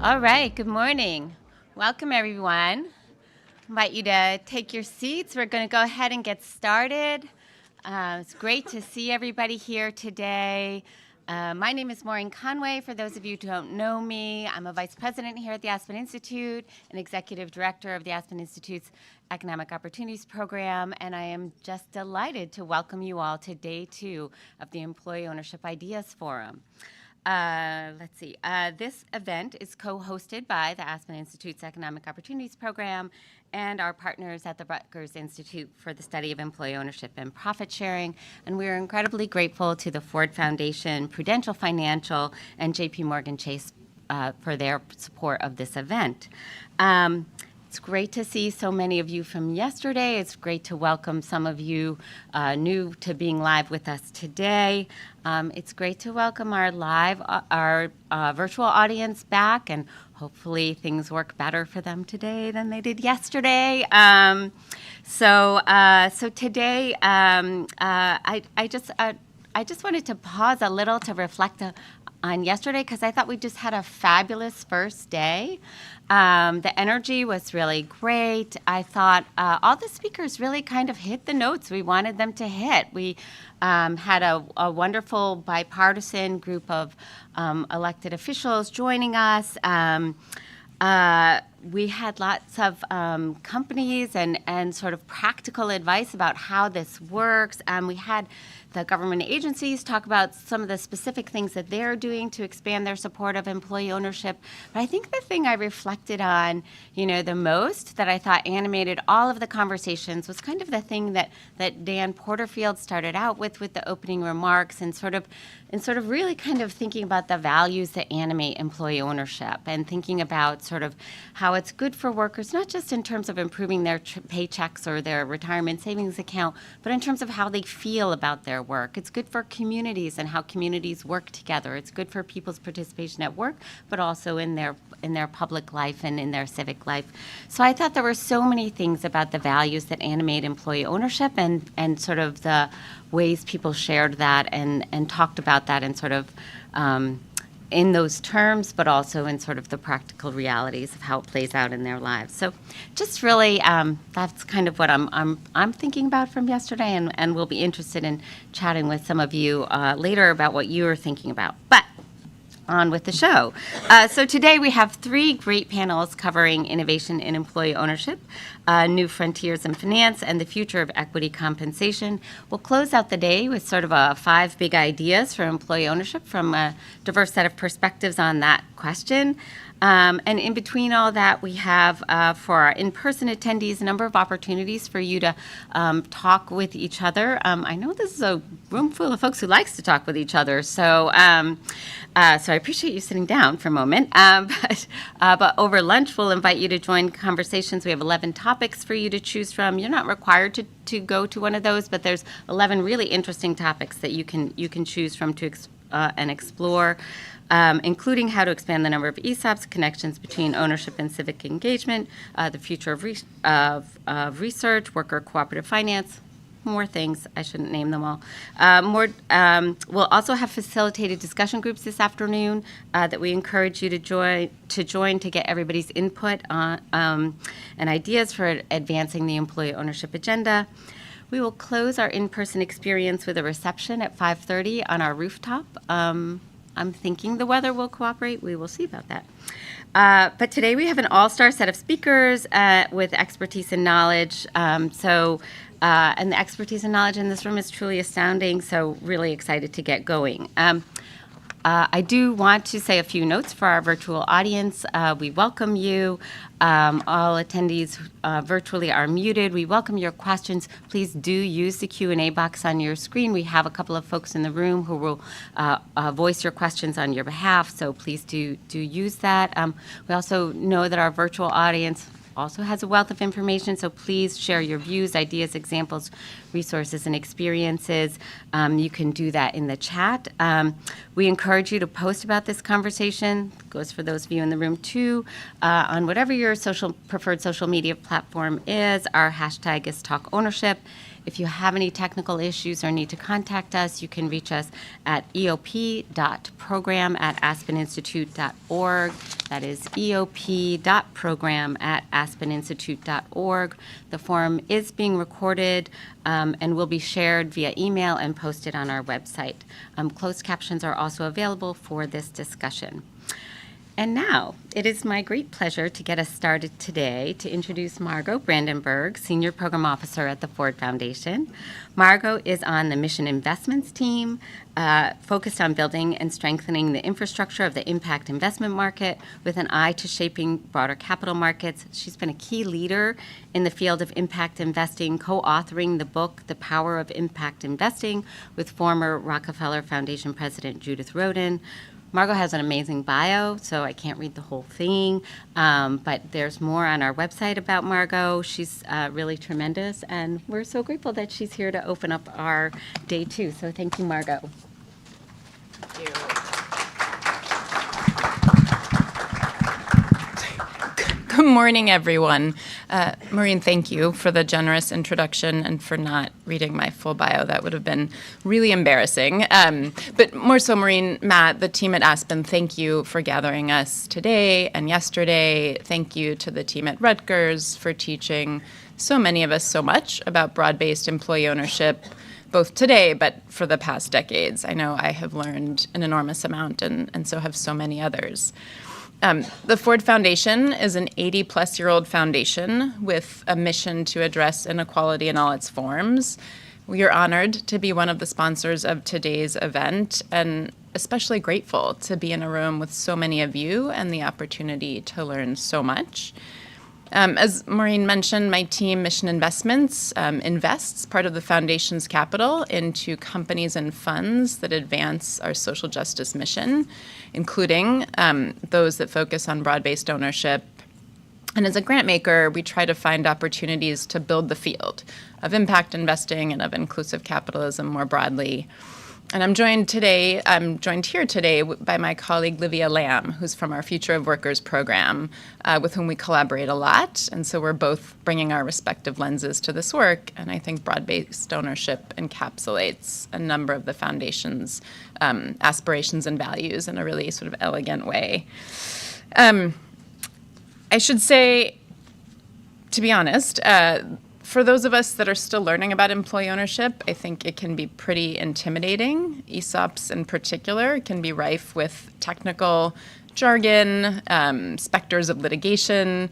All right, good morning. Welcome, everyone. Invite you to take your seats. We're going to go ahead and get started. It's great to see everybody here today. My name is Maureen Conway. For those of you who don't know me, I'm a vice president here at the Aspen Institute, an executive director of the Aspen Institute's Economic Opportunities Program, and I am just delighted to welcome you all to day 2 of the Employee Ownership Ideas Forum. Let's see. This event is co-hosted by the Aspen Institute's Economic Opportunities Program and our partners at the Rutgers Institute for the Study of Employee Ownership and Profit Sharing. And we're incredibly grateful to the Ford Foundation, Prudential Financial, and JP Morgan Chase for their support of this event. It's great to see so many of you from yesterday. It's great to welcome some of you new to being live with us today. It's great to welcome our virtual audience back, and hopefully things work better for them today than they did yesterday. So today, I just wanted to pause a little to reflect on yesterday, because I thought we just had a fabulous first day. The energy was really great. I thought all the speakers really kind of hit the notes we wanted them to hit. We had a wonderful bipartisan group of elected officials joining us. We had lots of companies and sort of practical advice about how this works. We had the government agencies talk about some of the specific things that they're doing to expand their support of employee ownership. But I think the thing I reflected on, the most, that I thought animated all of the conversations, was kind of the thing that Dan Porterfield started out with the opening remarks, and sort of really kind of thinking about the values that animate employee ownership, and thinking about sort of how it's good for workers, not just in terms of improving their paychecks or their retirement savings account, but in terms of how they feel about their work. It's good for communities and how communities work together. It's good for people's participation at work, but also in their public life and in their civic life. So I thought there were so many things about the values that animate employee ownership, and sort of the ways people shared that and talked about that, and sort of in those terms, but also in sort of the practical realities of how it plays out in their lives. So just really, that's kind of what I'm thinking about from yesterday, and we'll be interested in chatting with some of you later about what you are thinking about. But on with the show. So today we have 3 great panels covering innovation in employee ownership, new frontiers in finance, and the future of equity compensation. We'll close out the day with sort of 5 big ideas for employee ownership from a diverse set of perspectives on that question. And in between all that, we have, for our in-person attendees, a number of opportunities for you to talk with each other. I know this is a room full of folks who likes to talk with each other, so I appreciate you sitting down for a moment. But over lunch, we'll invite you to join conversations. We have 11 topics for you to choose from. You're not required to go to one of those, but there's 11 really interesting topics that you can choose from and explore. Including how to expand the number of ESOPs, connections between ownership and civic engagement, the future of research, worker cooperative finance, more things. I shouldn't name them all. We'll also have facilitated discussion groups this afternoon that we encourage you to join to get everybody's input on and ideas for advancing the employee ownership agenda. We will close our in-person experience with a reception at 5:30 on our rooftop. I'm thinking the weather will cooperate. We will see about that. But today we have an all-star set of speakers with expertise and knowledge. And the expertise and knowledge in this room is truly astounding. So really excited to get going. I do want to say a few notes for our virtual audience. We welcome you. All attendees virtually are muted. We welcome your questions. Please do use the Q&A box on your screen. We have a couple of folks in the room who will voice your questions on your behalf, so please do use that. We also know that our virtual audience also has a wealth of information, so please share your views, ideas, examples, resources, and experiences. You can do that in the chat. We encourage you to post about this conversation. It goes for those of you in the room too. On whatever your preferred social media platform is, our hashtag is Talk Ownership. If you have any technical issues or need to contact us, you can reach us at eop.program@aspeninstitute.org. That is eop.program@aspeninstitute.org. The forum is being recorded and will be shared via email and posted on our website. Closed captions are also available for this discussion. And now, it is my great pleasure to get us started today to introduce Margot Brandenburg, Senior Program Officer at the Ford Foundation. Margot is on the Mission Investments team, focused on building and strengthening the infrastructure of the impact investment market with an eye to shaping broader capital markets. She's been a key leader in the field of impact investing, co-authoring the book, The Power of Impact Investing, with former Rockefeller Foundation President Judith Rodin. Margot has an amazing bio, so I can't read the whole thing, but there's more on our website about Margot. She's really tremendous, and we're so grateful that she's here to open up our day two. So thank you, Margot. Thank you. Good morning, everyone. Maureen, thank you for the generous introduction and for not reading my full bio. That would have been really embarrassing. But more so, Maureen, Matt, the team at Aspen, thank you for gathering us today and yesterday. Thank you to the team at Rutgers for teaching so many of us so much about broad-based employee ownership, both today, but for the past decades. I know I have learned an enormous amount, and so have so many others. The Ford Foundation is an 80-plus-year-old foundation with a mission to address inequality in all its forms. We are honored to be one of the sponsors of today's event and especially grateful to be in a room with so many of you and the opportunity to learn so much. As Maureen mentioned, my team, Mission Investments, invests part of the foundation's capital into companies and funds that advance our social justice mission, including those that focus on broad-based ownership. And as a grant maker, we try to find opportunities to build the field of impact investing and of inclusive capitalism more broadly. And I'm joined here today by my colleague Livia Lamb, who's from our Future of Workers program, with whom we collaborate a lot. And so we're both bringing our respective lenses to this work. And I think broad-based ownership encapsulates a number of the foundation's aspirations and values in a really sort of elegant way. I should say, to be honest, for those of us that are still learning about employee ownership, I think it can be pretty intimidating. ESOPs in particular can be rife with technical jargon, specters of litigation,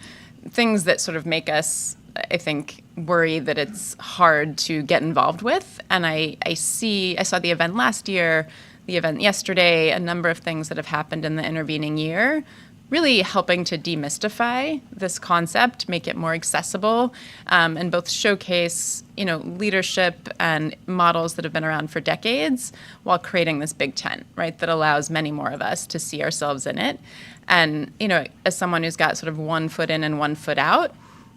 things that sort of make us, I think, worry that it's hard to get involved with. And I saw the event last year, the event yesterday, a number of things that have happened in the intervening year, really helping to demystify this concept, make it more accessible, and both showcase, leadership and models that have been around for decades while creating this big tent, right, that allows many more of us to see ourselves in it. And, as someone who's got sort of 1 foot in and 1 foot out,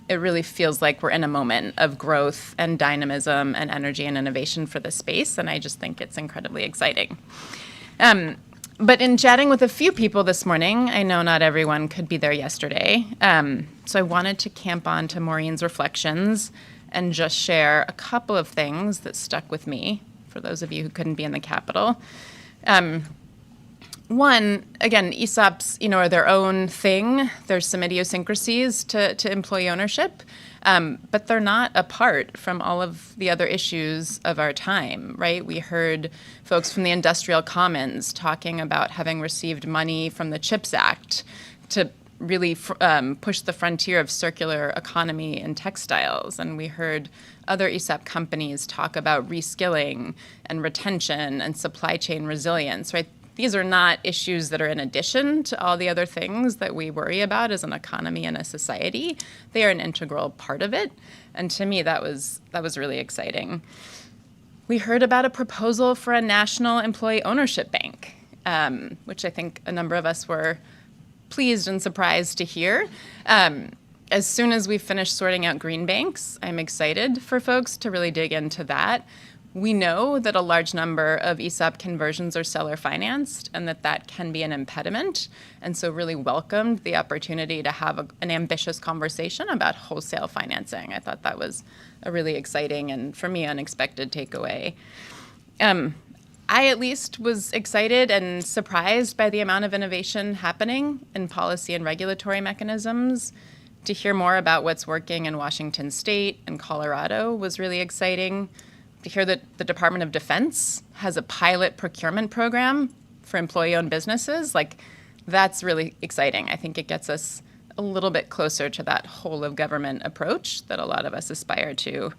it really feels like we're in a moment of growth and dynamism and energy and innovation for the space, and I just think it's incredibly exciting. But in chatting with a few people this morning, I know not everyone could be there yesterday, so I wanted to camp on to Maureen's reflections and just share a couple of things that stuck with me for those of you who couldn't be in the Capitol. One, again, ESOPs, are their own thing. There's some idiosyncrasies to employee ownership, but they're not apart from all of the other issues of our time, right? We heard folks from the Industrial Commons talking about having received money from the CHIPS Act to really push the frontier of circular economy in textiles. And we heard other ESOP companies talk about reskilling and retention and supply chain resilience, right? These are not issues that are in addition to all the other things that we worry about as an economy and a society. They are an integral part of it. And to me, that was really exciting. We heard about a proposal for a national employee ownership bank, which I think a number of us were pleased and surprised to hear. As soon as we finish sorting out green banks, I'm excited for folks to really dig into that. We know that a large number of ESOP conversions are seller financed and that can be an impediment, and so really welcomed the opportunity to have an ambitious conversation about wholesale financing. I thought that was a really exciting and, for me, unexpected takeaway. I at least was excited and surprised by the amount of innovation happening in policy and regulatory mechanisms. To hear more about what's working in Washington State and Colorado was really exciting. To hear that the Department of Defense has a pilot procurement program for employee-owned businesses, that's really exciting. I think it gets us a little bit closer to that whole-of-government approach that a lot of us aspire to.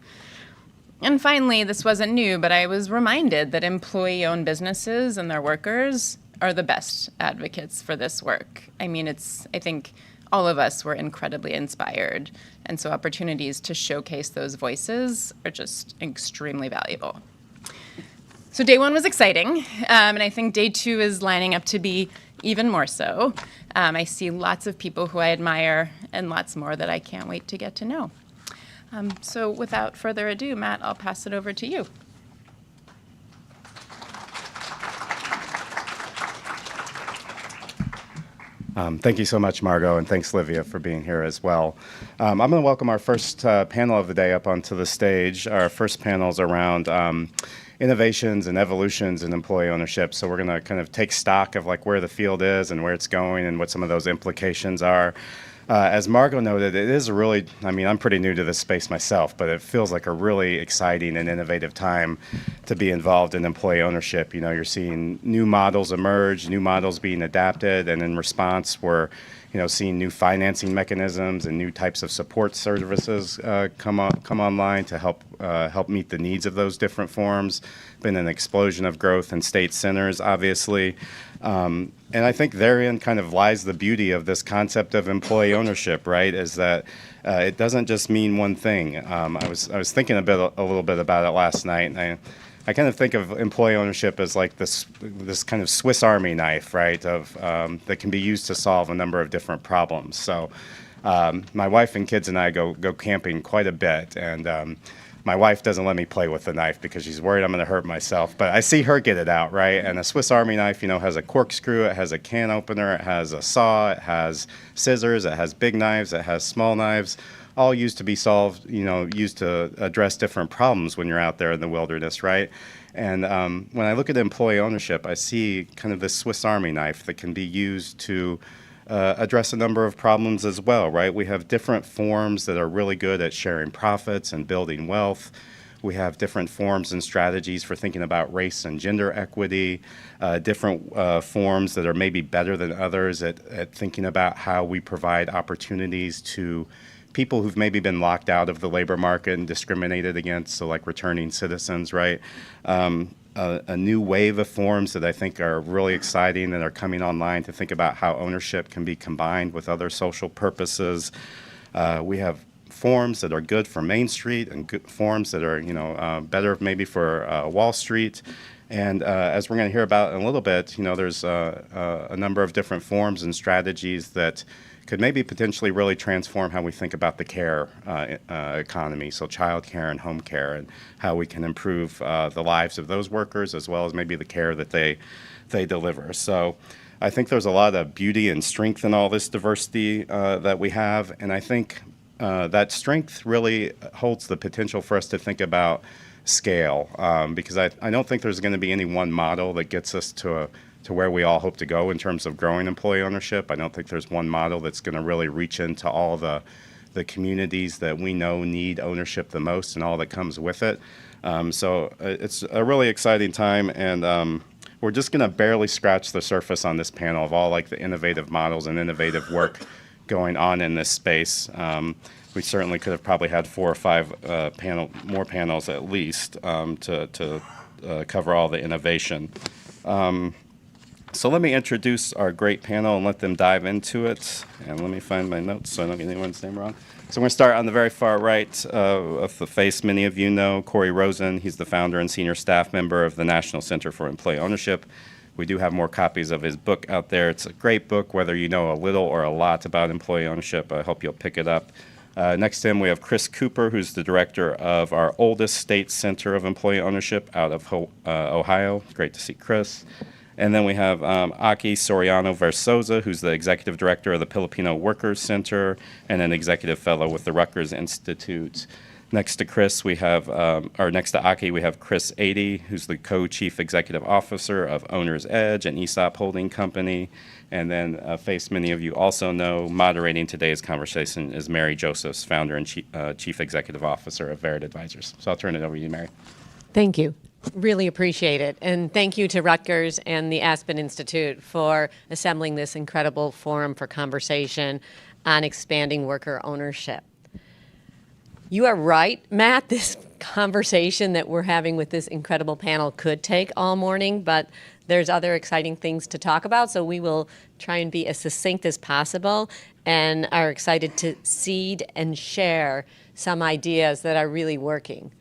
And finally, this wasn't new, but I was reminded that employee-owned businesses and their workers are the best advocates for this work. I think all of us were incredibly inspired, and so opportunities to showcase those voices are just extremely valuable. So day one was exciting, and I think day two is lining up to be even more so. I see lots of people who I admire and lots more that I can't wait to get to know. So without further ado, Matt, I'll pass it over to you. Thank you so much, Margot, and thanks, Livia, for being here as well. I'm going to welcome our first panel of the day up onto the stage. Our first panel is around innovations and evolutions in employee ownership. So we're going to kind of take stock of where the field is and where it's going and what some of those implications are. As Margot noted, it is I'm pretty new to this space myself, but it feels like a really exciting and innovative time to be involved in employee ownership. You're seeing new models emerge, new models being adapted, and in response, we're seeing new financing mechanisms and new types of support services come online to help meet the needs of those different forms. Been an explosion of growth in state centers, obviously. And I think therein kind of lies the beauty of this concept of employee ownership, right? Is that it doesn't just mean one thing. I was thinking a little bit about it last night, and I kind of think of employee ownership as like this kind of Swiss Army knife, right? Of that can be used to solve a number of different problems. So my wife and kids and I go camping quite a bit, and my wife doesn't let me play with the knife because she's worried I'm going to hurt myself. But I see her get it out, right? And a Swiss Army knife, has a corkscrew, it has a can opener, it has a saw, it has scissors, it has big knives, it has small knives, all used to be solved, used to address different problems when you're out there in the wilderness, right? And when I look at employee ownership, I see kind of this Swiss Army knife that can be used to address a number of problems as well, right? We have different forms that are really good at sharing profits and building wealth. We have different forms and strategies for thinking about race and gender equity, different forms that are maybe better than others at thinking about how we provide opportunities to people who've maybe been locked out of the labor market and discriminated against, so like returning citizens, right? A new wave of forms that I think are really exciting and are coming online to think about how ownership can be combined with other social purposes. We have forms that are good for Main Street and good forms that are, better maybe for Wall Street. And as we're going to hear about in a little bit, there's a number of different forms and strategies that could maybe potentially really transform how we think about the care economy, so child care and home care, and how we can improve the lives of those workers as well as maybe the care that they deliver. So I think there's a lot of beauty and strength in all this diversity that we have, and I think that strength really holds the potential for us to think about scale, because I don't think there's going to be any one model that gets us to where we all hope to go in terms of growing employee ownership. I don't think there's one model that's going to really reach into all the communities that we know need ownership the most and all that comes with it. So it's a really exciting time, and we're just going to barely scratch the surface on this panel of all the innovative models and innovative work going on in this space. We certainly could have probably had 4 or 5 more panels at least to cover all the innovation. So let me introduce our great panel and let them dive into it. And let me find my notes so I don't get anyone's name wrong. So we're going to start on the very far right of the face. Many of you know Corey Rosen. He's the founder and senior staff member of the National Center for Employee Ownership. We do have more copies of his book out there. It's a great book, whether you know a little or a lot about employee ownership. I hope you'll pick it up. Next to him, we have Chris Cooper, who's the director of our oldest state center of employee ownership out of Ohio. Great to see Chris. And then we have Aki Soriano Versosa, who's the executive director of the Filipino Workers Center and an executive fellow with the Rutgers Institute. Next to Chris, we have, or next to Aki, we have Chris Adey, who's the co-chief executive officer of Owner's Edge, an ESOP holding company. And then a face many of you also know, moderating today's conversation is Mary Josephs, founder and chief executive officer of Verit Advisors. So I'll turn it over to you, Mary. Thank you. Really appreciate it. And thank you to Rutgers and the Aspen Institute for assembling this incredible forum for conversation on expanding worker ownership. You are right, Matt. This conversation that we're having with this incredible panel could take all morning, but there's other exciting things to talk about, so we will try and be as succinct as possible and are excited to seed and share some ideas that are really working.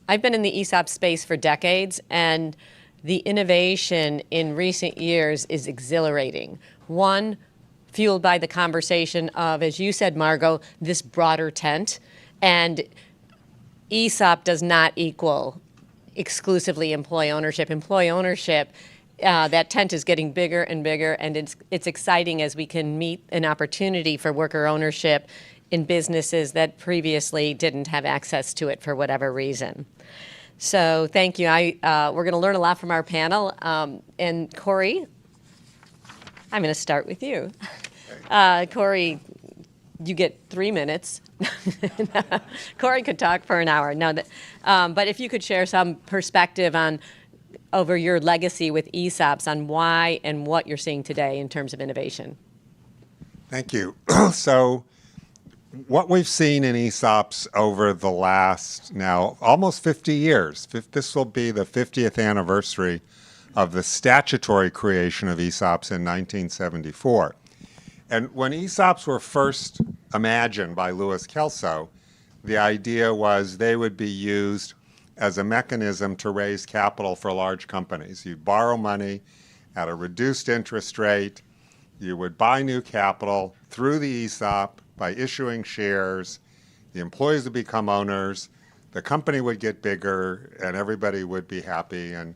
I've been in the ESOP space for decades, and the innovation in recent years is exhilarating. One, fueled by the conversation of, as you said, Margot, this broader tent. And ESOP does not equal exclusively employee ownership. Employee ownership, that tent is getting bigger and bigger, and it's exciting as we can meet an opportunity for worker ownership in businesses that previously didn't have access to it for whatever reason. So thank you. We're going to learn a lot from our panel. And Corey, I'm going to start with you. Corey, you get 3 minutes. Corey could talk for an hour. No, but if you could share some perspective on over your legacy with ESOPs on why and what you're seeing today in terms of innovation. Thank you. So what we've seen in ESOPs over the last now almost 50 years, this will be the 50th anniversary of the statutory creation of ESOPs in 1974. And when ESOPs were first imagined by Louis Kelso, the idea was they would be used as a mechanism to raise capital for large companies. You'd borrow money at a reduced interest rate. You would buy new capital through the ESOP by issuing shares. The employees would become owners. The company would get bigger, and everybody would be happy. And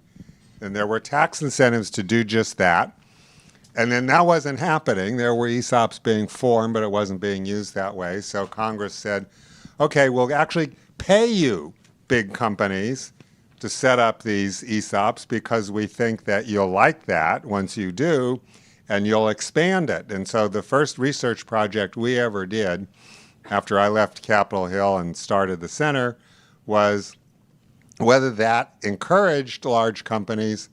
there were tax incentives to do just that. And then that wasn't happening. There were ESOPs being formed, but it wasn't being used that way. So Congress said, okay, we'll actually pay you, big companies, to set up these ESOPs because we think that you'll like that once you do, and you'll expand it. And so the first research project we ever did after I left Capitol Hill and started the center was whether that encouraged large companies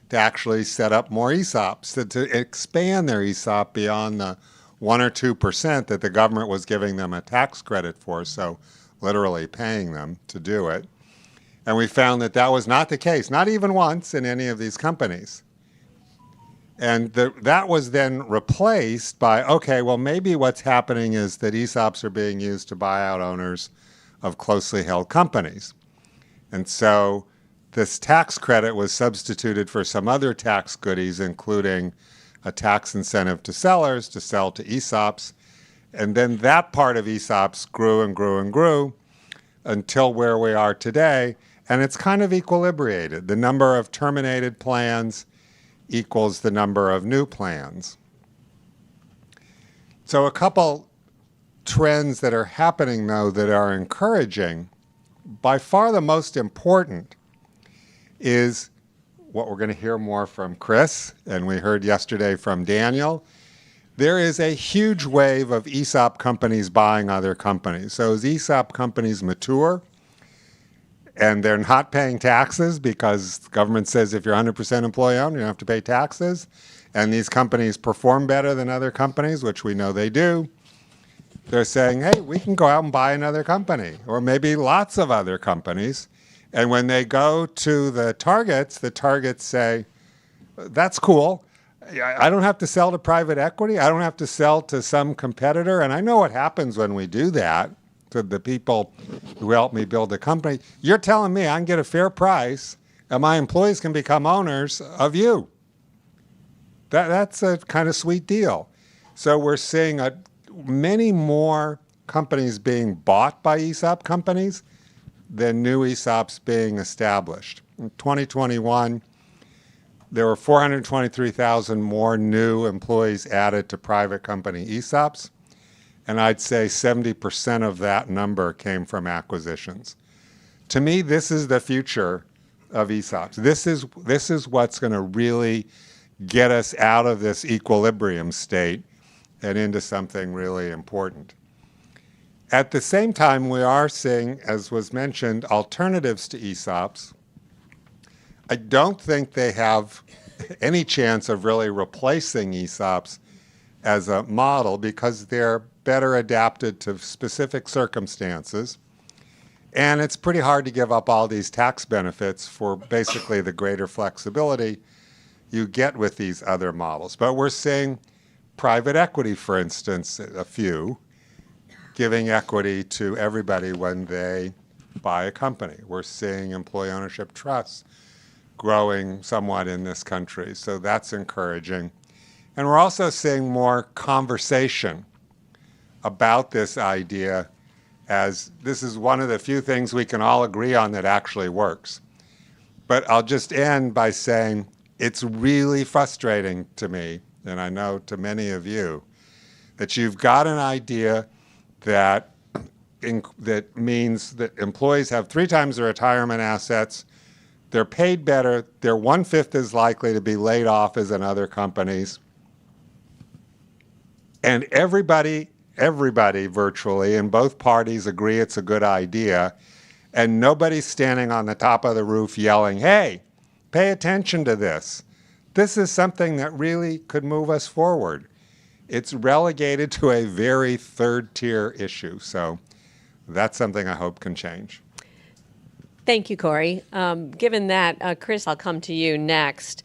to actually set up more ESOPs, to expand their ESOP beyond the 1 or 2% that the government was giving them a tax credit for, so literally paying them to do it. And we found that that was not the case, not even once in any of these companies. And that was then replaced by, okay, well, maybe what's happening is that ESOPs are being used to buy out owners of closely held companies. And so this tax credit was substituted for some other tax goodies, including a tax incentive to sellers to sell to ESOPs. And then that part of ESOPs grew and grew and grew until where we are today. And it's kind of equilibrated. The number of terminated plans equals the number of new plans. So a couple trends that are happening, though, that are encouraging. By far the most important is what we're going to hear more from Chris, and we heard yesterday from Daniel. There is a huge wave of ESOP companies buying other companies. So as ESOP companies mature, and they're not paying taxes because the government says if you're 100% employee-owned, you don't have to pay taxes, and these companies perform better than other companies, which we know they do, they're saying, hey, we can go out and buy another company, or maybe lots of other companies. And when they go to the targets say, that's cool. I don't have to sell to private equity. I don't have to sell to some competitor. And I know what happens when we do that to the people who helped me build the company. You're telling me I can get a fair price and my employees can become owners of you. That's a kind of sweet deal. So we're seeing many more companies being bought by ESOP companies than new ESOPs being established. In 2021, there were 423,000 more new employees added to private company ESOPs, and I'd say 70% of that number came from acquisitions. To me, this is the future of ESOPs. This is what's going to really get us out of this equilibrium state and into something really important. At the same time, we are seeing, as was mentioned, alternatives to ESOPs. I don't think they have any chance of really replacing ESOPs as a model because they're better adapted to specific circumstances. And it's pretty hard to give up all these tax benefits for basically the greater flexibility you get with these other models. But we're seeing private equity, for instance, a few, giving equity to everybody when they buy a company. We're seeing employee ownership trusts growing somewhat in this country, so that's encouraging. And we're also seeing more conversation about this idea, as this is one of the few things we can all agree on that actually works. But I'll just end by saying it's really frustrating to me, and I know to many of you, that you've got an idea that means that employees have 3 times their retirement assets, they're paid better, they're 1/5 as likely to be laid off as in other companies, and everybody virtually in both parties agree it's a good idea, and nobody's standing on the top of the roof yelling, hey, pay attention to this. This is something that really could move us forward. It's relegated to a very third-tier issue, so that's something I hope can change. Thank you, Corey. Given that, Chris, I'll come to you next.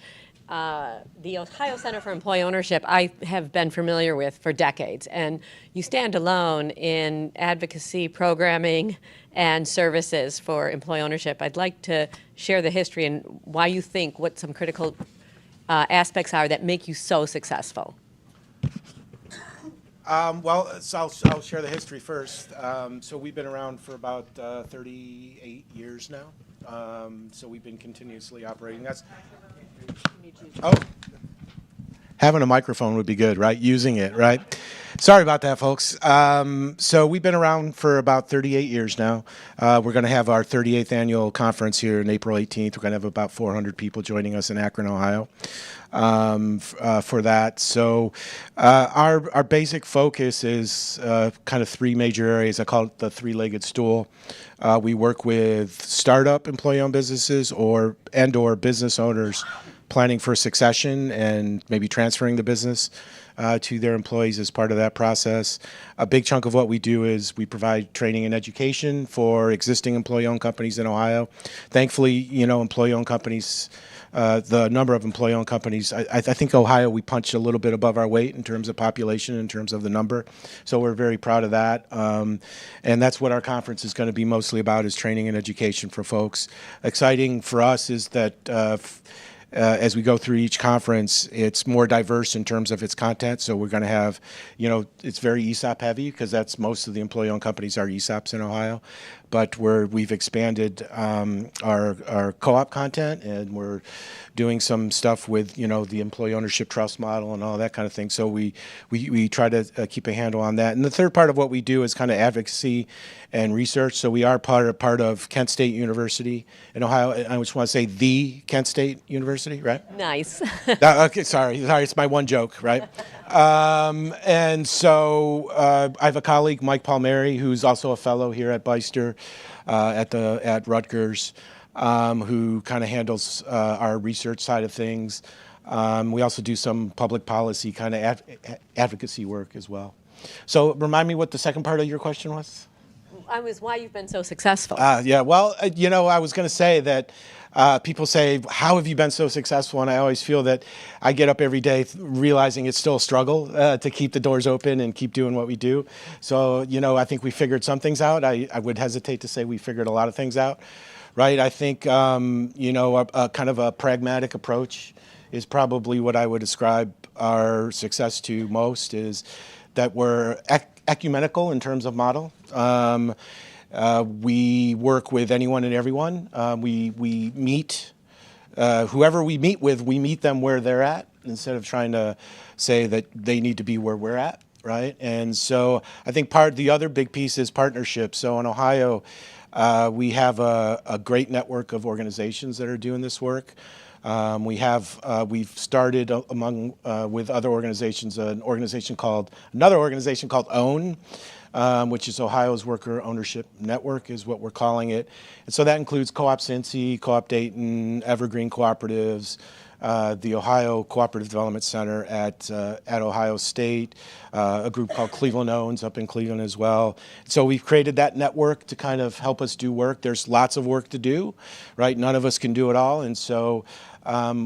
The Ohio Center for Employee Ownership I have been familiar with for decades, and you stand alone in advocacy programming and services for employee ownership. I'd like to share the history and why you think what some critical aspects are that make you so successful. So I'll share the history first. So we've been around for about 38 years now. So we've been continuously operating. Having a microphone would be good, right? Using it, right? Sorry about that, folks. So we've been around for about 38 years now. We're going to have our 38th annual conference here on April 18th. We're going to have about 400 people joining us in Akron, Ohio, for that. So our basic focus is kind of 3 major areas. I call it the 3-legged stool. We work with startup employee-owned businesses or business owners planning for succession and maybe transferring the business to their employees as part of that process. A big chunk of what we do is we provide training and education for existing employee-owned companies in Ohio. Thankfully, employee-owned companies, the number of employee-owned companies, I think Ohio, we punch a little bit above our weight in terms of population, in terms of the number. So we're very proud of that. And that's what our conference is going to be mostly about, is training and education for folks. Exciting for us is that as we go through each conference, it's more diverse in terms of its content. So we're going to have, it's very ESOP heavy because that's most of the employee-owned companies are ESOPs in Ohio. But we've expanded our co-op content, and we're doing some stuff with the employee ownership trust model and all that kind of thing. So we try to keep a handle on that. And the third part of what we do is kind of advocacy and research. So we are part of Kent State University in Ohio. I just want to say the Kent State University, right? Nice. Okay, sorry, it's my one joke, right? And so I have a colleague, Mike Palmieri, who's also a fellow here at Beister at Rutgers, who kind of handles our research side of things. We also do some public policy kind of advocacy work as well. So remind me what the second part of your question was? I was why you've been so successful. Yeah, well, I was going to say that people say, how have you been so successful? And I always feel that I get up every day realizing it's still a struggle to keep the doors open and keep doing what we do. So, I think we figured some things out. I would hesitate to say we figured a lot of things out, right? I think, a kind of a pragmatic approach is probably what I would ascribe our success to most, is that we're ecumenical in terms of model. We work with anyone and everyone. We meet whoever we meet with. We meet them where they're at instead of trying to say that they need to be where we're at, right? And so I think the other big piece is partnerships. So in Ohio, we have a great network of organizations that are doing this work. We've started with other organizations, another organization called OWN, which is Ohio's Worker Ownership Network, is what we're calling it. And so that includes Co-op Cincy, Co-op Dayton, Evergreen Cooperatives, the Ohio Cooperative Development Center at Ohio State, a group called Cleveland Owns up in Cleveland as well. So we've created that network to kind of help us do work. There's lots of work to do, right? None of us can do it all. And so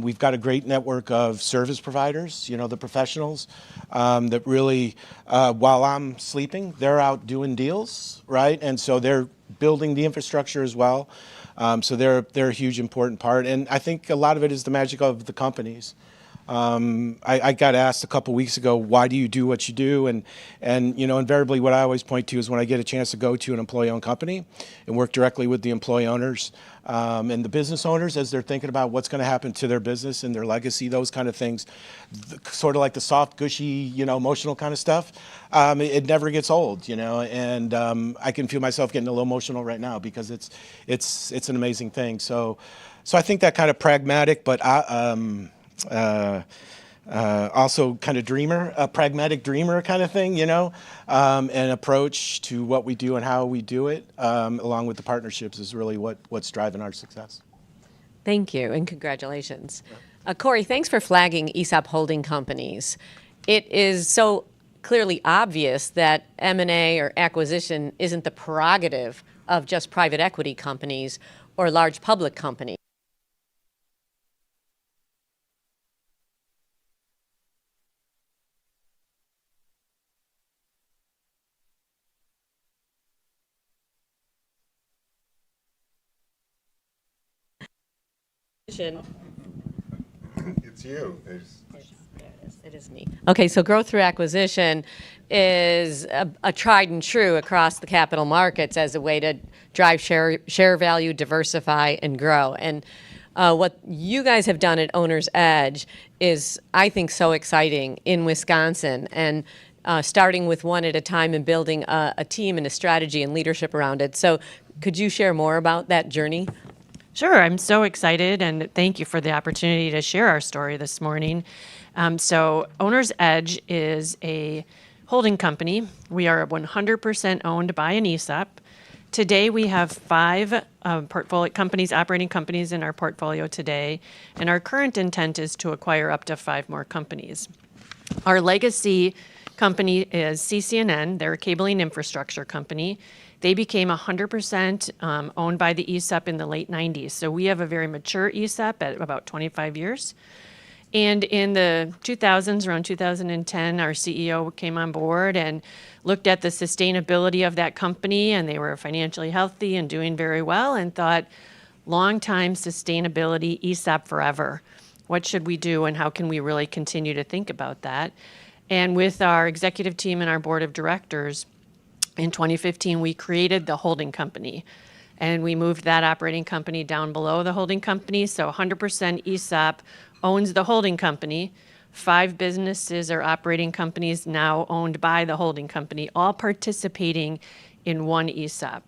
we've got a great network of service providers, the professionals that really, while I'm sleeping, they're out doing deals, right? And so they're building the infrastructure as well. So they're a huge important part. And I think a lot of it is the magic of the companies. I got asked a couple weeks ago, why do you do what you do? And invariably what I always point to is when I get a chance to go to an employee-owned company and work directly with the employee owners and the business owners as they're thinking about what's going to happen to their business and their legacy, those kind of things, sort of like the soft, gushy, emotional kind of stuff. It never gets old, and I can feel myself getting a little emotional right now because it's an amazing thing. So I think that kind of pragmatic, but also kind of a pragmatic dreamer kind of thing, an approach to what we do and how we do it, along with the partnerships is really what's driving our success. Thank you, and congratulations. Corey, thanks for flagging ESOP holding companies. It is so clearly obvious that M&A or acquisition isn't the prerogative of just private equity companies or large public companies. It's you. It is me. Okay, so growth through acquisition is a tried and true across the capital markets as a way to drive share value, diversify, and grow. And what you guys have done at Owner's Edge is, I think, so exciting in Wisconsin, and starting with one at a time and building a team and a strategy and leadership around it. So could you share more about that journey? Sure, I'm so excited, and thank you for the opportunity to share our story this morning. So Owner's Edge is a holding company. We are 100% owned by an ESOP. Today we have 5 portfolio companies, operating companies in our portfolio today, and our current intent is to acquire up to 5 more companies. Our legacy company is CCNN. They're a cabling infrastructure company. They became 100% owned by the ESOP in the late 90s. So we have a very mature ESOP at about 25 years. And in the 2000s, around 2010, our CEO came on board and looked at the sustainability of that company, and they were financially healthy and doing very well, and thought, long-time sustainability, ESOP forever. What should we do, and how can we really continue to think about that? And with our executive team and our board of directors, in 2015, we created the holding company, and we moved that operating company down below the holding company. So 100% ESOP owns the holding company. 5 businesses or operating companies now owned by the holding company, all participating in one ESOP.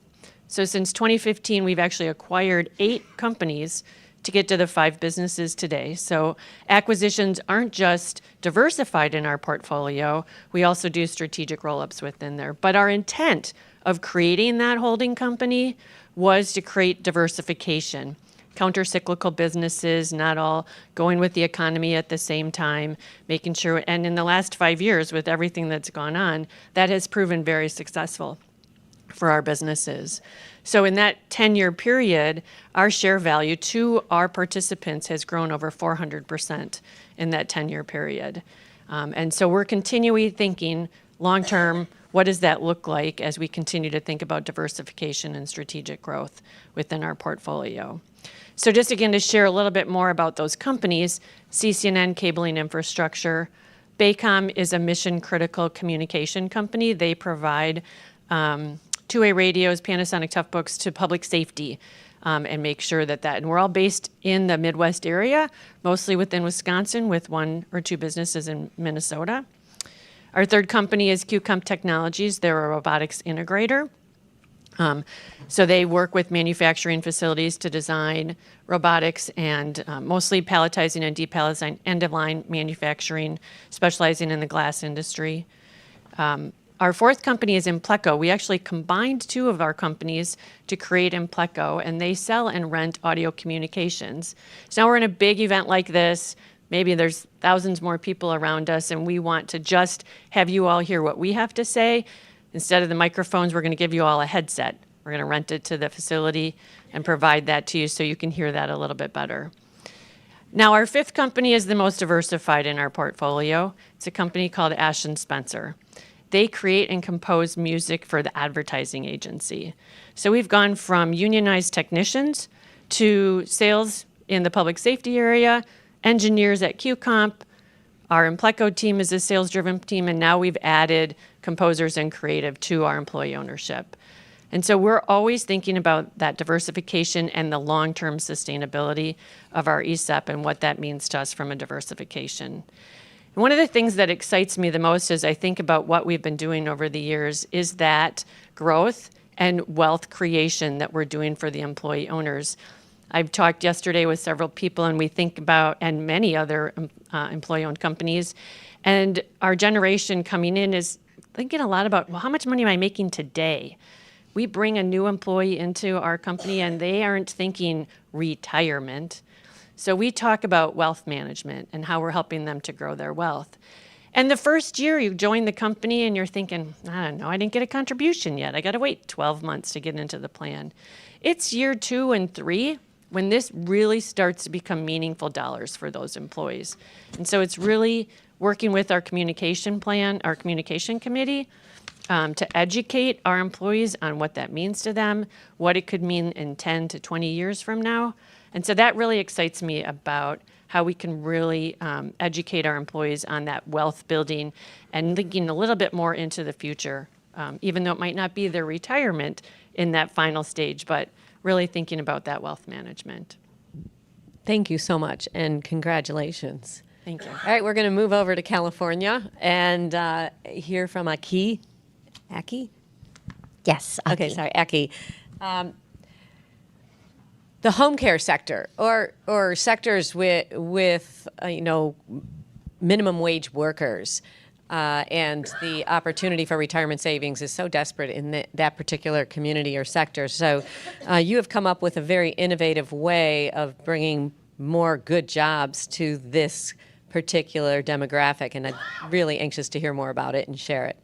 So since 2015, we've actually acquired 8 companies to get to the 5 businesses today. So acquisitions aren't just diversified in our portfolio, we also do strategic roll-ups within there. But our intent of creating that holding company was to create diversification, counter-cyclical businesses, not all going with the economy at the same time, making sure, and in the last 5 years with everything that's gone on, that has proven very successful for our businesses. So in that 10-year period, our share value to our participants has grown over 400% in that 10-year period. And so we're continually thinking long-term, what does that look like as we continue to think about diversification and strategic growth within our portfolio? So just again to share a little bit more about those companies, CCNN Cabling Infrastructure. Baycom is a mission-critical communication company. They provide two-way radios, Panasonic Toughbooks to public safety and make sure that, and we're all based in the Midwest area, mostly within Wisconsin with 1 or 2 businesses in Minnesota. Our third company is QComp Technologies. They're a robotics integrator. So they work with manufacturing facilities to design robotics and mostly palletizing and depalletizing end-of-line manufacturing, specializing in the glass industry. Our fourth company is Impleco. We actually combined two of our companies to create Impleco, and they sell and rent audio communications. So now we're in a big event like this. Maybe there's thousands more people around us, and we want to just have you all hear what we have to say. Instead of the microphones, we're going to give you all a headset. We're going to rent it to the facility and provide that to you so you can hear that a little bit better. Now, our fifth company is the most diversified in our portfolio. It's a company called Ashton Spencer. They create and compose music for the advertising agency. So we've gone from unionized technicians to sales in the public safety area, engineers at QComp. Our Impleco team is a sales-driven team, and now we've added composers and creative to our employee ownership. And so we're always thinking about that diversification and the long-term sustainability of our ESEP and what that means to us from a diversification. And one of the things that excites me the most as I think about what we've been doing over the years is that growth and wealth creation that we're doing for the employee owners. I've talked yesterday with several people, and we think about, and many other employee-owned companies, and our generation coming in is thinking a lot about, well, how much money am I making today? We bring a new employee into our company, and they aren't thinking retirement. So we talk about wealth management and how we're helping them to grow their wealth. And the first year you join the company and you're thinking, I don't know, I didn't get a contribution yet. I got to wait 12 months to get into the plan. It's year 2 and 3 when this really starts to become meaningful dollars for those employees. And so it's really working with our communication plan, our communication committee, to educate our employees on what that means to them, what it could mean in 10 to 20 years from now. And so that really excites me about how we can really educate our employees on that wealth building and thinking a little bit more into the future, even though it might not be their retirement in that final stage, but really thinking about that wealth management. Thank you so much, and congratulations. Thank you. All right, we're going to move over to California and hear from Aki. Aki? Yes. Okay, Aki. sorry, Aki. The home care sector, or sectors with minimum wage workers, and the opportunity for retirement savings is so desperate in that particular community or sector. So you have come up with a very innovative way of bringing more good jobs to this particular demographic, and I'm really anxious to hear more about it and share it.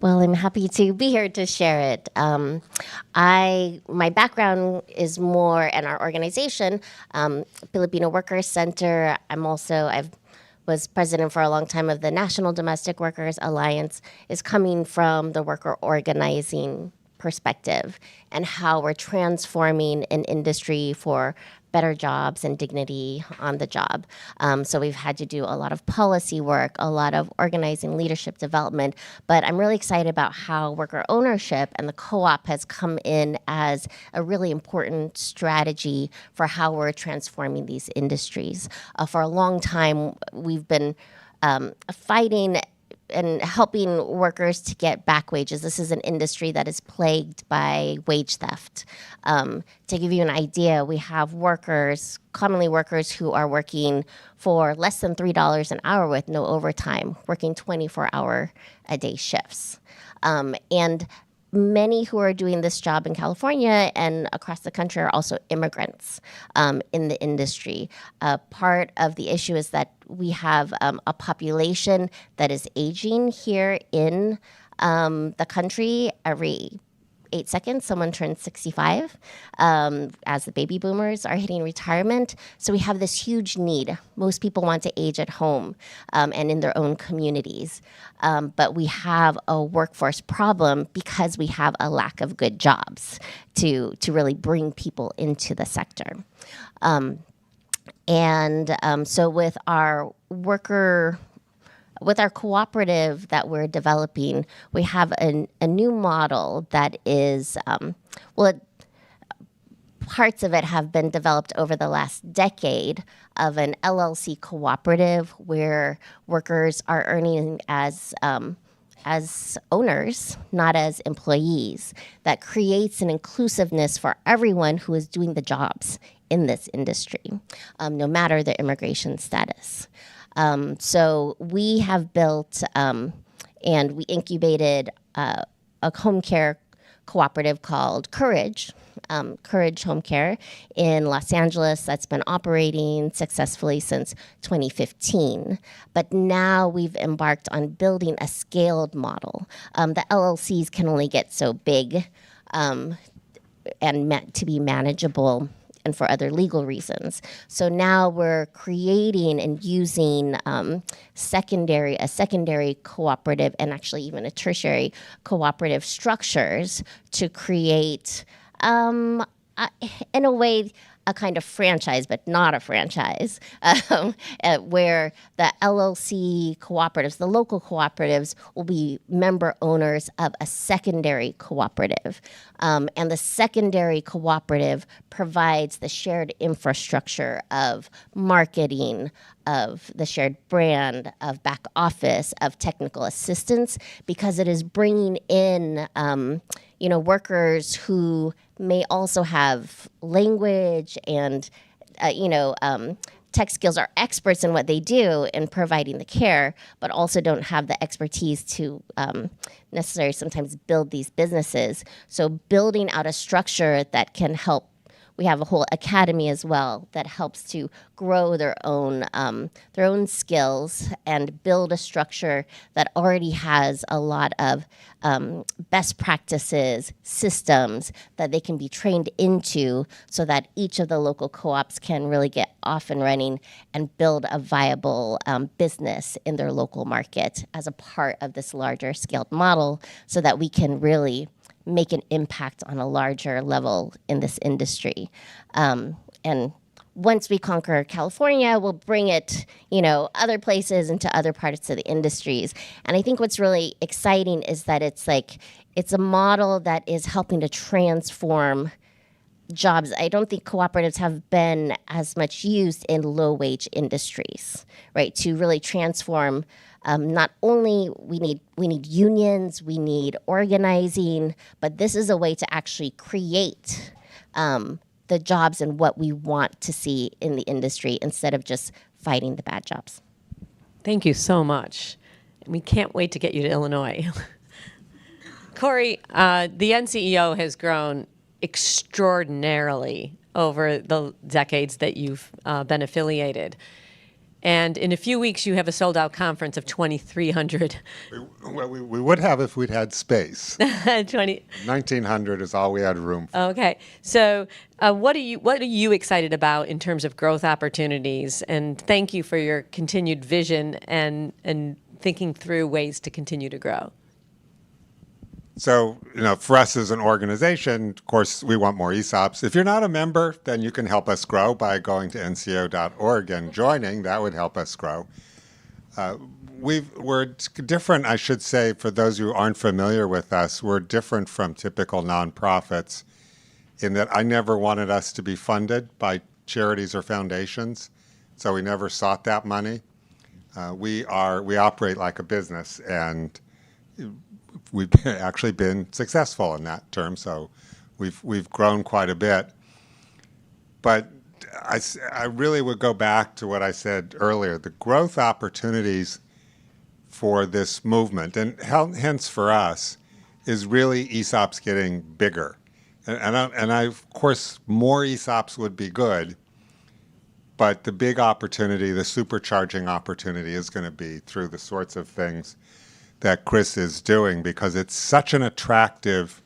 Well, I'm happy to be here to share it. My background is more in our organization, Filipino Workers Center. I was president for a long time of the National Domestic Workers Alliance. Is coming from the worker organizing perspective and how we're transforming an industry for better jobs and dignity on the job. So we've had to do a lot of policy work, a lot of organizing leadership development, but I'm really excited about how worker ownership and the co-op has come in as a really important strategy for how we're transforming these industries. For a long time, we've been fighting and helping workers to get back wages. This is an industry that is plagued by wage theft. To give you an idea, we have workers, commonly workers who are working for less than $3 an hour with no overtime, working 24-hour-a-day shifts. And many who are doing this job in California and across the country are also immigrants in the industry. Part of the issue is that we have a population that is aging here in the country. Every 8 seconds, someone turns 65 as the baby boomers are hitting retirement. So we have this huge need. Most people want to age at home and in their own communities. But we have a workforce problem because we have a lack of good jobs to really bring people into the sector. So with our cooperative that we're developing, we have a new model that is, parts of it have been developed over the last decade of an LLC cooperative where workers are earning as owners, not as employees, that creates an inclusiveness for everyone who is doing the jobs in this industry, no matter their immigration status. So we have built and we incubated a home care cooperative called Courage, Courage Home Care in Los Angeles that's been operating successfully since 2015. But now we've embarked on building a scaled model. The LLCs can only get so big and meant to be manageable and for other legal reasons. So now we're creating and using a secondary cooperative and actually even a tertiary cooperative structures to create, in a way, a kind of franchise, but not a franchise, where the LLC cooperatives, the local cooperatives, will be member owners of a secondary cooperative. And the secondary cooperative provides the shared infrastructure of marketing, of the shared brand, of back office, of technical assistance, because it is bringing in workers who may also have language and, tech skills, are experts in what they do in providing the care, but also don't have the expertise to necessarily sometimes build these businesses. So building out a structure that can help. We have a whole academy as well that helps to grow their own skills and build a structure that already has a lot of best practices, systems that they can be trained into so that each of the local co-ops can really get off and running and build a viable business in their local market as a part of this larger scaled model so that we can really make an impact on a larger level in this industry. And once we conquer California, we'll bring it, other places into other parts of the industries. And I think what's really exciting is that it's a model that is helping to transform jobs. I don't think cooperatives have been as much used in low-wage industries, right? To really transform. Not only we need unions, we need organizing, but this is a way to actually create the jobs and what we want to see in the industry instead of just fighting the bad jobs. Thank you so much. We can't wait to get you to Illinois. Corey, the NCEO has grown extraordinarily over the decades that you've been affiliated. And in a few weeks, you have a sold-out conference of 2,300. We would have if we'd had space. 20. 1,900 is all we had room for. Okay. So what are you excited about in terms of growth opportunities? And thank you for your continued vision and thinking through ways to continue to grow. So, for us as an organization, of course, we want more ESOPs. If you're not a member, then you can help us grow by going to nco.org and joining. That would help us grow. We're different, I should say, for those who aren't familiar with us, we're different from typical nonprofits in that I never wanted us to be funded by charities or foundations, so we never sought that money. We operate like a business, and we've actually been successful in that term, so we've grown quite a bit. But I really would go back to what I said earlier. The growth opportunities for this movement, and hence for us, is really ESOPs getting bigger. And of course, more ESOPs would be good, but the big opportunity, the supercharging opportunity, is going to be through the sorts of things that Chris is doing, because it's such an attractive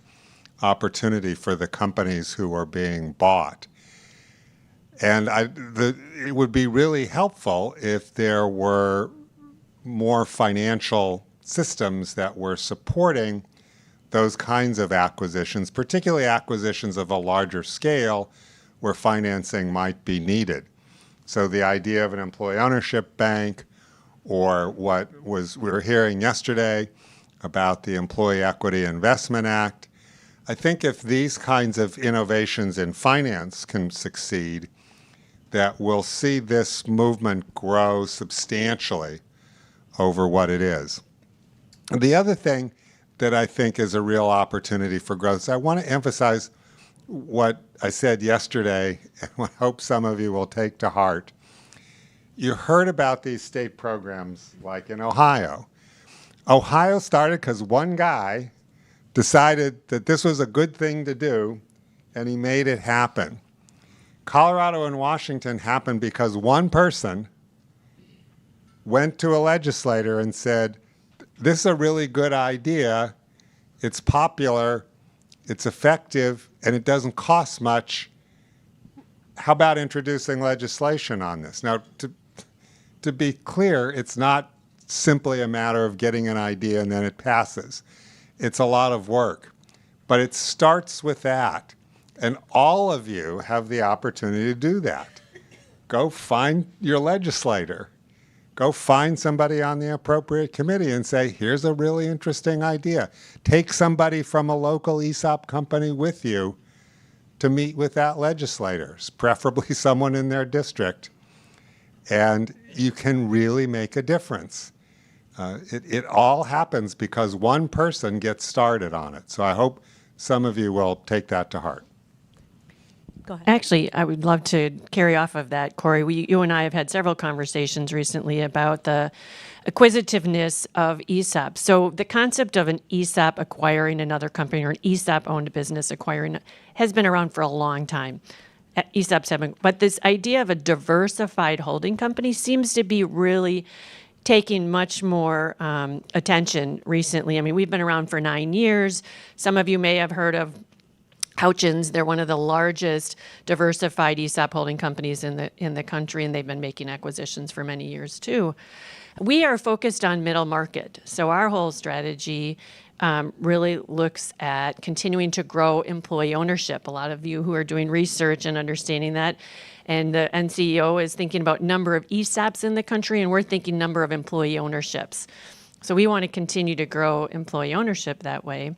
opportunity for the companies who are being bought. And it would be really helpful if there were more financial systems that were supporting those kinds of acquisitions, particularly acquisitions of a larger scale where financing might be needed. So the idea of an employee ownership bank, or what we were hearing yesterday about the Employee Equity Investment Act, I think if these kinds of innovations in finance can succeed, that we'll see this movement grow substantially over what it is. And the other thing that I think is a real opportunity for growth is I want to emphasize what I said yesterday, and I hope some of you will take to heart. You heard about these state programs like in Ohio. Ohio started because one guy decided that this was a good thing to do, and he made it happen. Colorado and Washington happened because one person went to a legislator and said, this is a really good idea, it's popular, it's effective, and it doesn't cost much. How about introducing legislation on this? Now, to be clear, it's not simply a matter of getting an idea and then it passes. It's a lot of work, but it starts with that. And all of you have the opportunity to do that. Go find your legislator. Go find somebody on the appropriate committee and say, here's a really interesting idea. Take somebody from a local ESOP company with you to meet with that legislator, preferably someone in their district. And you can really make a difference. It all happens because one person gets started on it. So I hope some of you will take that to heart. Go ahead. Actually, I would love to carry off of that, Corey. You and I have had several conversations recently about the acquisitiveness of ESOP. So the concept of an ESOP acquiring another company or an ESOP-owned business acquiring has been around for a long time. ESOPs haven't, but this idea of a diversified holding company seems to be really taking much more attention recently. I mean, we've been around for 9 years. Some of you may have heard of Houchins. They're one of the largest diversified ESOP holding companies in the country, and they've been making acquisitions for many years too. We are focused on middle market, so our whole strategy really looks at continuing to grow employee ownership. A lot of you who are doing research and understanding that, and the NCEO is thinking about number of ESOPs in the country, and we're thinking number of employee ownerships. So we want to continue to grow employee ownership that way.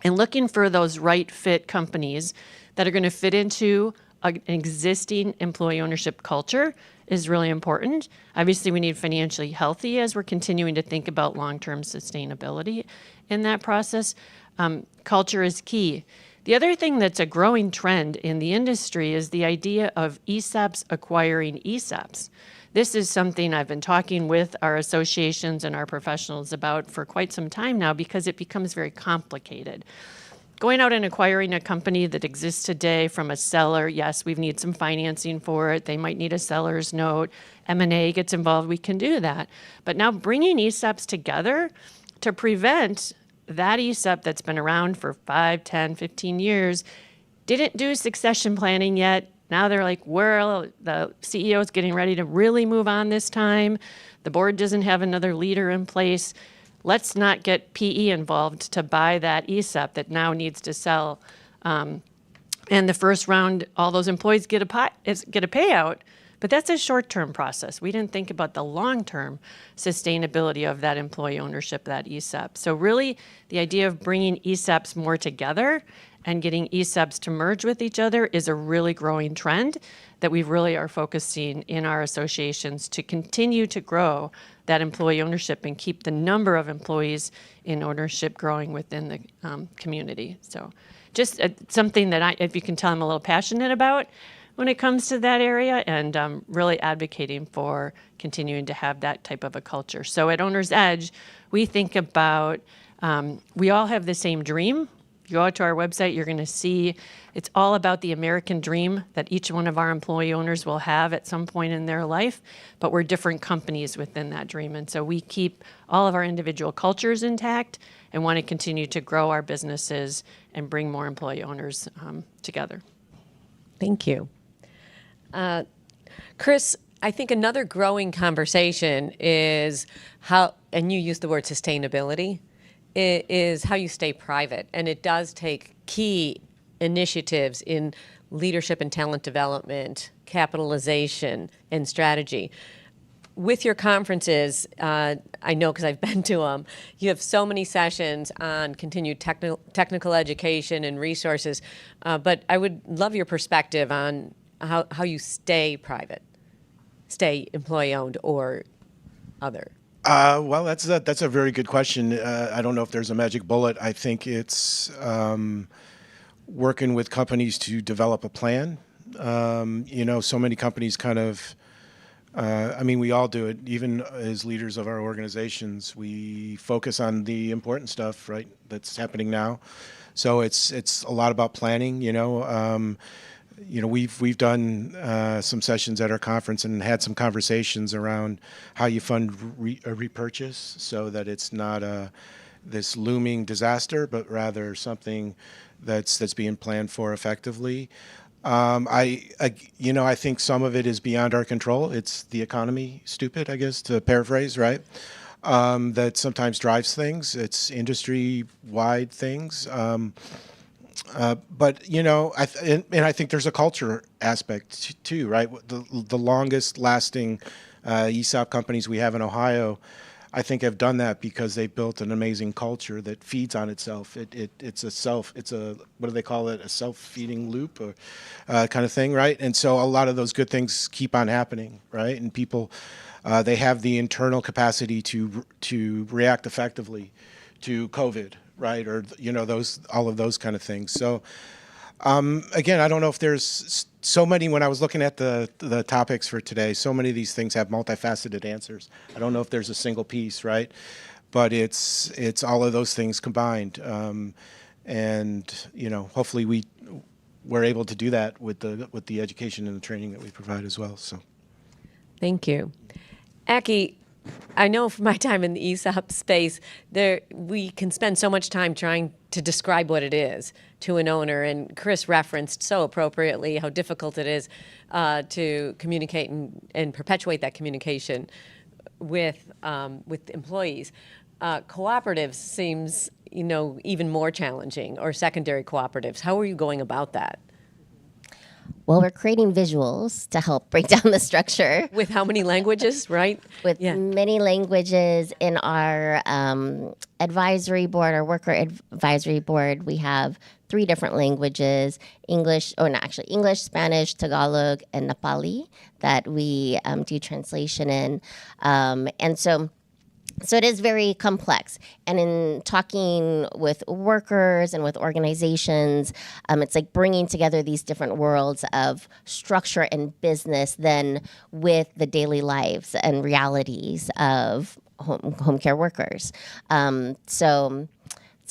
And looking for those right fit companies that are going to fit into an existing employee ownership culture is really important. Obviously, we need financially healthy as we're continuing to think about long-term sustainability in that process. Culture is key. The other thing that's a growing trend in the industry is the idea of ESOPs acquiring ESOPs. This is something I've been talking with our associations and our professionals about for quite some time now because it becomes very complicated. Going out and acquiring a company that exists today from a seller, yes, we need some financing for it. They might need a seller's note. M&A gets involved. We can do that. But now bringing ESOPs together to prevent that ESOP that's been around for 5, 10, 15 years, didn't do succession planning yet. Now they're like, well, the CEO is getting ready to really move on this time. The board doesn't have another leader in place. Let's not get PE involved to buy that ESOP that now needs to sell. And the first round, all those employees get a payout, but that's a short-term process. We didn't think about the long-term sustainability of that employee ownership, that ESOP. So really, the idea of bringing ESOPs more together and getting ESOPs to merge with each other is a really growing trend that we really are focusing in our associations to continue to grow that employee ownership and keep the number of employees in ownership growing within the community. So just something that if you can tell, I'm a little passionate about when it comes to that area, and really advocating for continuing to have that type of a culture. So at Owner's Edge, we think about, we all have the same dream. If you go out to our website, you're going to see it's all about the American dream that each one of our employee owners will have at some point in their life, but we're different companies within that dream. And so we keep all of our individual cultures intact and want to continue to grow our businesses and bring more employee owners together. Thank you. Chris, I think another growing conversation is how, and you used the word sustainability, is how you stay private. And it does take key initiatives in leadership and talent development, capitalization, and strategy. with your conferences, I know because I've been to them, you have so many sessions on continued technical education and resources. But I would love your perspective on how you stay private, stay employee-owned or other. Well, that's a very good question. I don't know if there's a magic bullet. I think it's working with companies to develop a plan. So many companies kind of, we all do it. Even as leaders of our organizations, we focus on the important stuff, right, that's happening now. So it's a lot about planning, we've done some sessions at our conference and had some conversations around how you fund a repurchase so that it's not this looming disaster, but rather something that's being planned for effectively. I think some of it is beyond our control. It's the economy, stupid, I guess, to paraphrase, right? That sometimes drives things. It's industry-wide things. But I think there's a culture aspect too, right? The longest lasting ESOP companies we have in Ohio, I think, have done that because they built an amazing culture that feeds on itself. It's a what do they call it? A self-feeding loop or kind of thing, right? And so a lot of those good things keep on happening, right? And people, they have the internal capacity to react effectively to COVID, right? Or all of those kind of things. So again, I don't know if there's so many. When I was looking at the topics for today, so many of these things have multifaceted answers. I don't know if there's a single piece, right? But it's all of those things combined, and hopefully we're able to do that with the education and the training that we provide as well. So, Thank you, Aki. I know from my time in the ESOP space, we can spend so much time trying to describe what it is to an owner, and Chris referenced so appropriately how difficult it is to communicate and perpetuate that communication with employees. Cooperatives seems even more challenging, or secondary cooperatives. How are you going about that? Well, we're creating visuals to help break down the structure. With how many languages, right? With many languages in our advisory board, our worker advisory board, we have 3 different languages: English, Spanish, Tagalog, and Nepali that we do translation in. And so it is very complex. And in talking with workers and with organizations, it's like bringing together these different worlds of structure and business then with the daily lives and realities of home care workers. So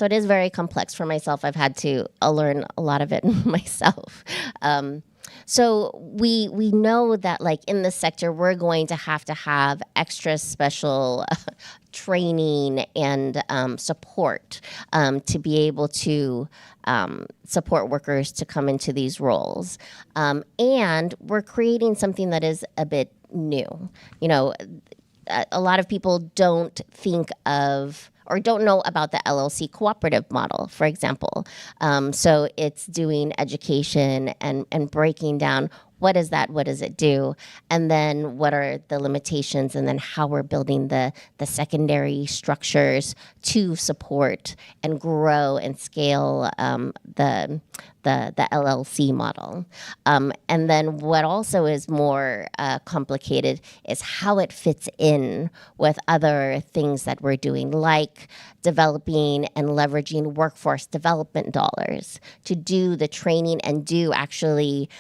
it is very complex for myself. I've had to learn a lot of it myself. So we know that, like, in this sector, we're going to have extra special training and support to be able to support workers to come into these roles. And we're creating something that is a bit new. A lot of people don't think of or don't know about the LLC cooperative model, for example. So it's doing education and breaking down what is that, what does it do, and then what are the limitations, and then how we're building the secondary structures to support and grow and scale the LLC model. And then what also is more complicated is how it fits in with other things that we're doing, like developing and leveraging workforce development dollars to do the training and do actually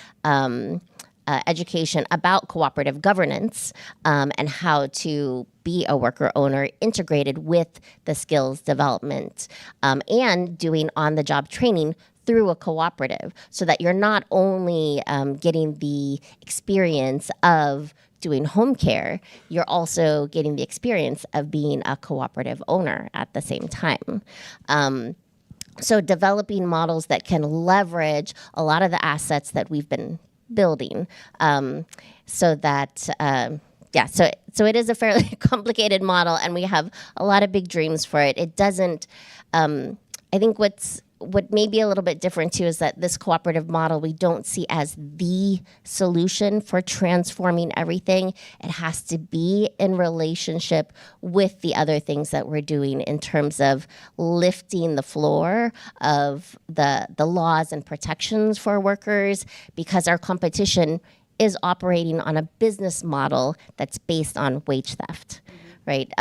education about cooperative governance and how to be a worker owner integrated with the skills development, and doing on-the-job training through a cooperative, so that you're not only getting the experience of doing home care, you're also getting the experience of being a cooperative owner at the same time. So developing models that can leverage a lot of the assets that we've been building, so that so it is a fairly complicated model, and we have a lot of big dreams for it. It doesn't. I think what's what may be a little bit different too is that this cooperative model we don't see as the solution for transforming everything. It has to be in relationship with the other things that we're doing in terms of lifting the floor of the laws and protections for workers, because our competition is operating on a business model that's based on wage theft, right?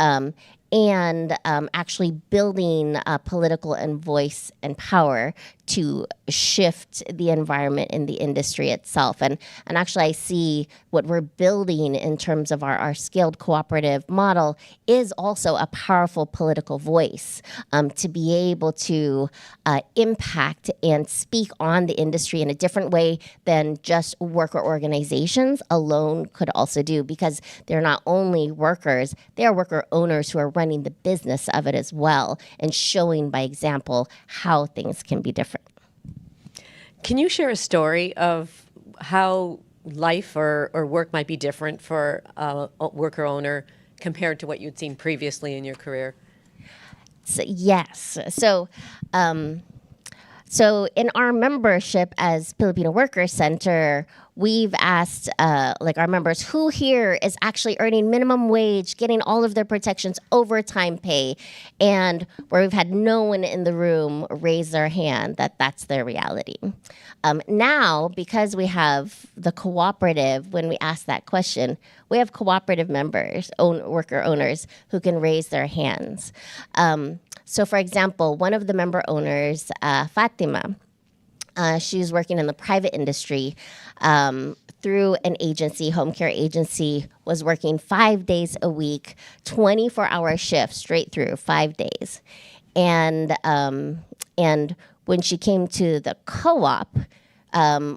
And actually building political and voice and power to shift the environment in the industry itself. And actually, I see what we're building in terms of our scaled cooperative model is also a powerful political voice to be able to impact and speak on the industry in a different way than just worker organizations alone could also do, because they're not only workers, they are worker owners who are running the business of it as well and showing by example how things can be different. Can you share a story of how life or work might be different for a worker owner compared to what you'd seen previously in your career? So, yes. So in our membership as Filipino Workers Center, we've asked our members who here is actually earning minimum wage, getting all of their protections, overtime pay, and where we've had no one in the room raise their hand that that's their reality. Now, because we have the cooperative, when we ask that question, we have cooperative members, worker owners, who can raise their hands. So, for example, one of the member owners, Fatima, she's working in the private industry through an agency, home care agency, was working 5 days a week, 24-hour shifts straight through, 5 days. And when she came to the co-op,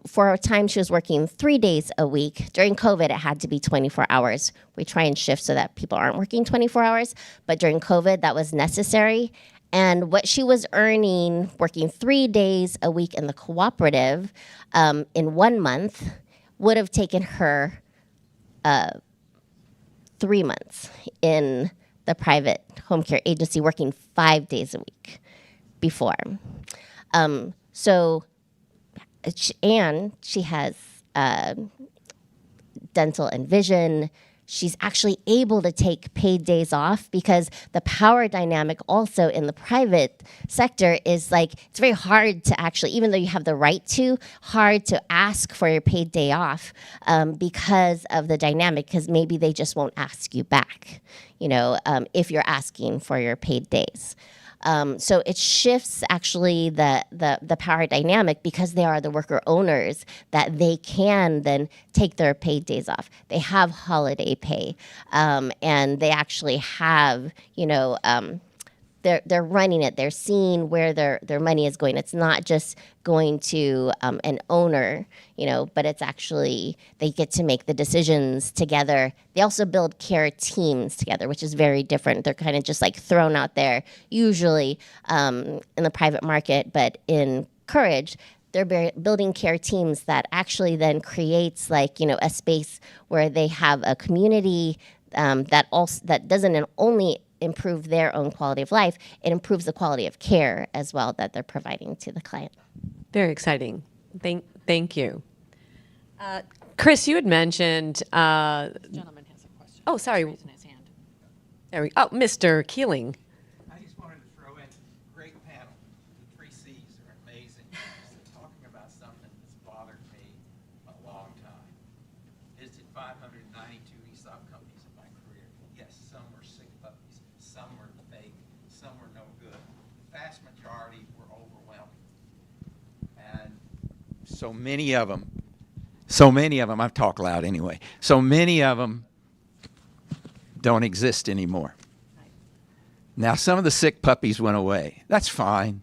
for a time she was working 3 days a week. During COVID, it had to be 24 hours. We try and shift so that people aren't working 24 hours, but during COVID, that was necessary. And what she was earning working 3 days a week in the cooperative in 1 month would have taken her 3 months in the private home care agency working 5 days a week before. And she has dental and vision. She's actually able to take paid days off because the power dynamic also in the private sector is like, it's very hard to actually, even though you have the right to, hard to ask for your paid day off because of the dynamic, because maybe they just won't ask you back, if you're asking for your paid days. So it shifts actually the power dynamic because they are the worker owners that they can then take their paid days off. They have holiday pay, and they actually have, they're running it. They're seeing where their money is going. It's not just going to an owner, but it's actually, they get to make the decisions together. They also build care teams together, which is very different. They're kind of just like thrown out there, usually in the private market, but in Courage, they're building care teams that actually then creates a space where they have a community that doesn't only improve their own quality of life, it improves the quality of care as well that they're providing to the client. Very exciting. Thank you. Chris, you had mentioned. Gentleman has a question. Oh, sorry. He's raising his hand. There we. Oh, Mr. Keeling. I just wanted to throw in great panel. The 3 C's are amazing. Just talking about something that's bothered me a long time. Visited 592 ESOP companies in my career. Yes, some were sick puppies, some were fake, some were no good. The vast majority were overwhelming. And so many of them, I've talked loud anyway, so many of them don't exist anymore. Now, some of the sick puppies went away. That's fine.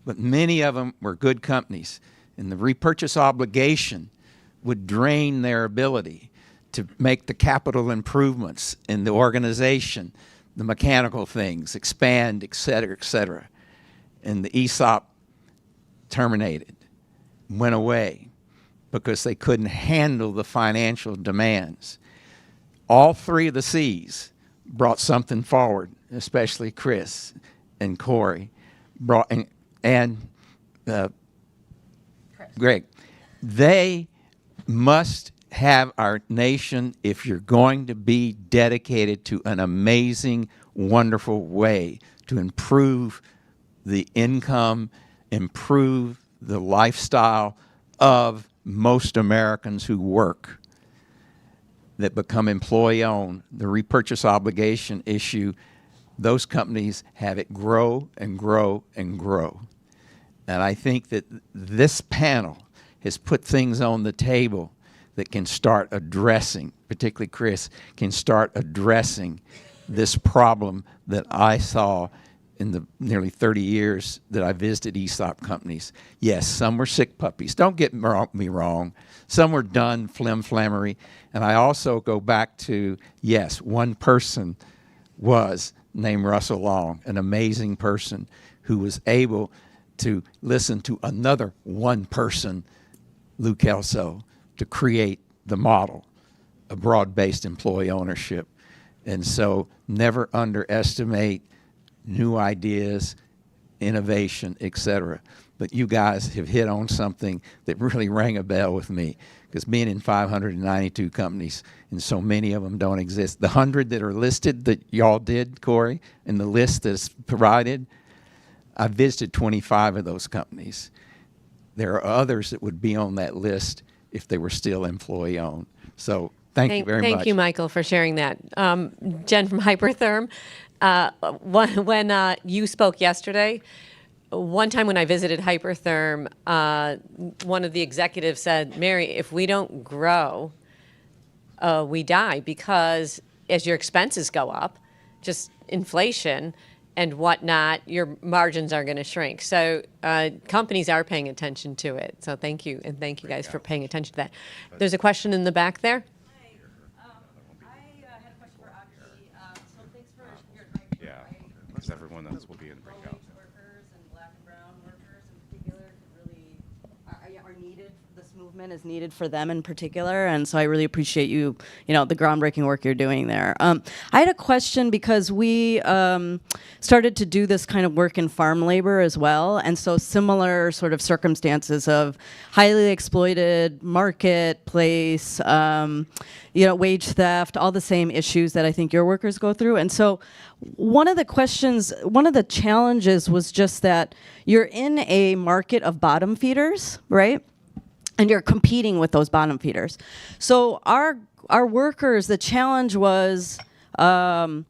But many of them were good companies. And the repurchase obligation would drain their ability to make the capital improvements in the organization, the mechanical things, expand, et cetera, and the ESOP terminated, went away because they couldn't handle the financial demands. All 3 of the C's brought something forward, especially Chris and Corey, and Greg, they must have our nation, if you're going to be dedicated to an amazing, wonderful way to improve the income, improve the lifestyle of most Americans who work, that become employee-owned, the repurchase obligation issue, those companies have it grow and grow and grow. And I think that this panel has put things on the table that can start addressing, particularly Chris, can start addressing this problem that I saw in the nearly 30 years that I visited ESOP companies. Yes, some were sick puppies. Don't get me wrong. Some were done flim-flammery. And I also go back to, yes, one person was named Russell Long, an amazing person who was able to listen to another one person, Lou Kelso, to create the model of broad-based employee ownership. And so never underestimate new ideas, innovation, etc. But you guys have hit on something that really rang a bell with me, because being in 592 companies, and so many of them don't exist. The 100 that are listed that y'all did, Corey, and the list that's provided, I visited 25 of those companies. There are others that would be on that list if they were still employee-owned. So thank you very much. Thank you, Michael, for sharing that. Jen from Hypertherm, when you spoke yesterday, one time when I visited Hypertherm, one of the executives said, Mary, if we don't grow, we die, because as your expenses go up, just inflation and whatnot, your margins are going to shrink. So companies are paying attention to it. So thank you, and thank you guys for paying attention to that. There's a question in the back there. I had a question for Aki. So thanks for your Yeah, because everyone else will be in breakout. low-wage workers and black and brown workers in particular really are needed. This movement is needed for them in particular, and so I really appreciate you know, the groundbreaking work you're doing there. I had a question because we started to do this kind of work in farm labor as well, and so similar sort of circumstances of highly exploited marketplace, you know, wage theft, all the same issues that I think your workers go through. And so one of the challenges was just that you're in a market of bottom feeders, right? And you're competing with those bottom feeders. So our workers, the challenge was, you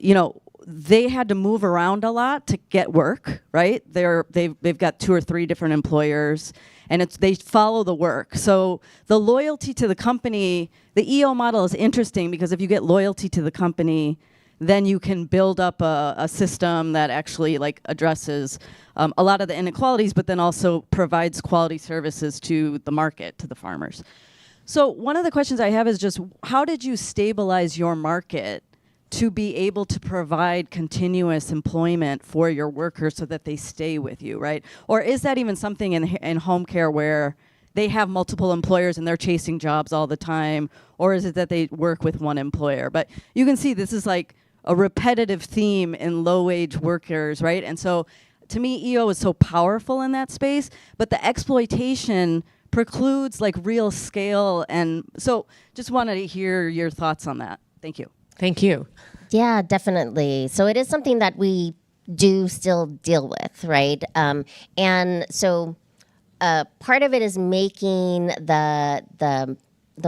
know, they had to move around a lot to get work, right? They've got 2 or 3 different employers, and they follow the work. So the loyalty to the company, the EO model is interesting because if you get loyalty to the company, then you can build up a system that actually like addresses a lot of the inequalities, but then also provides quality services to the market, to the farmers. So one of the questions I have is just, how did you stabilize your market to be able to provide continuous employment for your workers so that they stay with you, right? Or is that even something in home care where they have multiple employers and they're chasing jobs all the time? Or is it that they work with one employer? But you can see this is like a repetitive theme in low-wage workers, right? And so to me, EO is so powerful in that space, but the exploitation precludes like real scale. And so just wanted to hear your thoughts on that. Thank you. Thank you. Yeah, definitely. So it is something that we do still deal with, right? And so part of it is making the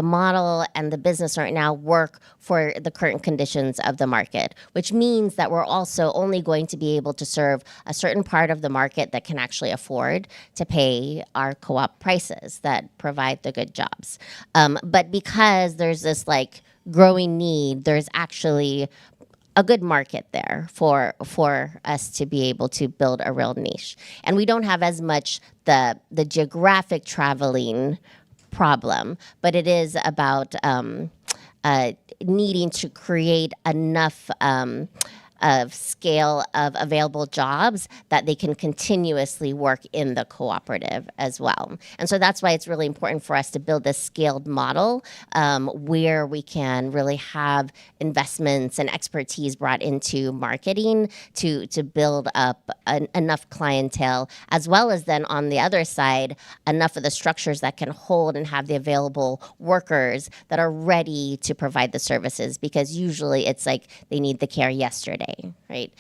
model and the business right now work for the current conditions of the market, which means that we're also only going to be able to serve a certain part of the market that can actually afford to pay our co-op prices that provide the good jobs. But because there's this like growing need, there's actually a good market there for us to be able to build a real niche. And we don't have as much the geographic traveling problem, but it is about needing to create enough of scale of available jobs that they can continuously work in the cooperative as well. And so that's why it's really important for us to build this scaled model where we can really have investments and expertise brought into marketing to build up enough clientele, as well as then on the other side, enough of the structures that can hold and have the available workers that are ready to provide the services, because usually it's like they need the care yesterday, right?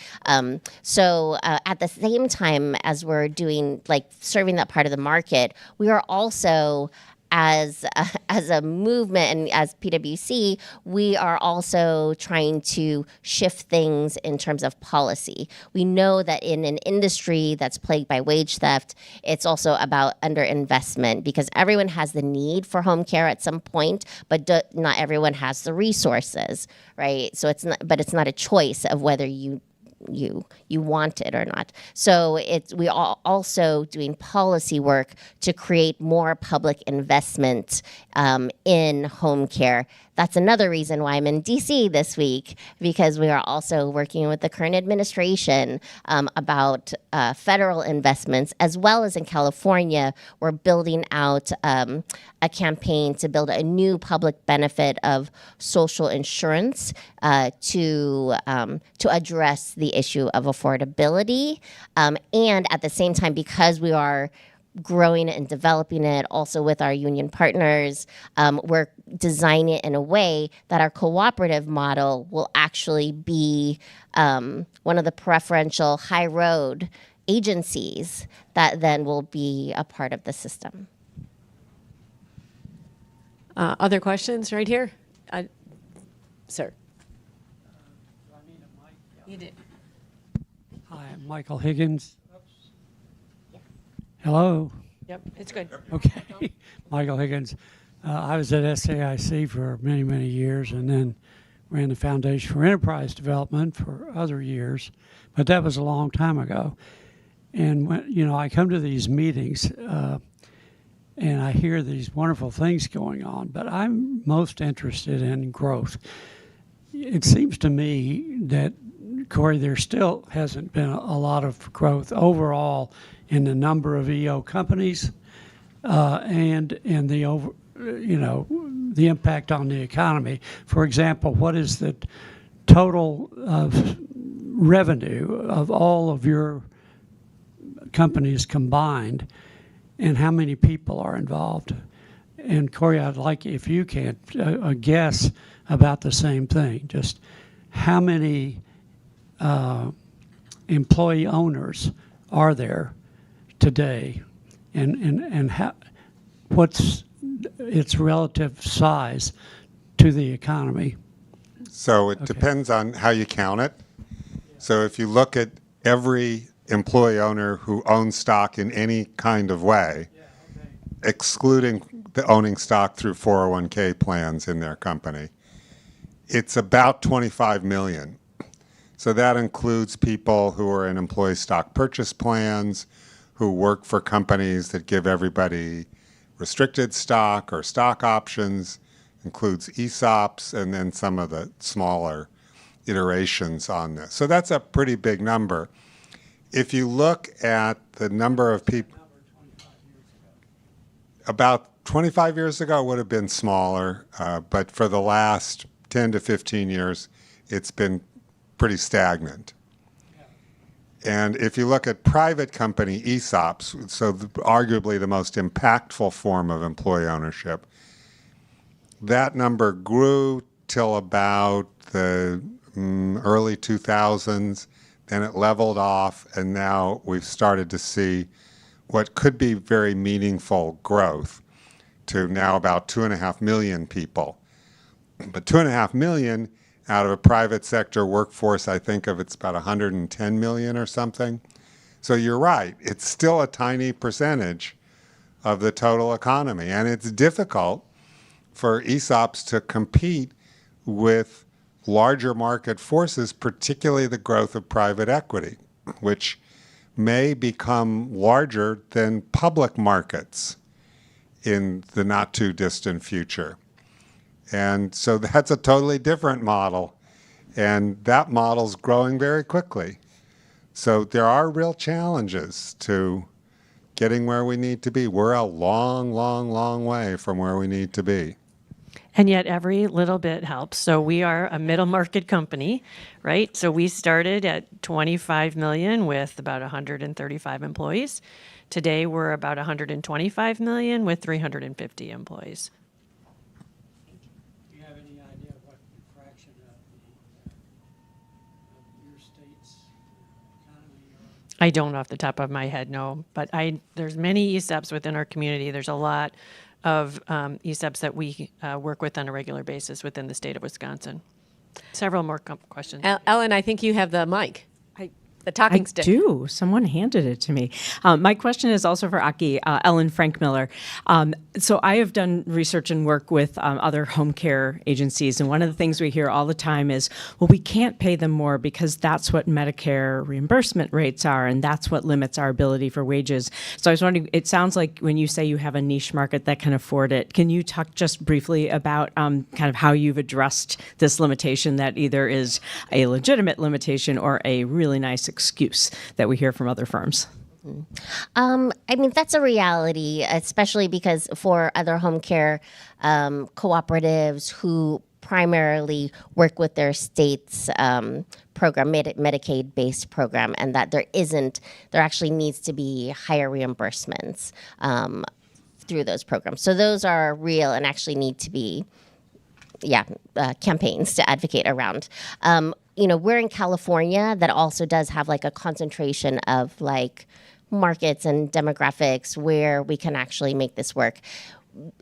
So at the same time as we're doing, like, serving that part of the market, we are also, as a movement and as PwC, we are also trying to shift things in terms of policy. We know that in an industry that's plagued by wage theft, it's also about underinvestment, because everyone has the need for home care at some point, but not everyone has the resources, right? So it's not a choice of whether you want it or not. So we are also doing policy work to create more public investment in home care. That's another reason why I'm in DC this week, because we are also working with the current administration about federal investments, as well as in California, we're building out a campaign to build a new public benefit of social insurance to address the issue of affordability. And at the same time, because we are growing it and developing it also with our union partners, we're designing it in a way that our cooperative model will actually be one of the preferential high road agencies that then will be a part of the system. Other questions right here? Sir. You did. Hi, I'm Michael Higgins. Hello. Yep, it's good. Okay. Michael Higgins. I was at SAIC for many, many years, and then ran the Foundation for Enterprise Development for other years, but that was a long time ago. And when I come to these meetings, and I hear these wonderful things going on, but I'm most interested in growth. It seems to me that, Corey, there still hasn't been a lot of growth overall in the number of EO companies and the the impact on the economy. For example, what is the total of revenue of all of your companies combined, and how many people are involved? And Corey, I'd like, if you can, a guess about the same thing. Just how many employee owners are there today, and how, what's its relative size to the economy? So it depends on how you count it. So if you look at every employee owner who owns stock in any kind of way, excluding the owning stock through 401k plans in their company, it's about 25 million. So that includes people who are in employee stock purchase plans, who work for companies that give everybody restricted stock or stock options, includes ESOPs, and then some of the smaller iterations on this. So that's a pretty big number. If you look at the number of people, about 25 years ago it would have been smaller, but for the last 10 to 15 years, it's been pretty stagnant. And if you look at private company ESOPs, so arguably the most impactful form of employee ownership, that number grew till about the early 2000s, then it leveled off, and now we've started to see what could be very meaningful growth to now about 2.5 million people. But 2.5 million out of a private sector workforce, I think of it's about 110 million or something. So you're right, it's still a tiny percentage of the total economy, and it's difficult for ESOPs to compete with larger market forces, particularly the growth of private equity, which may become larger than public markets in the not too distant future. And so that's a totally different model And that model's growing very quickly. So there are real challenges to getting where we need to be. We're a long, long, long way from where we need to be. And yet every little bit helps. So we are a middle market company, right? So we started at 25 million with about 135 employees. Today we're about 125 million with 350 employees. Do you have any idea what fraction of your state's economy I don't off the top of my head, no. But there's many ESOPs within our community. There's a lot of ESOPs that we work with on a regular basis within the state of Wisconsin. Several more questions. Ellen, I think you have the mic. The talking stick. I do. Someone handed it to me. My question is also for Aki, Ellen Frankmiller. So I have done research and work with other home care agencies, and one of the things we hear all the time is, well, we can't pay them more because that's what Medicare reimbursement rates are, and that's what limits our ability for wages. So I was wondering, it sounds like when you say you have a niche market that can afford it, can you talk just briefly about kind of how you've addressed this limitation that either is a legitimate limitation or a really nice excuse that we hear from other firms? I mean, that's a reality, especially because for other home care cooperatives who primarily work with their state's program, Medicaid-based program, and that there actually needs to be higher reimbursements through those programs. So those are real and actually need to be campaigns to advocate around. We're in California that also does have like a concentration of like markets and demographics where we can actually make this work.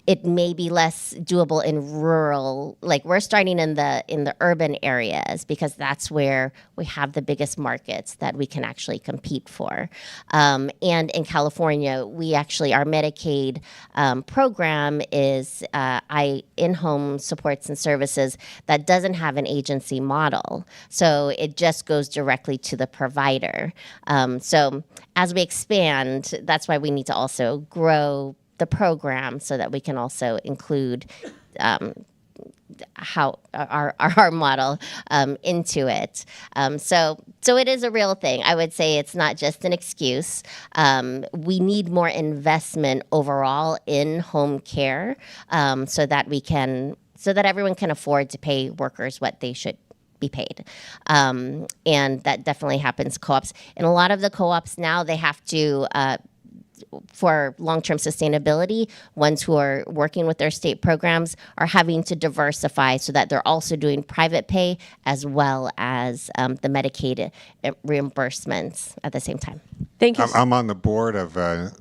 It may be less doable in rural, like we're starting in the urban areas because that's where we have the biggest markets that we can actually compete for. And in California, we actually, our Medicaid program is in-home supports and services that doesn't have an agency model. So it just goes directly to the provider. So as we expand, that's why we need to also grow the program so that we can also include how our model into it. So it is a real thing. I would say it's not just an excuse. We need more investment overall in home care so that everyone can afford to pay workers what they should be paid. And that definitely happens co-ops. In a lot of the co-ops now, they have to for long-term sustainability, ones who are working with their state programs are having to diversify so that they're also doing private pay as well as the Medicaid reimbursements at the same time. Thank you. I'm on the board of a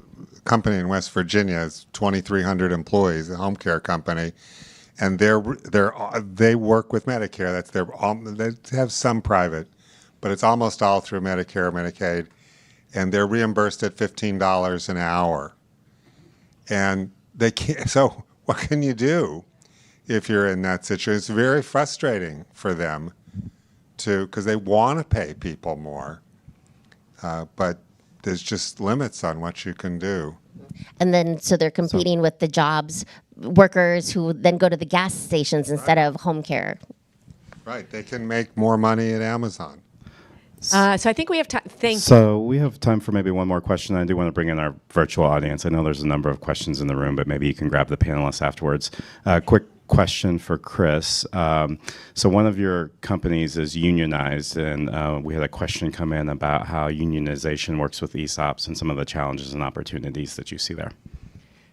company in West Virginia. It's 2,300 employees, a home care company, and they work with Medicare. They have some private, but it's almost all through Medicare or Medicaid. And they're reimbursed at $15 an hour. And they can't, so what can you if you're in that situation? It's very frustrating for them because they want to pay people more, but there's just limits on what you can do. And then, so they're competing with the jobs workers who then go to the gas stations instead of home care. Right, they can make more money at Amazon. So I think we have time. So we have time for maybe one more question. I do want to bring in our virtual audience. I know there's a number of questions in the room, but maybe you can grab the panelists afterwards. Quick question for Chris. So one of your companies is unionized, and we had a question come in about how unionization works with ESOPs and some of the challenges and opportunities that you see there.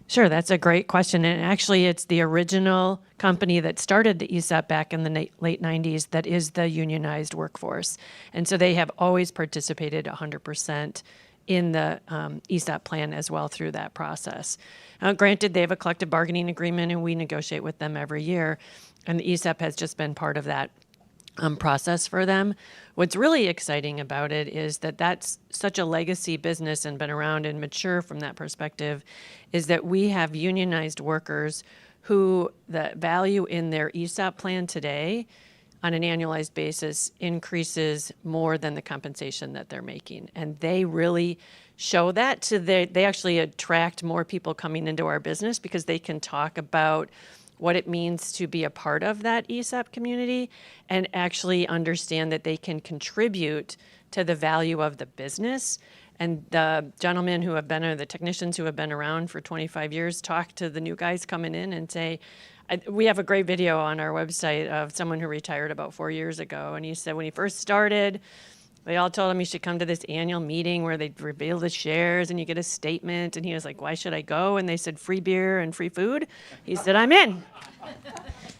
Sure, that's a great question. And actually, it's the original company that started the ESOP back in the late 90s that is the unionized workforce. And so they have always participated 100% in the ESOP plan as well through that process. Granted, they have a collective bargaining agreement, and we negotiate with them every year. And the ESOP has just been part of that process for them. What's really exciting about it is that that's such a legacy business and been around and mature from that perspective, is that we have unionized workers who the value in their ESOP plan today on an annualized basis increases more than the compensation that they're making. And they really show that they actually attract more people coming into our business because they can talk about what it means to be a part of that ESOP community and actually understand that they can contribute to the value of the business. And the gentlemen who have been, or the technicians who have been around for 25 years, talk to the new guys coming in and say, we have a great video on our website of someone who retired about 4 years ago. And he said when he first started, they all told him you should come to this annual meeting where they reveal the shares and you get a statement. And he was like, why should I go? And they said, free beer and free food. He said, I'm in.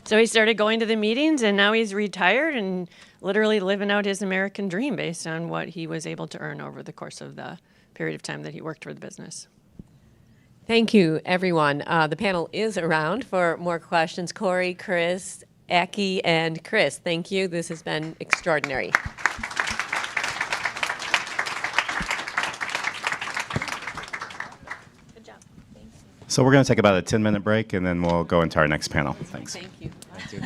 So he started going to the meetings, and now he's retired and literally living out his American dream based on what he was able to earn over the course of the period of time that he worked for the business. Thank you, everyone. The panel is around for more questions. Corey, Chris, Aki, and Chris, thank you. This has been extraordinary. So we're going to take about a 10-minute break, and then we'll go into our next panel. Thanks. Thank you. Thank you.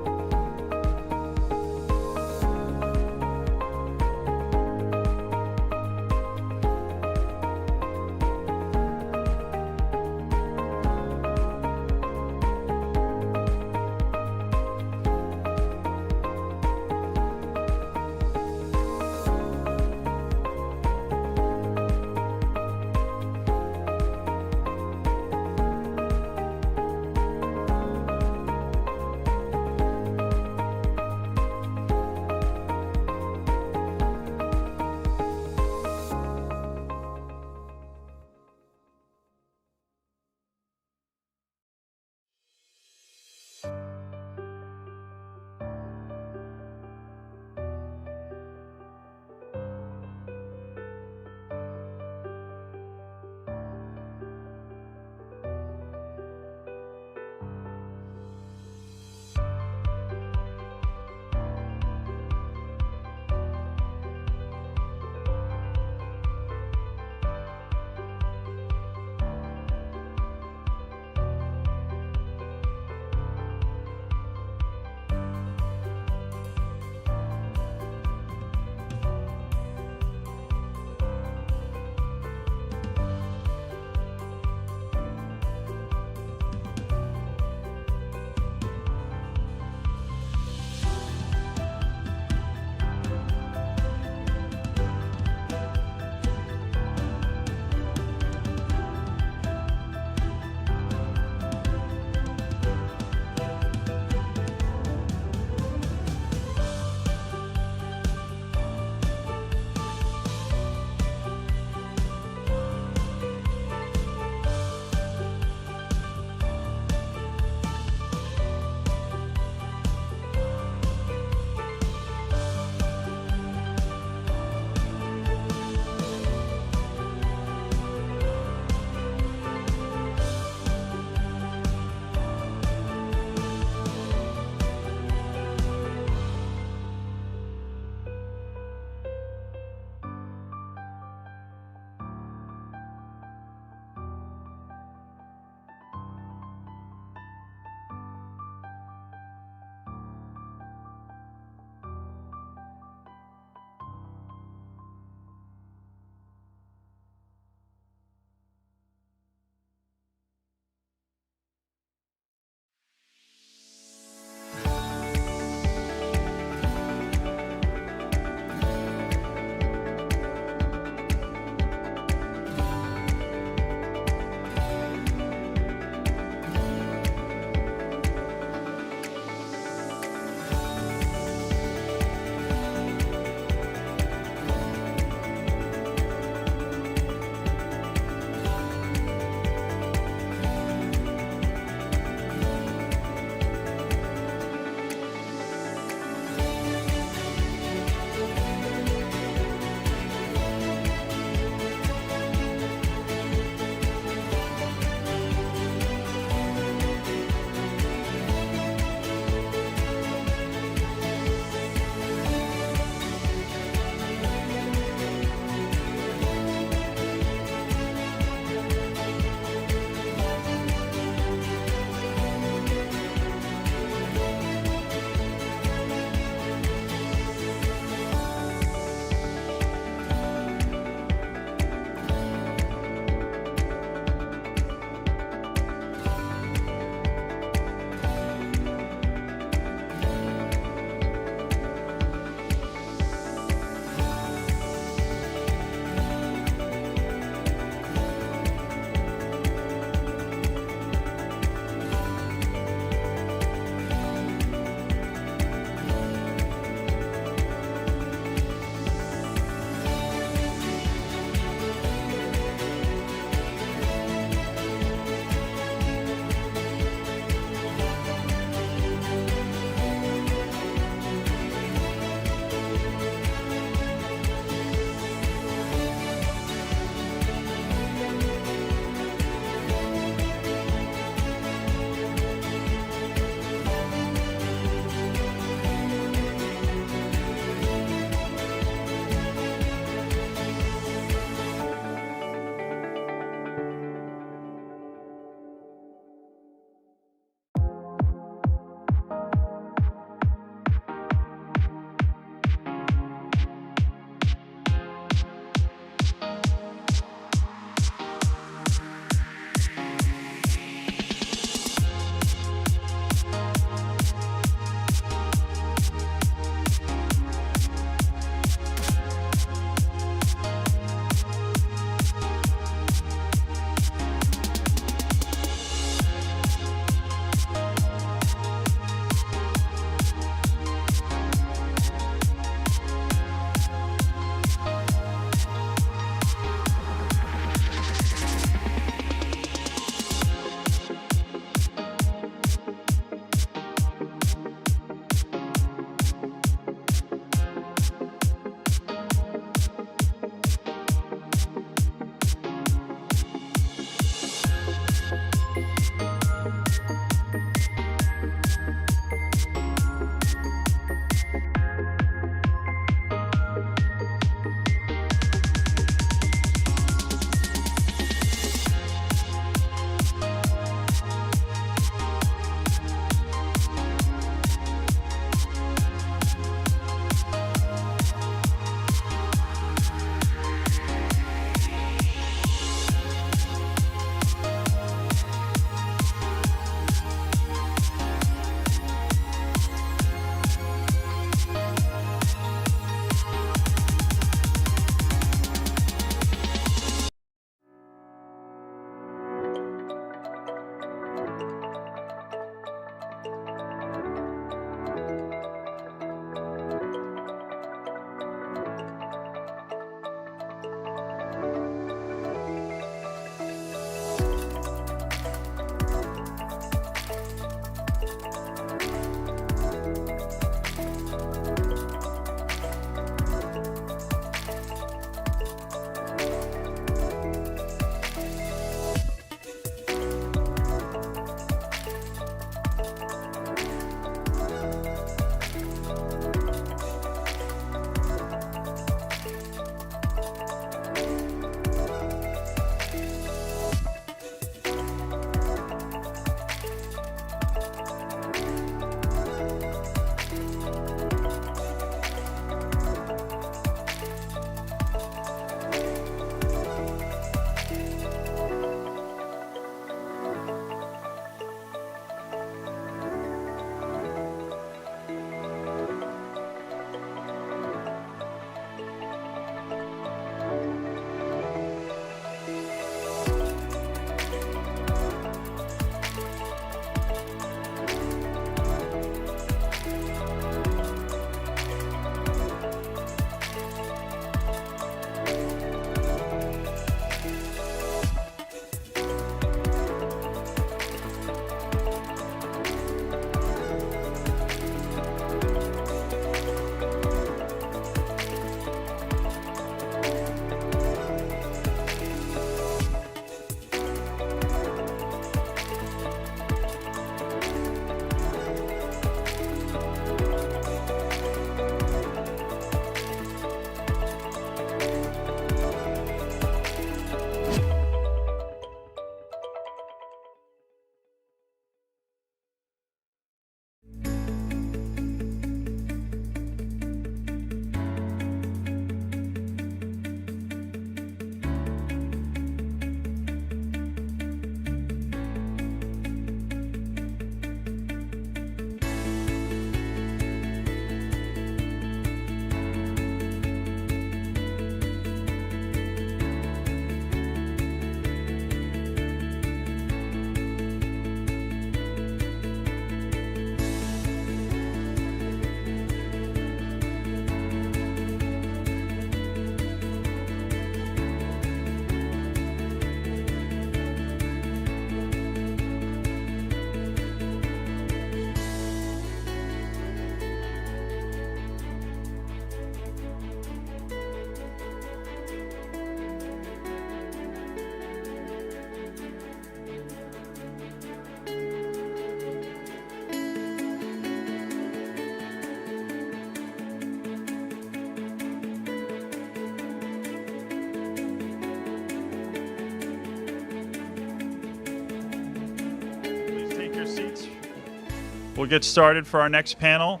We'll get started for our next panel.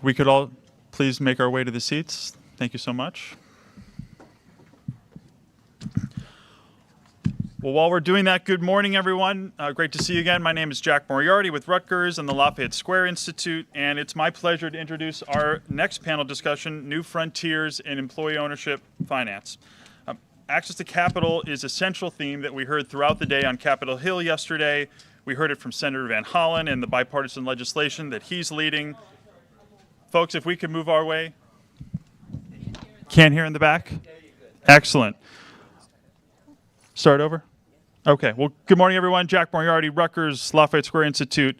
We could all please make our way to the seats. Thank you so much. Well, while we're doing that, good morning, everyone. Great to see you again. My name is Jack Moriarty with Rutgers and the Lafayette Square Institute, and it's my pleasure to introduce our next panel discussion, New Frontiers in Employee Ownership Finance. Access to capital is a central theme that we heard throughout the day on Capitol Hill yesterday. We heard it from Senator Van Hollen and the bipartisan legislation that he's leading. Folks, if we could move our way. Can't hear in the back? Excellent. Start over? Okay. Well, good morning, everyone. Jack Moriarty, Rutgers, Lafayette Square Institute.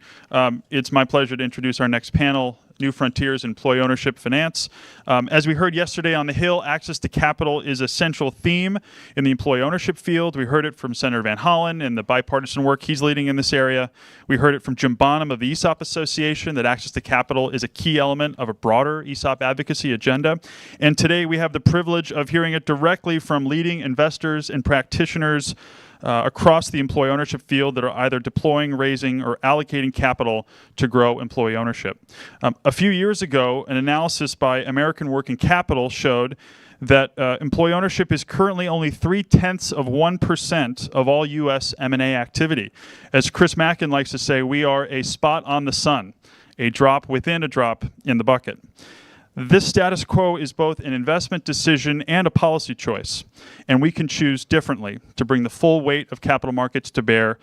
It's my pleasure to introduce our next panel, New Frontiers in Employee Ownership Finance. As we heard yesterday on the Hill, access to capital is a central theme in the employee ownership field. We heard it from Senator Van Hollen and the bipartisan work he's leading in this area. We heard it from Jim Bonham of the ESOP Association that access to capital is a key element of a broader ESOP advocacy agenda. And today we have the privilege of hearing it directly from leading investors and practitioners across the employee ownership field that are either deploying, raising, or allocating capital to grow employee ownership. A few years ago, an analysis by American Working Capital showed that employee ownership is currently only 0.3% of all U.S. M&A activity. As Chris Mackin likes to say, we are a spot on the sun, a drop within a drop in the bucket. This status quo is both an investment decision and a policy choice, and we can choose differently to bring the full weight of capital markets to bear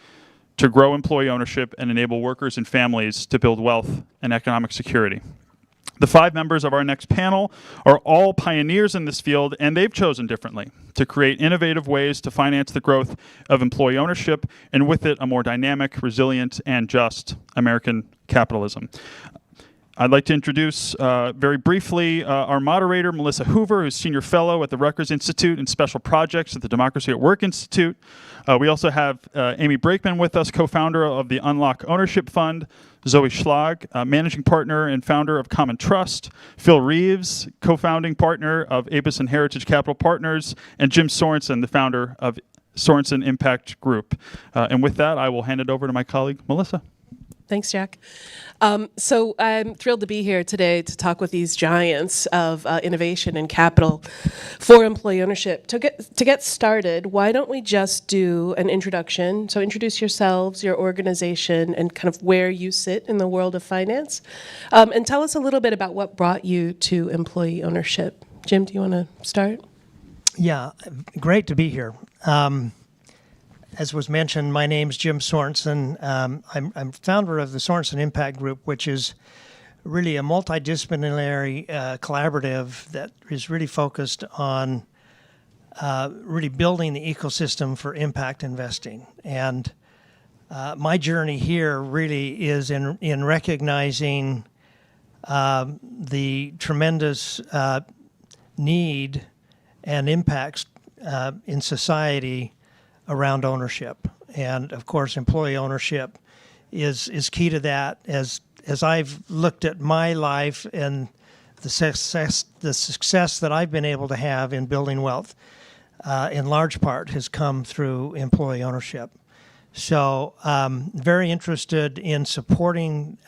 to grow employee ownership and enable workers and families to build wealth and economic security. The 5 members of our next panel are all pioneers in this field, and they've chosen differently to create innovative ways to finance the growth of employee ownership, and with it, a more dynamic, resilient, and just American capitalism. I'd like to introduce very briefly our moderator, Melissa Hoover, who's Senior Fellow at the Rutgers Institute in Special Projects at the Democracy at Work Institute. We also have Amy Brakeman with us, co-founder of the Unlock Ownership Fund, Zoe Schlag, Managing Partner and founder of Common Trust, Phil Reeves, co-founding partner of Apis and Heritage Capital Partners, and Jim Sorensen, the founder of Sorensen Impact Group. And with that, I will hand it over to my colleague, Melissa. Thanks, Jack. So I'm thrilled to be here today to talk with these giants of innovation and capital for employee ownership. To get started, why don't we just do an introduction? So introduce yourselves, your organization, and kind of where you sit in the world of finance. And tell us a little bit about what brought you to employee ownership. Jim, do you want to start? Yeah, great to be here. As was mentioned, my name's Jim Sorensen. I'm founder of the Sorensen Impact Group, which is really a multidisciplinary collaborative that is really focused on really building the ecosystem for impact investing. And my journey here really is in recognizing the tremendous need and impacts in society around ownership. And of course, employee ownership is key to that. As I've looked at my life and the success that I've been able to have in building wealth, in large part has come through employee ownership. So very interested in supporting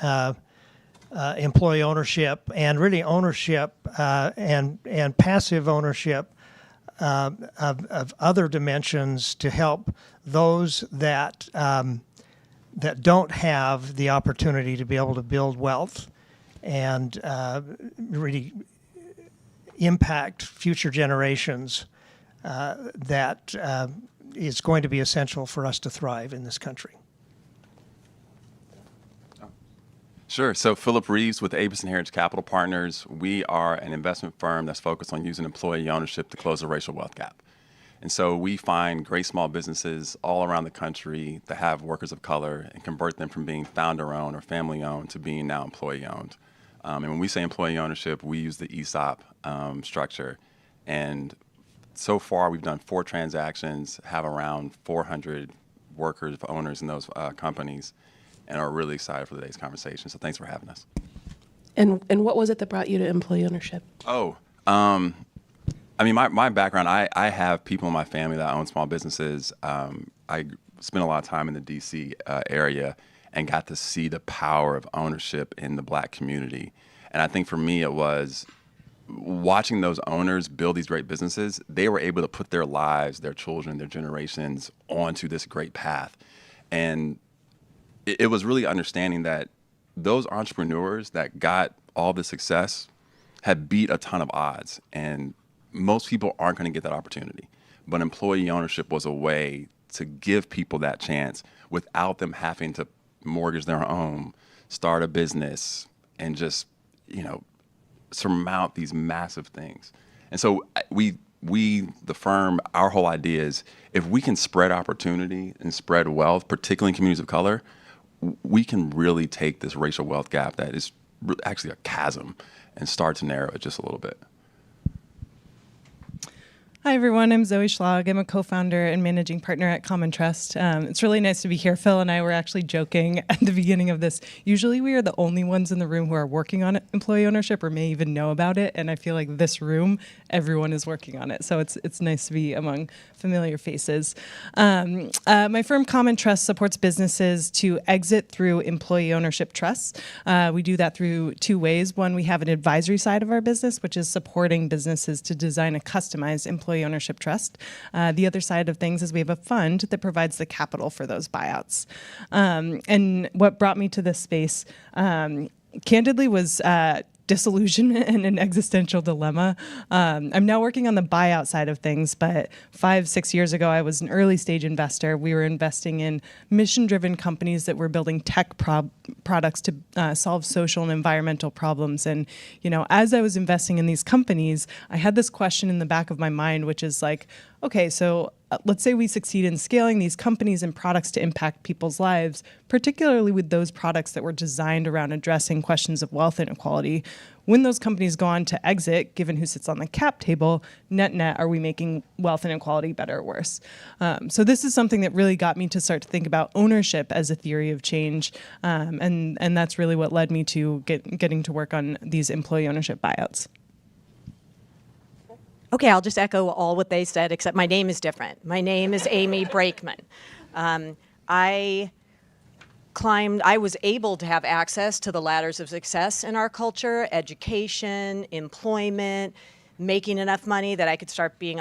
employee ownership and really ownership and passive ownership of other dimensions to help those that that don't have the opportunity to be able to build wealth and really impact future generations. That is going to be essential for us to thrive in this country. Sure. So Philip Reeves with Apis and Heritage Capital Partners. We are an investment firm that's focused on using employee ownership to close the racial wealth gap. And so we find great small businesses all around the country that have workers of color and convert them from being founder-owned or family-owned to being now employee-owned. And when we say employee ownership, we use the ESOP structure. And so far, we've done 4 transactions, have around 400 workers, owners in those companies, and are really excited for today's conversation. So thanks for having us. And what was it that brought you to employee ownership? I mean, my background, I have people in my family that own small businesses. I spent a lot of time in the D.C. Area and got to see the power of ownership in the Black community. And I think for me, it was watching those owners build these great businesses. They were able to put their lives, their children, their generations onto this great path. And it was really understanding that those entrepreneurs that got all the success had beat a ton of odds. And most people aren't going to get that opportunity. But employee ownership was a way to give people that chance without them having to mortgage their home, start a business, and just, surmount these massive things. And so we, the firm, our whole idea is if we can spread opportunity and spread wealth, particularly in communities of color, we can really take this racial wealth gap that is actually a chasm and start to narrow it just a little bit. Hi, everyone. I'm Zoe Schlag. I'm a co-founder and managing partner at Common Trust. It's really nice to be here. Phil and I were actually joking at the beginning of this. Usually we are the only ones in the room who are working on employee ownership or may even know about it. And I feel like this room, everyone is working on it. So it's nice to be among familiar faces. My firm Common Trust supports businesses to exit through employee ownership trusts. We do that through two ways. One, we have an advisory side of our business, which is supporting businesses to design a customized employee ownership trust. The other side of things is we have a fund that provides the capital for those buyouts. And what brought me to this space, candidly, was disillusionment and an existential dilemma. I'm now working on the buyout side of things, but 5-6 years ago, I was an early stage investor. We were investing in mission-driven companies that were building tech products to solve social and environmental problems. And, as I was investing in these companies, I had this question in the back of my mind, which is like, okay, so let's say we succeed in scaling these companies and products to impact people's lives, particularly with those products that were designed around addressing questions of wealth inequality. When those companies go on to exit, given who sits on the cap table, net, are we making wealth inequality better or worse? So this is something that really got me to start to think about ownership as a theory of change. And that's really what led me to getting to work on these employee ownership buyouts. Okay, I'll just echo all what they said, except my name is different. My name is Amy Brakeman. I was able to have access to the ladders of success in our culture: education, employment, making enough money that I could start being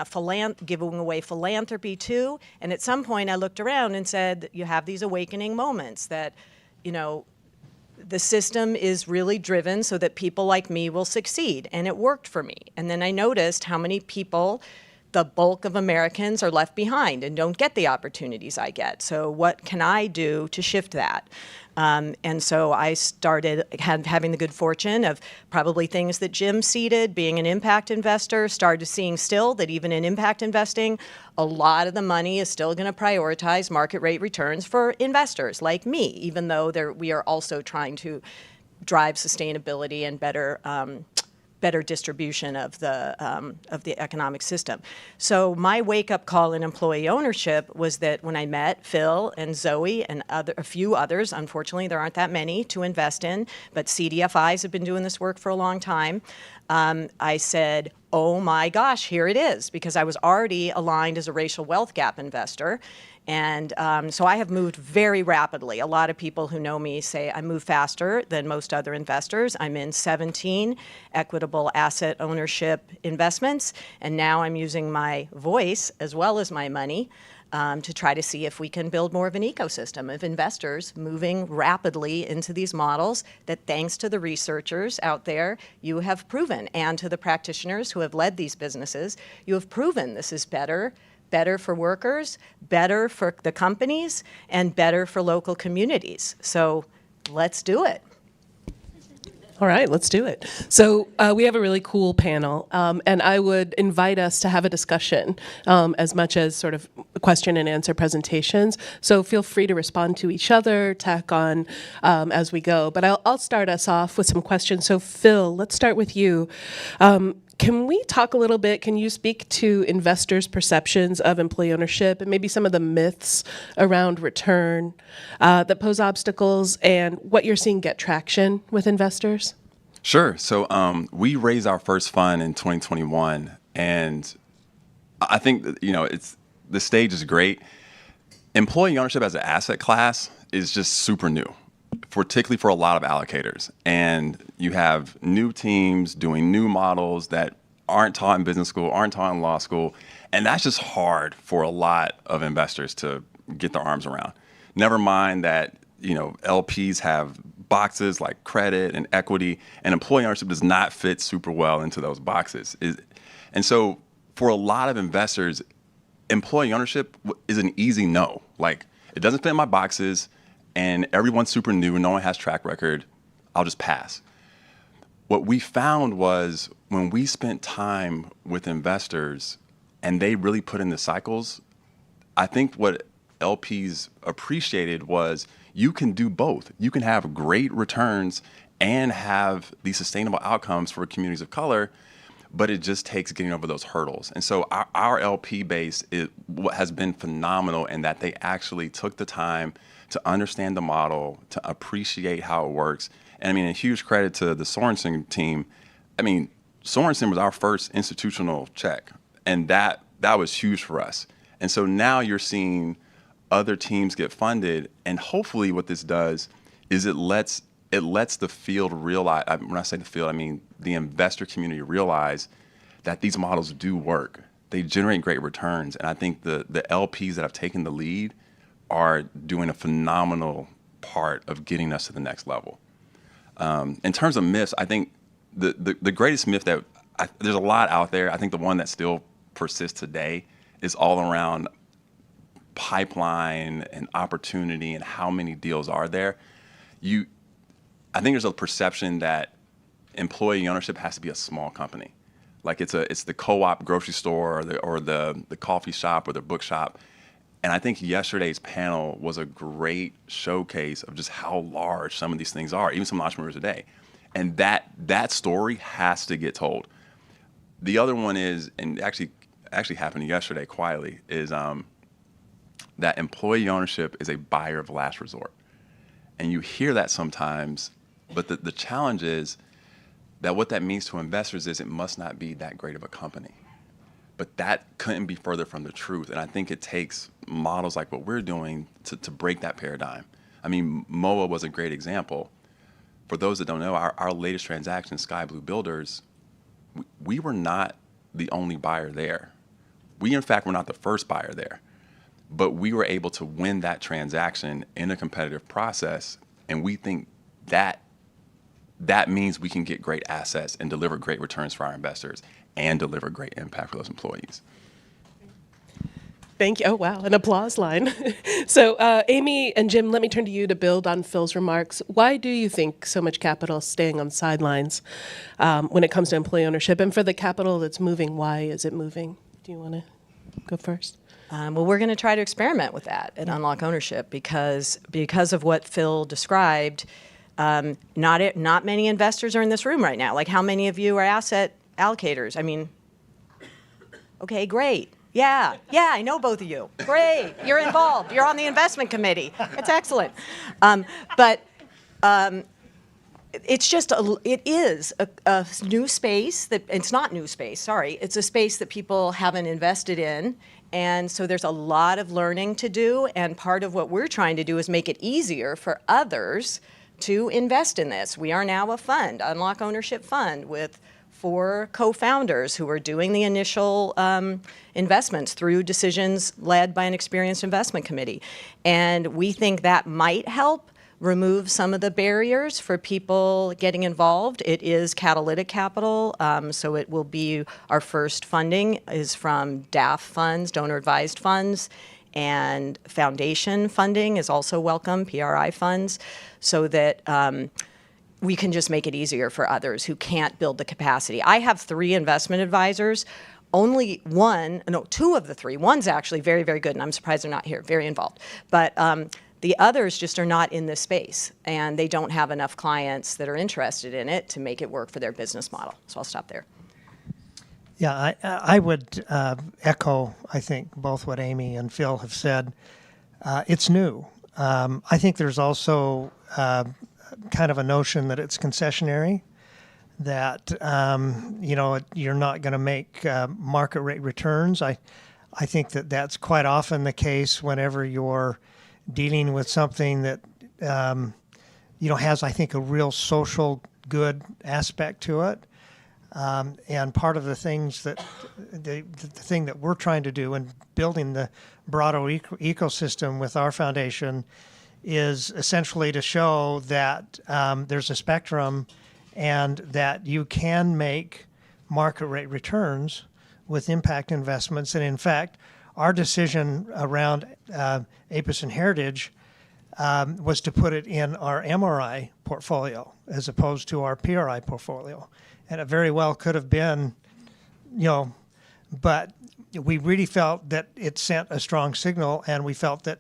giving away philanthropy too. And at some point I looked around and said, you have these awakening moments that, the system is really driven so that people like me will succeed. And it worked for me. And then I noticed how many people, the bulk of Americans, are left behind and don't get the opportunities I get. So what can I do to shift that? And so I started having the good fortune of probably things that Jim seeded, being an impact investor, started seeing still that even in impact investing, a lot of the money is still going to prioritize market rate returns for investors like me, even though we are also trying to drive sustainability and better distribution of the economic system. So my wake-up call in employee ownership was that when I met Phil and Zoe and a few others, unfortunately there aren't that many to invest in, but CDFIs have been doing this work for a long time, I said, oh my gosh, here it is, because I was already aligned as a racial wealth gap investor. And so I have moved very rapidly. A lot of people who know me say I move faster than most other investors. I'm in 17 equitable asset ownership investments, and now I'm using my voice as well as my money to try to see if we can build more of an ecosystem of investors moving rapidly into these models that, thanks to the researchers out there, you have proven, and to the practitioners who have led these businesses, you have proven this is better for workers, better for the companies, and better for local communities. So let's do it. All right, let's do it. So we have a really cool panel, and I would invite us to have a discussion as much as sort of question and answer presentations. So feel free to respond to each other, tack on as we go. But I'll start us off with some questions. So Phil, let's start with you. Can we talk a little bit, can you speak to investors' perceptions of employee ownership and maybe some of the myths around return that pose obstacles and what you're seeing get traction with investors? Sure. So we raised our first fund in 2021, And I think that, the stage is great. Employee ownership as an asset class is just super new, particularly for a lot of allocators. And you have new teams doing new models that aren't taught in business school, aren't taught in law school. And that's just hard for a lot of investors to get their arms around. Never mind that, LPs have boxes like credit and equity, and employee ownership does not fit super well into those boxes. And so for a lot of investors, employee ownership is an easy no. Like, it doesn't fit in my boxes, and everyone's super new, no one has track record, I'll just pass. What we found was when we spent time with investors and they really put in the cycles, I think what LPs appreciated was you can do both. You can have great returns and have these sustainable outcomes for communities of color, but it just takes getting over those hurdles. And so our LP base has been phenomenal in that they actually took the time to understand the model, to appreciate how it works. And I mean, a huge credit to the Sorensen team. I mean, Sorensen was our first institutional check, and that was huge for us. And so now you're seeing other teams get funded, and hopefully what this does is it lets the field realize, when I say the field, I mean the investor community realize that these models do work. They generate great returns, and I think the LPs that have taken the lead are doing a phenomenal part of getting us to the next level. In terms of myths, I think the greatest myth there's a lot out there. I think the one that still persists today is all around pipeline and opportunity and how many deals are there. I think there's a perception that employee ownership has to be a small company. Like it's the co-op grocery store or the coffee shop or the bookshop. And I think yesterday's panel was a great showcase of just how large some of these things are, even some entrepreneurs today. And that story has to get told. The other one is, and actually happened yesterday quietly, is that employee ownership is a buyer of last resort. And you hear that sometimes, but the challenge is that what that means to investors is it must not be that great of a company. But that couldn't be further from the truth. And I think it takes models like what we're doing to break that paradigm. I mean, MOA was a great example. For those that don't know, our latest transaction, Sky Blue Builders, we were not the only buyer there. We, in fact, were not the first buyer there. But we were able to win that transaction in a competitive process, and we think that means we can get great assets and deliver great returns for our investors and deliver great impact for those employees. Thank you. Oh, wow, an applause line. So, Amy and Jim, let me turn to you to build on Phil's remarks. Why do you think so much capital is staying on the sidelines when it comes to employee ownership? And for the capital that's moving, why is it moving? Do you want to go first? Well, we're going to try to experiment with that at Unlock Ownership because of what Phil described. Not many investors are in this room right now. Like, how many of you are asset allocators? I mean, okay, great. Yeah, I know both of you. Great, you're involved. You're on the investment committee. It's excellent. It's just it is a new space that it's not new space. Sorry, it's a space that people haven't invested in. And so there's a lot of learning to do, and part of what we're trying to do is make it easier for others to invest in this. We are now a fund, Unlock Ownership Fund, with 4 co-founders who are doing the initial investments through decisions led by an experienced investment committee. And we think that might help remove some of the barriers for people getting involved. It is catalytic capital, so it will be our first funding is from DAF funds, donor advised funds, and foundation funding is also welcome, PRI funds, so that we can just make it easier for others who can't build the capacity. I have 3 investment advisors. Only 2 of the 3, one's actually very, very good, and I'm surprised they're not here, very involved. But the others just are not in this space, and they don't have enough clients that are interested in it to make it work for their business model. So I'll stop there. Yeah, I would echo, I think, both what Amy and Phil have said. It's new. I think there's also kind of a notion that it's concessionary. that you're not going to make market rate returns. I think that that's quite often the case whenever you're dealing with something that has, I think, a real social good aspect to it. And part of the things that the thing that we're trying to do in building the Brado ecosystem with our foundation is essentially to show that there's a spectrum and that you can make market rate returns with impact investments. And in fact, our decision around APIS and Heritage was to put it in our MRI portfolio as opposed to our PRI portfolio. And it very well could have been, but we really felt that it sent a strong signal, and we felt that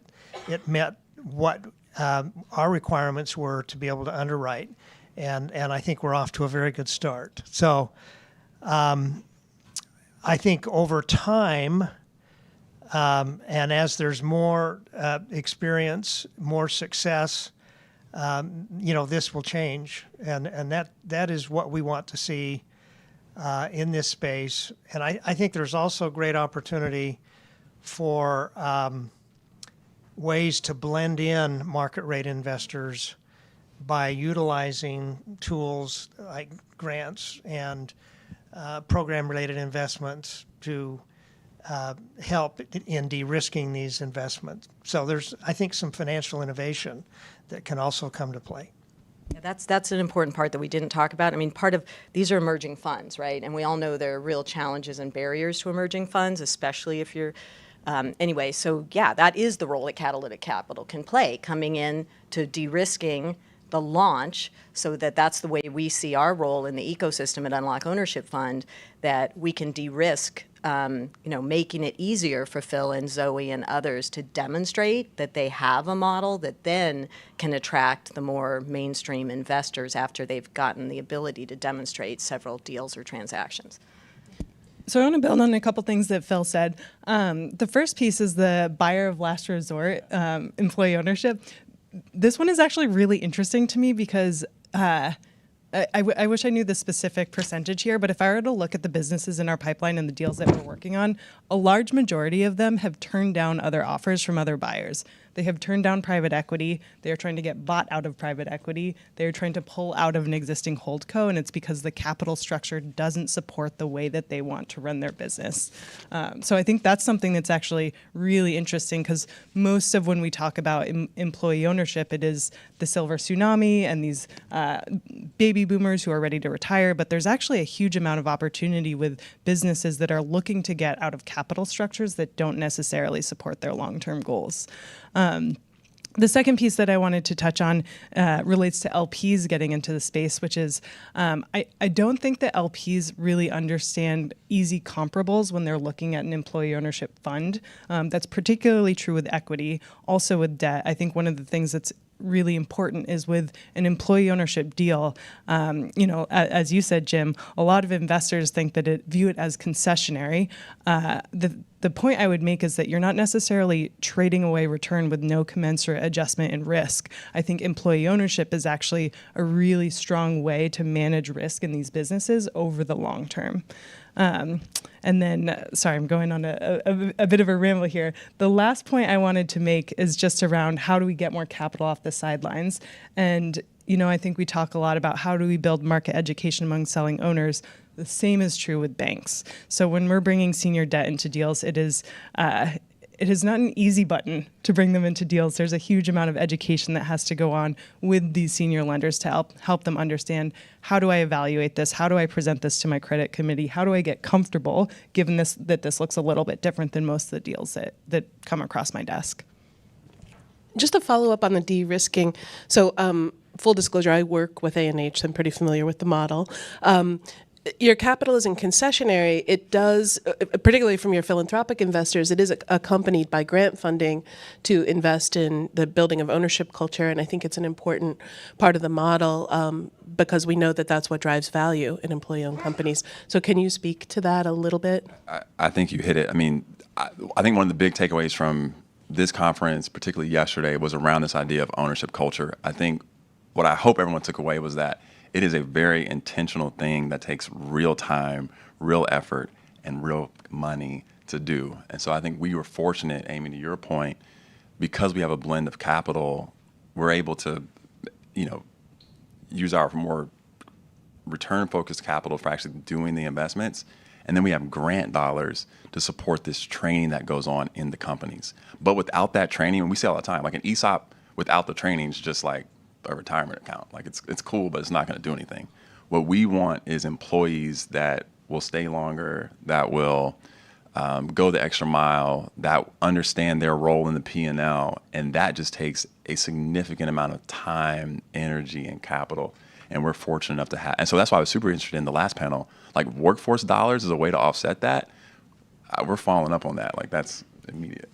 it met what our requirements were to be able to underwrite. And I think we're off to a very good start. So I think over time, and as there's more experience, more success, this will change. And that is what we want to see in this space. And I think there's also great opportunity for ways to blend in market rate investors by utilizing tools like grants and program-related investments to help in de-risking these investments. So there's, I think, some financial innovation that can also come to play. Yeah, that's an important part that we didn't talk about. I mean, part of these are emerging funds, right? And we all know there are real challenges and barriers to emerging funds, especially if you're anyway. So yeah, that is the role that Catalytic Capital can play, coming in to de-risking the launch, so that's the way we see our role in the ecosystem at Unlock Ownership Fund, that we can de-risk, making it easier for Phil and Zoe and others to demonstrate that they have a model that then can attract the more mainstream investors after they've gotten the ability to demonstrate several deals or transactions. So I want to build on a couple things that Phil said. The first piece is the buyer of last resort, employee ownership. This one is actually really interesting to me because I wish I knew the specific percentage here, but if I were to look at the businesses in our pipeline and the deals that we're working on, a large majority of them have turned down other offers from other buyers. They have turned down private equity. They're trying to get bought out of private equity. They're trying to pull out of an existing holdco, and it's because the capital structure doesn't support the way that they want to run their business. So I think that's something that's actually really interesting, because most of when we talk about employee ownership, it is the silver tsunami and these baby boomers who are ready to retire, but there's actually a huge amount of opportunity with businesses that are looking to get out of capital structures that don't necessarily support their long-term goals. The second piece that I wanted to touch on relates to LPs getting into the space, which is I don't think that LPs really understand easy comparables when they're looking at an employee ownership fund. That's particularly true with equity, also with debt. I think one of the things that's really important is with an employee ownership deal, as you said, Jim, a lot of investors think that view it as concessionary. The point I would make is that you're not necessarily trading away return with no commensurate adjustment in risk. I think employee ownership is actually a really strong way to manage risk in these businesses over the long term. And then, sorry, I'm going on a bit of a ramble here. The last point I wanted to make is just around how do we get more capital off the sidelines. And, I think we talk a lot about how do we build market education among selling owners. The same is true with banks. So when we're bringing senior debt into deals, it is not an easy button to bring them into deals. There's a huge amount of education that has to go on with these senior lenders to help them understand, how do I evaluate this? How do I present this to my credit committee? How do I get comfortable, given that this looks a little bit different than most of the deals that come across my desk? Just to follow up on the de-risking, so full disclosure, I work with A&H, so I'm pretty familiar with the model. Your capital isn't concessionary. It does, particularly from your philanthropic investors, it is accompanied by grant funding to invest in the building of ownership culture, and I think it's an important part of the model because we know that that's what drives value in employee-owned companies. So can you speak to that a little bit? I think you hit it. I mean, I think one of the big takeaways from this conference, particularly yesterday, was around this idea of ownership culture. I think what I hope everyone took away was that It is a very intentional thing that takes real time, real effort, and real money to do. And so I think we were fortunate, Amy, to your point, because we have a blend of capital, we're able to, use our more return-focused capital for actually doing the investments. And then we have grant dollars to support this training that goes on in the companies. But without that training, and we say all the time, like an ESOP without the training is just like a retirement account. Like it's cool, but it's not going to do anything. What we want is employees that will stay longer, that will go the extra mile, that understand their role in the P&L, and that just takes a significant amount of time, energy, and capital. And we're fortunate enough to have. And so that's why I was super interested in the last panel. Like workforce dollars is a way to offset that. We're following up on that. Like that's immediate.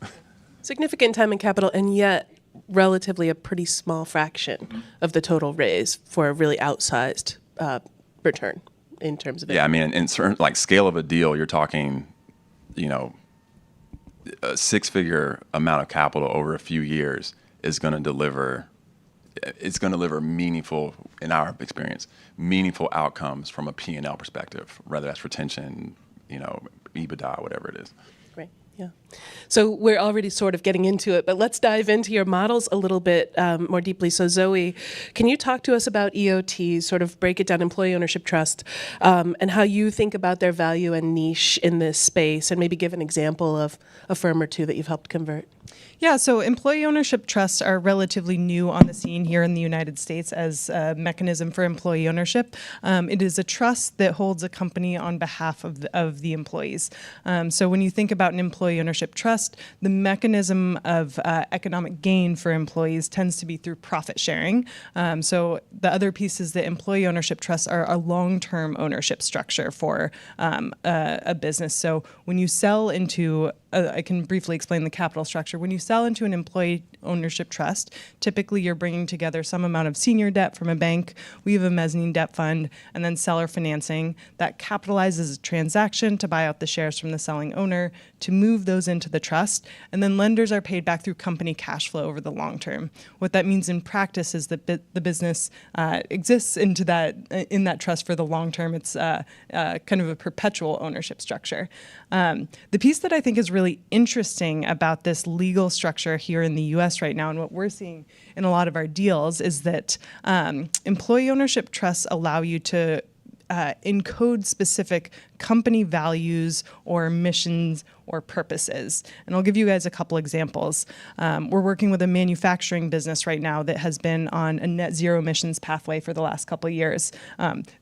Significant time and capital, and yet relatively a pretty small fraction of the total raise for a really outsized return in terms of it. Yeah, I mean, in certain like scale of a deal, you're talking, a six-figure amount of capital over a few years is going to deliver. It's going to deliver meaningful, in our experience, meaningful outcomes from a P&L perspective, whether that's retention, EBITDA, whatever it is. Great, yeah. So we're already sort of getting into it, but let's dive into your models a little bit more deeply. So Zoe, can you talk to us about EOT, sort of break it down, Employee Ownership Trust, and how you think about their value and niche in this space, and maybe give an example of a firm or two that you've helped convert? Yeah, so employee ownership trusts are relatively new on the scene here in the United States as a mechanism for employee ownership. It is a trust that holds a company on behalf of the employees. So when you think about an employee ownership trust, the mechanism of economic gain for employees tends to be through profit sharing. So the other piece is that employee ownership trusts are a long-term ownership structure for a business. So when you sell into I can briefly explain the capital structure. When you sell into an employee ownership trust, typically you're bringing together some amount of senior debt from a bank. We have a mezzanine debt fund, and then seller financing that capitalizes a transaction to buy out the shares from the selling owner, to move those into the trust, and then lenders are paid back through company cash flow over the long term. What that means in practice is that the business exists in that trust for the long term. It's kind of a perpetual ownership structure. The piece that I think is really interesting about this legal structure here in the U.S. right now, and what we're seeing in a lot of our deals, is that employee ownership trusts allow you to encode specific company values or missions or purposes. And I'll give you guys a couple examples. We're working with a manufacturing business right now that has been on a net zero emissions pathway for the last couple of years.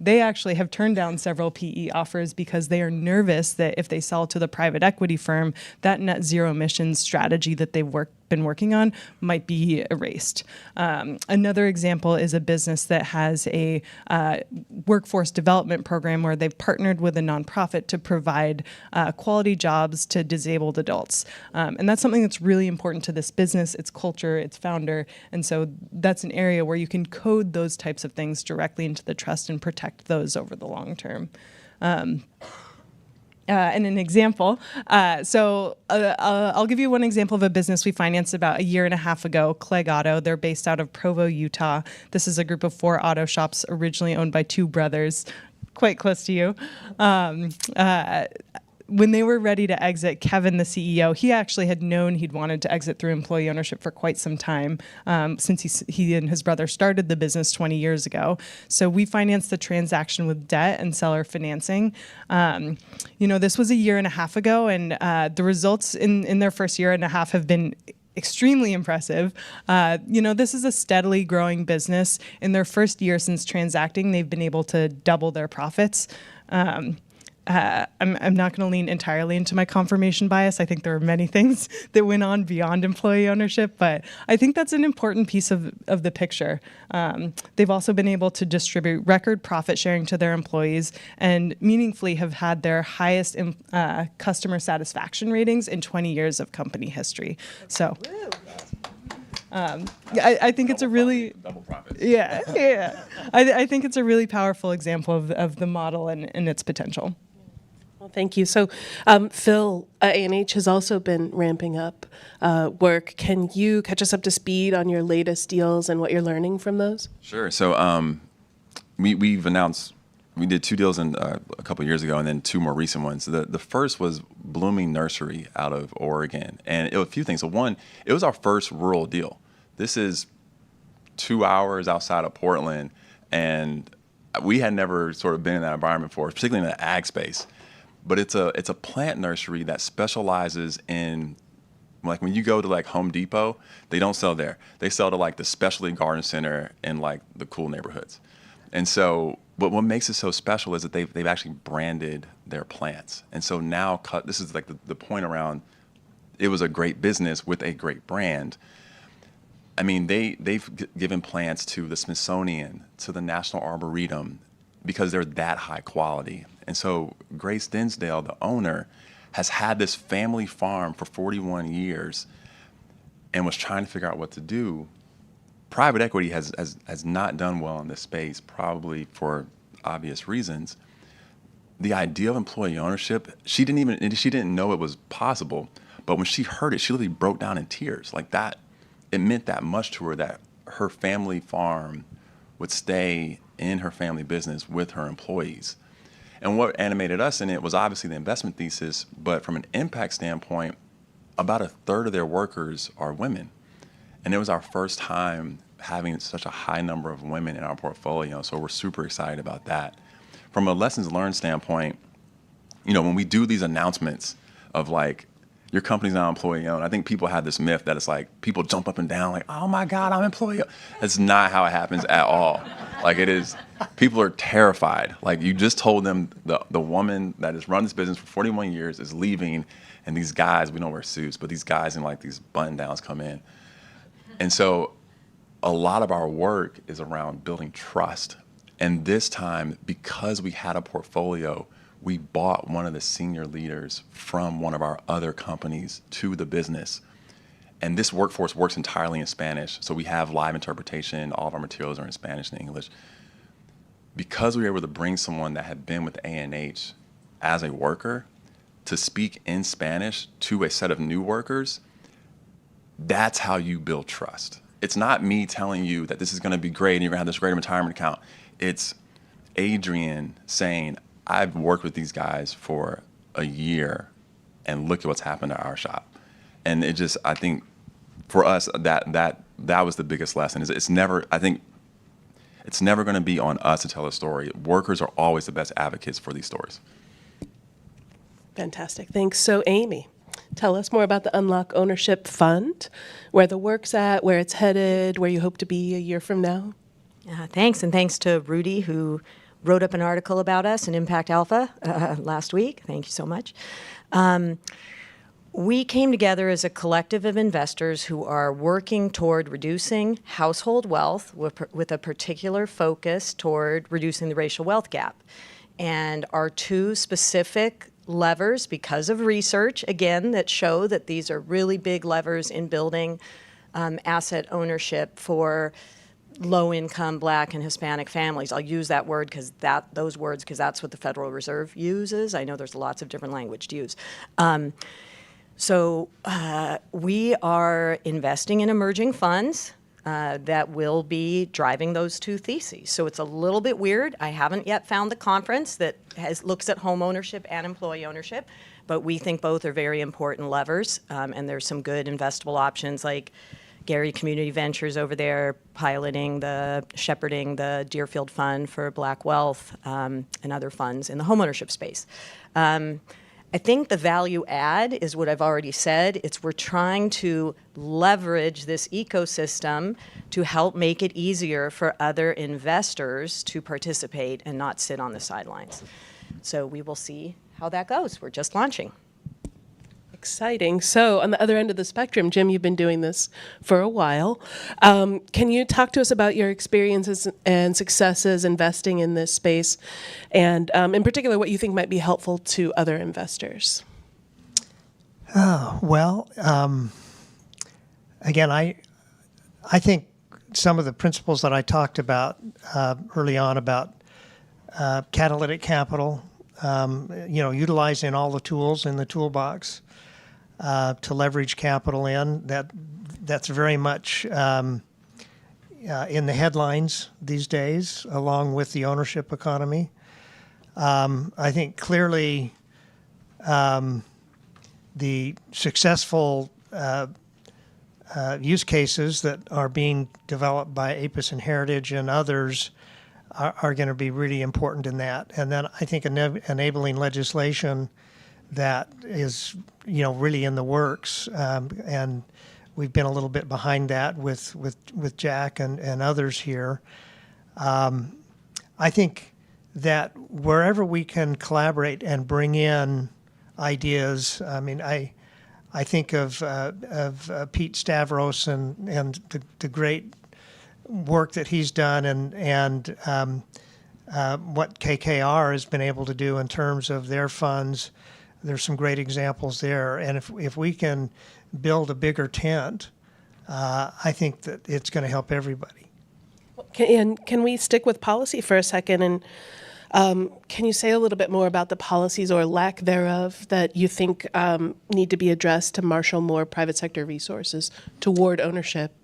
They actually have turned down several PE offers because they are nervous that if they sell to the private equity firm, that net zero emissions strategy that they've been working on might be erased. Another example is a business that has a workforce development program where they've partnered with a nonprofit to provide quality jobs to disabled adults. And that's something that's really important to this business, its culture, its founder. And so that's an area where you can code those types of things directly into the trust and protect those over the long term. And an example, I'll give you one example of a business we financed about a year and a half ago, Clegg Auto. They're based out of Provo, Utah. This is a group of 4 auto shops originally owned by 2 brothers, quite close to you. When they were ready to exit, Kevin, the CEO, he actually had known he'd wanted to exit through employee ownership for quite some time, since he and his brother started the business 20 years ago. So we financed the transaction with debt and seller financing. This was a year and a half ago, and the results in their first year and a half have been extremely impressive. This is a steadily growing business. In their first year since transacting, they've been able to double their profits. I'm not going to lean entirely into my confirmation bias. I think there are many things that went on beyond employee ownership, but I think that's an important piece of the picture. They've also been able to distribute record profit sharing to their employees and meaningfully have had their highest customer satisfaction ratings in 20 years of company history. So. I think it's a really double profits. Yeah. I think it's a really powerful example of the model and its potential. Well, thank you. So, Phil, A&H has also been ramping up work. Can you catch us up to speed on your latest deals and what you're learning from those? Sure. So, we've announced we did 2 deals a couple of years ago, and then 2 more recent ones. The first was Blooming Nursery out of Oregon, and it was a few things. So one, it was our first rural deal. This is 2 hours outside of Portland, and we had never sort of been in that environment before, particularly in the ag space. But it's a plant nursery that specializes in, like, when you go to like Home Depot, they don't sell there. They sell to like the specialty garden center in like the cool neighborhoods. And so, but what makes it so special is that they've actually branded their plants. And so now, this is like the point around, it was a great business with a great brand. I mean, they've given plants to the Smithsonian, to the National Arboretum, because they're that high quality. And so Grace Dinsdale, the owner, has had this family farm for 41 years and was trying to figure out what to do. Private equity has not done well in this space, probably for obvious reasons. The idea of employee ownership, she didn't know it was possible, but when she heard it, she literally broke down in tears. Like that, it meant that much to her that her family farm would stay in her family business with her employees. And what animated us in it was obviously the investment thesis, but from an impact standpoint, about 1/3 of their workers are women. And it was our first time having such a high number of women in our portfolio, so we're super excited about that. From a lessons learned standpoint, you know, when we do these announcements of like, your company's not employee owned, I think people have this myth that it's like, people jump up and down like, oh my God, I'm employee owned. That's not how it happens at all. Like it is, people are terrified. Like you just told them the woman that has run this business for 41 years is leaving, and these guys, we don't wear suits, but these guys in like these button downs come in. And so a lot of our work is around building trust. And this time, because we had a portfolio, we bought one of the senior leaders from one of our other companies to the business. And this workforce works entirely in Spanish. So we have live interpretation. All of our materials are in Spanish and English. Because we were able to bring someone that had been with A&H as a worker to speak in Spanish to a set of new workers, that's how you build trust. It's not me telling you that this is going to be great and you're going to have this great retirement account. It's Adrian saying, I've worked with these guys for a year and look at what's happened to our shop. And it just, I think for us, that was the biggest lesson. Is it's never going to be on us to tell a story. Workers are always the best advocates for these stories. Fantastic. Thanks. So Amy, tell us more about the Unlock Ownership Fund, where the work's at, where it's headed, where you hope to be a year from now. Thanks, and thanks to Rudy, who wrote up an article about us in Impact Alpha last week. Thank you so much. We came together as a collective of investors who are working toward reducing household wealth with a particular focus toward reducing the racial wealth gap. And our 2 specific levers, because of research, again, that show that these are really big levers in building asset ownership for low-income Black and Hispanic families. I'll use that word because that's what the Federal Reserve uses. I know there's lots of different language to use. So we are investing in emerging funds that will be driving those 2 theses. So it's a little bit weird. I haven't yet found the conference that looks at home ownership and employee ownership, but we think both are very important levers, and there's some good investable options like Gary Community Ventures over there shepherding the Deerfield Fund for Black Wealth, and other funds in the homeownership space. I think the value add is what I've already said. We're trying to leverage this ecosystem to help make it easier for other investors to participate and not sit on the sidelines. So we will see how that goes. We're just launching. Exciting. So on the other end of the spectrum, Jim, you've been doing this for a while. Can you talk to us about your experiences and successes investing in this space, and in particular, what you think might be helpful to other investors? Again, I think some of the principles that I talked about early on about catalytic capital, utilizing all the tools in the toolbox to leverage capital in, that's very much in the headlines these days, along with the ownership economy. I think clearly the successful use cases that are being developed by APIS and Heritage and others are going to be really important in that. And then I think enabling legislation that is, really in the works, and we've been a little bit behind that with Jack and others here. I think that wherever we can collaborate and bring in ideas, I think of Pete Stavros and the great work that he's done and what KKR has been able to do in terms of their funds. There's some great examples there, and if we can build a bigger tent, I think that it's going to help everybody. Can we stick with policy for a second? And can you say a little bit more about the policies or lack thereof that you think need to be addressed to marshal more private sector resources toward ownership?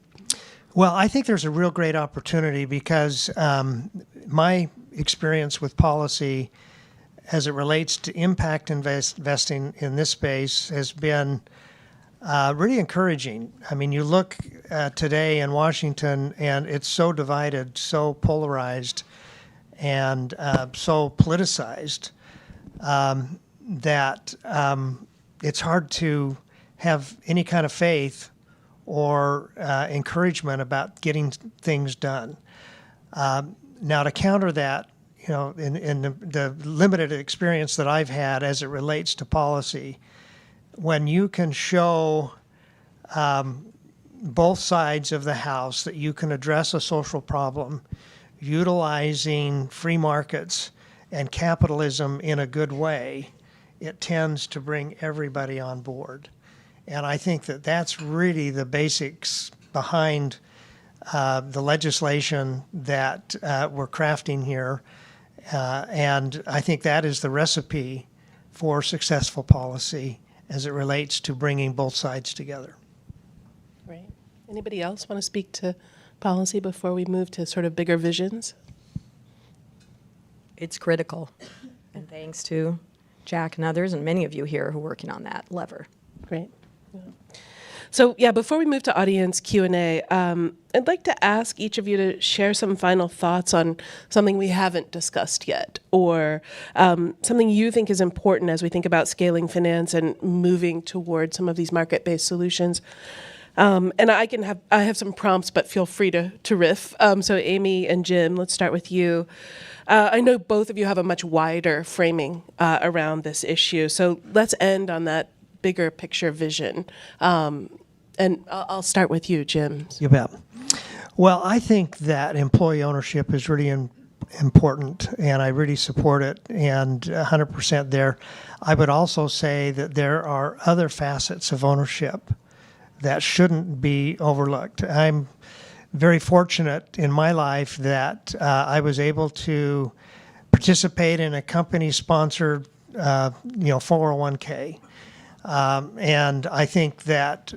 Well, I think there's a real great opportunity because my experience with policy as it relates to impact investing in this space has been really encouraging. I mean, you look today in Washington, and it's so divided, so polarized, and so politicized that it's hard to have any kind of faith or encouragement about getting things done. Now, to counter that, in the limited experience that I've had as it relates to policy, when you can show both sides of the house that you can address a social problem utilizing free markets and capitalism in a good way, it tends to bring everybody on board. And I think that that's really the basics behind the legislation that we're crafting here. And I think that is the recipe for successful policy as it relates to bringing both sides together. Right. Anybody else want to speak to policy before we move to sort of bigger visions? It's critical. And thanks to Jack and others and many of you here who are working on that lever. Great. Yeah. So before we move to audience Q&A, I'd like to ask each of you to share some final thoughts on something we haven't discussed yet, or something you think is important as we think about scaling finance and moving toward some of these market-based solutions. And I have some prompts, but feel free to riff. So Amy and Jim, let's start with you. I know both of you have a much wider framing around this issue. So let's end on that bigger picture vision. And I'll start with you, Jim. You bet. Well, I think that employee ownership is really important, and I really support it, and 100% there. I would also say that there are other facets of ownership that shouldn't be overlooked. I'm very fortunate in my life that I was able to participate in a company-sponsored, 401k. And I think that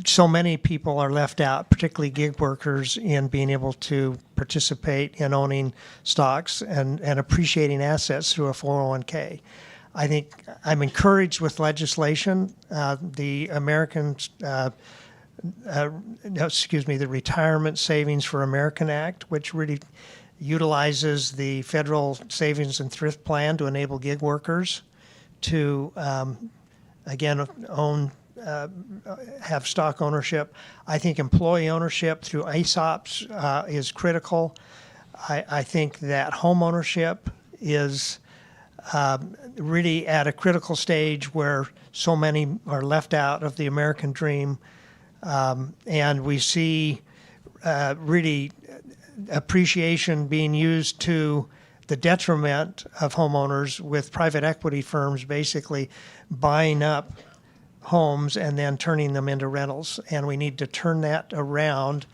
so many people are left out, particularly gig workers, in being able to participate in owning stocks and appreciating assets through a 401k. I think I'm encouraged with legislation. The Retirement Savings for American Act, which really utilizes the Federal Savings and Thrift Plan to enable gig workers to, again, have stock ownership. I think employee ownership through ESOPs is critical. I think that home ownership is really at a critical stage where so many are left out of the American dream. And we see really appreciation being used to the detriment of homeowners, with private equity firms basically buying up homes and then turning them into rentals. And we need to turn that around.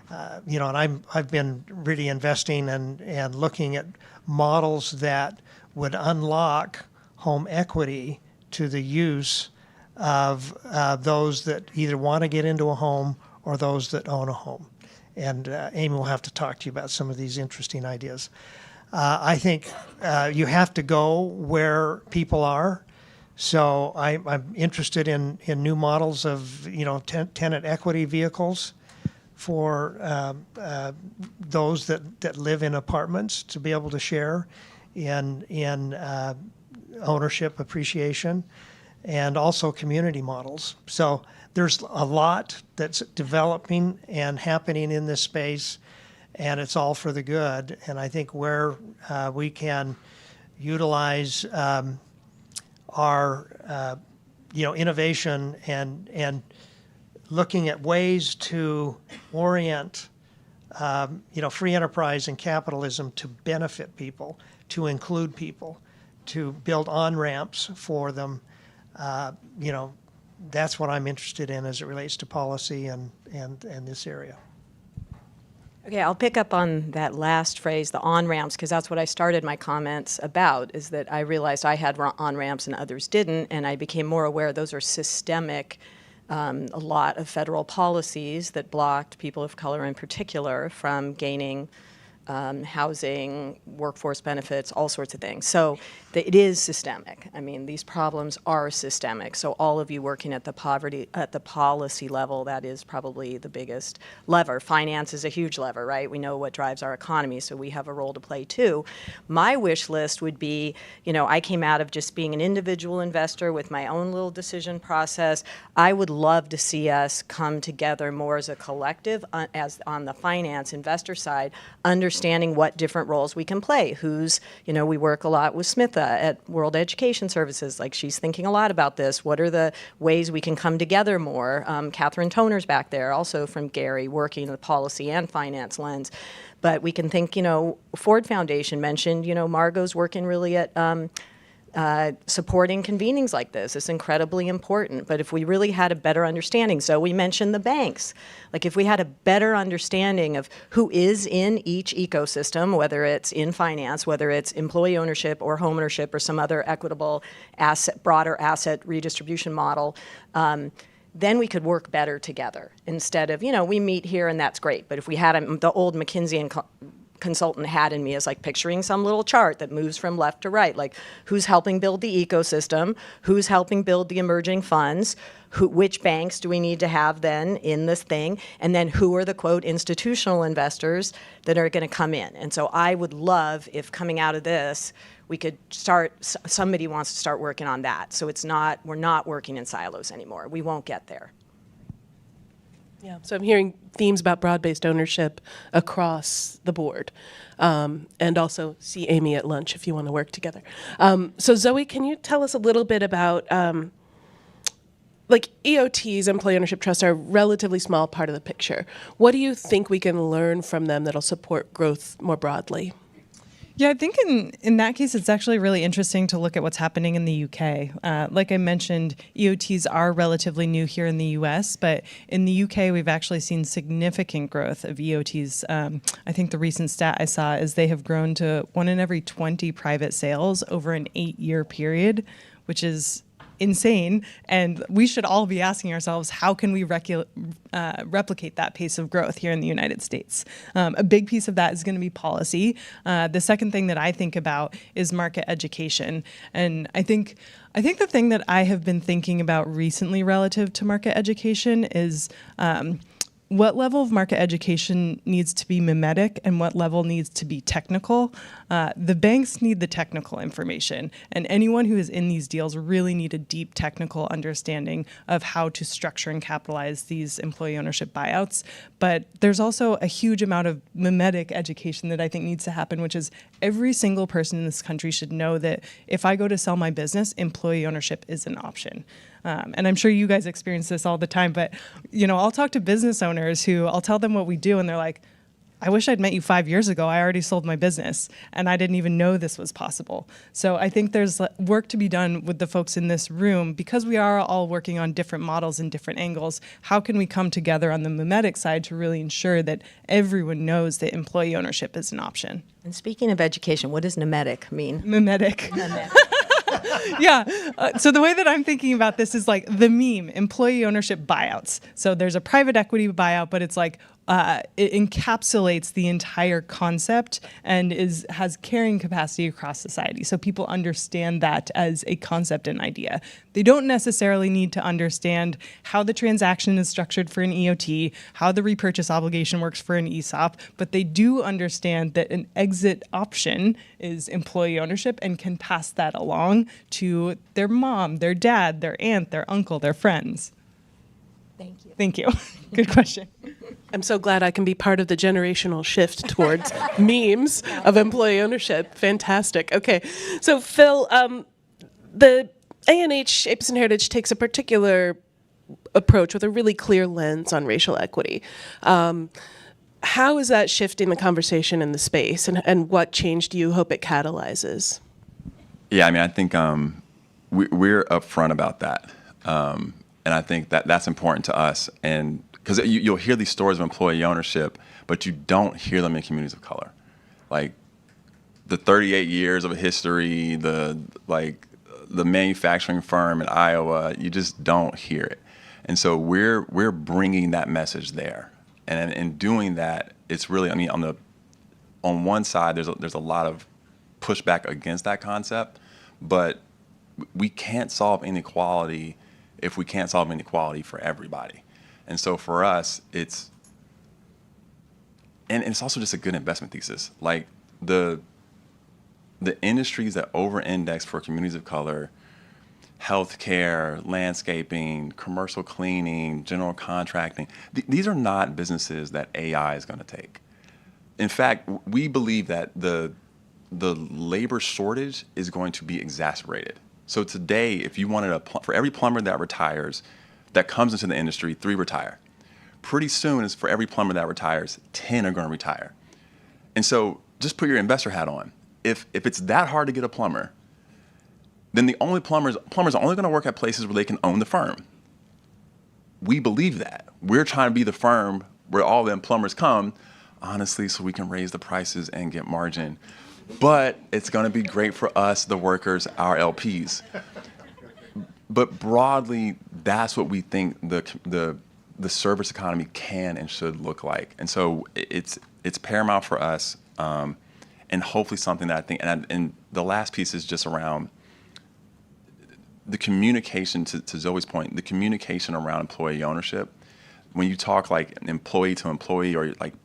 And I've been really investing and looking at models that would unlock home equity to the use of those that either want to get into a home or those that own a home. and Amy will have to talk to you about some of these interesting ideas. I think you have to go where people are. So I'm interested in new models of tenant equity vehicles for those that live in apartments to be able to share in ownership appreciation, and also community models. So there's a lot that's developing and happening in this space, and it's all for the good. And I think where we can utilize our innovation and looking at ways to orient free enterprise and capitalism to benefit people, to include people, to build on-ramps for them, that's what I'm interested in as it relates to policy and this area. Okay, I'll pick up on that last phrase, the on-ramps, because that's what I started my comments about, is that I realized I had on-ramps and others didn't, and I became more aware those are systemic. A lot of federal policies that blocked people of color in particular from gaining housing, workforce benefits, all sorts of things. So it is systemic. I mean, these problems are systemic. So all of you working at the policy level, that is probably the biggest lever. Finance is a huge lever, right? We know what drives our economy, so we have a role to play too. My wish list would be, I came out of just being an individual investor with my own little decision process. I would love to see us come together more as a collective, as on the finance investor side, understanding what different roles we can play. We work a lot with Smitha at World Education Services. Like, she's thinking a lot about this. What are the ways we can come together more? Catherine Toner's back there, also from Gary, working the policy and finance lens. But we can think, Ford Foundation mentioned, Margot's working really at supporting convenings like this. It's incredibly important. But if we really had a better understanding, so we mentioned the banks. Like, if we had a better understanding of who is in each ecosystem, whether it's in finance, whether it's employee ownership or home ownership or some other equitable broader asset redistribution model, then we could work better together instead of, we meet here and that's great. But if we had the old McKinsey and consultant had in me is like picturing some little chart that moves from left to right, like who's helping build the ecosystem, who's helping build the emerging funds, which banks do we need to have then in this thing, and then who are the, quote, institutional investors that are going to come in. And so I would love if coming out of this, we could somebody wants to start working on that. So we're not working in silos anymore. We won't get there. Yeah, so I'm hearing themes about broad-based ownership across the board, and also see Amy at lunch if you want to work together. So Zoe, can you tell us a little bit about, EOTs, employee ownership trusts, are a relatively small part of the picture. What do you think we can learn from them that'll support growth more broadly? Yeah, I think in that case, it's actually really interesting to look at what's happening in the UK. Like I mentioned, EOTs are relatively new here in the US, but in the UK, we've actually seen significant growth of EOTs. I think the recent stat I saw is they have grown to 1 in every 20 private sales over an 8-year period, which is insane. And we should all be asking ourselves, how can we replicate that pace of growth here in the United States? A big piece of that is going to be policy. The second thing that I think about is market education. And I think the thing that I have been thinking about recently relative to market education is what level of market education needs to be mimetic and what level needs to be technical. The banks need the technical information, and anyone who is in these deals really need a deep technical understanding of how to structure and capitalize these employee ownership buyouts. But there's also a huge amount of mimetic education that I think needs to happen, which is every single person in this country should know that if I go to sell my business, employee ownership is an option. And I'm sure you guys experience this all the time, but I'll talk to business owners who I'll tell them what we do, and they're like, I wish I'd met you 5 years ago. I already sold my business, and I didn't even know this was possible. So I think there's work to be done with the folks in this room, because we are all working on different models and different angles. How can we come together on the mimetic side to really ensure that everyone knows that employee ownership is an option? And speaking of education, what does mimetic mean? Mimetic. Yeah. So the way that I'm thinking about this is like the meme, employee ownership buyouts. So there's a private equity buyout, but it's like it encapsulates the entire concept and has carrying capacity across society. So people understand that as a concept and idea. They don't necessarily need to understand how the transaction is structured for an EOT, how the repurchase obligation works for an ESOP, but they do understand that an exit option is employee ownership and can pass that along to their mom, their dad, their aunt, their uncle, their friends. Thank you. Thank you. Good question. I'm so glad I can be part of the generational shift towards memes of employee ownership. Fantastic. Okay, so Phil, the ANH, Apison Heritage, takes a particular approach with a really clear lens on racial equity. How is that shifting the conversation in the space, and what change do you hope it catalyzes? Yeah, I mean, I think we're upfront about that. And I think that that's important to us. And because you'll hear these stories of employee ownership, but you don't hear them in communities of color. Like the 38 years of history, the manufacturing firm in Iowa, you just don't hear it. And so we're bringing that message there. And in doing that, it's really, I mean, on one side, there's a lot of pushback against that concept, but we can't solve inequality if we can't solve inequality for everybody. And so for us, it's also just a good investment thesis. Like the industries that over-index for communities of color, healthcare, landscaping, commercial cleaning, general contracting, these are not businesses that AI is going to take. In fact, we believe that the labor shortage is going to be exacerbated. So today, if you wanted for every plumber that retires, that comes into the industry, 3 retire. Pretty soon, for every plumber that retires, 10 are going to retire. And so just put your investor hat on. If it's that hard to get a plumber, then the only plumbers are only going to work at places where they can own the firm. We believe that. We're trying to be the firm where all them plumbers come, honestly, so we can raise the prices and get margin. But it's going to be great for us, the workers, our LPs. But broadly, that's what we think the service economy can and should look like. And so it's paramount for us, and hopefully something that I think. And the last piece is just around the communication. To Zoe's point, the communication around employee ownership. When you talk like employee to employee, or like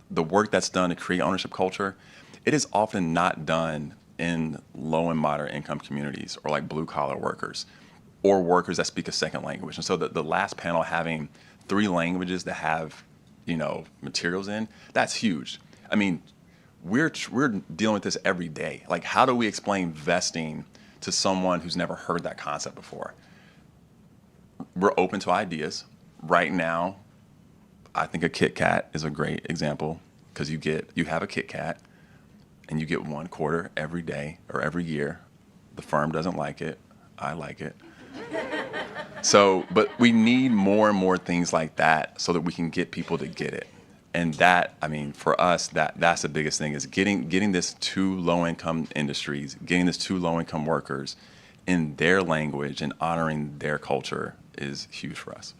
the work that's done to create ownership culture, it is often not done in low and moderate income communities, or like blue collar workers, or workers that speak a second language. And so the last panel having 3 languages that have, materials in, that's huge. I mean, we're dealing with this every day. Like, how do we explain vesting to someone who's never heard that concept before? We're open to ideas. Right now, I think a Kit Kat is a great example, because you have a Kit Kat, and you get 1 quarter every day or every year. The firm doesn't like it. I like it. So, but we need more and more things like that so that we can get people to get it. And that, I mean, for us, that's the biggest thing, is getting this to low-income industries, getting this to low-income workers in their language and honoring their culture is huge for us.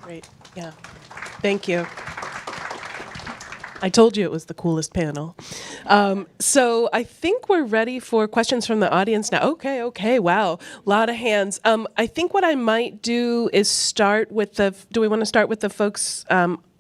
Great. Yeah. Thank you. I told you it was the coolest panel. So I think we're ready for questions from the audience now. Okay, wow, a lot of hands. I think what I might do is start with do we want to start with the folks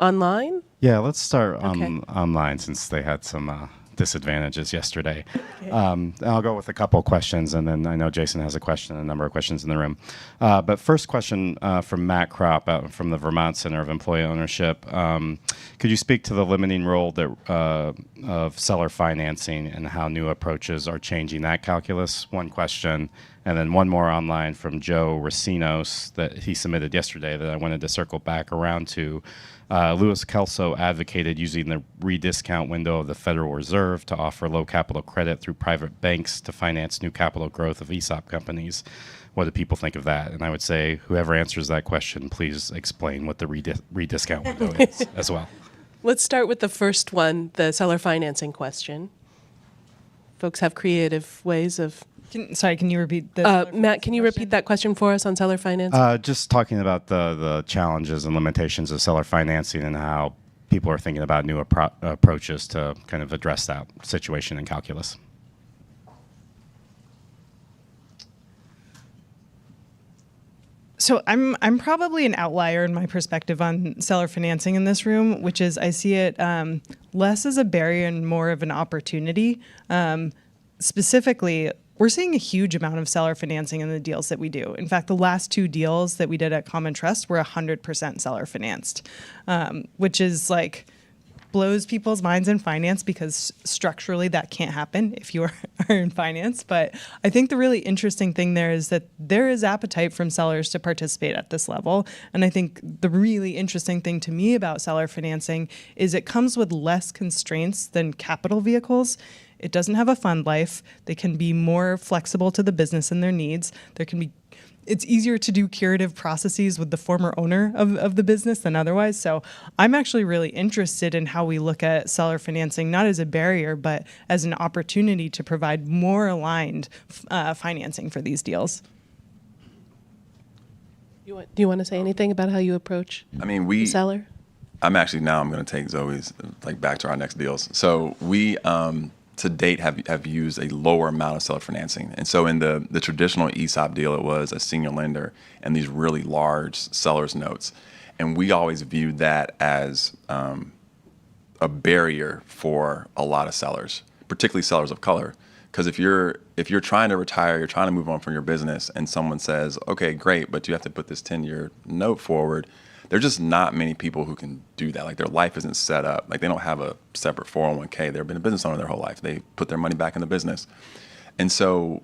online? Yeah, let's start online, since they had some disadvantages yesterday. Okay. I'll go with a couple questions, and then I know Jason has a number of questions in the room. But first question from Matt Kropp from the Vermont Center of Employee Ownership. Could you speak to the limiting role of seller financing and how new approaches are changing that calculus? One question. And then one more online from Joe Racinos that he submitted yesterday that I wanted to circle back around to. Louis Kelso advocated using the rediscount window of the Federal Reserve to offer low capital credit through private banks to finance new capital growth of ESOP companies. What do people think of that? And I would say, whoever answers that question, please explain what the rediscount window is as well. Let's start with the first one, the seller financing question. Folks have creative ways of Can you repeat the Matt, can you repeat that question for us on seller financing? Just talking about the challenges and limitations of seller financing and how people are thinking about new approaches to kind of address that situation in calculus. So I'm probably an outlier in my perspective on seller financing in this room, which is I see it less as a barrier and more of an opportunity. Specifically, we're seeing a huge amount of seller financing in the deals that we do. In fact, the last 2 deals that we did at Common Trust were 100% seller financed, which is like blows people's minds in finance because structurally that can't happen if you are in finance. But I think the really interesting thing there is that there is appetite from sellers to participate at this level. And I think the really interesting thing to me about seller financing is it comes with less constraints than capital vehicles. It doesn't have a fund life. They can be more flexible to the business and their needs. It's easier to do curative processes with the former owner of the business than otherwise. So I'm actually really interested in how we look at seller financing, not as a barrier, but as an opportunity to provide more aligned financing for these deals. Do you want to say anything about how you approach the seller? I'm going to take Zoe's back to our next deals. So we to date have used a lower amount of seller financing. And so in the traditional ESOP deal, it was a senior lender and these really large seller's notes. And we always viewed that as a barrier for a lot of sellers, particularly sellers of color. Because if you're trying to retire, you're trying to move on from your business, and someone says, okay, great, but you have to put this 10-year note forward, there's just not many people who can do that. Like, their life isn't set up. Like, they don't have a separate 401k. They've been a business owner their whole life. They put their money back in the business. And so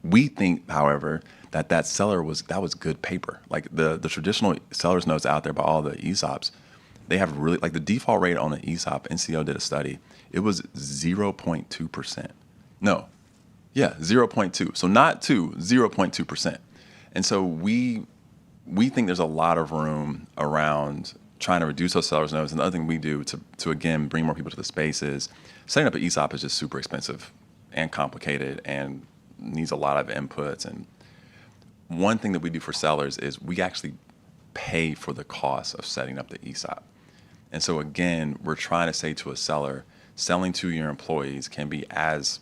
we think, however, that seller was good paper. Like, the traditional seller's notes out there by all the ESOPs, they have really, like, the default rate on an ESOP, NCO did a study, it was 0.2%. No. Yeah, 0.2. So not 2, 0.2%. And so we think there's a lot of room around trying to reduce those sellers' notes. And the other thing we do to again, bring more people to the space is setting up an ESOP is just super expensive and complicated and needs a lot of inputs. And one thing that we do for sellers is we actually pay for the cost of setting up the ESOP. And so again, we're trying to say to a seller, selling to your employees can be as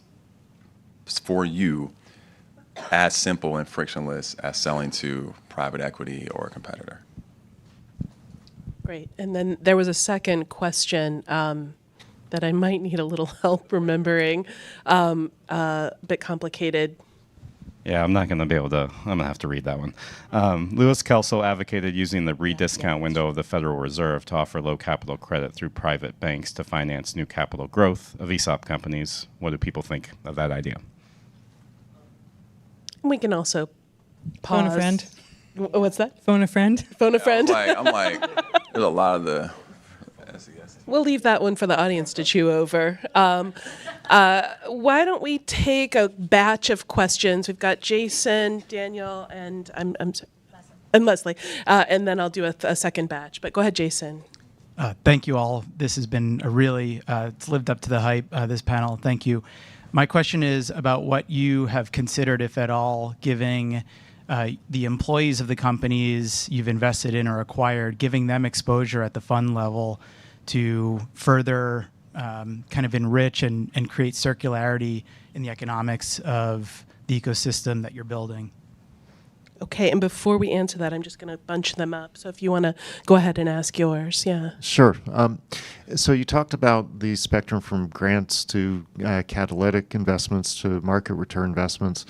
simple and frictionless as selling to private equity or a competitor. Great. And then there was a second question that I might need a little help remembering, a bit complicated. Yeah, I'm not going to be able to. I'm going to have to read that one. Louis Kelso advocated using the rediscount window of the Federal Reserve to offer low capital credit through private banks to finance new capital growth of ESOP companies. What do people think of that idea? We can also pause. Phone a friend. What's that? Phone a friend. Phone a friend. I'm like, there's a lot of the. We'll leave that one for the audience to chew over. Why don't we take a batch of questions? We've got Jason, Daniel, and and Leslie, and then I'll do a second batch. But go ahead, Jason. Thank you all. This has been it's lived up to the hype, this panel. Thank you. My question is about what you have considered, if at all, giving the employees of the companies you've invested in or acquired, giving them exposure at the fund level to further kind of enrich and create circularity in the economics of the ecosystem that you're building. Okay, and before we answer that, I'm just going to bunch them up. So if you want to go ahead and ask yours, yeah. Sure. So you talked about the spectrum from grants to catalytic investments to market return investments,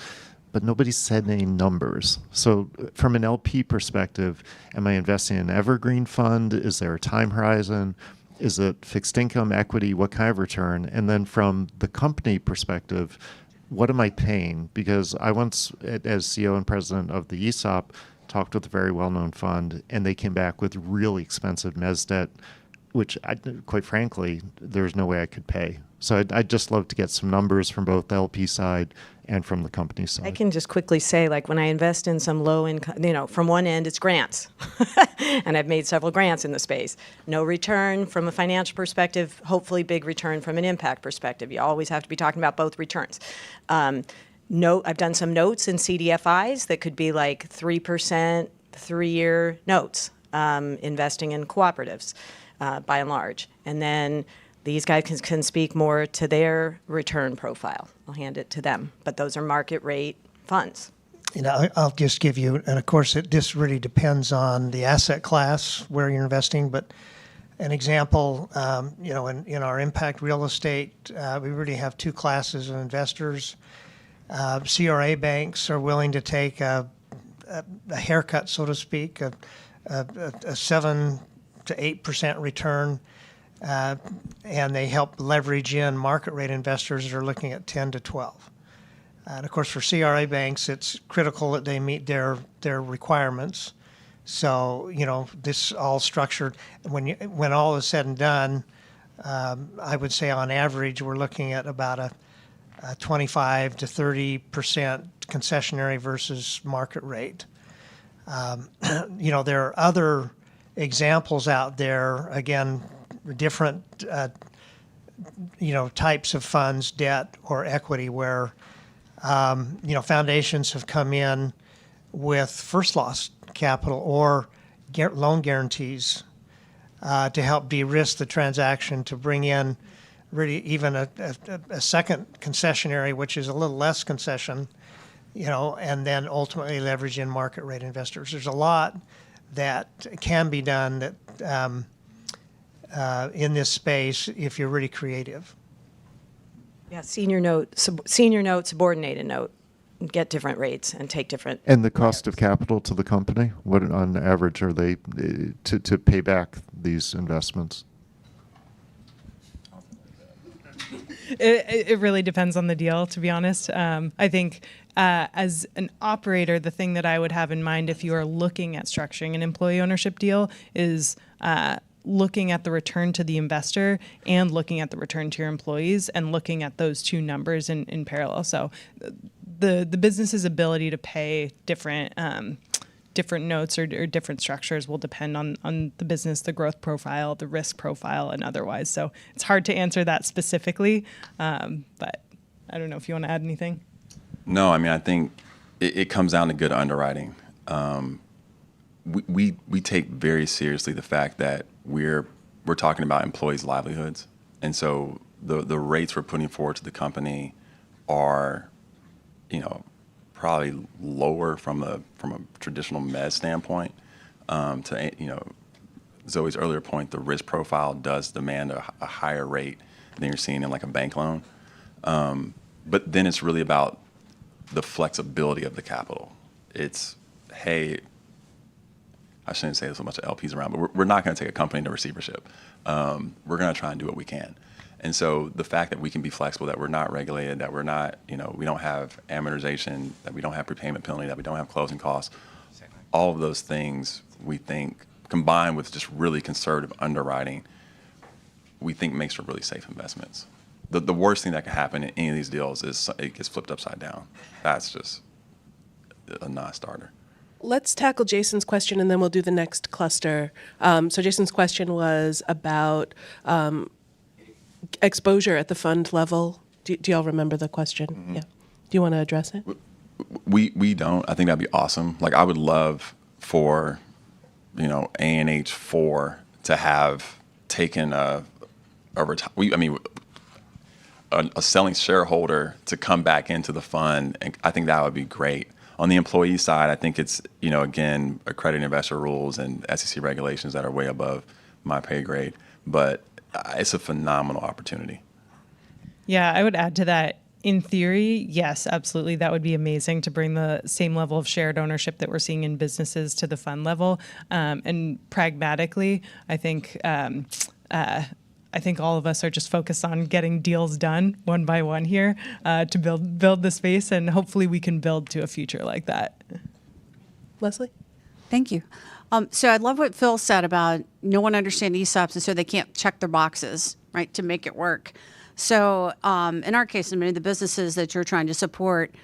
but nobody said any numbers. So from an LP perspective, am I investing in an evergreen fund? Is there a time horizon? Is it fixed income, equity? What kind of return? And then from the company perspective, what am I paying? Because I once, as CEO and president of the ESOP, talked with a very well-known fund, and they came back with really expensive mezz debt, which, quite frankly, there's no way I could pay. So I'd just love to get some numbers from both the LP side and from the company side. I can just quickly say, like, when I invest in some low income, from one end, it's grants. And I've made several grants in the space. No return from a financial perspective, hopefully big return from an impact perspective. You always have to be talking about both returns. I've done some notes in CDFIs that could be like 3%, 3-year notes, investing in cooperatives, by and large. And then these guys can speak more to their return profile. I'll hand it to them. But those are market rate funds. I'll just give you, and of course, this really depends on the asset class where you're investing. But an example, in our impact real estate, we really have two classes of investors. CRA banks are willing to take a haircut, so to speak, a 7 to 8% return. And they help leverage in market rate investors that are looking at 10 to 12. And of course, for CRA banks, it's critical that they meet their requirements. So, this all structured. When all is said and done, I would say on average, we're looking at about a 25 to 30% concessionary versus market rate. There are other examples out there, again, different types of funds, debt or equity, where foundations have come in with first loss capital or loan guarantees to help de-risk the transaction, to bring in really even a second concessionary, which is a little less concession, and then ultimately leverage in market rate investors. There's a lot that can be done that in this space if you're really creative. Yeah, senior note, subordinated note, get different rates and take different. And the cost of capital to the company, what on average are they to pay back these investments? It really depends on the deal, to be honest. I think as an operator, the thing that I would have in mind if you are looking at structuring an employee ownership deal is looking at the return to the investor and looking at the return to your employees and looking at those two numbers in parallel. So the business's ability to pay different notes or different structures will depend on the business, the growth profile, the risk profile, and otherwise. So it's hard to answer that specifically, but I don't know if you want to add anything. No, I think it comes down to good underwriting. We take very seriously the fact that we're talking about employees' livelihoods, and so the rates we're putting forward to the company are, probably lower from a traditional mezz standpoint. To Zoe's earlier point, the risk profile does demand a higher rate than you're seeing in like a bank loan. But then it's really about the flexibility of the capital. It's, hey, I shouldn't say there's a bunch of LPs around, but we're not going to take a company into receivership. We're going to try and do what we can. And so the fact that we can be flexible, that we're not regulated, that we're not, we don't have amortization, that we don't have prepayment penalty, that we don't have closing costs, all of those things we think, combined with just really conservative underwriting, we think makes for really safe investments. The worst thing that can happen in any of these deals is it gets flipped upside down. That's just a non-starter. Let's tackle Jason's question and then we'll do the next cluster. So Jason's question was about exposure at the fund level. Do y'all remember the question? Mm-hmm. Yeah. Do you want to address it? We don't. I think that'd be awesome. Like, I would love for, A&H 4 to have taken a selling shareholder to come back into the fund, and I think that would be great. On the employee side, I think it's, again, accredited investor rules and SEC regulations that are way above my pay grade, but it's a phenomenal opportunity. Yeah, I would add to that. In theory, yes, absolutely. That would be amazing to bring the same level of shared ownership that we're seeing in businesses to the fund level. And pragmatically, I think all of us are just focused on getting deals done one by one here to build the space, and hopefully we can build to a future like that. Leslie? Thank you. So I love what Phil said about no one understands ESOPs, and so they can't check their boxes, right, to make it work. So in our case, in many of the businesses that you're trying to support,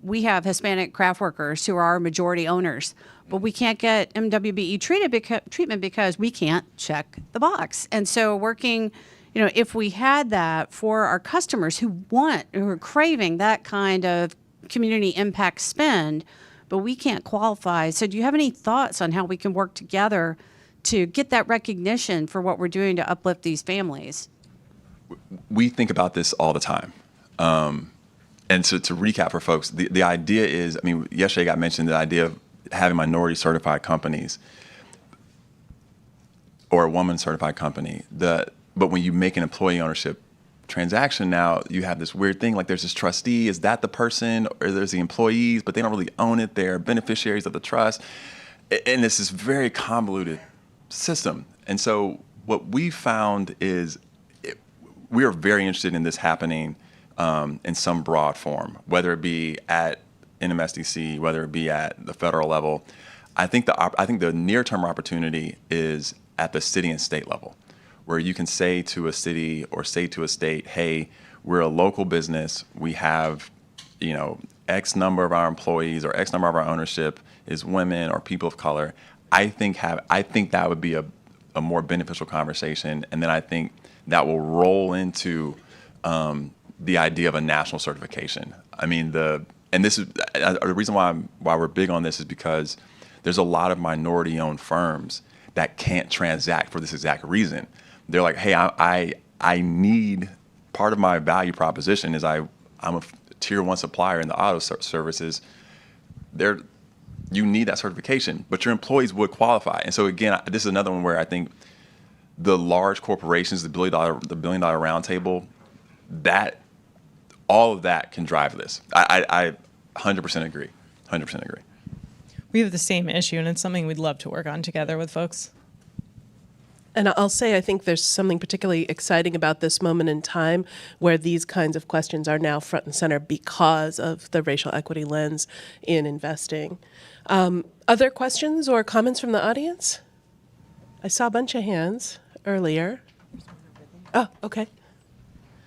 we have Hispanic craft workers who are our majority owners, but we can't get MWBE treatment because we can't check the box. And so working, if we had that for our customers who are craving that kind of community impact spend, but we can't qualify. So do you have any thoughts on how we can work together to get that recognition for what we're doing to uplift these families? We think about this all the time. And so to recap for folks, the idea is, yesterday got mentioned the idea of having minority certified companies or a woman certified company. But when you make an employee ownership transaction now, you have this weird thing, like there's this trustee, is that the person, or there's the employees, but they don't really own it, they're beneficiaries of the trust. And it's this very convoluted system. And so what we found is we are very interested in this happening in some broad form, whether it be at NMSDC, whether it be at the federal level. I think the near-term opportunity is at the city and state level, where you can say to a city or say to a state, hey, we're a local business, we have, X number of our employees or X number of our ownership is women or people of color. I think that would be a more beneficial conversation, and then I think that will roll into the idea of a national certification. The reason why we're big on this is because there's a lot of minority-owned firms that can't transact for this exact reason. They're like, hey, I need, part of my value proposition is I'm a tier 1 supplier in the auto services. You need that certification, but your employees would qualify. And so again, this is another one where I think the large corporations, the billion dollar roundtable, all of that can drive this. I 100% agree. 100% agree. We have the same issue, and it's something we'd love to work on together with folks. And I'll say I think there's something particularly exciting about this moment in time where these kinds of questions are now front and center because of the racial equity lens in investing. Other questions or comments from the audience? I saw a bunch of hands earlier. Oh, okay.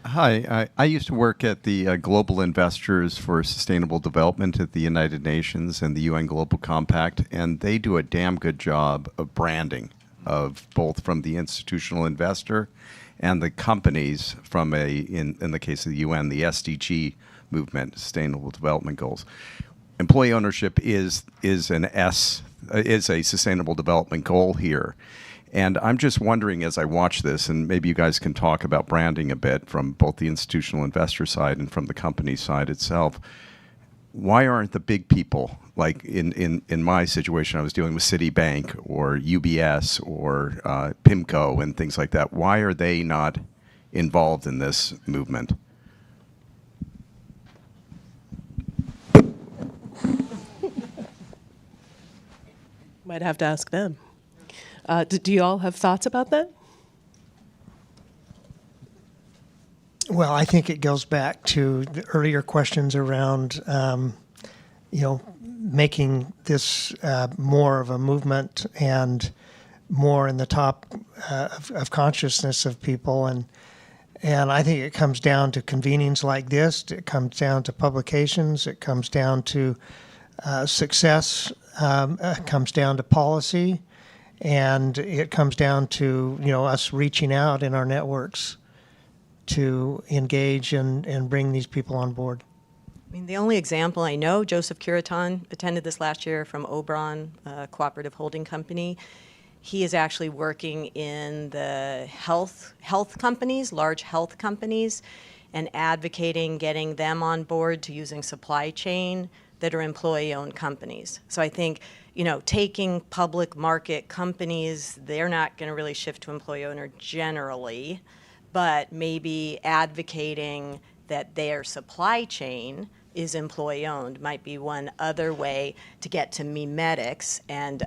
Hi, I used to work at the Global Investors for Sustainable Development at the United Nations and the UN Global Compact, and they do a damn good job of branding of both from the institutional investor and the companies from in the case of the UN, the SDG movement, Sustainable Development Goals. Employee ownership is a sustainable development goal here. And I'm just wondering as I watch this, and maybe you guys can talk about branding a bit from both the institutional investor side and from the company side itself, why aren't the big people, like in my situation, I was dealing with Citibank or UBS or PIMCO and things like that, why are they not involved in this movement? Might have to ask them. Do you all have thoughts about that? Well, I think it goes back to the earlier questions around, making this more of a movement and more in the top of consciousness of people. And I think it comes down to convenings like this. It comes down to publications. It comes down to success. It comes down to policy. And it comes down to, us reaching out in our networks to engage and bring these people on board. The only example I know, Joseph Curitan attended this last year from Obron, a cooperative holding company. He is actually working in the health companies, large health companies, and advocating getting them on board to using supply chain that are employee-owned companies. So I think, taking public market companies, they're not going to really shift to employee owner generally, but maybe advocating that their supply chain is employee owned might be one other way to get to memetics and,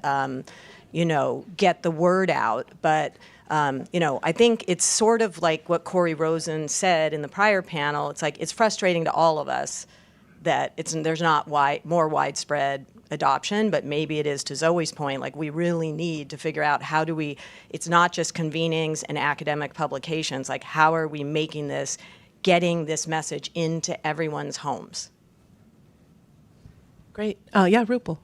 get the word out. But, I think it's sort of like what Corey Rosen said in the prior panel. It's like it's frustrating to all of us that there's not more widespread adoption, but maybe it is, to Zoe's point, like we really need to figure out how do we, it's not just convenings and academic publications, like how are we making this, getting this message into everyone's homes? Great. Yeah, Rupal.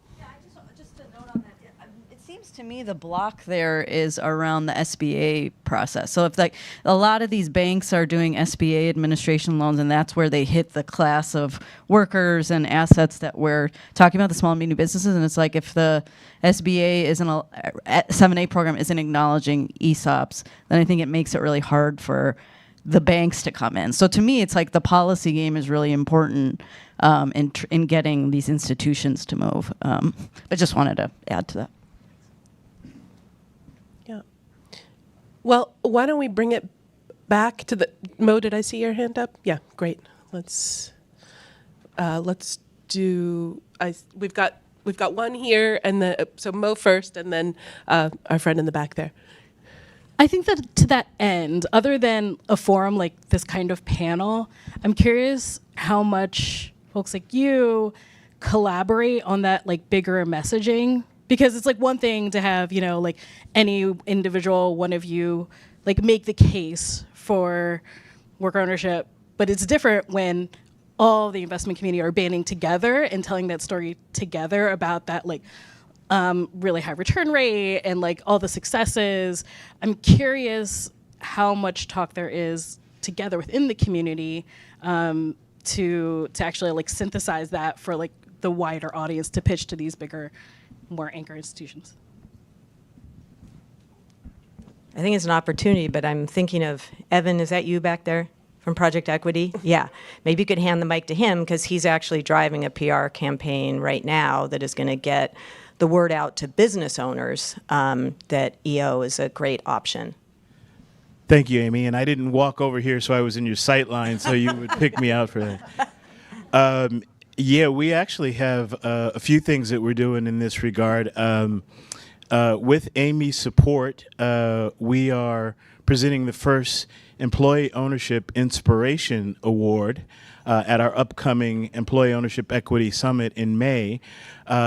To me, the block there is around the SBA process. So if like a lot of these banks are doing SBA administration loans, and that's where they hit the class of workers and assets that we're talking about, the small and medium businesses. And it's like if the SBA isn't 7A program isn't acknowledging ESOPs, then I think it makes it really hard for the banks to come in. So to me, it's like the policy game is really important in getting these institutions to move. But just wanted to add to that. Well, why don't we bring it back to the Mo? Did I see your hand up? Yeah, great. Let's do. We've got one here, and so Mo first, and then our friend in the back there. I think that to that end, other than a forum like this kind of panel, I'm curious how much folks like you collaborate on that like bigger messaging. Because it's like one thing to have, like any individual, one of you, like make the case for worker ownership, but it's different when all the investment community are banding together and telling that story together about that like really high return rate and like all the successes. I'm curious how much talk there is together within the community to actually like synthesize that for like the wider audience to pitch to these bigger, more anchor institutions. I think it's an opportunity, but I'm thinking of, Evan, is that you back there from Project Equity? Yeah, maybe you could hand the mic to him because he's actually driving a PR campaign right now that is going to get the word out to business owners that EO is a great option. Thank you, Amy. And I didn't walk over here so I was in your sight line so you would pick me out for that. Yeah, we actually have a few things that we're doing in this regard. With Amy's support, we are presenting the first Employee Ownership Inspiration Award at our upcoming Employee Ownership Equity Summit in May.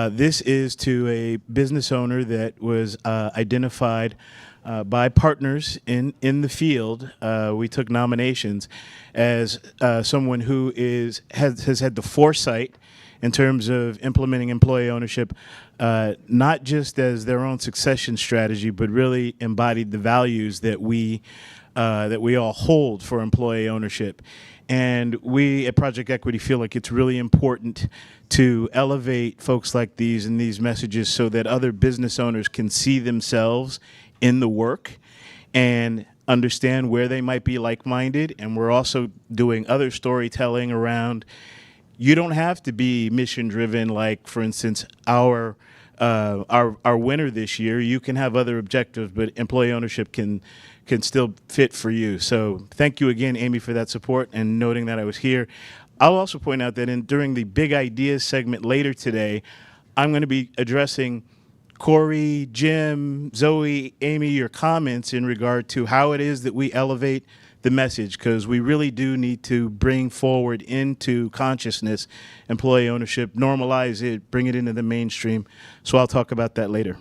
This is to a business owner that was identified by partners in the field. We took nominations as someone who has had the foresight in terms of implementing employee ownership, not just as their own succession strategy, but really embodied the values that we all hold for employee ownership. And we at Project Equity feel like it's really important to elevate folks like these and these messages so that other business owners can see themselves in the work and understand where they might be like-minded. And we're also doing other storytelling around, you don't have to be mission-driven, like, for instance, our winner this year. You can have other objectives, but employee ownership can still fit for you. So thank you again, Amy, for that support and noting that I was here. I'll also point out that during the Big Ideas segment later today, I'm going to be addressing Corey, Jim, Zoe, Amy, your comments in regard to how it is that we elevate the message, because we really do need to bring forward into consciousness employee ownership, normalize it, bring it into the mainstream. So I'll talk about that later.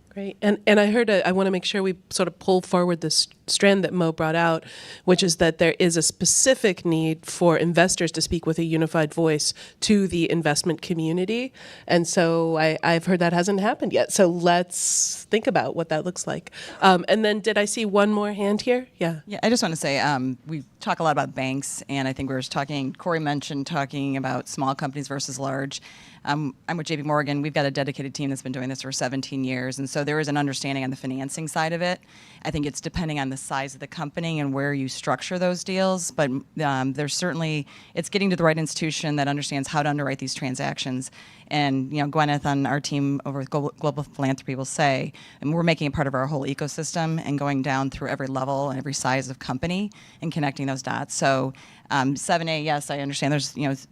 Great. And I heard, I want to make sure we sort of pull forward this strand that Mo brought out, which is that there is a specific need for investors to speak with a unified voice to the investment community. And so I've heard that hasn't happened yet. So let's think about what that looks like. And then did I see one more hand here? Yeah. Yeah, I just want to say we talk a lot about banks, and I think we were talking, Corey mentioned talking about small companies versus large. I'm with JP Morgan. We've got a dedicated team that's been doing this for 17 years. And so there is an understanding on the financing side of it. I think it's depending on the size of the company and where you structure those deals. But there's certainly, it's getting to the right institution that understands how to underwrite these transactions. And, Gwyneth on our team over with Global Philanthropy will say, and we're making it part of our whole ecosystem and going down through every level and every size of company and connecting those dots. So 7A, yes, I understand there's,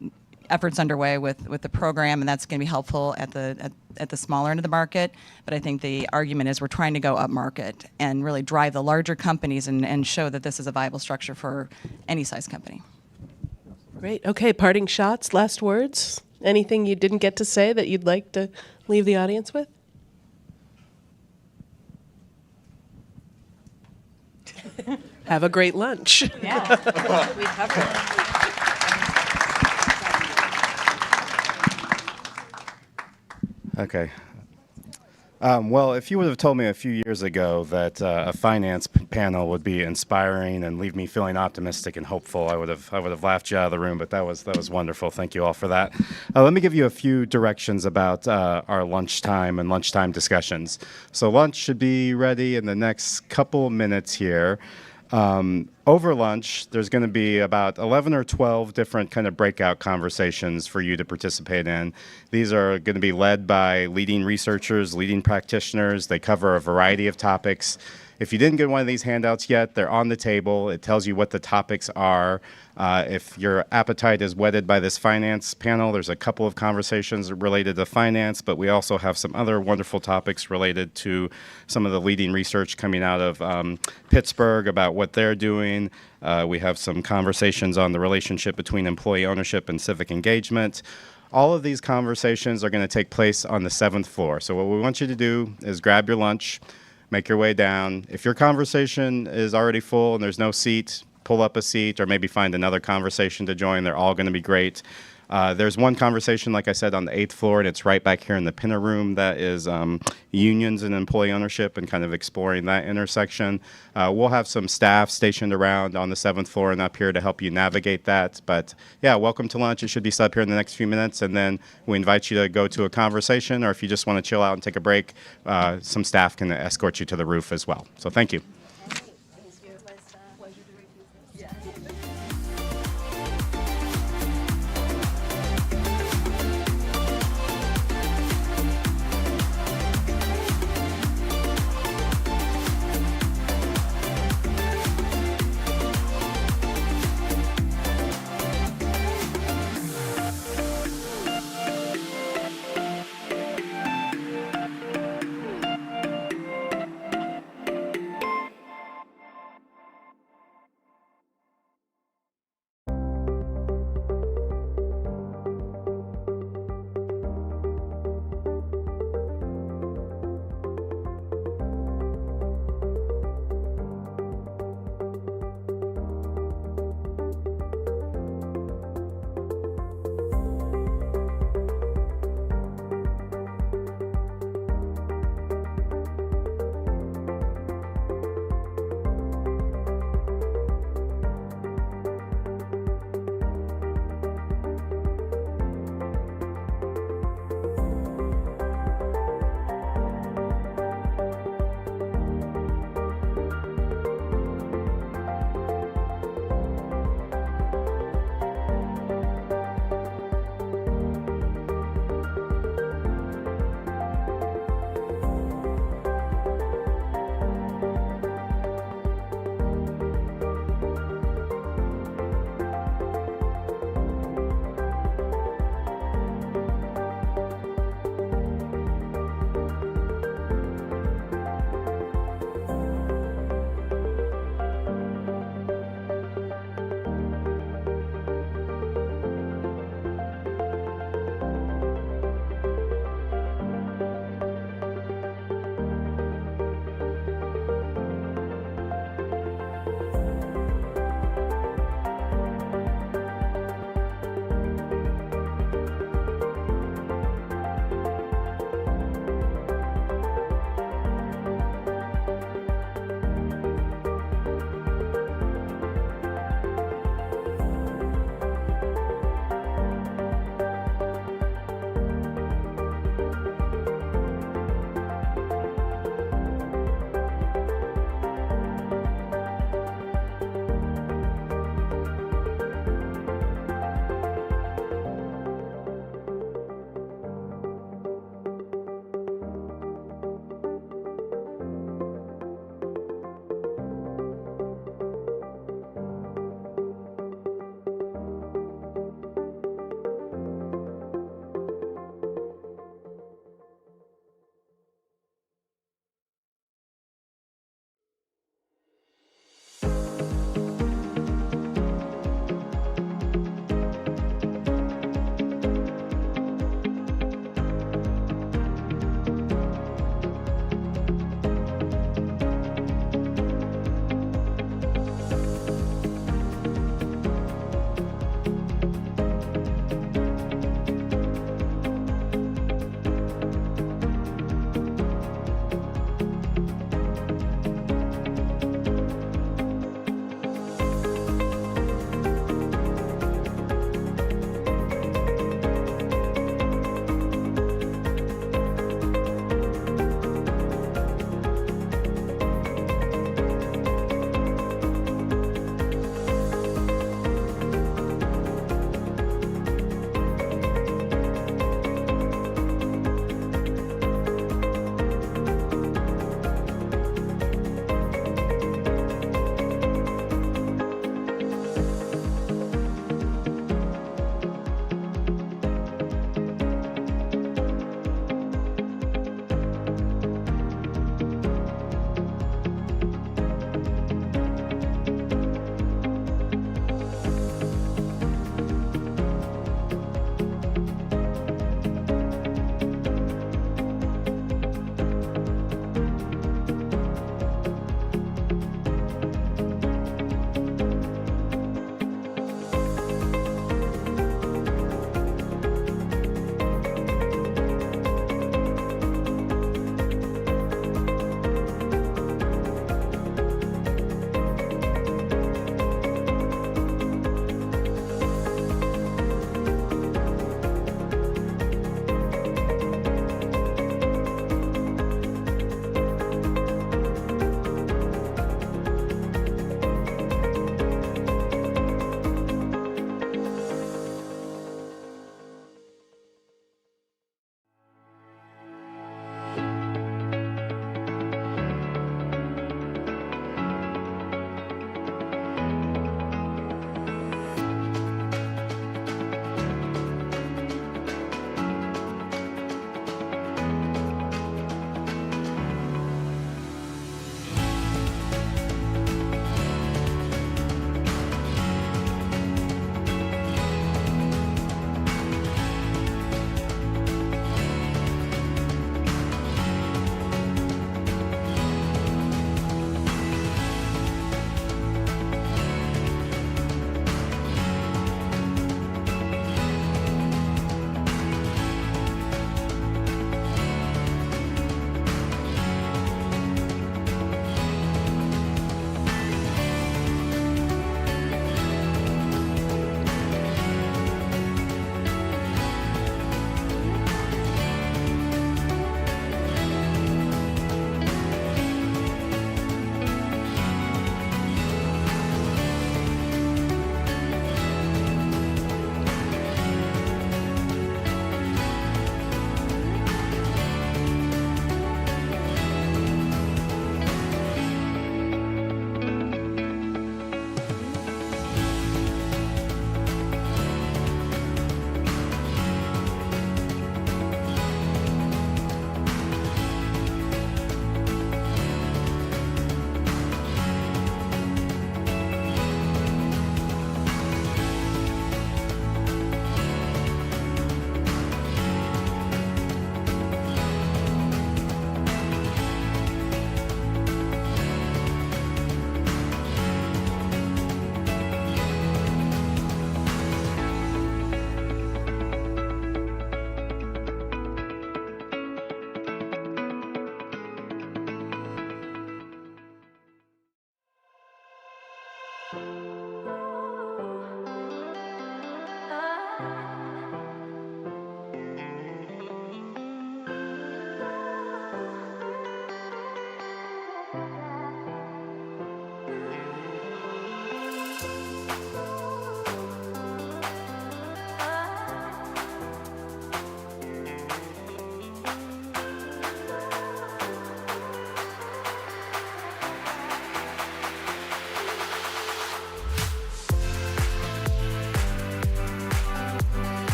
efforts underway with the program, and that's going to be helpful at the smaller end of the market. But I think the argument is we're trying to go up market and really drive the larger companies and show that this is a viable structure for any size company. Great. Okay, parting shots, last words. Anything you didn't get to say that you'd like to leave the audience with? Have a great lunch. Yeah, we covered it. Okay. Well, if you would have told me a few years ago that a finance panel would be inspiring and leave me feeling optimistic and hopeful, I would have laughed you out of the room. But that was wonderful. Thank you all for that. Let me give you a few directions about our lunchtime and lunchtime discussions. So lunch should be ready in the next couple minutes here. Over lunch, there's going to be about 11 or 12 different kind of breakout conversations for you to participate in. These are going to be led by leading researchers, leading practitioners. They cover a variety of topics. If you didn't get one of these handouts yet, they're on the table. It tells you what the topics are. If your appetite is whetted by this finance panel, there's a couple of conversations related to finance, but we also have some other wonderful topics related to some of the leading research coming out of Pittsburgh about what they're doing. We have some conversations on the relationship between employee ownership and civic engagement. All of these conversations are going to take place on the 7th floor. So what we want you to do is grab your lunch, make your way down. If your conversation is already full and there's no seat, pull up a seat or maybe find another conversation to join. They're all going to be great. There's one conversation, like I said, on the 8th floor, and it's right back here in the Pinner room that is unions and employee ownership and kind of exploring that intersection. We'll have some staff stationed around on the 7th floor and up here to help you navigate that. But yeah, welcome to lunch. It should be set up here in the next few minutes, and then we invite you to go to a conversation, or if you just want to chill out and take a break, some staff can escort you to the roof as well. So thank you.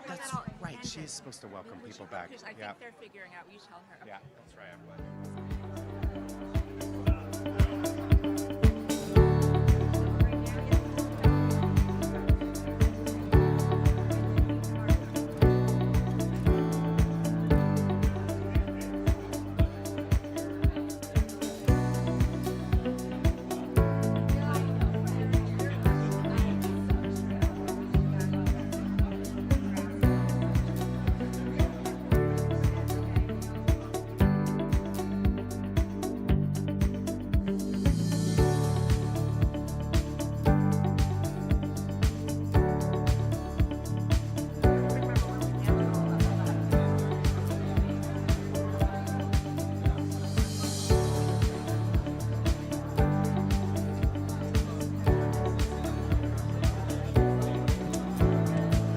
That's right. She's supposed to welcome people back. I think they're figuring out. You tell her. Yeah, that's right.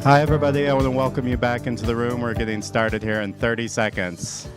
Hi, everybody. I want to welcome you back into the room. We're getting started here in 30 seconds.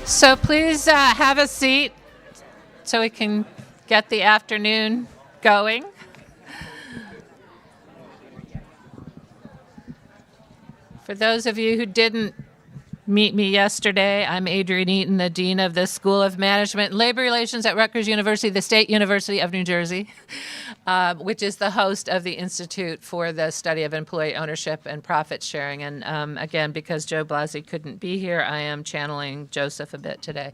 So please have a seat so we can get the afternoon going. For those of you who didn't meet me yesterday, I'm Adrienne Eaton, the Dean of the School of Management and Labor Relations at Rutgers University, the State University of New Jersey, which is the host of the Institute for the Study of Employee Ownership and Profit Sharing. And again, because Joe Blasi couldn't be here, I am channeling Joseph a bit today.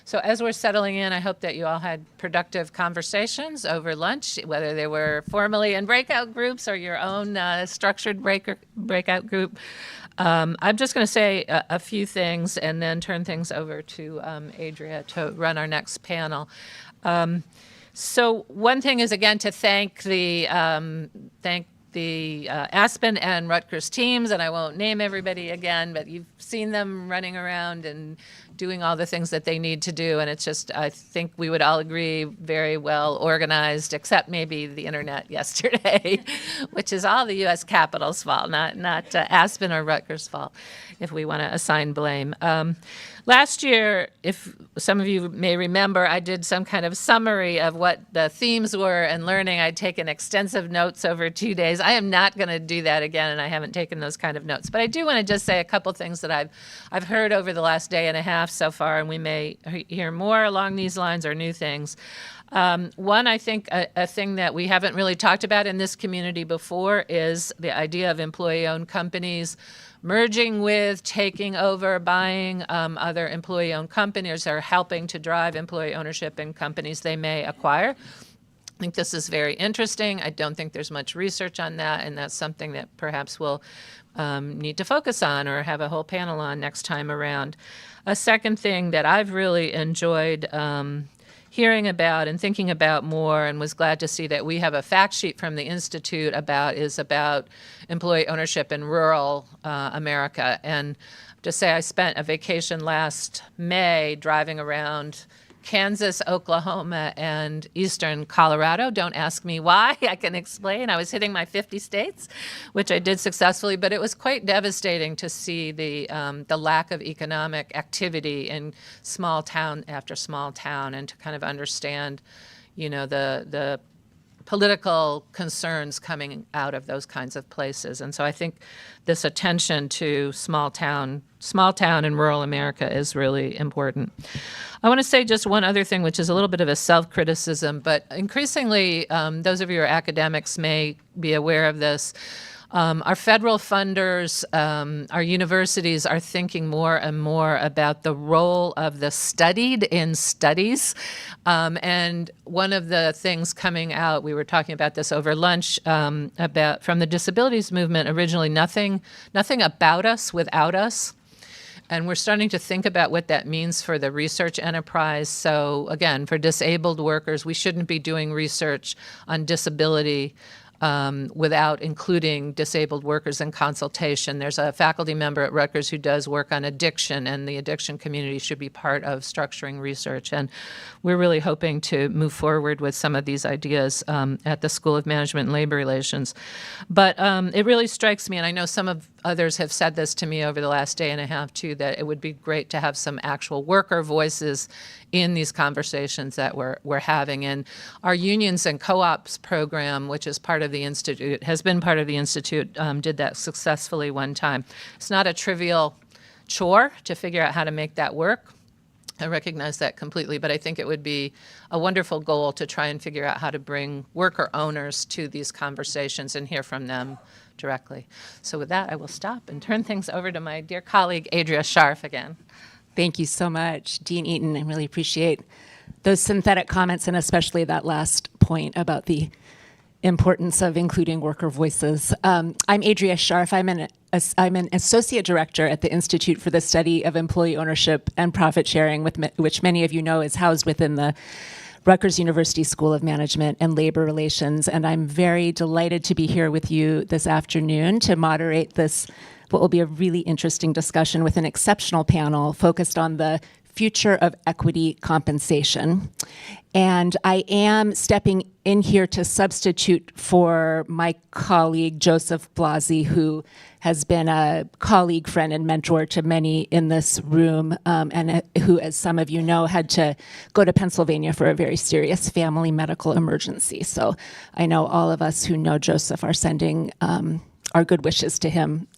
So as we're settling in, I hope that you all had productive conversations over lunch, whether they were formally in breakout groups or your own structured breakout group. I'm just going to say a few things and then turn things over to Adria to run our next panel. So one thing is, again, to thank the the Aspen and Rutgers teams, and I won't name everybody again, but you've seen them running around and doing all the things that they need to do, and it's just, I think we would all agree, very well organized, except maybe the internet yesterday, which is all the U.S. Capitol's fault, not Aspen or Rutgers' fault, if we want to assign blame. Last year, if some of you may remember, I did some kind of summary of what the themes were and learning. I'd taken extensive notes over 2 days. I am not going to do that again, and I haven't taken those kind of notes. But I do want to just say a couple things that I've heard over the last day and a half so far, and we may hear more along these lines or new things. One, I think a thing that we haven't really talked about in this community before is the idea of employee-owned companies merging with, taking over, buying other employee-owned companies, or helping to drive employee ownership in companies they may acquire. I think this is very interesting. I don't think there's much research on that, and that's something that perhaps we'll need to focus on or have a whole panel on next time around. A second thing that I've really enjoyed hearing about and thinking about more, and was glad to see that we have a fact sheet from the Institute about employee ownership in rural America. And just say I spent a vacation last May driving around Kansas, Oklahoma, and eastern Colorado. Don't ask me why. I can explain. I was hitting my 50 states, which I did successfully, but it was quite devastating to see the lack of economic activity in small town after small town, and to kind of understand, the political concerns coming out of those kinds of places. And so I think this attention to small town and rural America is really important. I want to say just one other thing, which is a little bit of a self-criticism, but increasingly, those of you who are academics may be aware of this. Our federal funders, our universities are thinking more and more about the role of the studied in studies. And one of the things coming out, we were talking about this over lunch, from the disabilities movement, originally nothing about us without us. And we're starting to think about what that means for the research enterprise. So again, for disabled workers, we shouldn't be doing research on disability without including disabled workers in consultation. There's a faculty member at Rutgers who does work on addiction, and the addiction community should be part of structuring research. And we're really hoping to move forward with some of these ideas at the School of Management and Labor Relations. But it really strikes me, and I know some of others have said this to me over the last day and a half too, that it would be great to have some actual worker voices in these conversations that we're having. And our unions and co-ops program, which is part of the Institute, has been part of the Institute, did that successfully one time. It's not a trivial chore to figure out how to make that work. I recognize that completely, but I think it would be a wonderful goal to try and figure out how to bring worker owners to these conversations and hear from them directly. So with that, I will stop and turn things over to my dear colleague, Adria Scharf again. Thank you so much, Dean Eaton. I really appreciate those synthetic comments, and especially that last point about the importance of including worker voices. I'm Adria Scharf. I'm an associate director at the Institute for the Study of Employee Ownership and Profit Sharing, which many of you know is housed within the Rutgers University School of Management and Labor Relations. And I'm very delighted to be here with you this afternoon to moderate what will be a really interesting discussion with an exceptional panel focused on the future of equity compensation. And I am stepping in here to substitute for my colleague, Joseph Blasi, who has been a colleague, friend, and mentor to many in this room, and who, as some of you know, had to go to Pennsylvania for a very serious family medical emergency. So I know all of us who know Joseph are sending our good wishes to him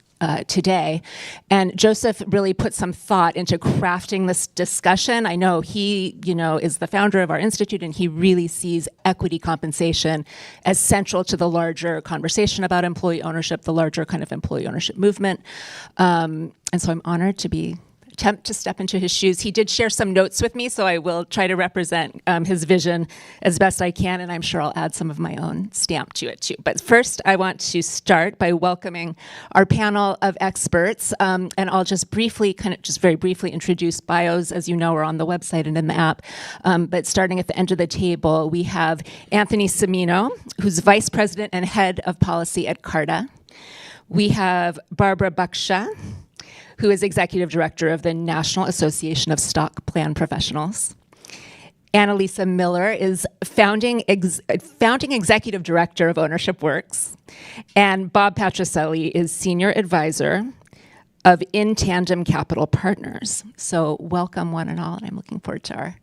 today. And Joseph really put some thought into crafting this discussion. I know he, is the founder of our institute, and he really sees equity compensation as central to the larger conversation about employee ownership, the larger kind of employee ownership movement. And so I'm honored to be attempt to step into his shoes. He did share some notes with me, so I will try to represent his vision as best I can, and I'm sure I'll add some of my own stamp to it too. But first, I want to start by welcoming our panel of experts, and I'll just very briefly introduce bios, as you know, are on the website and in the app. But starting at the end of the table, we have Anthony Cimino, who's Vice President and Head of Policy at Carta. We have Barbara Buckshaw, who is Executive Director of the National Association of Stock Plan Professionals. Annalisa Miller is founding Executive Director of Ownership Works. And Bob Patricelli is Senior Advisor of In Tandem Capital Partners. So welcome one and all, and I'm looking forward to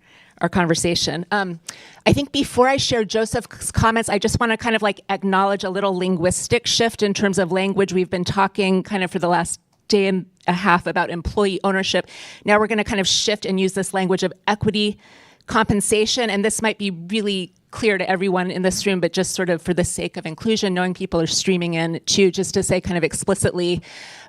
our conversation. I think before I share Joseph's comments, I just want to kind of like acknowledge a little linguistic shift in terms of language. We've been talking kind of for the last day and a half about employee ownership. Now we're going to kind of shift and use this language of equity compensation, and this might be really clear to everyone in this room, but just sort of for the sake of inclusion, knowing people are streaming in too, just to say kind of explicitly,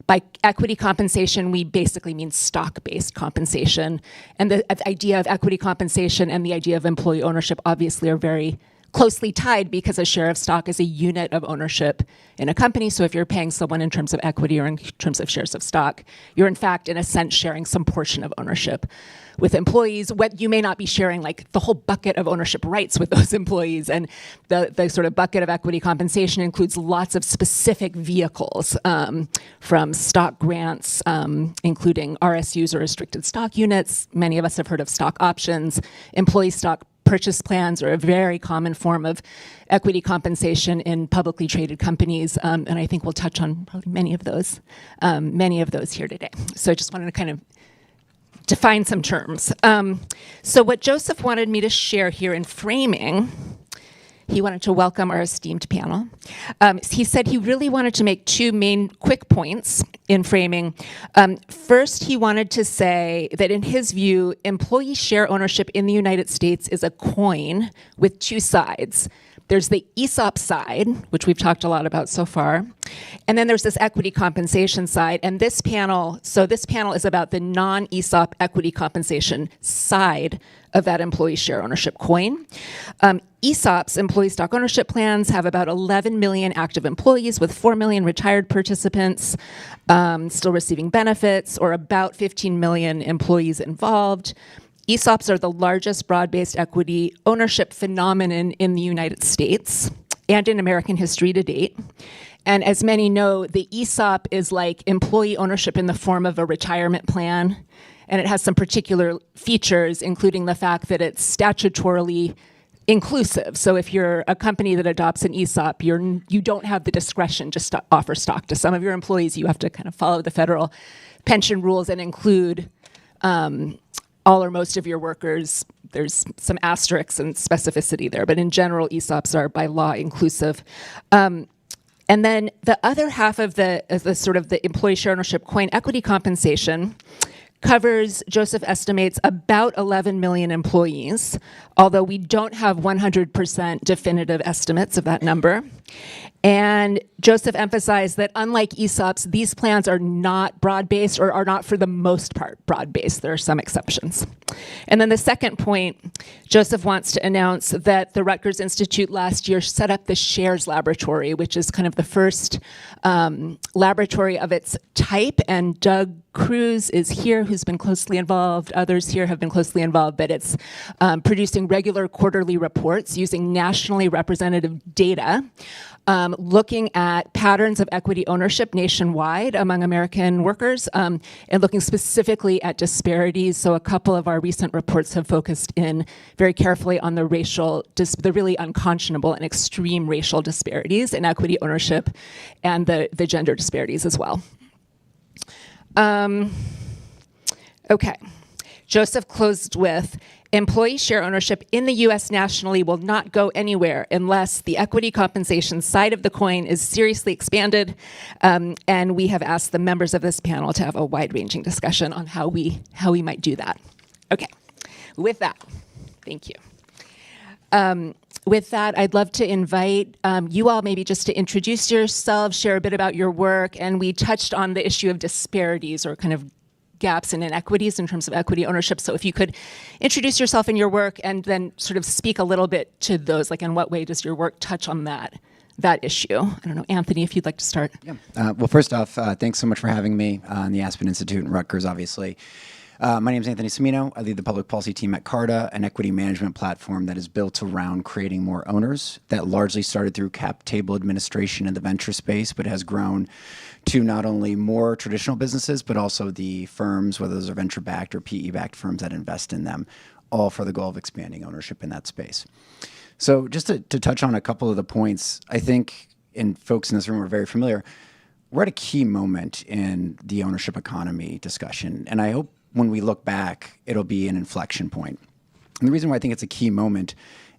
by equity compensation, we basically mean stock-based compensation. And the idea of equity compensation and the idea of employee ownership obviously are very closely tied because a share of stock is a unit of ownership in a company. So if you're paying someone in terms of equity or in terms of shares of stock, you're in fact, in a sense, sharing some portion of ownership with employees. What you may not be sharing like the whole bucket of ownership rights with those employees. And the sort of bucket of equity compensation includes lots of specific vehicles, from stock grants, including RSUs or restricted stock units. Many of us have heard of stock options. Employee stock purchase plans are a very common form of equity compensation in publicly traded companies, and I think we'll touch on probably many of those here today. So I just wanted to kind of define some terms. So what Joseph wanted me to share here in framing, he wanted to welcome our esteemed panel. He said he really wanted to make two main quick points in framing. First, he wanted to say that in his view, employee share ownership in the United States is a coin with two sides. There's the ESOP side, which we've talked a lot about so far, and then there's this equity compensation side. And this panel is about the non-ESOP equity compensation side of that employee share ownership coin. ESOPs, employee stock ownership plans, have about 11 million active employees with 4 million retired participants still receiving benefits, or about 15 million employees involved. ESOPs are the largest broad-based equity ownership phenomenon in the United States and in American history to date. And as many know, the ESOP is like employee ownership in the form of a retirement plan. And it has some particular features, including the fact that it's statutorily inclusive. So if you're a company that adopts an ESOP, you don't have the discretion just to offer stock to some of your employees. You have to kind of follow the federal pension rules and include all or most of your workers. There's some asterisks and specificity there, but in general, ESOPs are by law inclusive. And then the other half of the sort of the employee share ownership coin, equity compensation, covers, Joseph estimates, about 11 million employees, although we don't have 100% definitive estimates of that number. And Joseph emphasized that unlike ESOPs, these plans are not broad-based, or are not for the most part broad-based. There are some exceptions. And then the second point, Joseph wants to announce that the Rutgers Institute last year set up the SHARES Laboratory, which is kind of the first laboratory of its type. And Doug Cruz is here, who's been closely involved. Others here have been closely involved, but it's producing regular quarterly reports using nationally representative data, looking at patterns of equity ownership nationwide among American workers, and looking specifically at disparities. So a couple of our recent reports have focused in very carefully on the really unconscionable and extreme racial disparities in equity ownership, and the gender disparities as well. Okay. Joseph closed with, employee share ownership in the US nationally will not go anywhere unless the equity compensation side of the coin is seriously expanded. And we have asked the members of this panel to have a wide-ranging discussion on how we might do that. Okay, with that, thank you. With that, I'd love to invite you all maybe just to introduce yourselves, share a bit about your work, and we touched on the issue of disparities, or kind of gaps and inequities in terms of equity ownership. So if you could introduce yourself and your work and then sort of speak a little bit to those, like in what way does your work touch on that issue? I don't know, Anthony, if you'd like to start. Well, first off, thanks so much for having me on the Aspen Institute and Rutgers, obviously. My name is Anthony Cimino. I lead the public policy team at Carta, an equity management platform that is built around creating more owners. That largely started through cap table administration in the venture space, but has grown to not only more traditional businesses, but also the firms, whether those are venture-backed or PE-backed firms that invest in them, all for the goal of expanding ownership in that space. So just to touch on a couple of the points, I think, and folks in this room are very familiar, we're at a key moment in the ownership economy discussion, and I hope when we look back, it'll be an inflection point. And the reason why I think it's a key moment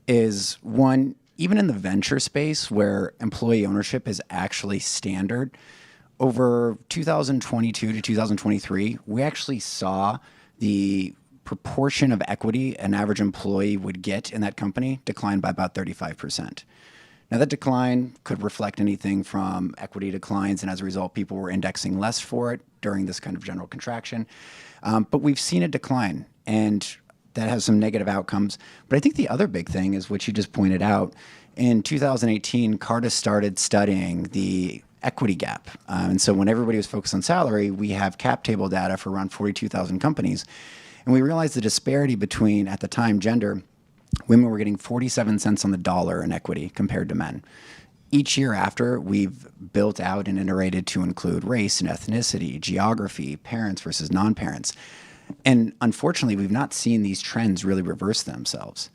is, one, even in the venture space where employee ownership is actually standard, over 2022 to 2023, we actually saw the proportion of equity an average employee would get in that company decline by about 35%. Now, that decline could reflect anything from equity declines, and as a result, people were indexing less for it during this kind of general contraction. But we've seen a decline, and that has some negative outcomes. But I think the other big thing is what you just pointed out. In 2018, Carta started studying the equity gap. And so when everybody was focused on salary, we have cap table data for around 42,000 companies. And we realized the disparity between, at the time, gender. Women were getting 47 cents on the dollar in equity compared to men. Each year after, we've built out and iterated to include race and ethnicity, geography, parents versus non-parents. And unfortunately, we've not seen these trends really reverse themselves.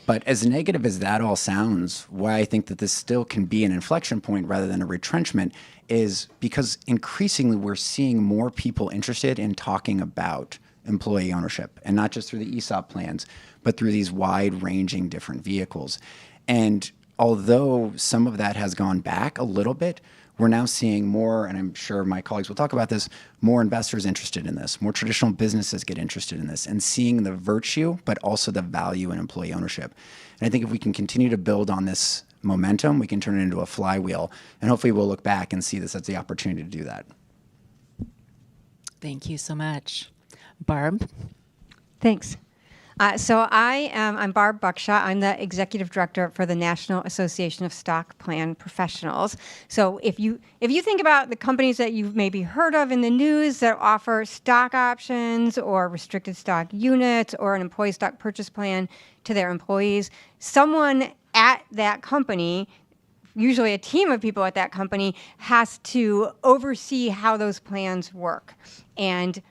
But as negative as that all sounds, why I think that this still can be an inflection point rather than a retrenchment is because increasingly we're seeing more people interested in talking about employee ownership, and not just through the ESOP plans, but through these wide-ranging different vehicles. And although some of that has gone back a little bit, we're now seeing more, and I'm sure my colleagues will talk about this, more investors interested in this, more traditional businesses get interested in this, and seeing the virtue, but also the value in employee ownership. And I think if we can continue to build on this momentum, we can turn it into a flywheel, and hopefully we'll look back and see this as the opportunity to do that. Thank you so much. Barb? Thanks. I'm Barb Buckshot. I'm the executive director for the National Association of Stock Plan Professionals. So if you think about the companies that you've maybe heard of in the news that offer stock options or restricted stock units or an employee stock purchase plan to their employees, someone at that company, usually a team of people at that company, has to oversee how those plans work. And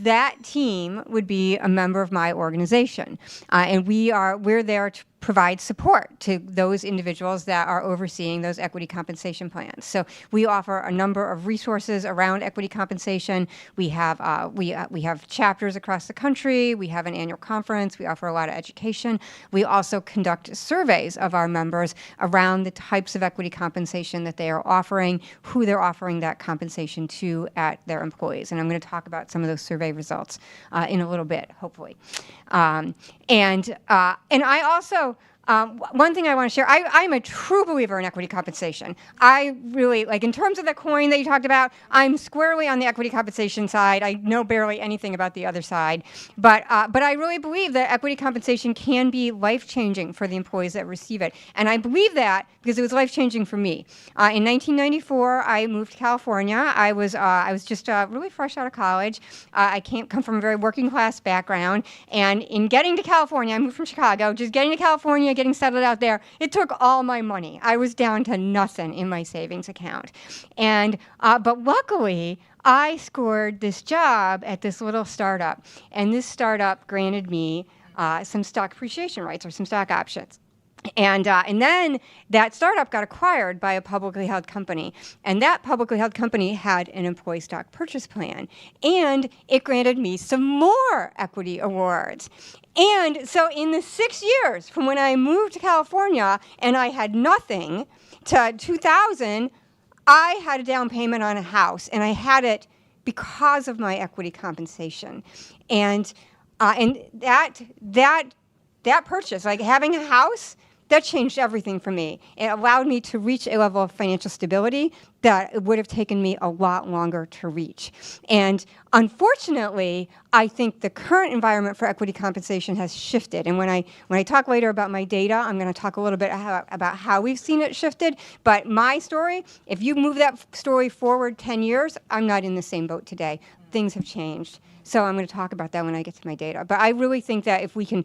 that team would be a member of my organization. And we're there to provide support to those individuals that are overseeing those equity compensation plans. So we offer a number of resources around equity compensation. We have chapters across the country. We have an annual conference. We offer a lot of education. We also conduct surveys of our members around the types of equity compensation that they are offering, who they're offering that compensation to at their employees. And I'm going to talk about some of those survey results in a little bit, hopefully. And I also, one thing I want to share, I'm a true believer in equity compensation. I really, in terms of the coin that you talked about, I'm squarely on the equity compensation side. I know barely anything about the other side. But I really believe that equity compensation can be life-changing for the employees that receive it. And I believe that because it was life-changing for me. In 1994, I moved to California. I was just really fresh out of college. I come from a very working-class background. And in getting to California, I moved from Chicago, just getting to California, getting settled out there, it took all my money. I was down to nothing in my savings account. And but luckily, I scored this job at this little startup. And this startup granted me some stock appreciation rights or some stock options. And then that startup got acquired by a publicly held company. And that publicly held company had an employee stock purchase plan. And it granted me some more equity awards. And so in the 6 years from when I moved to California and I had nothing to 2000, I had a down payment on a house. And I had it because of my equity compensation. And that purchase, like having a house, that changed everything for me. It allowed me to reach a level of financial stability that it would have taken me a lot longer to reach. And unfortunately, I think the current environment for equity compensation has shifted. And when I talk later about my data, I'm going to talk a little bit about how we've seen it shifted. But my story, if you move that story forward 10 years, I'm not in the same boat today. Things have changed. So I'm going to talk about that when I get to my data. But I really think that if we can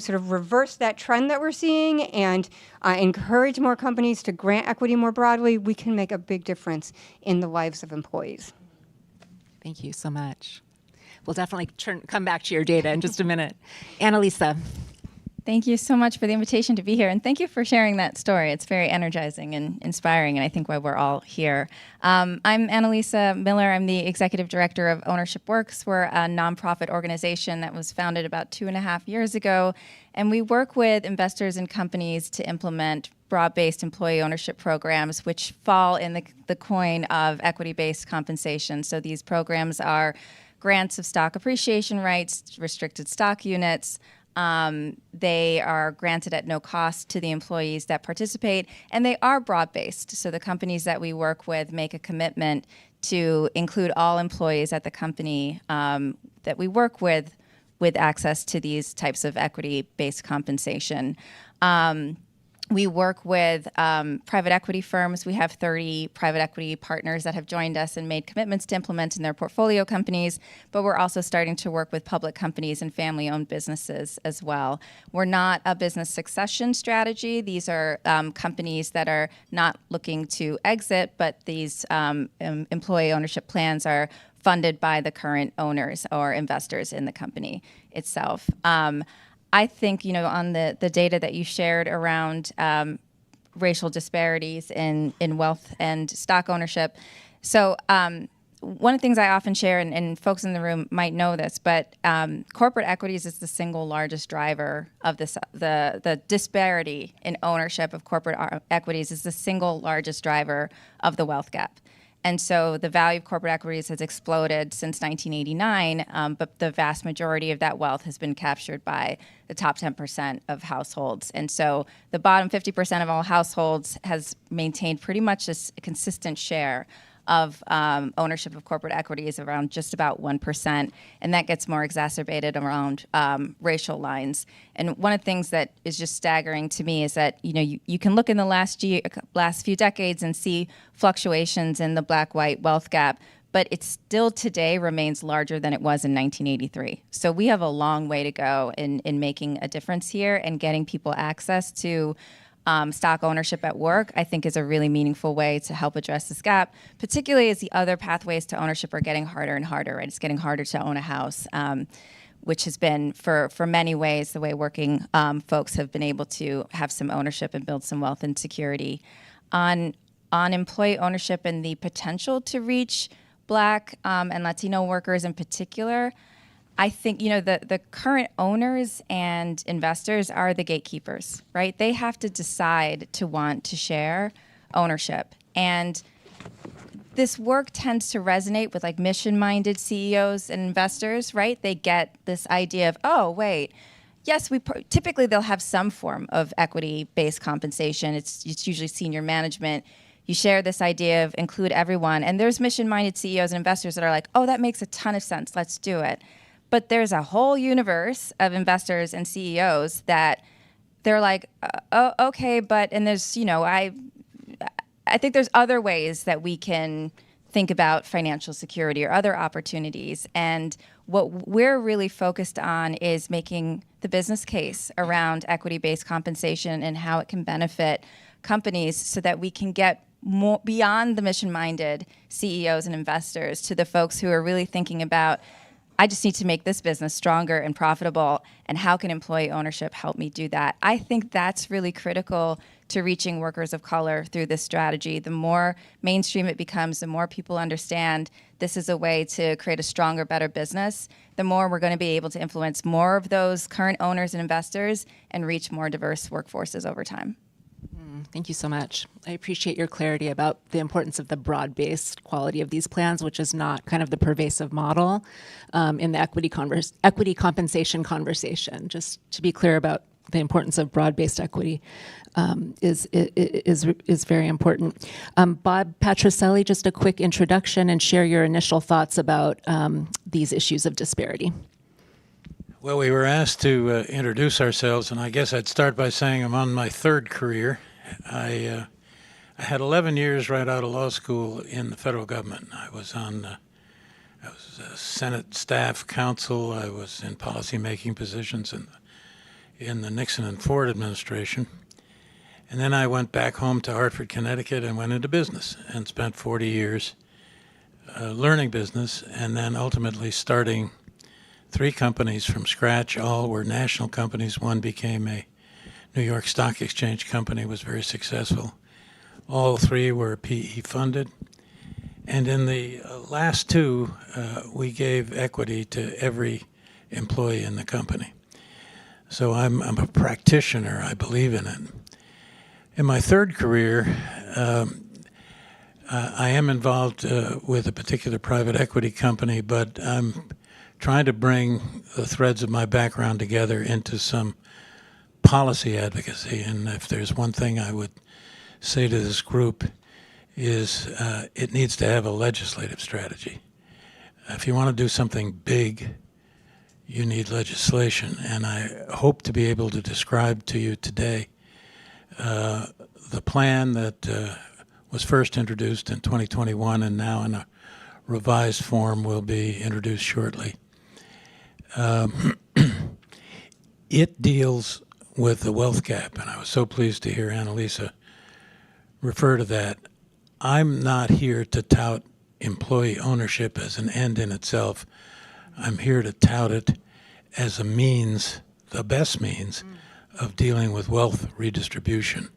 sort of reverse that trend that we're seeing and encourage more companies to grant equity more broadly, we can make a big difference in the lives of employees. Thank you so much. We'll definitely come back to your data in just a minute. Annalisa. Thank you so much for the invitation to be here, and thank you for sharing that story. It's very energizing and inspiring, and I think why we're all here. I'm Annalisa Miller. I'm the Executive Director of Ownership Works. We're a nonprofit organization that was founded about 2.5 years ago, and we work with investors and companies to implement broad-based employee ownership programs, which fall in the coin of equity-based compensation. So these programs are grants of stock appreciation rights, restricted stock units. They are granted at no cost to the employees that participate, and they are broad-based. So the companies that we work with make a commitment to include all employees at the company that we work with access to these types of equity-based compensation. We work with private equity firms. We have 30 private equity partners that have joined us and made commitments to implement in their portfolio companies, but we're also starting to work with public companies and family-owned businesses as well. We're not a business succession strategy. These are companies that are not looking to exit, but these employee ownership plans are funded by the current owners or investors in the company itself. I think, on the data that you shared around racial disparities in wealth and stock ownership. So one of the things I often share, and folks in the room might know this, but corporate equities is the single largest driver of this. The disparity in ownership of corporate equities is the single largest driver of the wealth gap. And so the value of corporate equities has exploded since 1989, but the vast majority of that wealth has been captured by the top 10% of households. And so the bottom 50% of all households has maintained pretty much a consistent share of ownership of corporate equities around just about 1%, and that gets more exacerbated around racial lines. And one of the things that is just staggering to me is that you can look in the last few decades and see fluctuations in the black-white wealth gap, but it still today remains larger than it was in 1983. So we have a long way to go in making a difference here and getting people access to stock ownership at work, I think, is a really meaningful way to help address this gap, particularly as the other pathways to ownership are getting harder and harder, right? It's getting harder to own a house, which has been, for many ways, the way working folks have been able to have some ownership and build some wealth and security. On employee ownership and the potential to reach Black and Latino workers in particular, I think, the current owners and investors are the gatekeepers, right? They have to decide to want to share ownership. And this work tends to resonate with mission-minded CEOs and investors, right? They get this idea of, oh, wait, yes, typically they'll have some form of equity-based compensation. It's usually senior management. You share this idea of include everyone. And there's mission-minded CEOs and investors that are like, oh, that makes a ton of sense. Let's do it. But there's a whole universe of investors and CEOs that they're like, oh, okay, but, and there's, I think there's other ways that we can think about financial security or other opportunities. And what we're really focused on is making the business case around equity-based compensation and how it can benefit companies so that we can get more beyond the mission-minded CEOs and investors to the folks who are really thinking about, I just need to make this business stronger and profitable, and how can employee ownership help me do that? I think that's really critical to reaching workers of color through this strategy. The more mainstream it becomes, the more people understand this is a way to create a stronger, better business, the more we're going to be able to influence more of those current owners and investors and reach more diverse workforces over time. Thank you so much. I appreciate your clarity about the importance of the broad-based quality of these plans, which is not kind of the pervasive model in the equity compensation conversation. Just to be clear about the importance of broad-based equity is very important. Bob Patricelli, just a quick introduction and share your initial thoughts about these issues of disparity. Well, we were asked to introduce ourselves, and I guess I'd start by saying I'm on my third career. I had 11 years right out of law school in the federal government. I was Senate staff counsel. I was in policy-making positions in the Nixon and Ford administration. And then I went back home to Hartford, Connecticut, and went into business and spent 40 years learning business, and then ultimately starting 3 companies from scratch. All were national companies. One became a New York Stock Exchange company, was very successful. All 3 were PE funded. And in the last 2, we gave equity to every employee in the company. So I'm a practitioner. I believe in it. In my third career, I am involved with a particular private equity company, but I'm trying to bring the threads of my background together into some policy advocacy. And if there's one thing I would say to this group is it needs to have a legislative strategy. If you want to do something big, you need legislation. And I hope to be able to describe to you today the plan that was first introduced in 2021 and now in a revised form will be introduced shortly. It deals with the wealth gap, and I was so pleased to hear Annalisa refer to that. I'm not here to tout employee ownership as an end in itself. I'm here to tout it as a means, the best means, of dealing with wealth redistribution.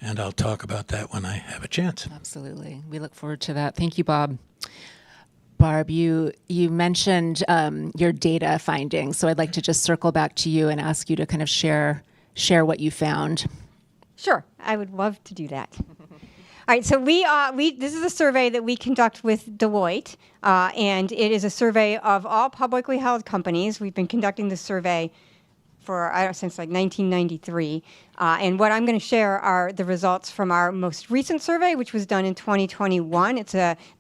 And I'll talk about that when I have a chance. Absolutely. We look forward to that. Thank you, Bob. Barb, you mentioned your data findings, so I'd like to just circle back to you and ask you to kind of share what you found. Sure, I would love to do that. All right, so this is a survey that we conduct with Deloitte, and it is a survey of all publicly held companies. We've been conducting this survey since like 1993. And what I'm going to share are the results from our most recent survey, which was done in 2021.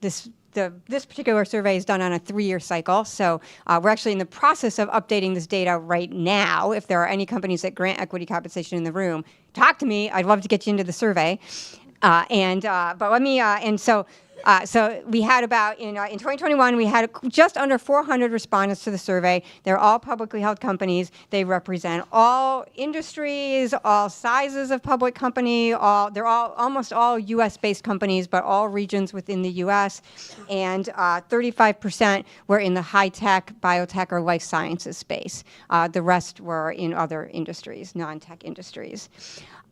This particular survey is done on a 3-year cycle. So we're actually in the process of updating this data right now. If there are any companies that grant equity compensation in the room, talk to me. I'd love to get you into the survey. So we had about, in 2021, we had just under 400 respondents to the survey. They're all publicly held companies. They represent all industries, all sizes of public company. They're almost all U.S.-based companies, but all regions within the U.S. And 35% were in the high-tech, biotech, or life sciences space. The rest were in other industries, non-tech industries.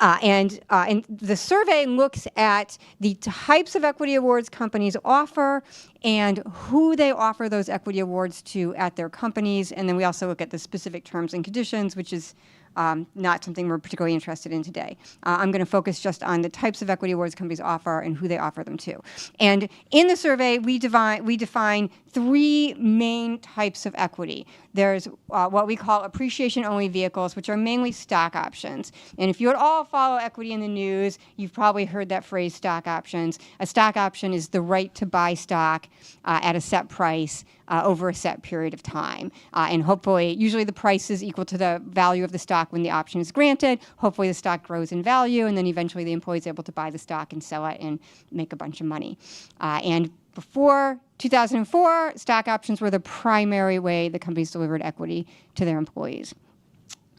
And the survey looks at the types of equity awards companies offer and who they offer those equity awards to at their companies. And then we also look at the specific terms and conditions, which is not something we're particularly interested in today. I'm going to focus just on the types of equity awards companies offer and who they offer them to. And in the survey, we define 3 main types of equity. There's what we call appreciation-only vehicles, which are mainly stock options. And if you at all follow equity in the news, you've probably heard that phrase, stock options. A stock option is the right to buy stock at a set price over a set period of time. And hopefully, usually the price is equal to the value of the stock when the option is granted. Hopefully the stock grows in value, and then eventually the employee is able to buy the stock and sell it and make a bunch of money. And before 2004, stock options were the primary way the companies delivered equity to their employees.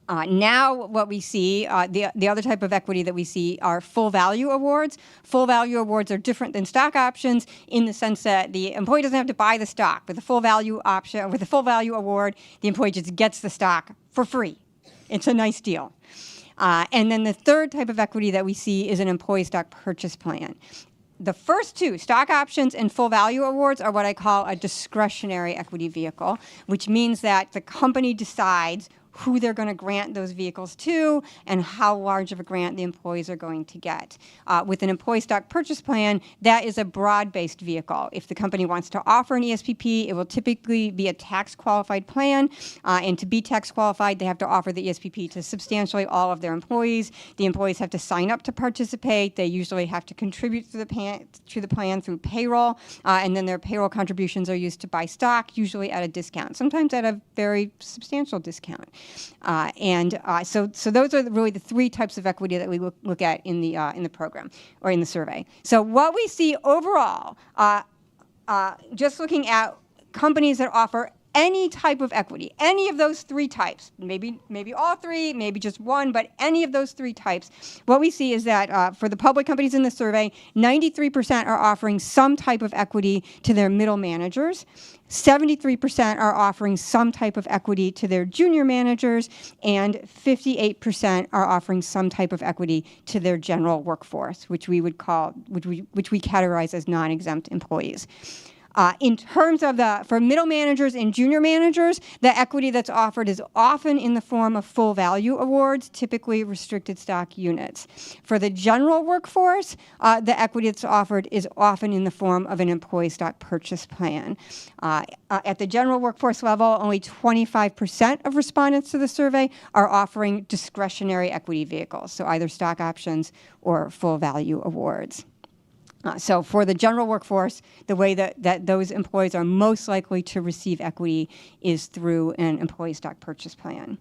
Now what we see, the other type of equity that we see are full value awards. Full value awards are different than stock options in the sense that the employee doesn't have to buy the stock. With a full value option, with a full value award, the employee just gets the stock for free. It's a nice deal. And then the third type of equity that we see is an employee stock purchase plan. The first 2, stock options and full value awards, are what I call a discretionary equity vehicle, which means that the company decides who they're going to grant those vehicles to and how large of a grant the employees are going to get. With an employee stock purchase plan, that is a broad-based vehicle. If the company wants to offer an ESPP, it will typically be a tax-qualified plan, and to be tax-qualified, they have to offer the ESPP to substantially all of their employees. The employees have to sign up to participate. They usually have to contribute to the plan through payroll, and then their payroll contributions are used to buy stock, usually at a discount, sometimes at a very substantial discount. So those are really the three types of equity that we look at in the program or in the survey. So what we see overall, just looking at companies that offer any type of equity, any of those three types, maybe all three, maybe just one, but any of those three types, what we see is that for the public companies in the survey, 93% are offering some type of equity to their middle managers. 73% are offering some type of equity to their junior managers, and 58% are offering some type of equity to their general workforce, which we categorize as non-exempt employees. In terms of for middle managers and junior managers, the equity that's offered is often in the form of full value awards, typically restricted stock units. For the general workforce, the equity that's offered is often in the form of an employee stock purchase plan. At the general workforce level, only 25% of respondents to the survey are offering discretionary equity vehicles, so either stock options or full value awards. So for the general workforce, the way that those employees are most likely to receive equity is through an employee stock purchase plan.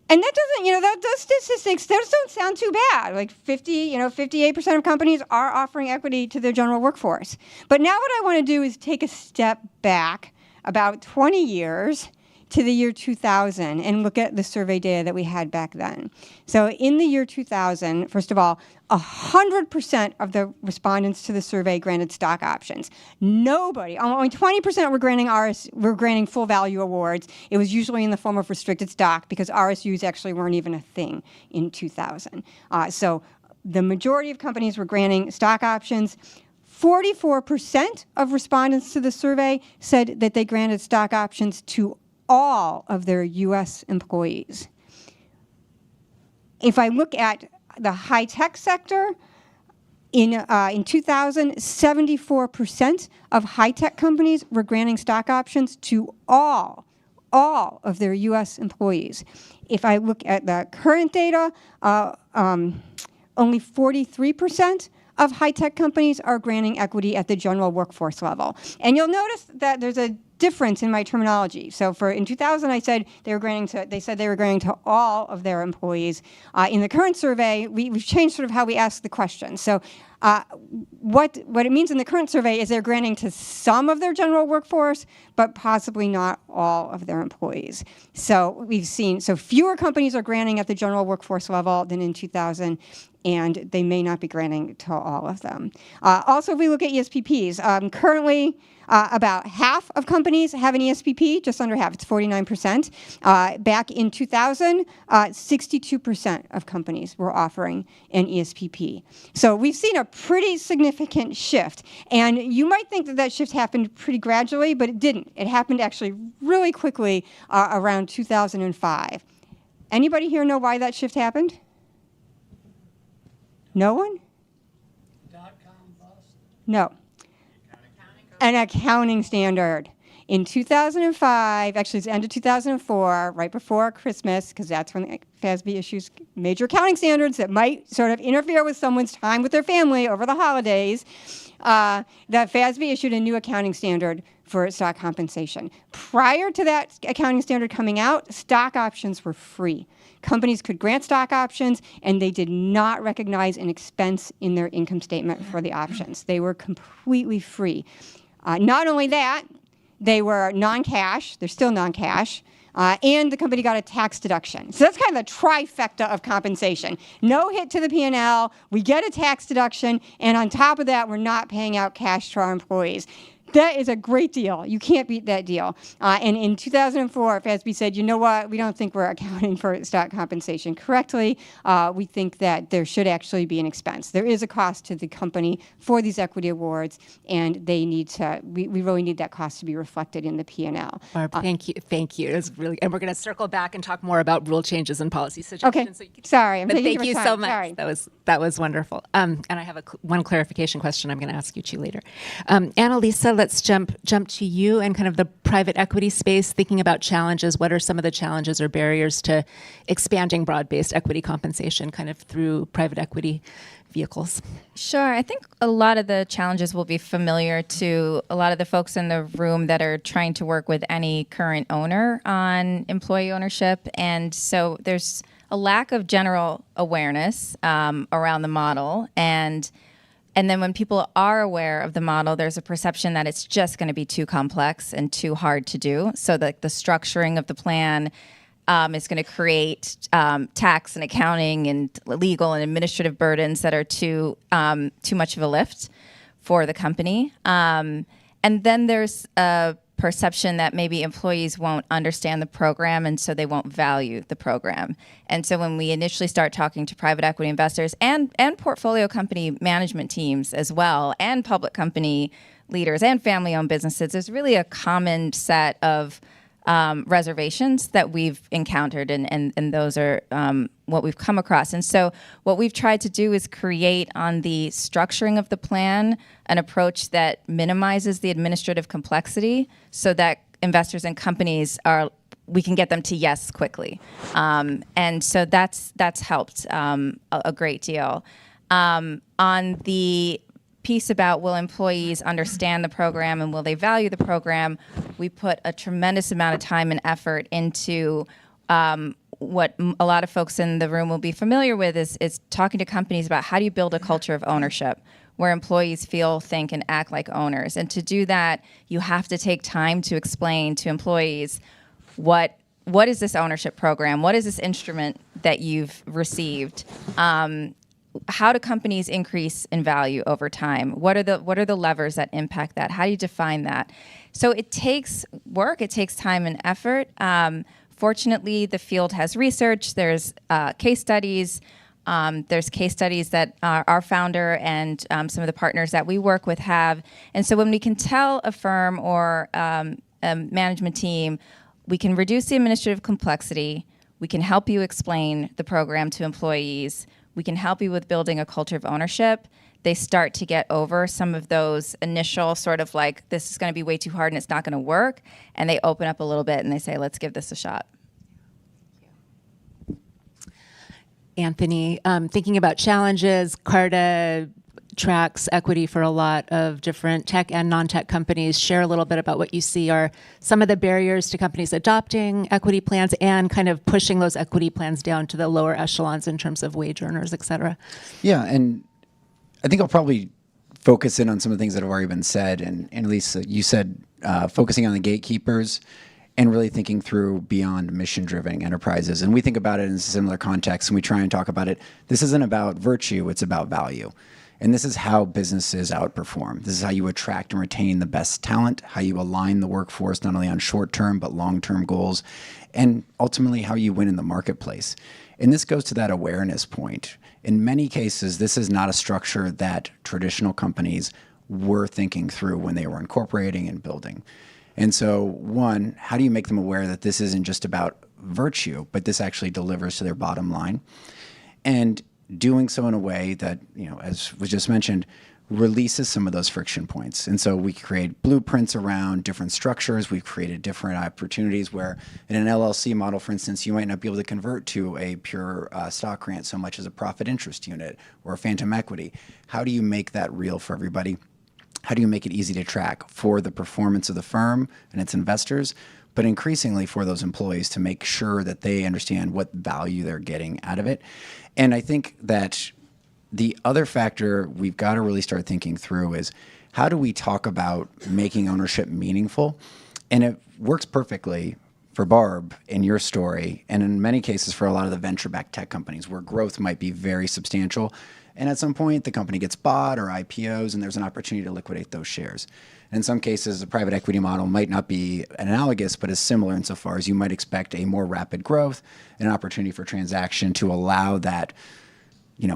And that doesn't, those statistics, those don't sound too bad. Like 58% of companies are offering equity to their general workforce. But now what I want to do is take a step back about 20 years to the year 2000 and look at the survey data that we had back then. So in the year 2000, first of all, 100% of the respondents to the survey granted stock options. Only 20% were granting full value awards. It was usually in the form of restricted stock because RSUs actually weren't even a thing in 2000. So the majority of companies were granting stock options. 44% of respondents to the survey said that they granted stock options to all of their U.S. employees. If I look at the high-tech sector, in 2000, 74% of high-tech companies were granting stock options to all of their U.S. employees. If I look at the current data, only 43% of high-tech companies are granting equity at the general workforce level. And you'll notice that there's a difference in my terminology. So in 2000, I said they said they were granting to all of their employees. In the current survey, we've changed sort of how we ask the question. So what it means in the current survey is they're granting to some of their general workforce, but possibly not all of their employees. So we've seen, fewer companies are granting at the general workforce level than in 2000, and they may not be granting to all of them. Also, if we look at ESPPs, currently about half of companies have an ESPP, just under half, it's 49%. Back in 2000, 62% of companies were offering an ESPP. So we've seen a pretty significant shift. And you might think that shift happened pretty gradually, but it didn't. It happened actually really quickly around 2005. Anybody here know why that shift happened? No one? No. An accounting standard. In 2005, actually it's the end of 2004, right before Christmas, because that's when the FASB issues major accounting standards that might sort of interfere with someone's time with their family over the holidays, the FASB issued a new accounting standard for stock compensation. Prior to that accounting standard coming out, stock options were free. Companies could grant stock options, and they did not recognize an expense in their income statement for the options. They were completely free. Not only that, they were non-cash, they're still non-cash, and the company got a tax deduction. So that's kind of the trifecta of compensation. No hit to the P&L, we get a tax deduction, and on top of that, we're not paying out cash to our employees. That is a great deal. You can't beat that deal. And in 2004, FASB said, you know what, we don't think we're accounting for stock compensation correctly. We think that there should actually be an expense. There is a cost to the company for these equity awards, and they need to, we really need that cost to be reflected in the P&L. Barb, thank you. Thank you. It was really, and we're going to circle back and talk more about rule changes and policy suggestions. Okay. Sorry, I'm But taking thank you your so time. much. Sorry. That was wonderful. And I have one clarification question I'm going to ask you two later. Annalisa, let's jump to you and kind of the private equity space, thinking about challenges. What are some of the challenges or barriers to expanding broad-based equity compensation kind of through private equity vehicles? Sure. I think a lot of the challenges will be familiar to a lot of the folks in the room that are trying to work with any current owner on employee ownership. And so there's a lack of general awareness around the model. And then when people are aware of the model, there's a perception that it's just going to be too complex and too hard to do. So that the structuring of the plan is going to create tax and accounting and legal and administrative burdens that are too much of a lift for the company. And then there's a perception that maybe employees won't understand the program, and so they won't value the program. And so when we initially start talking to private equity investors and portfolio company management teams as well, and public company leaders and family-owned businesses, there's really a common set of reservations that we've encountered, and those are what we've come across. And so what we've tried to do is create on the structuring of the plan an approach that minimizes the administrative complexity so that investors and companies we can get them to yes quickly. And so that's helped a great deal. On the piece about will employees understand the program and will they value the program, we put a tremendous amount of time and effort into what a lot of folks in the room will be familiar with is talking to companies about how do you build a culture of ownership where employees feel, think, and act like owners. And to do that, you have to take time to explain to employees what is this ownership program? What is this instrument that you've received? How do companies increase in value over time? What are the levers that impact that? How do you define that? So it takes work, it takes time and effort. Fortunately, the field has research. There's case studies. There's case studies that our founder and some of the partners that we work with have. And so when we can tell a firm or a management team, we can reduce the administrative complexity, we can help you explain the program to employees, we can help you with building a culture of ownership, they start to get over some of those initial sort of like, this is going to be way too hard and it's not going to work. And they open up a little bit and they say, let's give this a shot. Anthony, thinking about challenges, Carta tracks equity for a lot of different tech and non-tech companies. Share a little bit about what you see are some of the barriers to companies adopting equity plans and kind of pushing those equity plans down to the lower echelons in terms of wage earners, et cetera. Yeah, and I think I'll probably focus in on some of the things that have already been said. And Lisa, you said focusing on the gatekeepers and really thinking through beyond mission-driven enterprises. And we think about it in a similar context, and we try and talk about it. This isn't about virtue, it's about value. And this is how businesses outperform. This is how you attract and retain the best talent, how you align the workforce not only on short-term but long-term goals, and ultimately how you win in the marketplace. And this goes to that awareness point. In many cases, this is not a structure that traditional companies were thinking through when they were incorporating and building. And so, one, how do you make them aware that this isn't just about virtue, but this actually delivers to their bottom line? And doing so in a way that, as was just mentioned, releases some of those friction points. And so we create blueprints around different structures. We've created different opportunities where in an LLC model, for instance, you might not be able to convert to a pure stock grant so much as a profit interest unit or a phantom equity. How do you make that real for everybody? How do you make it easy to track for the performance of the firm and its investors, but increasingly for those employees to make sure that they understand what value they're getting out of it? And I think that the other factor we've got to really start thinking through is how do we talk about making ownership meaningful? And it works perfectly for Barb in your story, and in many cases for a lot of the venture-backed tech companies where growth might be very substantial, and at some point the company gets bought or IPOs and there's an opportunity to liquidate those shares. In some cases, the private equity model might not be analogous, but is similar insofar as you might expect a more rapid growth and an opportunity for transaction to allow that,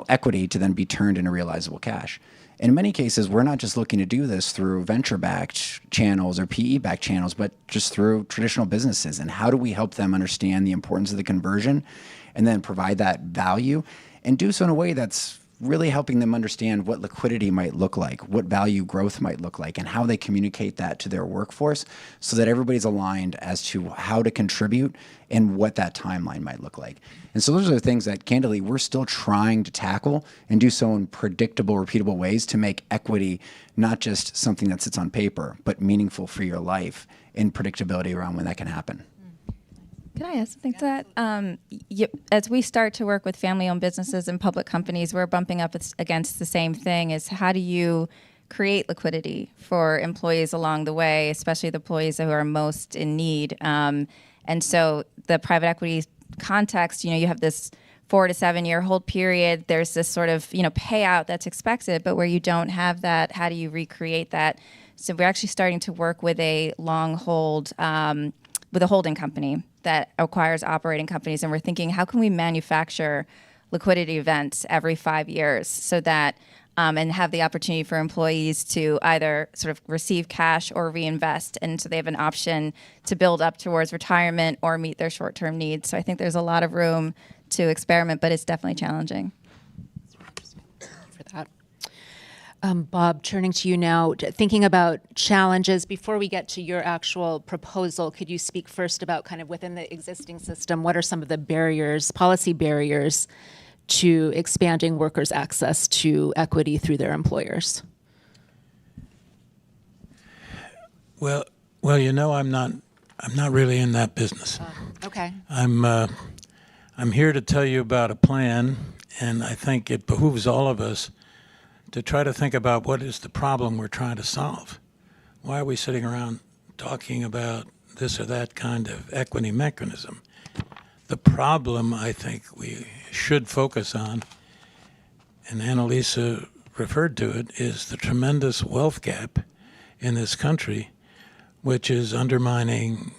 equity to then be turned into realizable cash. In many cases, we're not just looking to do this through venture-backed channels or PE-backed channels, but just through traditional businesses. And how do we help them understand the importance of the conversion and then provide that value and do so in a way that's really helping them understand what liquidity might look like, what value growth might look like, and how they communicate that to their workforce so that everybody's aligned as to how to contribute and what that timeline might look like. And so those are the things that, candidly, we're still trying to tackle and do so in predictable, repeatable ways to make equity not just something that sits on paper, but meaningful for your life and predictability around when that can happen. Could I add something to that? As we start to work with family-owned businesses and public companies, we're bumping up against the same thing: is how do you create liquidity for employees along the way, especially the employees who are most in need. And so the private equity context, you have this 4 to 7 year hold period. There's this sort of, payout that's expected, but where you don't have that, how do you recreate that? So we're actually starting to work with a long hold, with a holding company that acquires operating companies. And we're thinking, how can we manufacture liquidity events every 5 years so that, and have the opportunity for employees to either sort of receive cash or reinvest. And so they have an option to build up towards retirement or meet their short-term needs. So I think there's a lot of room to experiment, but it's definitely challenging. For that. Bob, turning to you now, thinking about challenges, before we get to your actual proposal, could you speak first about kind of within the existing system, what are some of the barriers, policy barriers, to expanding workers' access to equity through their employers? Well, I'm not really in that business. Okay. I'm here to tell you about a plan, and I think it behooves all of us to try to think about what is the problem we're trying to solve. Why are we sitting around talking about this or that kind of equity mechanism? The problem I think we should focus on, and Annalisa referred to it, is the tremendous wealth gap in this country, which is undermining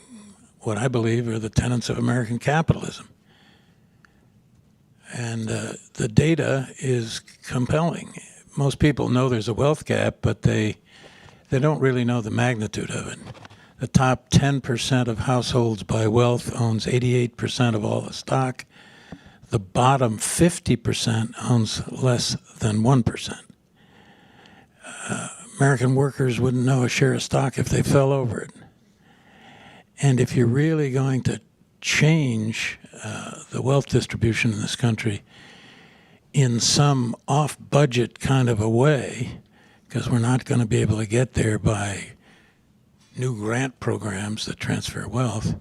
what I believe are the tenets of American capitalism. And the data is compelling. Most people know there's a wealth gap, but they don't really know the magnitude of it. The top 10% of households by wealth owns 88% of all the stock. The bottom 50% owns less than 1%. American workers wouldn't know a share of stock if they fell over it. And if you're really going to change the wealth distribution in this country in some off-budget kind of a way, because we're not going to be able to get there by new grant programs that transfer wealth,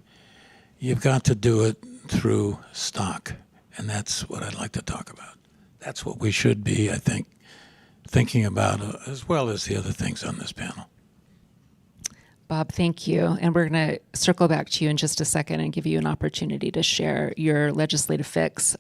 you've got to do it through stock. And that's what I'd like to talk about. That's what we should be, I think, thinking about, as well as the other things on this panel. Bob, thank you. And we're going to circle back to you in just a second and give you an opportunity to share your legislative fix.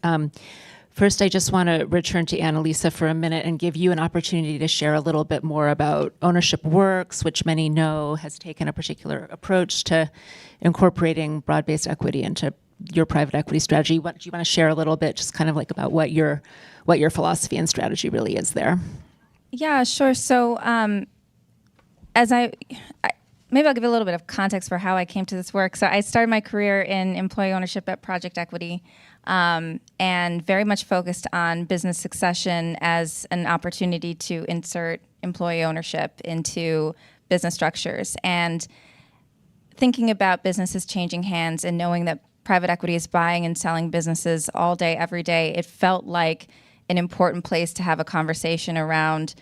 First, I just want to return to Annalisa for a minute and give you an opportunity to share a little bit more about Ownership Works, which many know has taken a particular approach to incorporating broad-based equity into your private equity strategy. What do you want to share a little bit, just kind of like about what your philosophy and strategy really is there? Yeah, sure. So maybe I'll give a little bit of context for how I came to this work. So I started my career in employee ownership at Project Equity, and very much focused on business succession as an opportunity to insert employee ownership into business structures. And thinking about businesses changing hands and knowing that private equity is buying and selling businesses all day, every day, it felt like an important place to have a conversation around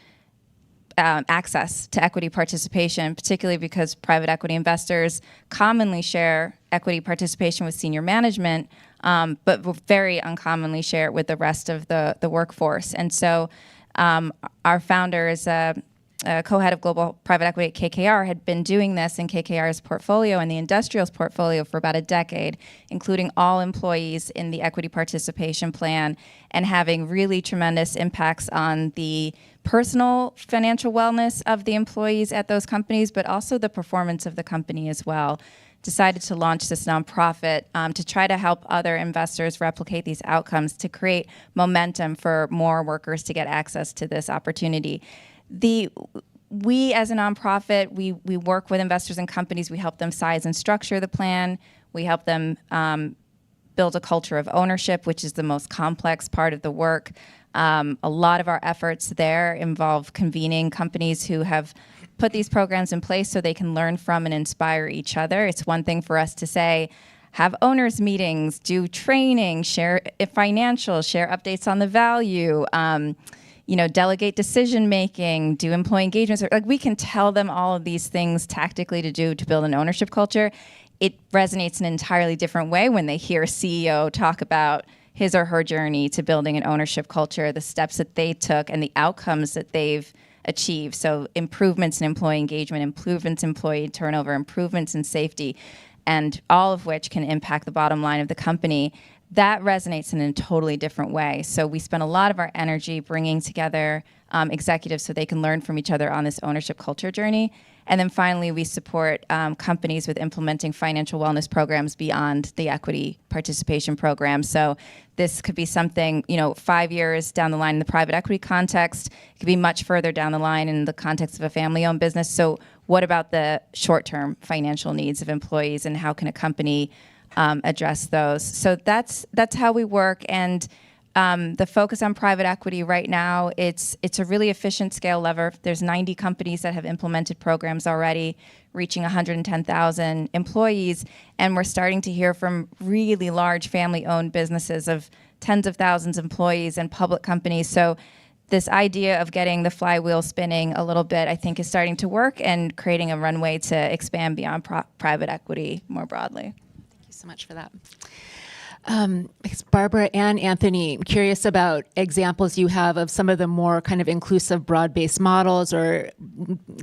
access to equity participation, particularly because private equity investors commonly share equity participation with senior management, but will very uncommonly share it with the rest of the workforce. And so our founder is a co-head of global private equity at KKR, had been doing this in KKR's portfolio and the industrials portfolio for about a decade, including all employees in the equity participation plan, and having really tremendous impacts on the personal financial wellness of the employees at those companies, but also the performance of the company as well. Decided to launch this nonprofit to try to help other investors replicate these outcomes, to create momentum for more workers to get access to this opportunity. We as a nonprofit, we work with investors and companies. We help them size and structure the plan. We help them build a culture of ownership, which is the most complex part of the work. A lot of our efforts there involve convening companies who have put these programs in place so they can learn from and inspire each other. It's one thing for us to say, have owners meetings, do training, share financials, share updates on the value, delegate decision making, do employee engagements. Like, we can tell them all of these things tactically to do to build an ownership culture. It resonates in an entirely different way when they hear a CEO talk about his or her journey to building an ownership culture, the steps that they took and the outcomes that they've achieved. So improvements in employee engagement, improvements in employee turnover, improvements in safety, and all of which can impact the bottom line of the company. That resonates in a totally different way. So we spend a lot of our energy bringing together executives so they can learn from each other on this ownership culture journey. And then finally, we support companies with implementing financial wellness programs beyond the equity participation program. So this could be something, 5 years down the line in the private equity context. It could be much further down the line in the context of a family-owned business. So what about the short-term financial needs of employees, and how can a company address those? So that's how we work. And the focus on private equity right now, it's a really efficient scale lever. There's 90 companies that have implemented programs already, reaching 110,000 employees. And we're starting to hear from really large family-owned businesses of tens of thousands of employees and public companies. So this idea of getting the flywheel spinning a little bit, I think, is starting to work and creating a runway to expand beyond private equity more broadly. Thank you so much for that. Barbara and Anthony, I'm curious about examples you have of some of the more kind of inclusive broad-based models or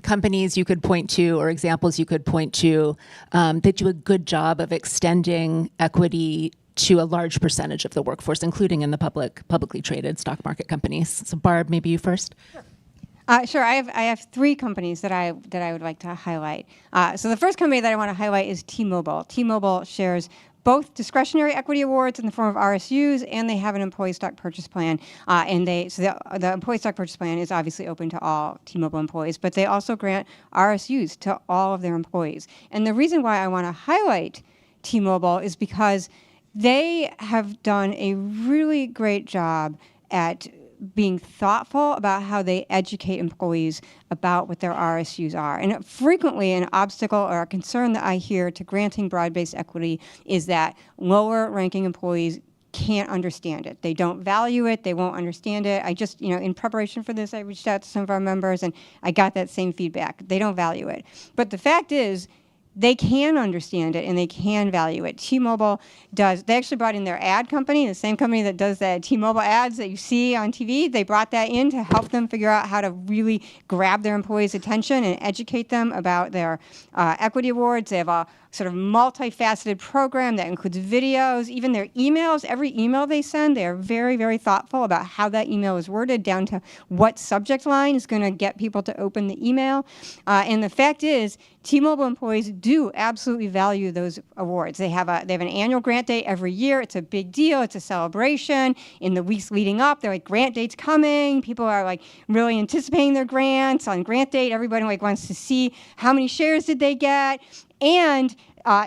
companies you could point to, or examples you could point to that do a good job of extending equity to a large percentage of the workforce, including in the publicly traded stock market companies. So Barb, maybe you first. Sure. I have three companies that I would like to highlight. So the first company that I want to highlight is T-Mobile. T-Mobile shares both discretionary equity awards in the form of RSUs, and they have an employee stock purchase plan. The employee stock purchase plan is obviously open to all T-Mobile employees, but they also grant RSUs to all of their employees. And the reason why I want to highlight T-Mobile is because they have done a really great job at being thoughtful about how they educate employees about what their RSUs are. And frequently an obstacle or a concern that I hear to granting broad-based equity is that lower-ranking employees can't understand it. They don't value it. They won't understand it. I just, in preparation for this, I reached out to some of our members and I got that same feedback. They don't value it. But the fact is, they can understand it and they can value it. T-Mobile does. They actually brought in their ad company, the same company that does the T-Mobile ads that you see on TV. They brought that in to help them figure out how to really grab their employees' attention and educate them about their equity awards. They have a sort of multifaceted program that includes videos, even their emails. Every email they send, they are very, very thoughtful about how that email is worded, down to what subject line is going to get people to open the email. And the fact is, T-Mobile employees do absolutely value those awards. They have an annual grant date every year. It's a big deal. It's a celebration. In the weeks leading up, they're like, grant date's coming. People are like really anticipating their grants. On grant date, everybody wants to see how many shares did they get. And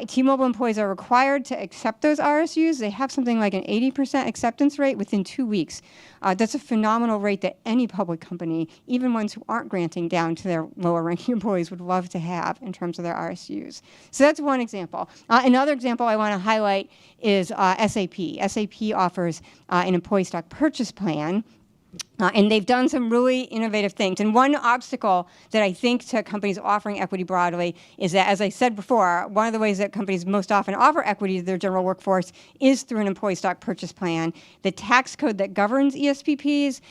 T-Mobile employees are required to accept those RSUs. They have something like an 80% acceptance rate within 2 weeks. That's a phenomenal rate that any public company, even ones who aren't granting down to their lower-ranking employees, would love to have in terms of their RSUs. So that's one example. Another example I want to highlight is SAP. SAP offers an employee stock purchase plan. And they've done some really innovative things. And one obstacle that I think to companies offering equity broadly is that, as I said before, one of the ways that companies most often offer equity to their general workforce is through an employee stock purchase plan. The tax code that governs ESPPs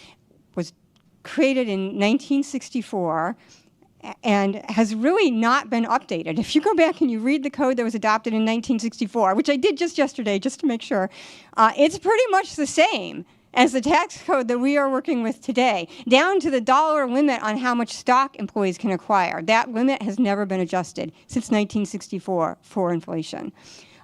was created in 1964 and has really not been updated. If you go back and you read the code that was adopted in 1964, which I did just yesterday just to make sure, it's pretty much the same as the tax code that we are working with today, down to the dollar limit on how much stock employees can acquire. That limit has never been adjusted since 1964 for inflation.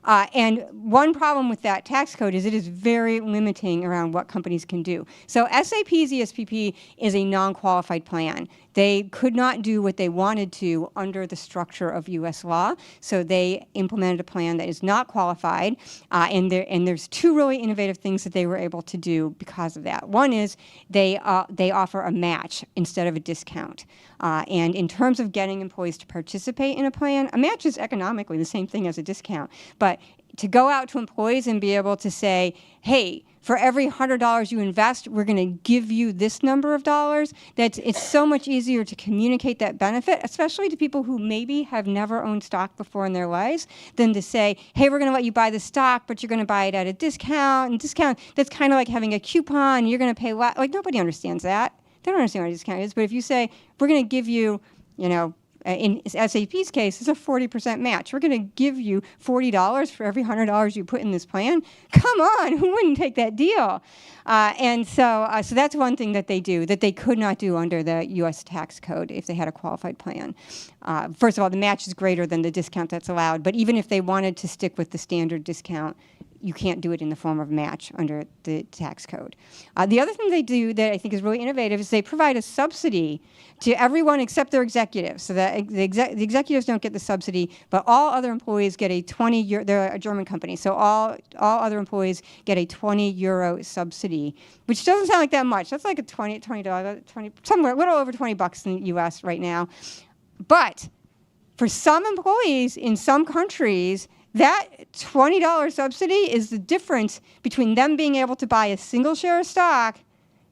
And one problem with that tax code is it is very limiting around what companies can do. So SAP's ESPP is a non-qualified plan. They could not do what they wanted to under the structure of U.S. law, so they implemented a plan that is not qualified, and there's two really innovative things that they were able to do because of that. One is they offer a match instead of a discount. And in terms of getting employees to participate in a plan, a match is economically the same thing as a discount. But to go out to employees and be able to say, hey, for every $100 you invest, we're going to give you this number of dollars. It's so much easier to communicate that benefit, especially to people who maybe have never owned stock before in their lives, than to say, hey, we're going to let you buy the stock, but you're going to buy it at a discount. And discount, that's kind of like having a coupon. You're going to pay less. Like, nobody understands that. They don't understand what a discount is. But if you say, we're going to give you, in SAP's case, it's a 40% match. We're going to give you $40 for every $100 you put in this plan. Come on, who wouldn't take that deal? So that's one thing that they do that they could not do under the U.S. tax code if they had a qualified plan. First of all, the match is greater than the discount that's allowed. But even if they wanted to stick with the standard discount, you can't do it in the form of match under the tax code. The other thing they do that I think is really innovative is they provide a subsidy to everyone except their executives. So that the executives don't get the subsidy, but all other employees get a 20 euro, they're a German company, so all other employees get a 20 euro subsidy, which doesn't sound like that much. That's like a $20, somewhere, a little over $20 in the US right now. But for some employees in some countries, that $20 subsidy is the difference between them being able to buy a single share of stock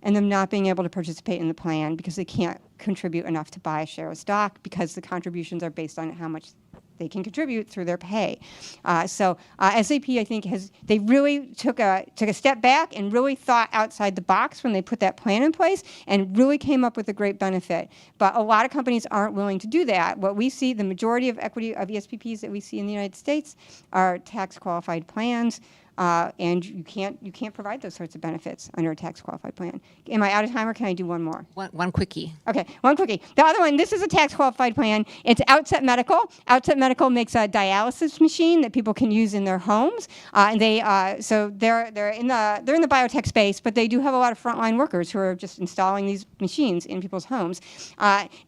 and them not being able to participate in the plan because they can't contribute enough to buy a share of stock because the contributions are based on how much they can contribute through their pay. So SAP, I think, they really took a step back and really thought outside the box when they put that plan in place and really came up with a great benefit. But a lot of companies aren't willing to do that. What we see, the majority of equity of ESPPs that we see in the United States are tax qualified plans. And you can't provide those sorts of benefits under a tax qualified plan. Am I out of time, or can I do one more? One quickie. Okay, one quickie. The other one, this is a tax qualified plan. It's Outset Medical. Outset Medical makes a dialysis machine that people can use in their homes. And they're in the biotech space, but they do have a lot of frontline workers who are just installing these machines in people's homes.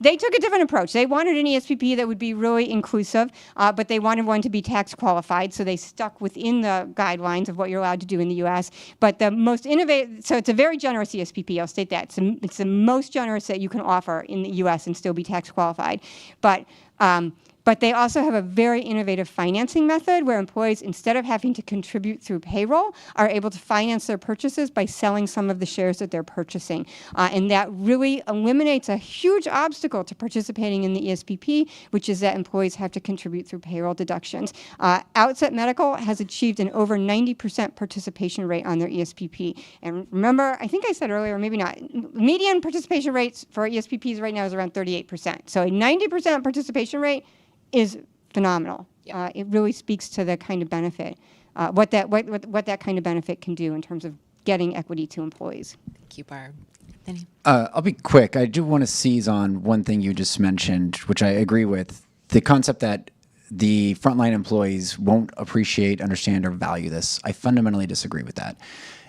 They took a different approach. They wanted an ESPP that would be really inclusive, but they wanted one to be tax qualified, so they stuck within the guidelines of what you're allowed to do in the U.S. But the most innovative, so it's a very generous ESPP, I'll state that. It's the most generous that you can offer in the U.S. and still be tax qualified. But they also have a very innovative financing method where employees, instead of having to contribute through payroll, are able to finance their purchases by selling some of the shares that they're purchasing. And that really eliminates a huge obstacle to participating in the ESPP, which is that employees have to contribute through payroll deductions. Outset Medical has achieved an over 90% participation rate on their ESPP. And remember, I think I said earlier, maybe not, median participation rates for ESPPs right now is around 38%. So a 90% participation rate is phenomenal. It really speaks to the kind of benefit, what that kind of benefit can do in terms of getting equity to employees. Thank you, Barb. I'll be quick. I do want to seize on one thing you just mentioned, which I agree with. The concept that the frontline employees won't appreciate, understand, or value this. I fundamentally disagree with that.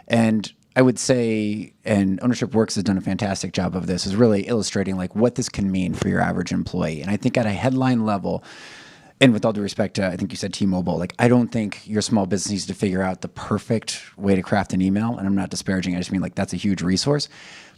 And I would say, and Ownership Works has done a fantastic job of this, is really illustrating like what this can mean for your average employee. And I think at a headline level, and with all due respect to, I think you said T-Mobile, like I don't think your small business needs to figure out the perfect way to craft an email. And I'm not disparaging, I just mean like that's a huge resource.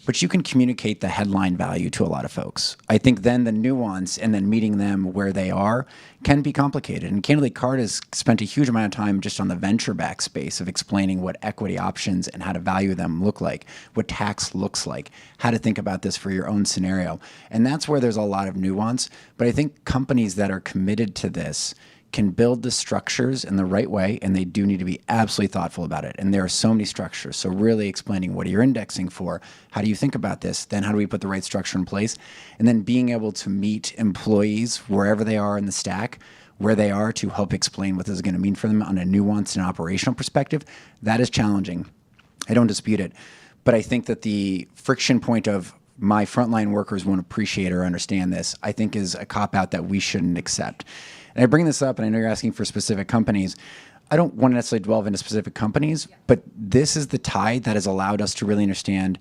But you can communicate the headline value to a lot of folks. I think then the nuance and then meeting them where they are can be complicated. And candidly, CARD has spent a huge amount of time just on the venture-backed space of explaining what equity options and how to value them look like, what tax looks like, how to think about this for your own scenario. And that's where there's a lot of nuance. But I think companies that are committed to this can build the structures in the right way, and they do need to be absolutely thoughtful about it. And there are so many structures. So really explaining what are you indexing for? How do you think about this? Then how do we put the right structure in place? And then being able to meet employees wherever they are in the stack, where they are, to help explain what this is going to mean for them on a nuanced and operational perspective. That is challenging. I don't dispute it. But I think that the friction point of my frontline workers won't appreciate or understand this, I think is a cop-out that we shouldn't accept. And I bring this up, and I know you're asking for specific companies. I don't want to necessarily delve into specific companies, but this is the tide that has allowed us to really understand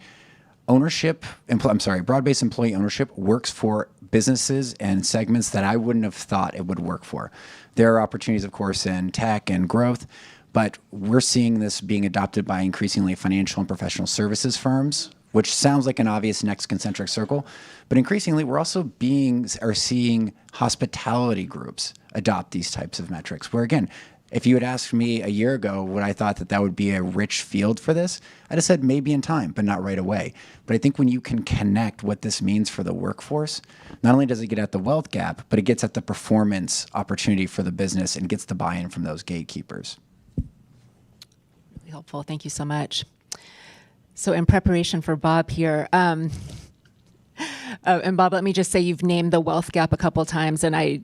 broad-based employee ownership works for businesses and segments that I wouldn't have thought it would work for. There are opportunities, of course, in tech and growth, but we're seeing this being adopted by increasingly financial and professional services firms, which sounds like an obvious next concentric circle. But increasingly, we're also seeing hospitality groups adopt these types of metrics, where again, if you had asked me a year ago would I thought that would be a rich field for this, I'd have said maybe in time, but not right away. But I think when you can connect what this means for the workforce, not only does it get at the wealth gap, but it gets at the performance opportunity for the business and gets the buy-in from those gatekeepers. Really helpful. Thank you so much. So in preparation for Bob here, and Bob, let me just say you've named the wealth gap a couple times, and I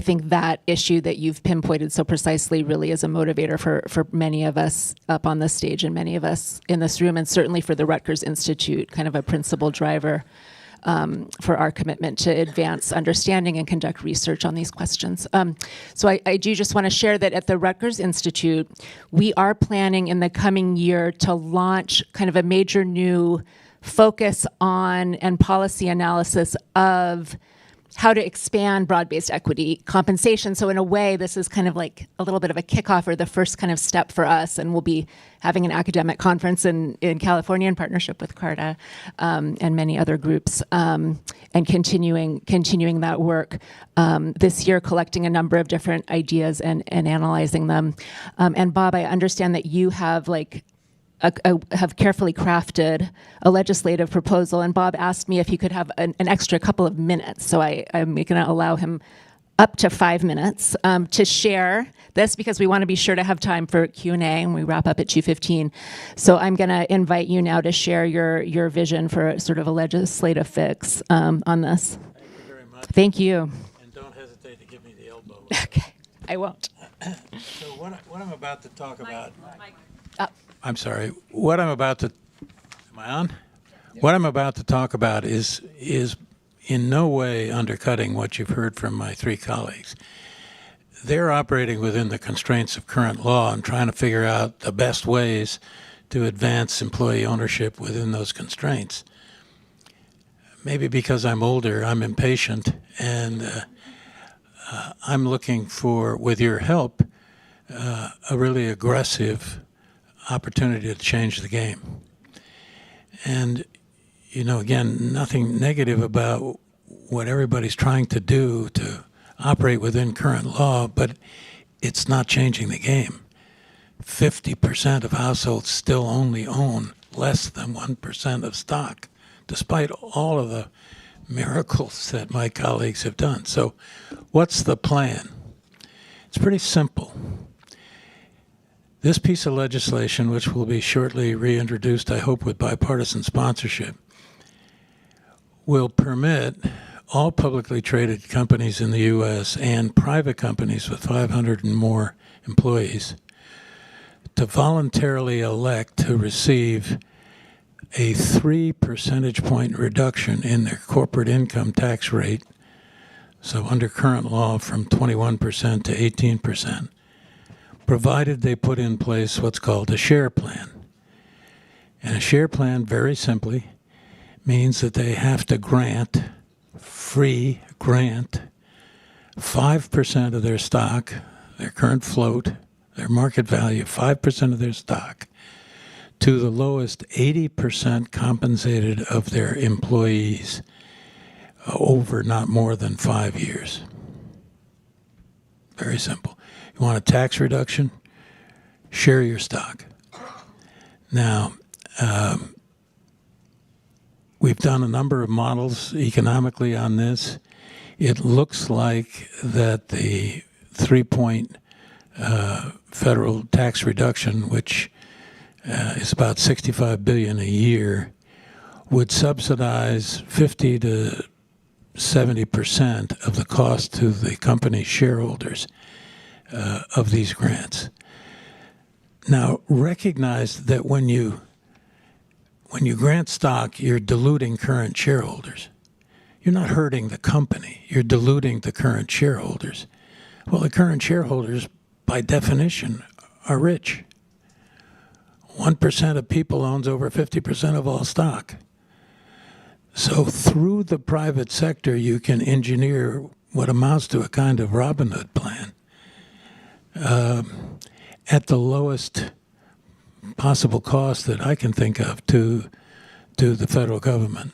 think that issue that you've pinpointed so precisely really is a motivator for many of us up on the stage and many of us in this room, and certainly for the Rutgers Institute, kind of a principal driver for our commitment to advance understanding and conduct research on these questions. So I do just want to share that at the Rutgers Institute, we are planning in the coming year to launch kind of a major new focus on and policy analysis of how to expand broad-based equity compensation. So in a way, this is kind of like a little bit of a kickoff or the first kind of step for us. And we'll be having an academic conference in California in partnership with CARTA and many other groups, and continuing that work this year, collecting a number of different ideas and analyzing them. And Bob, I understand that you have have carefully crafted a legislative proposal, and Bob asked me if he could have an extra couple of minutes. So I'm going to allow him up to 5 minutes to share this, because we want to be sure to have time for Q&A, and we wrap up at 2:15. So I'm going to invite you now to share your vision for sort of a legislative fix on this. Thank you very much. Thank you. And don't hesitate to give me the elbow. Okay, I won't. So what I'm about to talk about. Up. I'm sorry. What I'm about to. Am I on? Yeah. What I'm about to talk about is in no way undercutting what you've heard from my three colleagues. They're operating within the constraints of current law and trying to figure out the best ways to advance employee ownership within those constraints. Maybe because I'm older, I'm impatient, and I'm looking for, with your help, a really aggressive opportunity to change the game. And, again, nothing negative about what everybody's trying to do to operate within current law, but it's not changing the game. 50% of households still only own less than 1% of stock, despite all of the miracles that my colleagues have done. So what's the plan? It's pretty simple. This piece of legislation, which will be shortly reintroduced, I hope with bipartisan sponsorship, will permit all publicly traded companies in the U.S. and private companies with 500 and more employees to voluntarily elect to receive a 3 percentage point reduction in their corporate income tax rate, so under current law from 21% to 18%, provided they put in place what's called a share plan. And a share plan, very simply, means that they have to grant 5% of their stock, their current float, their market value, 5% of their stock, to the lowest 80% compensated of their employees over not more than 5 years. Very simple. You want a tax reduction? Share your stock. Now, we've done a number of models economically on this. It looks like that the 3-point federal tax reduction, which is about $65 billion a year, would subsidize 50 to 70% of the cost to the company shareholders of these grants. Now, recognize that when you grant stock, you're diluting current shareholders. You're not hurting the company. You're diluting the current shareholders. Well, the current shareholders, by definition, are rich. 1% of people owns over 50% of all stock. So through the private sector, you can engineer what amounts to a kind of Robin Hood plan at the lowest possible cost that I can think of to the federal government.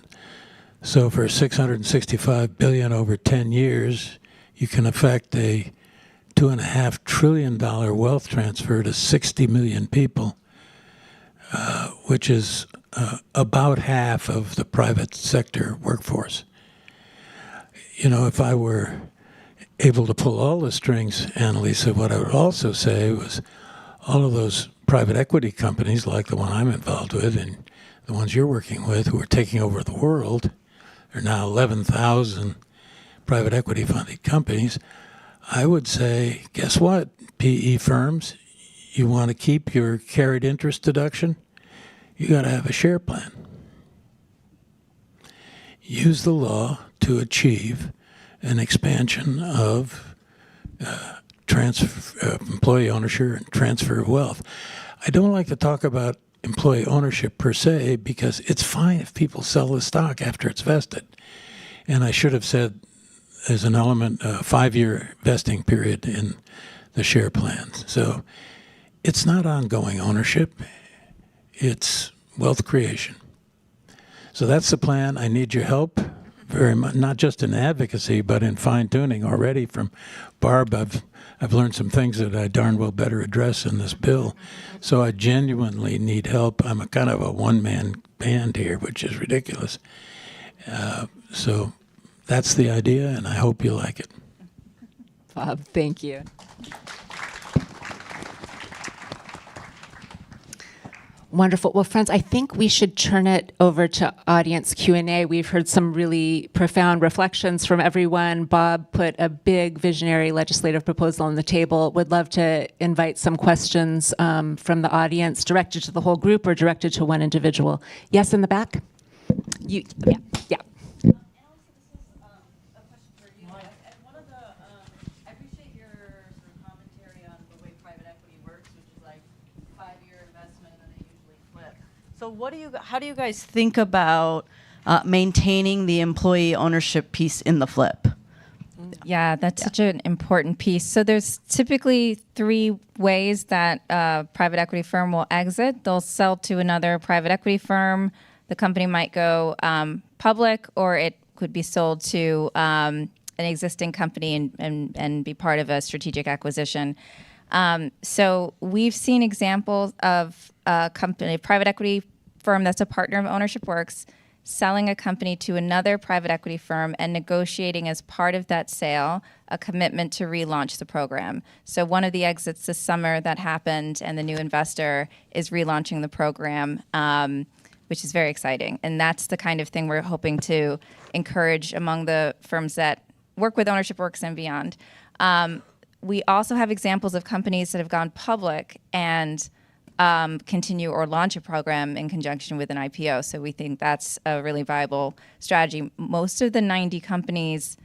So for $665 billion over 10 years, you can effect a $2.5 trillion wealth transfer to 60 million people, which is about half of the private sector workforce. You know, if I were able to pull all the strings, Annalisa, what I would also say was all of those private equity companies like the one I'm involved with and the ones you're working with who are taking over the world, there are now 11,000 private equity funded companies. I would say, guess what, PE firms, you want to keep your carried interest deduction? You got to have a share plan. Use the law to achieve an expansion of employee ownership and transfer of wealth. I don't like to talk about employee ownership per se because it's fine if people sell the stock after it's vested. And I should have said there's an element, a 5-year vesting period in the share plans. So it's not ongoing ownership. It's wealth creation. So that's the plan. I need your help very much, not just in advocacy, but in fine-tuning. Already from Barb, I've learned some things that I darn well better address in this bill. So I genuinely need help. I'm a kind of a one-man band here, which is ridiculous. So that's the idea, and I hope you like it. Bob, thank you. Wonderful. Well, friends, I think we should turn it over to audience Q&A. We've heard some really profound reflections from everyone. Bob put a big visionary legislative proposal on the table. Would love to invite some questions from the audience, directed to the whole group or directed to one individual. Yes, in the back? Yeah. So how do you guys think about maintaining the employee ownership piece in the flip? Yeah, that's such an important piece. So there's typically 3 ways that a private equity firm will exit. They'll sell to another private equity firm. The company might go public, or it could be sold to an existing company and be part of a strategic acquisition. So we've seen examples of a private equity firm that's a partner of Ownership Works, selling a company to another private equity firm and negotiating as part of that sale a commitment to relaunch the program. So one of the exits this summer that happened, and the new investor is relaunching the program, which is very exciting. And that's the kind of thing we're hoping to encourage among the firms that work with Ownership Works and beyond. We also have examples of companies that have gone public and continue or launch a program in conjunction with an IPO. So we think that's a really viable strategy. Most of the 90 companies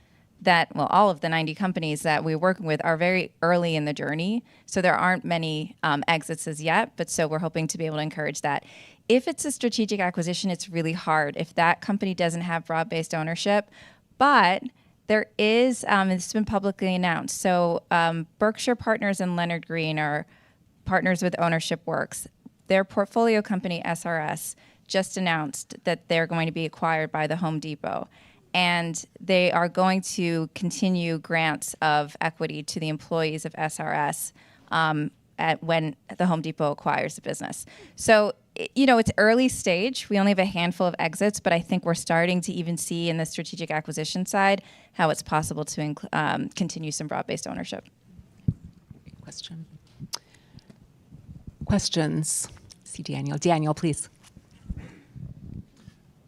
all of the 90 companies that we're working with are very early in the journey. So there aren't many exits as yet, but so we're hoping to be able to encourage that. If it's a strategic acquisition, it's really hard if that company doesn't have broad-based ownership. But there is, it's been publicly announced. So Berkshire Partners and Leonard Green are partners with Ownership Works. Their portfolio company, SRS, just announced that they're going to be acquired by the Home Depot. And they are going to continue grants of equity to the employees of SRS when the Home Depot acquires the business. So, it's early stage. We only have a handful of exits, but I think we're starting to even see in the strategic acquisition side how it's possible to continue some broad-based ownership. question. Questions? See Daniel. Daniel, please.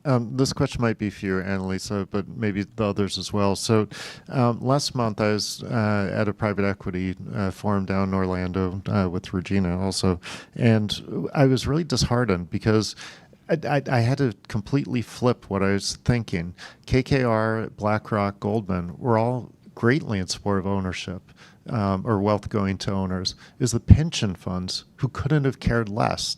This question might be for you, Annalisa, but maybe the others as well. So last month I was at a private equity forum down in Orlando with Regina also, and I was really disheartened because I had to completely flip what I was thinking. KKR, BlackRock, Goldman were all greatly in support of ownership or wealth going to owners. It was the pension funds who couldn't have cared less.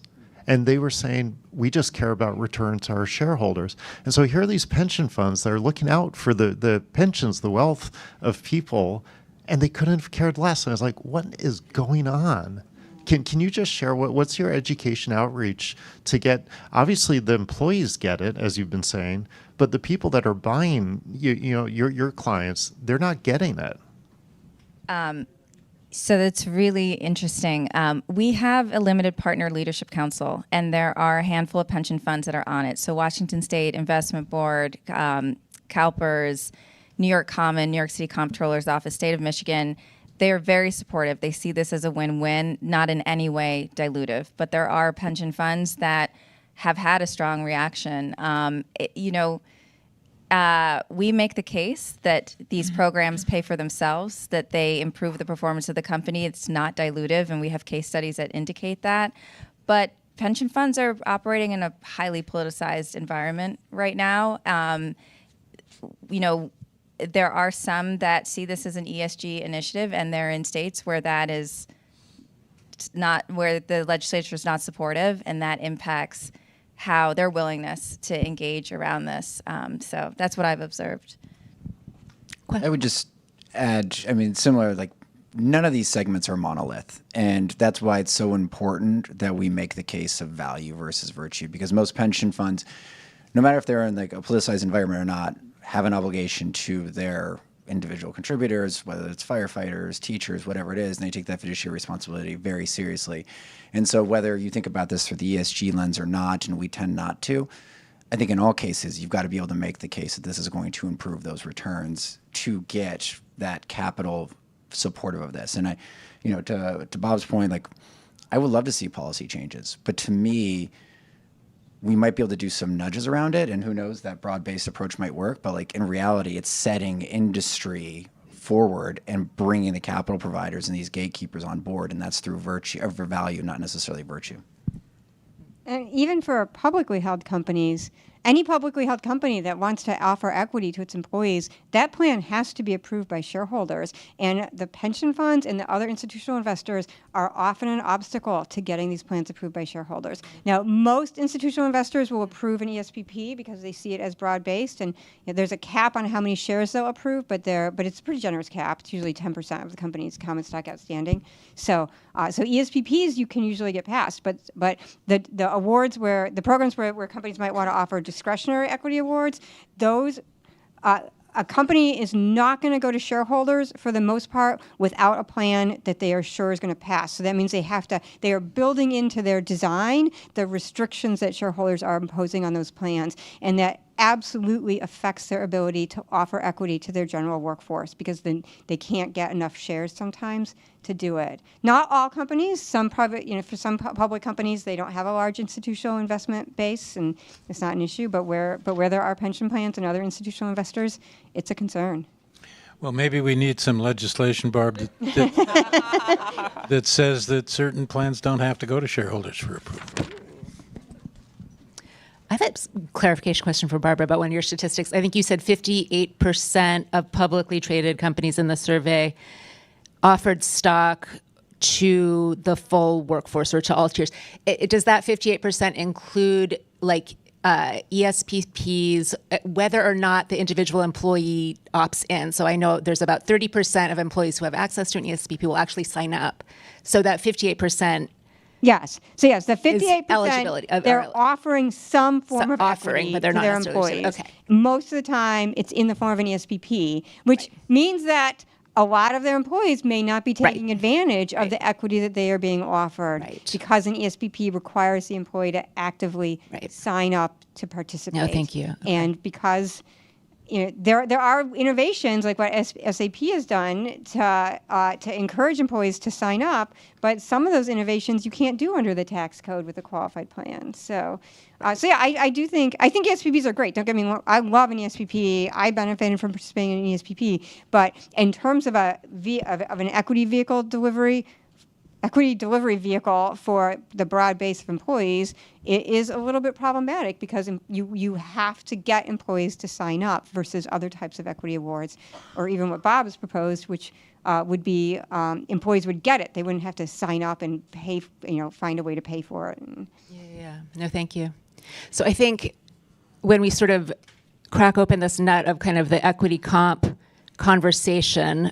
And they were saying, we just care about return to our shareholders. And so here are these pension funds that are looking out for the pensions, the wealth of people, and they couldn't have cared less. And I was like, what is going on? Can you just share what's your education outreach to get, obviously the employees get it, as you've been saying, but the people that are buying your clients, they're not getting it. So that's really interesting. We have a limited partner leadership council, and there are a handful of pension funds that are on it. So Washington State Investment Board, CalPERS, New York Common, New York City Comptroller's Office, State of Michigan. They are very supportive. They see this as a win-win, not in any way dilutive. But there are pension funds that have had a strong reaction. We make the case that these programs pay for themselves, that they improve the performance of the company. It's not dilutive, and we have case studies that indicate that. But pension funds are operating in a highly politicized environment right now. There are some that see this as an ESG initiative, and they're in states where that is not, where the legislature is not supportive, and that impacts how their willingness to engage around this. So that's what I've observed. I would just add, similar, like none of these segments are monolith. And that's why it's so important that we make the case of value versus virtue, because most pension funds, no matter if they're in like a politicized environment or not, have an obligation to their individual contributors, whether it's firefighters, teachers, whatever it is, and they take that fiduciary responsibility very seriously. And so whether you think about this through the ESG lens or not, and we tend not to, I think in all cases, you've got to be able to make the case that this is going to improve those returns to get that capital supportive of this. And to Bob's point, like I would love to see policy changes, but to me, we might be able to do some nudges around it, and who knows, that broad-based approach might work, but like in reality, it's setting industry forward and bringing the capital providers and these gatekeepers on board, and that's through virtue, or for value, not necessarily virtue. And even for publicly held companies, any publicly held company that wants to offer equity to its employees, that plan has to be approved by shareholders. And the pension funds and the other institutional investors are often an obstacle to getting these plans approved by shareholders. Now, most institutional investors will approve an ESPP because they see it as broad-based, and there's a cap on how many shares they'll approve, but it's a pretty generous cap. It's usually 10% of the company's common stock outstanding. So ESPPs you can usually get passed, but the awards where the programs where companies might want to offer discretionary equity awards, those a company is not going to go to shareholders for the most part without a plan that they are sure is going to pass. So that means they are building into their design the restrictions that shareholders are imposing on those plans, and that absolutely affects their ability to offer equity to their general workforce, because then they can't get enough shares sometimes to do it. Not all companies, some private, for some public companies, they don't have a large institutional investment base, and it's not an issue. But where there are pension plans and other institutional investors, it's a concern. Well, maybe we need some legislation, Barb, that says that certain plans don't have to go to shareholders for approval. I have a clarification question for Barbara about one of your statistics. I think you said 58% of publicly traded companies in the survey offered stock to the full workforce or to all tiers. Does that 58% include like ESPPs, whether or not the individual employee opts in? So I know there's about 30% of employees who have access to an ESPP will actually sign up. So that 58%. Yes. So yes, the 58%, eligibility. They're offering some form of equity but they're to not their necessarily employees. okay. Most of the time, it's in the form of an ESPP, which means that a lot of their employees may not be taking advantage of the equity that they are being offered, because an ESPP requires the employee to actively sign up to participate. No, thank you. And because there are innovations like what SAP has done to encourage employees to sign up, but some of those innovations you can't do under the tax code with a qualified plan. So, yeah, I think ESPPs are great. Don't get me wrong. I love an ESPP. I benefited from participating in an ESPP, but in terms of an equity delivery vehicle for the broad base of employees, it is a little bit problematic because you have to get employees to sign up versus other types of equity awards, or even what Bob has proposed, which would be employees would get it. They wouldn't have to sign up and pay, find a way to pay for it. Yeah. No, thank you. So I think when we sort of crack open this nut of kind of the equity comp conversation,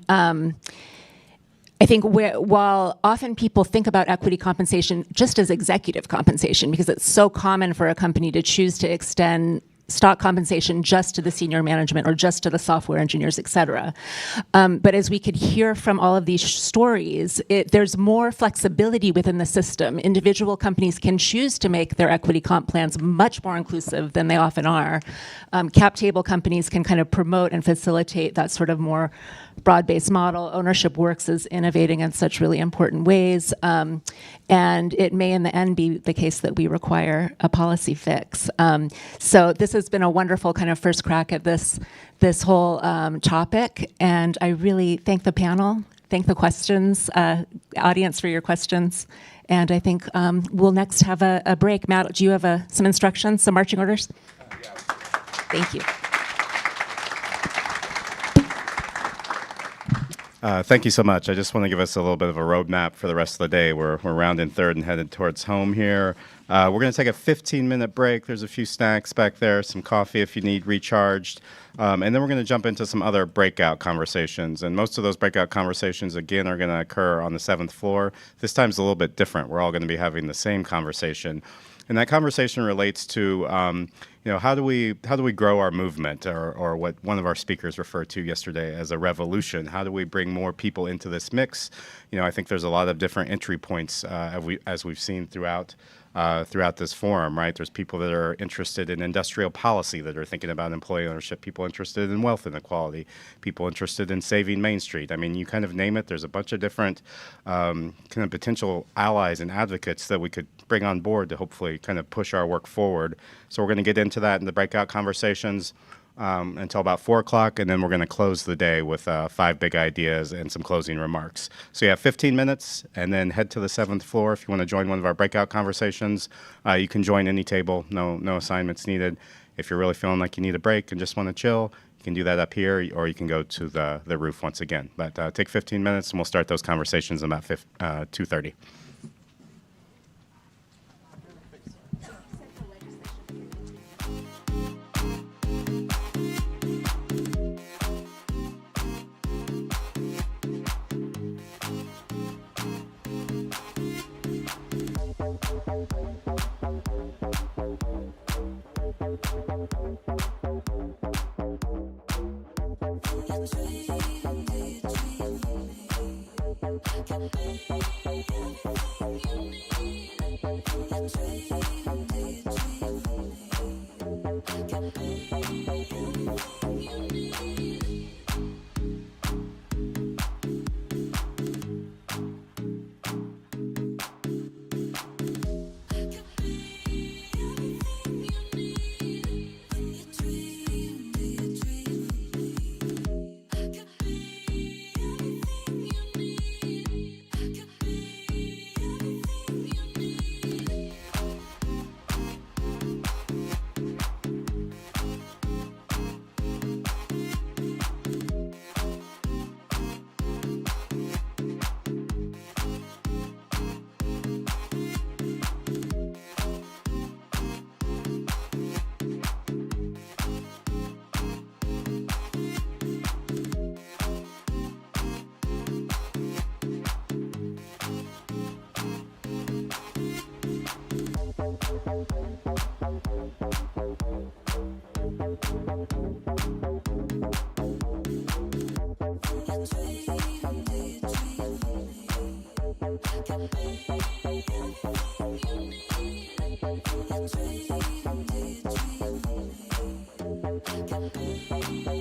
I think while often people think about equity compensation just as executive compensation, because it's so common for a company to choose to extend stock compensation just to the senior management or just to the software engineers, et cetera. But as we could hear from all of these stories, there's more flexibility within the system. Individual companies can choose to make their equity comp plans much more inclusive than they often are. Cap table companies can kind of promote and facilitate that sort of more broad-based model. Ownership Works is innovating in such really important ways. And it may in the end be the case that we require a policy fix. So this has been a wonderful kind of first crack at this whole topic. And I really thank the panel, thank the questions, audience for your questions. And I think we'll next have a break. Matt, do you have some instructions, some marching orders? Thank you. Thank you so much. I just want to give us a little bit of a roadmap for the rest of the day. We're rounding third and headed towards home here. We're going to take a 15-minute break. There's a few snacks back there, some coffee if you need recharged. And then we're going to jump into some other breakout conversations. And most of those breakout conversations, again, are going to occur on the 7th floor. This time's a little bit different. We're all going to be having the same conversation. And that conversation relates to, how do we grow our movement, or what one of our speakers referred to yesterday as a revolution? How do we bring more people into this mix? I think there's a lot of different entry points as we've seen throughout this forum, right? There's people that are interested in industrial policy that are thinking about employee ownership, people interested in wealth inequality, people interested in saving Main Street. I mean, you kind of name it. There's a bunch of different kind of potential allies and advocates that we could bring on board to hopefully kind of push our work forward. So we're going to get into that in the breakout conversations until about 4 o'clock, and then we're going to close the day with 5 big ideas and some closing remarks. So you have 15 minutes, and then head to the 7th floor if you want to join one of our breakout conversations. You can join any table, no assignments needed. If you're really feeling like you need a break and just want to chill, you can do that up here, or you can go to the roof once again. But take 15 minutes, and we'll start those conversations about 2:30. Dream,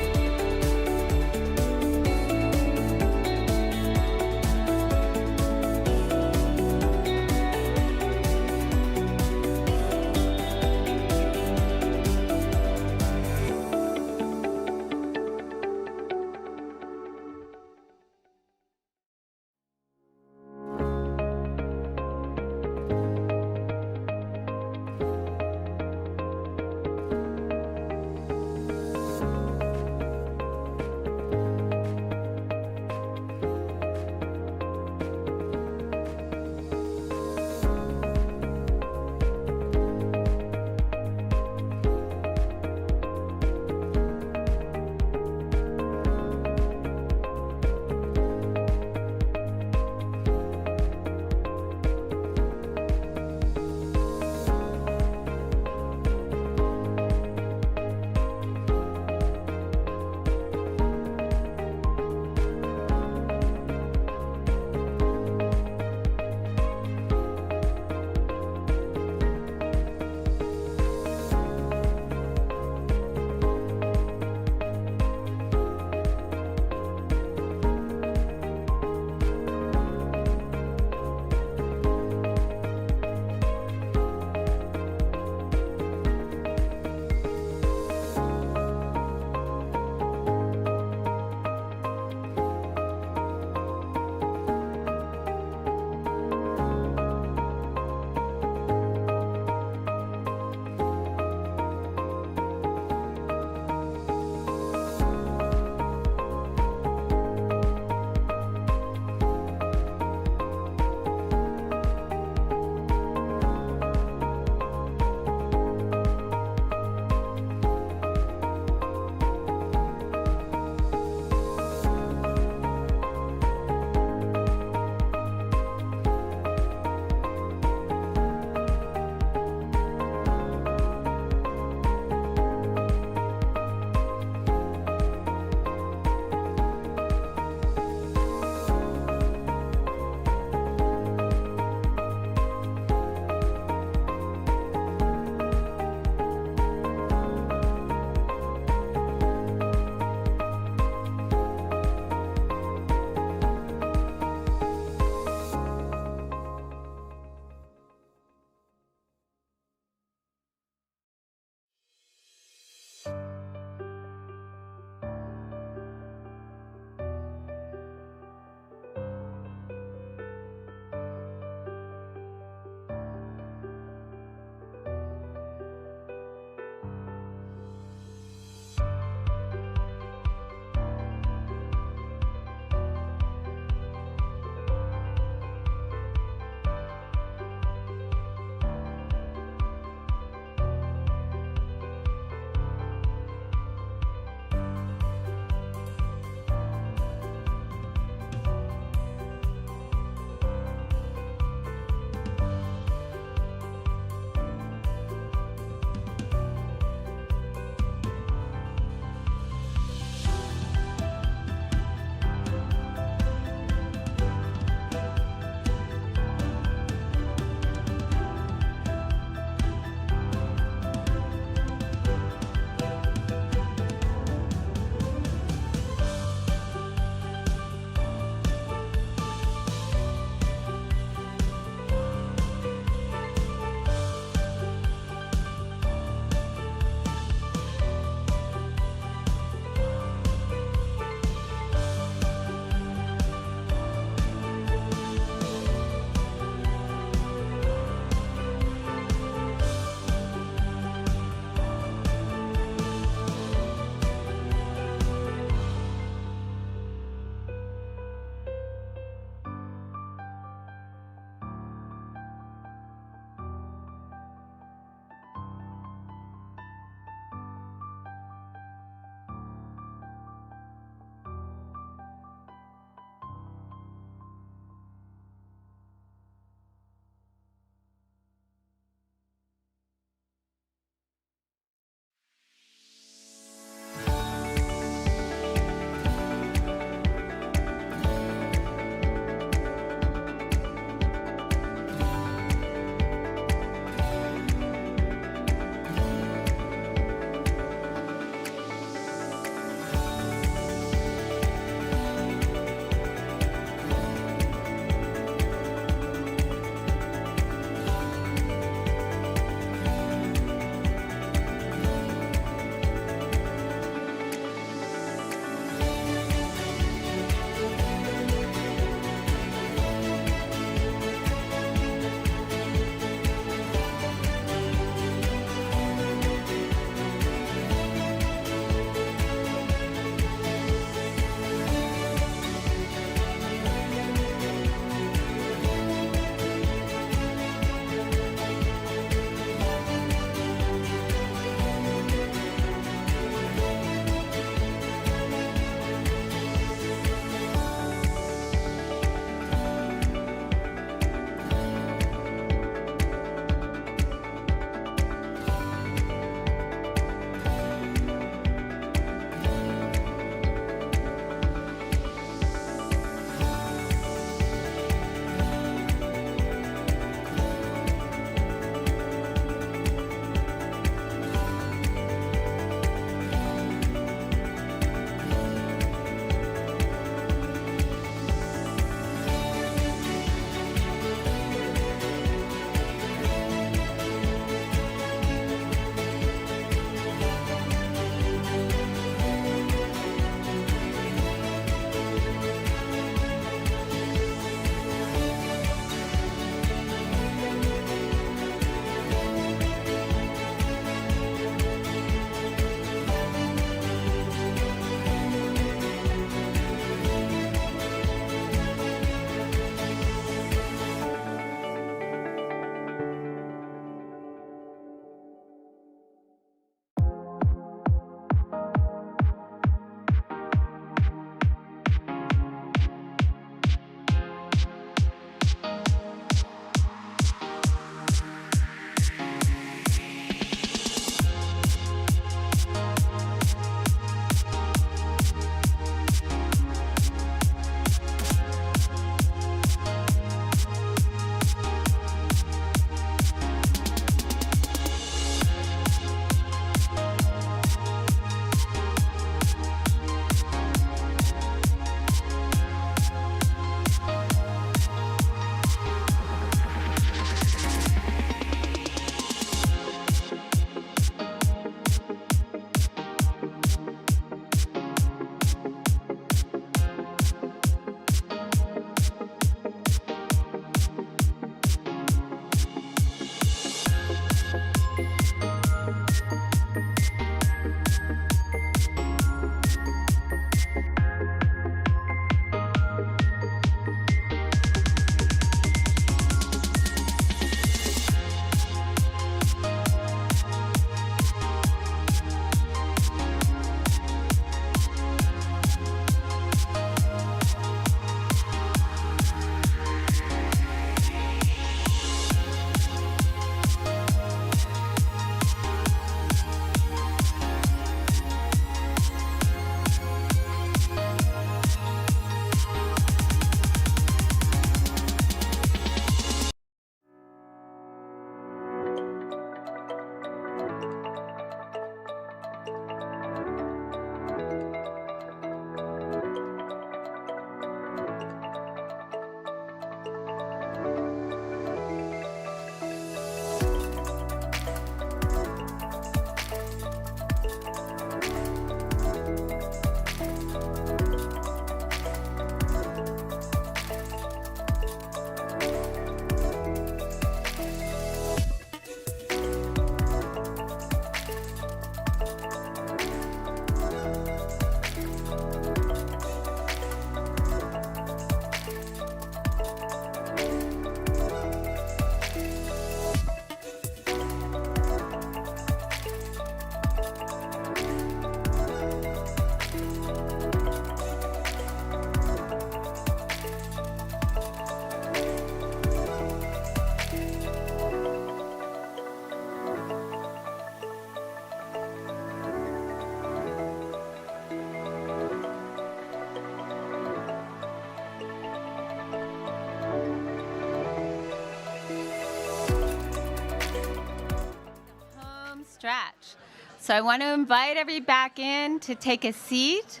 stretch. So I want to invite everybody back in to take a seat.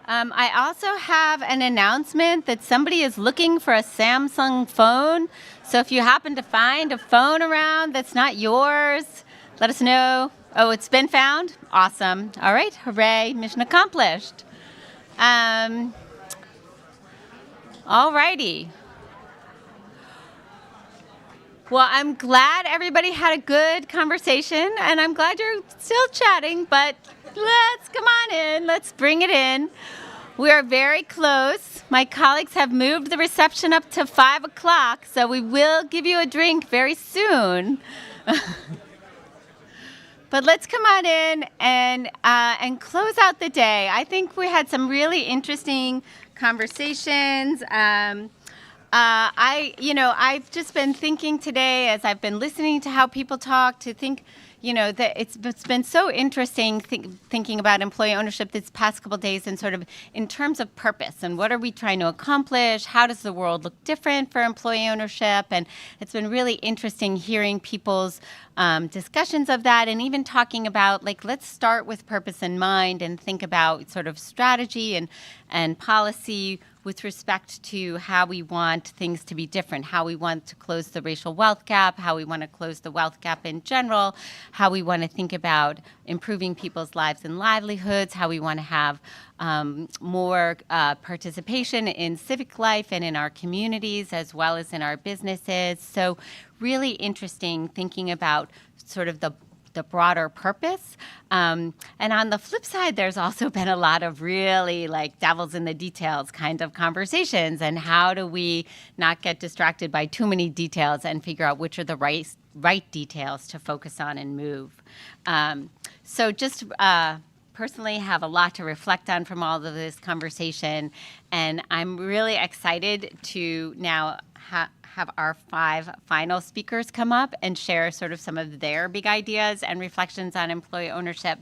I also have an announcement that somebody is looking for a Samsung phone. So if you happen to find a phone around that's not yours, let us know. Oh, it's been found? Awesome. All right, hooray, mission accomplished. All righty. Well, I'm glad everybody had a good conversation, and I'm glad you're still chatting, but come on in. Let's bring it in. We are very close. My colleagues have moved the reception up to 5 o'clock, so we will give you a drink very soon. But let's come on in and close out the day. I think we had some really interesting conversations. I've just been thinking today as I've been listening to how people talk to think, that it's been so interesting thinking about employee ownership these past couple of days and sort of in terms of purpose and what are we trying to accomplish? How does the world look different for employee ownership? And it's been really interesting hearing people's discussions of that and even talking about let's start with purpose in mind and think about sort of strategy and policy with respect to how we want things to be different, how we want to close the racial wealth gap, how we want to close the wealth gap in general, how we want to think about improving people's lives and livelihoods, how we want to have more participation in civic life and in our communities as well as in our businesses. So really interesting thinking about sort of the broader purpose. And on the flip side, there's also been a lot of really devils in the details kind of conversations and how do we not get distracted by too many details and figure out which are the right details to focus on and move. So just personally have a lot to reflect on from all of this conversation. And I'm really excited to now have our 5 final speakers come up and share sort of some of their big ideas and reflections on employee ownership.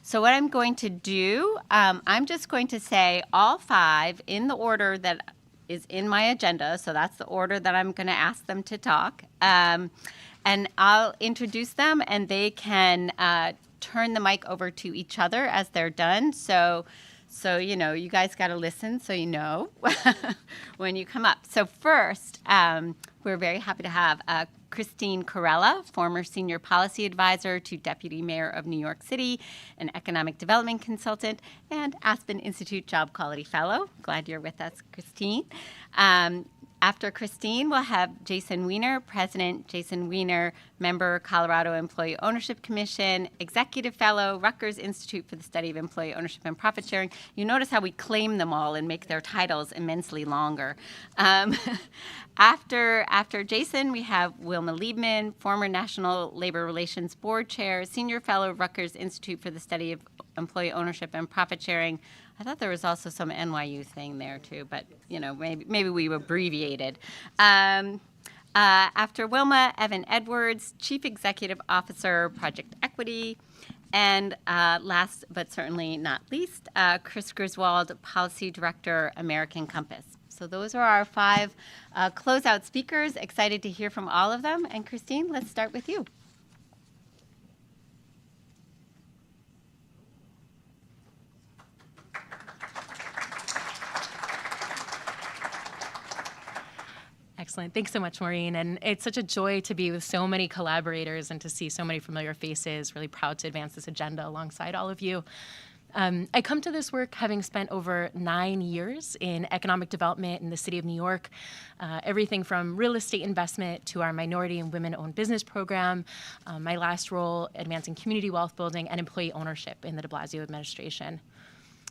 So what I'm going to do, I'm just going to say all 5 in the order that is in my agenda. So that's the order that I'm going to ask them to talk. And I'll introduce them and they can turn the mic over to each other as they're done. So you guys got to listen so you know when you come up. So first, we're very happy to have Christine Corella, former senior policy advisor to Deputy Mayor of New York City, an economic development consultant, and Aspen Institute Job Quality Fellow. Glad you're with us, Christine. After Christine, we'll have Jason Weiner, President Jason Weiner, member Colorado Employee Ownership Commission, Executive Fellow, Rutgers Institute for the Study of Employee Ownership and Profit Sharing. You notice how we claim them all and make their titles immensely longer. After Jason, we have Wilma Liebman, former National Labor Relations Board Chair, Senior Fellow, Rutgers Institute for the Study of Employee Ownership and Profit Sharing. I thought there was also some NYU thing there too, but maybe we abbreviated. After Wilma, Evan Edwards, Chief Executive Officer, Project Equity, and last but certainly not least, Chris Griswold, Policy Director, American Compass. So those are our 5 closeout speakers. Excited to hear from all of them. And Christine, let's start with you. Excellent. Thanks so much, Maureen. And it's such a joy to be with so many collaborators and to see so many familiar faces. Really proud to advance this agenda alongside all of you. I come to this work having spent over 9 years in economic development in the city of New York, everything from real estate investment to our minority and women-owned business program, my last role advancing community wealth building and employee ownership in the de Blasio administration.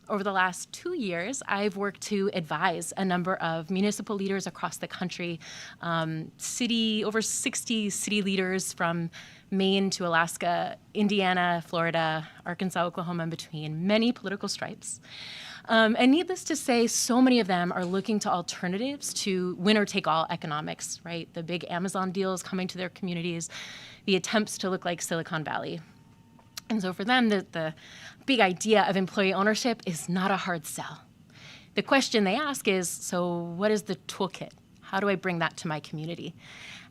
Over the last 2 years, I've worked to advise a number of municipal leaders across the country, over 60 city leaders from Maine to Alaska, Indiana, Florida, Arkansas, Oklahoma, in between, many political stripes. And needless to say, so many of them are looking to alternatives to winner-take-all economics, right? The big Amazon deals coming to their communities, the attempts to look like Silicon Valley. And so for them, the big idea of employee ownership is not a hard sell. The question they ask is, so what is the toolkit? How do I bring that to my community?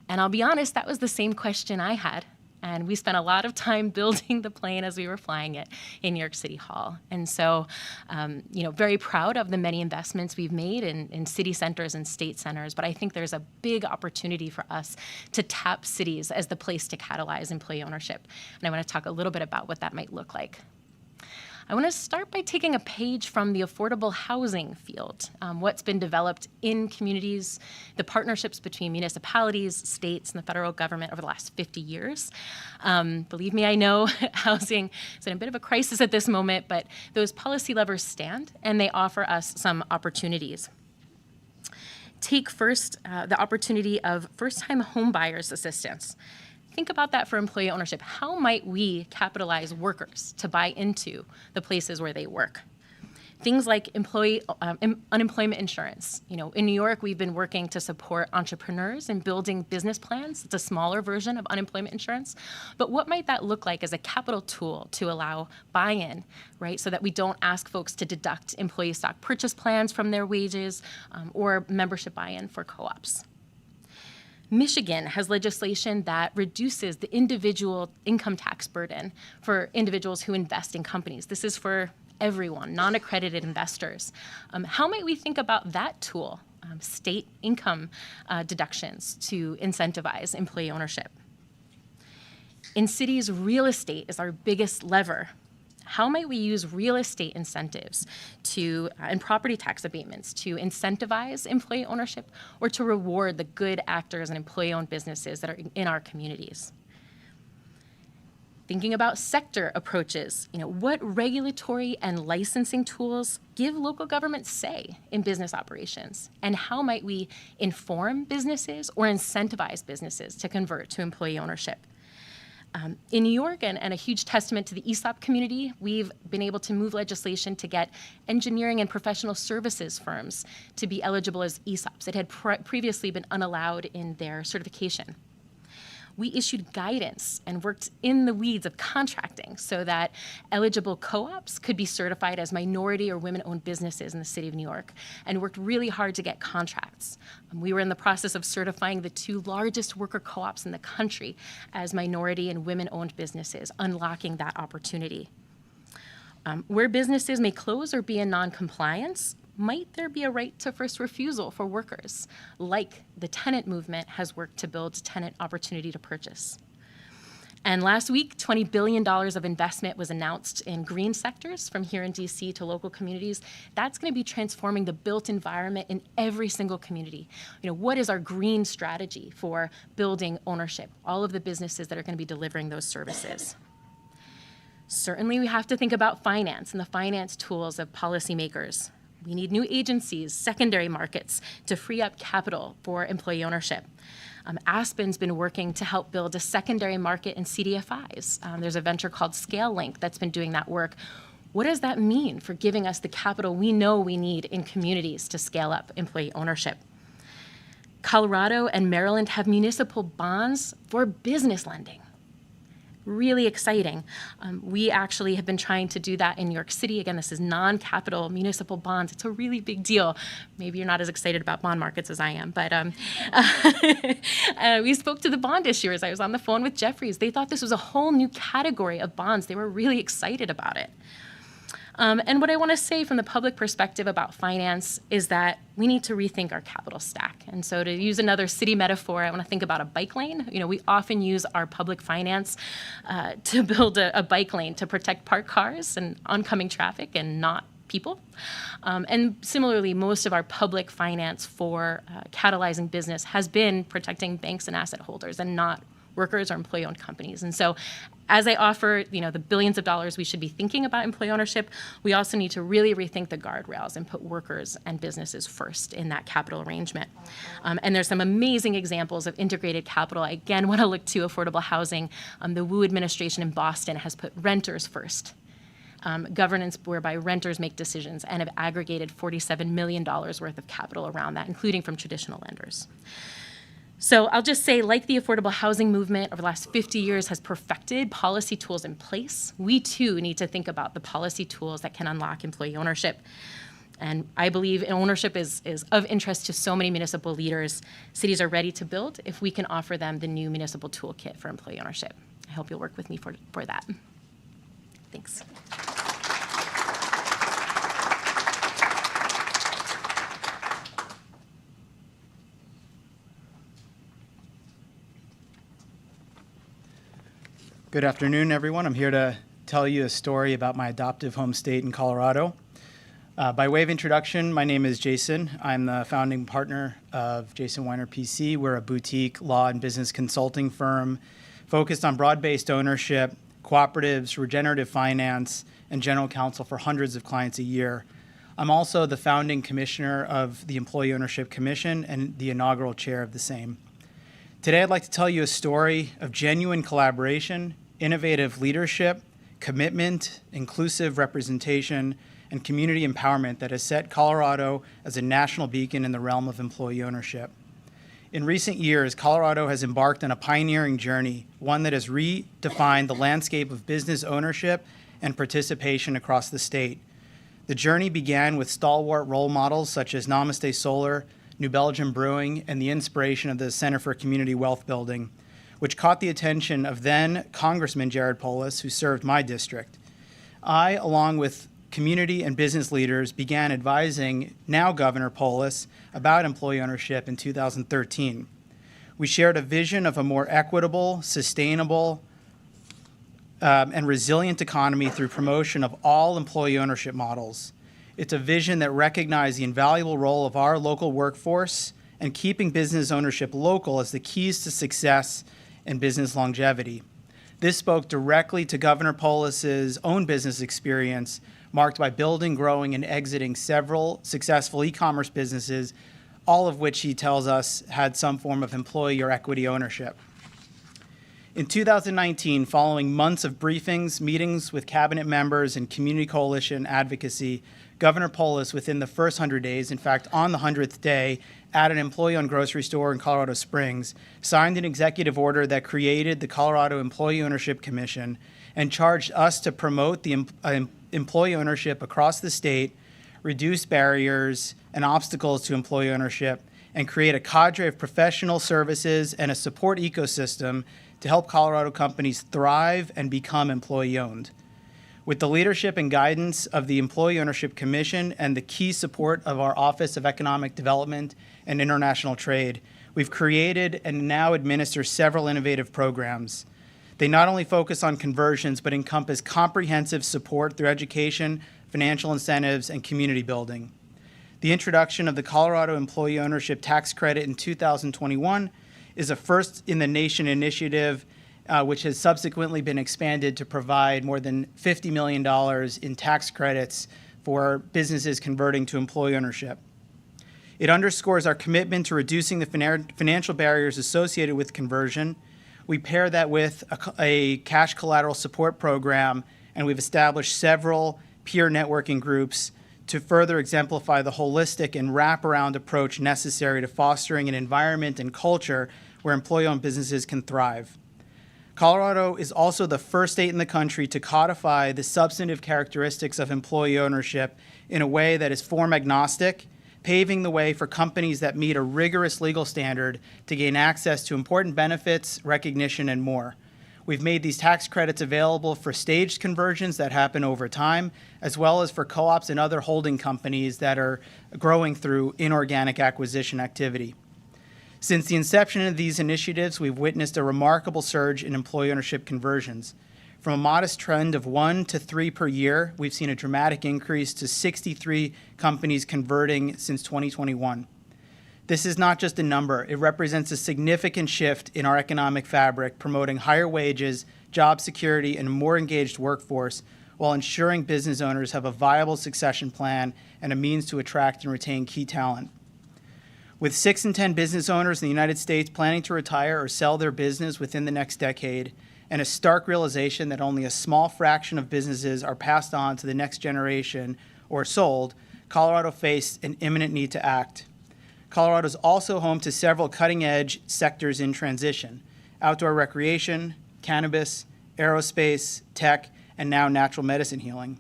And I'll be honest, that was the same question I had And we spent a lot of time building the plane as we were flying it in New York City Hall. And so, very proud of the many investments we've made in city centers and state centers. But I think there's a big opportunity for us to tap cities as the place to catalyze employee ownership. And I want to talk a little bit about what that might look like. I want to start by taking a page from the affordable housing field, what's been developed in communities, the partnerships between municipalities, states, and the federal government over the last 50 years. Believe me, I know housing is in a bit of a crisis at this moment, but those policy levers stand, and they offer us some opportunities. Take first the opportunity of first-time home buyers assistance. Think about that for employee ownership. How might we capitalize workers to buy into the places where they work? Things like unemployment insurance. In New York, we've been working to support entrepreneurs in building business plans. It's a smaller version of unemployment insurance. But what might that look like as a capital tool to allow buy-in, right? So that we don't ask folks to deduct employee stock purchase plans from their wages or membership buy-in for co-ops. Michigan has legislation that reduces the individual income tax burden for individuals who invest in companies. This is for everyone, non-accredited investors. How might we think about that tool, state income deductions, to incentivize employee ownership? In cities, real estate is our biggest lever. How might we use real estate incentives and property tax abatements to incentivize employee ownership or to reward the good actors and employee-owned businesses that are in our communities? Thinking about sector approaches, what regulatory and licensing tools give local governments say in business operations? And how might we inform businesses or incentivize businesses to convert to employee ownership? In New York, and a huge testament to the ESOP community, we've been able to move legislation to get engineering and professional services firms to be eligible as ESOPs. It had previously been unallowed in their certification. We issued guidance and worked in the weeds of contracting so that eligible co-ops could be certified as minority or women-owned businesses in the city of New York, and worked really hard to get contracts. We were in the process of certifying the 2 largest worker co-ops in the country as minority and women-owned businesses, unlocking that opportunity. Where businesses may close or be in non-compliance, might there be a right to first refusal for workers, like the tenant movement has worked to build tenant opportunity to purchase? And last week, $20 billion of investment was announced in green sectors from here in DC to local communities. That's going to be transforming the built environment in every single community. What is our green strategy for building ownership? All of the businesses that are going to be delivering those services. Certainly, we have to think about finance and the finance tools of policymakers. We need new agencies, secondary markets, to free up capital for employee ownership. Aspen's been working to help build a secondary market in CDFIs. There's a venture called ScaleLink that's been doing that work. What does that mean for giving us the capital we know we need in communities to scale up employee ownership? Colorado and Maryland have municipal bonds for business lending. Really exciting. We actually have been trying to do that in New York City. Again, this is non-capital municipal bonds. It's a really big deal. Maybe you're not as excited about bond markets as I am, but we spoke to the bond issuers. I was on the phone with Jefferies. They thought this was a whole new category of bonds. They were really excited about it. And what I want to say from the public perspective about finance is that we need to rethink our capital stack. And so to use another city metaphor, I want to think about a bike lane. We often use our public finance to build a bike lane to protect parked cars and oncoming traffic and not people. And similarly, most of our public finance for catalyzing business has been protecting banks and asset holders and not workers or employee-owned companies. And so as I offer, the billions of dollars we should be thinking about employee ownership, we also need to really rethink the guardrails and put workers and businesses first in that capital arrangement. And there's some amazing examples of integrated capital. I again want to look to affordable housing. The Wu administration in Boston has put renters first. Governance whereby renters make decisions, and have aggregated $47 million worth of capital around that, including from traditional lenders. So I'll just say, like the affordable housing movement over the last 50 years has perfected policy tools in place, we too need to think about the policy tools that can unlock employee ownership. And I believe ownership is of interest to so many municipal leaders. Cities are ready to build if we can offer them the new municipal toolkit for employee ownership. I hope hope you'll work with me for that. Thanks. Good afternoon, everyone. I'm here to tell you a story about my adoptive home state in Colorado. By way of introduction, my name is Jason. I'm the founding partner of Jason Weiner PC. We're a boutique law and business consulting firm focused on broad-based ownership, cooperatives, regenerative finance, and general counsel for hundreds of clients a year. I'm also the founding commissioner of the Employee Ownership Commission and the inaugural chair of the same. Today, I'd like to tell you a story of genuine collaboration, innovative leadership, commitment, inclusive representation, and community empowerment that has set Colorado as a national beacon in the realm of employee ownership. In recent years, Colorado has embarked on a pioneering journey, one that has redefined the landscape of business ownership and participation across the state. The journey began with stalwart role models such as Namaste Solar, New Belgium Brewing, and the inspiration of the Center for Community Wealth Building, which caught the attention of then Congressman Jared Polis, who served my district. I, along with community and business leaders, began advising now Governor Polis about employee ownership in 2013. We shared a vision of a more equitable, sustainable, and resilient economy through promotion of all employee ownership models. It's a vision that recognized the invaluable role of our local workforce and keeping business ownership local as the keys to success and business longevity. This spoke directly to Governor Polis's own business experience, marked by building, growing, and exiting several successful e-commerce businesses, all of which he tells us had some form of employee or equity ownership. In 2019, following months of briefings, meetings with cabinet members, and community coalition advocacy, Governor Polis, within the first 100 days, in fact, on the 100th day, at an employee-owned grocery store in Colorado Springs, signed an executive order that created the Colorado Employee Ownership Commission and charged us to promote the employee ownership across the state, reduce barriers and obstacles to employee ownership, and create a cadre of professional services and a support ecosystem to help Colorado companies thrive and become employee-owned. With the leadership and guidance of the Employee Ownership Commission and the key support of our Office of Economic Development and International Trade, we've created and now administer several innovative programs. They not only focus on conversions, but encompass comprehensive support through education, financial incentives, and community building. The introduction of the Colorado Employee Ownership Tax Credit in 2021 is a first-in-the-nation initiative, which has subsequently been expanded to provide more than $50 million in tax credits for businesses converting to employee ownership. It underscores our commitment to reducing the financial barriers associated with conversion. We pair that with a cash collateral support program, and we've established several peer networking groups to further exemplify the holistic and wraparound approach necessary to fostering an environment and culture where employee-owned businesses can thrive. Colorado is also the first state in the country to codify the substantive characteristics of employee ownership in a way that is form agnostic, paving the way for companies that meet a rigorous legal standard to gain access to important benefits, recognition, and more. We've made these tax credits available for staged conversions that happen over time, as well as for co-ops and other holding companies that are growing through inorganic acquisition activity. Since the inception of these initiatives, we've witnessed a remarkable surge in employee ownership conversions. From a modest trend of 1 to 3 per year, we've seen a dramatic increase to 63 companies converting since 2021. This is not just a number. It represents a significant shift in our economic fabric, promoting higher wages, job security, and a more engaged workforce, while ensuring business owners have a viable succession plan and a means to attract and retain key talent. With 6 in 10 business owners in the United States planning to retire or sell their business within the next decade, and a stark realization that only a small fraction of businesses are passed on to the next generation or sold, Colorado faced an imminent need to act. Colorado is also home to several cutting-edge sectors in transition: outdoor recreation, cannabis, aerospace, tech, and now natural medicine healing.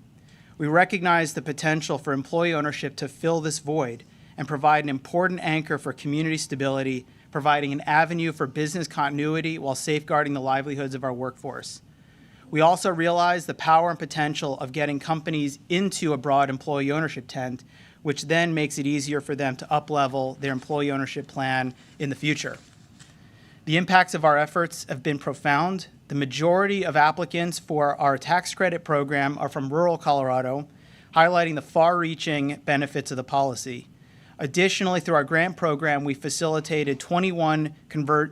We recognize the potential for employee ownership to fill this void and provide an important anchor for community stability, providing an avenue for business continuity while safeguarding the livelihoods of our workforce. We also realize the power and potential of getting companies into a broad employee ownership tent, which then makes it easier for them to up-level their employee ownership plan in the future. The impacts of our efforts have been profound. The majority of applicants for our tax credit program are from rural Colorado, highlighting the far-reaching benefits of the policy. Additionally, through our grant program, we facilitated 21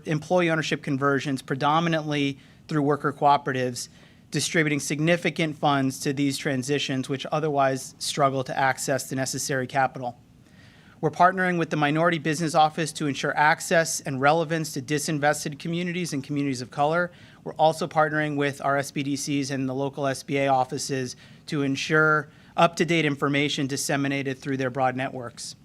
employee ownership conversions, predominantly through worker cooperatives, distributing significant funds to these transitions, which otherwise struggle to access the necessary capital. We're partnering with the Minority Business Office to ensure access and relevance to disinvested communities and communities of color. We're also partnering with our SBDCs and the local SBA offices to ensure up-to-date information disseminated through their broad networks.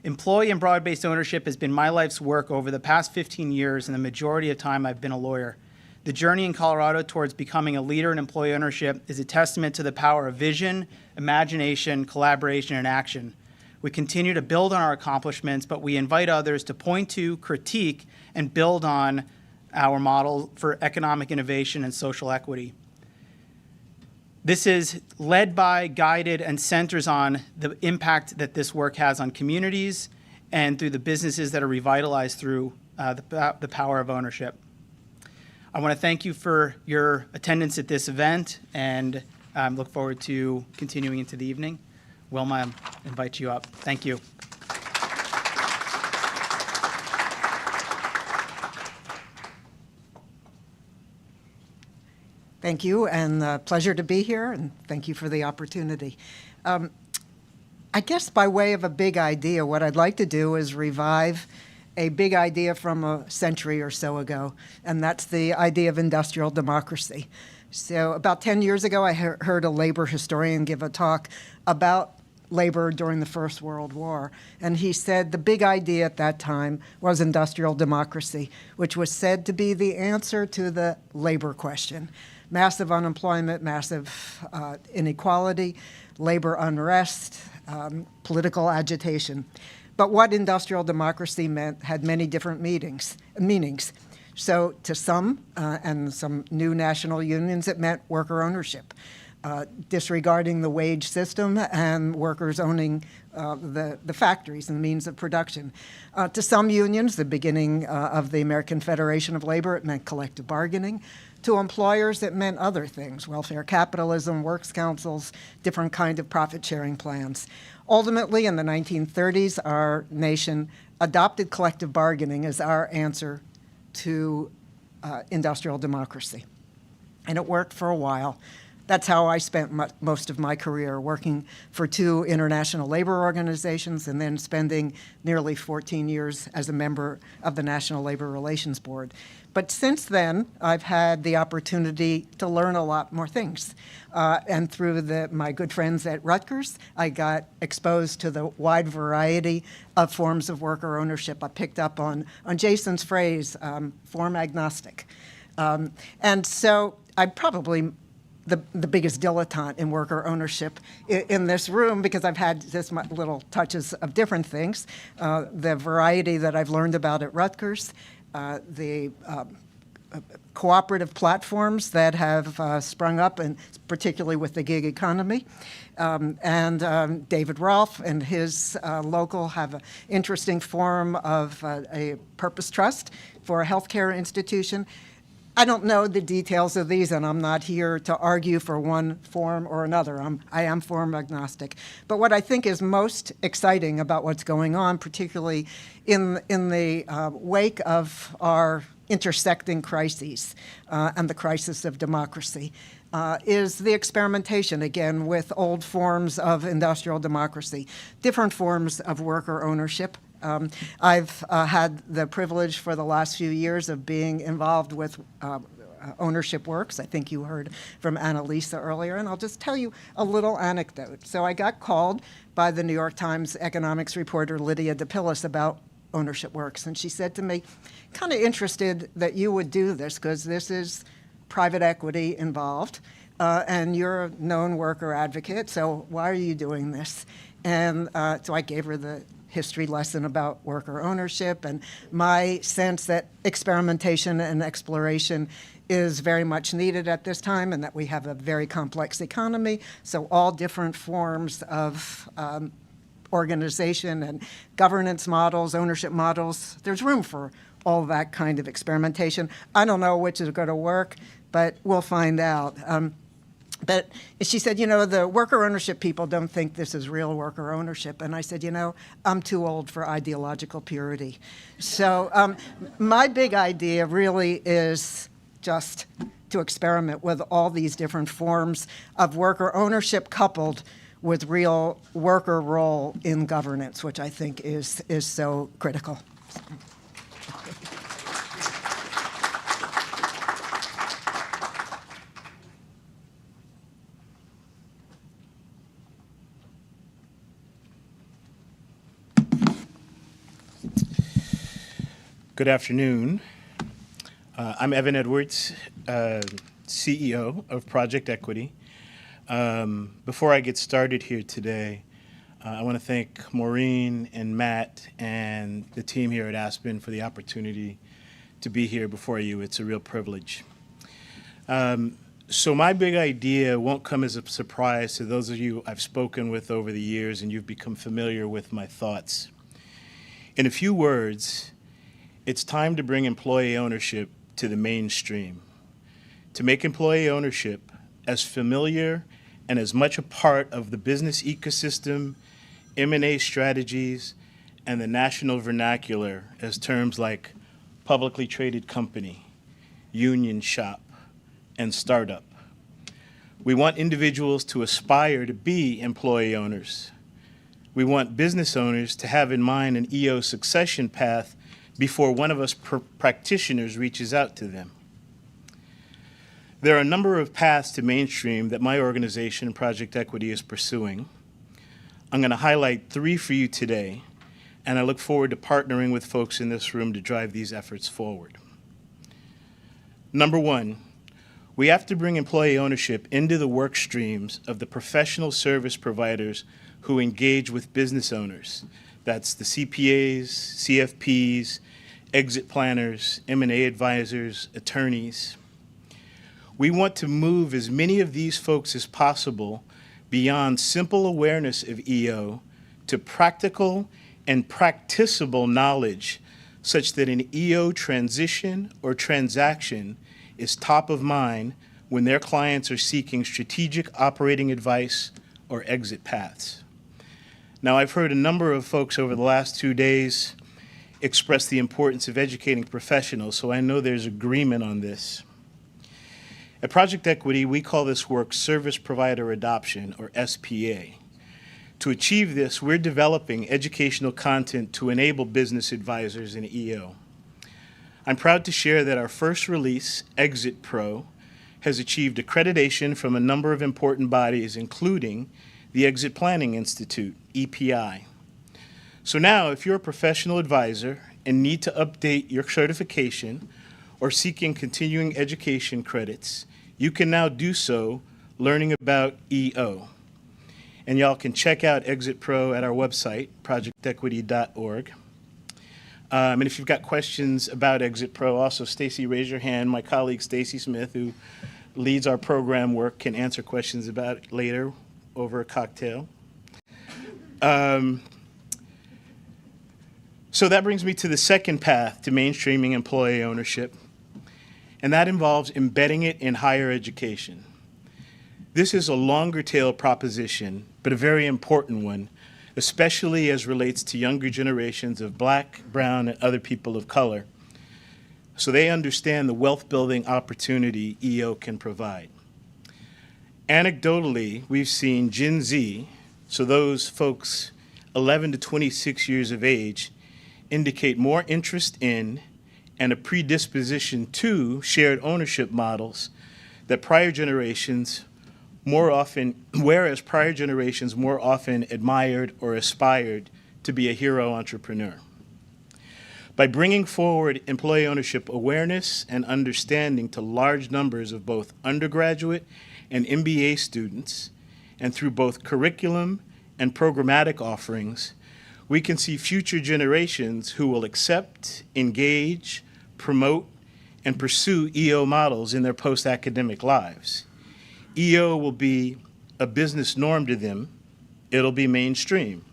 Employee and broad-based ownership has been my life's work over the past 15 years, and the majority of time I've been a lawyer. The journey in Colorado towards becoming a leader in employee ownership is a testament to the power of vision, imagination, collaboration, and action. We continue to build on our accomplishments, but we invite others to point to, critique, and build on our model for economic innovation and social equity. This is led by, guided, and centers on the impact that this work has on communities and through the businesses that are revitalized through the power of ownership. I want to thank you for your attendance at this event and look forward to continuing into the evening. Wilma, I invite you up. Thank you. Thank you, and pleasure to be here, and thank you for the opportunity. I guess by way of a big idea, what I'd like to do is revive a big idea from a century or so ago, and that's the idea of industrial democracy. So about 10 years ago, I heard a labor historian give a talk about labor during the First World War. And he said the big idea at that time was industrial democracy, which was said to be the answer to the labor question. Massive unemployment, massive inequality, labor unrest, political agitation. But what industrial democracy meant had many different meanings. So to some, and some new national unions, it meant worker ownership. Disregarding the wage system and workers owning the factories and the means of production. To some unions, the beginning of the American Federation of Labor, it meant collective bargaining. To employers, it meant other things, welfare capitalism, works councils, different kind of profit-sharing plans. Ultimately, in the 1930s, our nation adopted collective bargaining as our answer to industrial democracy. And it worked for a while. That's how I spent most of my career, working for 2 international labor organizations and then spending nearly 14 years as a member of the National Labor Relations Board. But since then, I've had the opportunity to learn a lot more things. And through my good friends at Rutgers, I got exposed to the wide variety of forms of worker ownership. I picked up on Jason's phrase, form agnostic. And so I probably the biggest dilettante in worker ownership in this room, because I've had this little touches of different things. The variety that I've learned about at Rutgers, the cooperative platforms that have sprung up, and particularly with the gig economy. And David Rolfe and his local have an interesting form of a purpose trust for a healthcare institution. I don't know the details of these, and I'm not here to argue for one form or another. I am form agnostic. But what I think is most exciting about what's going on, particularly in the wake of our intersecting crises and the crisis of democracy, is the experimentation, again, with old forms of industrial democracy, different forms of worker ownership. I've had the privilege for the last few years of being involved with Ownership Works. I think you heard from Annalisa earlier, and I'll just tell you a little anecdote. So I got called by the New York Times economics reporter Lydia DePillis about Ownership Works, and she said to me, kind of interested that you would do this, because this is private equity involved, and you're a known worker advocate, so why are you doing this? And so I gave her the history lesson about worker ownership, and my sense that experimentation and exploration is very much needed at this time, and that we have a very complex economy, so all different forms of organization and governance models, ownership models, there's room for all that kind of experimentation. I don't know which is going to work, but we'll find out. But she said, you know, the worker ownership people don't think this is real worker ownership. And I said, you know, I'm too old for ideological purity. So my big idea really is just to experiment with all these different forms of worker ownership coupled with real worker role in governance, which I think is so critical. Good afternoon. I'm Evan Edwards, CEO of Project Equity. Before I get started here today, I want to thank Maureen and Matt and the team here at Aspen for the opportunity to be here before you. It's a real privilege. So my big idea won't come as a surprise to those of you I've spoken with over the years, and you've become familiar with my thoughts. In a few words, it's time to bring employee ownership to the mainstream, to make employee ownership as familiar and as much a part of the business ecosystem, M&A strategies, and the national vernacular as terms like publicly traded company, union shop, and startup. We want individuals to aspire to be employee owners. We want business owners to have in mind an EO succession path before one of us practitioners reaches out to them. There are a number of paths to mainstream that my organization, Project Equity, is pursuing. I'm going to highlight 3 for you today, and I look forward to partnering with folks in this room to drive these efforts forward. Number 1, we have to bring employee ownership into the work streams of the professional service providers who engage with business owners. That's the CPAs, CFPs, exit planners, M&A advisors, attorneys. We want to move as many of these folks as possible beyond simple awareness of EO to practical and practicable knowledge such that an EO transition or transaction is top of mind when their clients are seeking strategic operating advice or exit paths. Now, I've heard a number of folks over the last 2 days express the importance of educating professionals, so I know there's agreement on this. At Project Equity, we call this work Service Provider Adoption, or SPA. To achieve this, we're developing educational content to enable business advisors in EO. I'm proud to share that our first release, Exit Pro, has achieved accreditation from a number of important bodies, including the Exit Planning Institute, EPI. So now, if you're a professional advisor and need to update your certification or seeking continuing education credits, you can now do so learning about EO. And y'all can check out Exit Pro at our website, projectequity.org. And if you've got questions about Exit Pro, also, Stacy, raise your hand. My colleague, Stacy Smith, who leads our program work, can answer questions about it later over a cocktail. So that brings me to the second path to mainstreaming employee ownership, and that involves embedding it in higher education. This is a longer tail proposition, but a very important one, especially as relates to younger generations of Black, brown, and other people of color, so they understand the wealth-building opportunity EO can provide. Anecdotally, we've seen Gen Z, so those folks 11 to 26 years of age, indicate more interest in and a predisposition to shared ownership models that prior generations more often, whereas prior generations more often admired or aspired to be a hero entrepreneur. By bringing forward employee ownership awareness and understanding to large numbers of both undergraduate and MBA students, and through both curriculum and programmatic offerings, we can see future generations who will accept, engage, promote, and pursue EO models in their post-academic lives. EO will be a business norm to them. It'll be mainstream.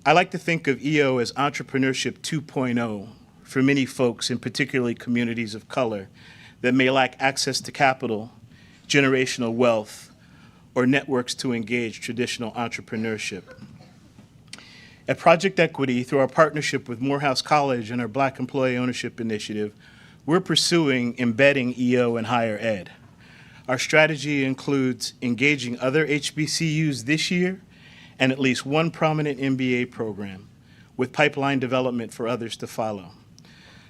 I like to think of EO as entrepreneurship 2.0 for many folks, and particularly communities of color, that may lack access to capital, generational wealth, or networks to engage traditional entrepreneurship. At Project Equity, through our partnership with Morehouse College and our Black Employee Ownership Initiative, we're pursuing embedding EO in higher ed. Our strategy includes engaging other HBCUs this year and at least one prominent MBA program, with pipeline development for others to follow.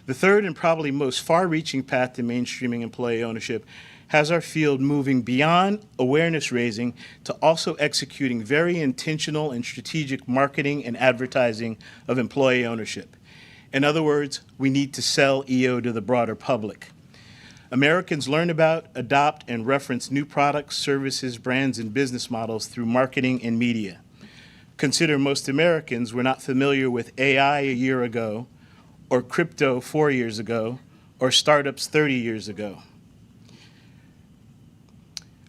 The third and probably most far-reaching path to mainstreaming employee ownership has our field moving beyond awareness raising to also executing very intentional and strategic marketing and advertising of employee ownership. In other words, we need to sell EO to the broader public. Americans learn about, adopt, and reference new products, services, brands, and business models through marketing and media. Consider most Americans were not familiar with AI a year ago, or crypto 4 years ago, or startups 30 years ago.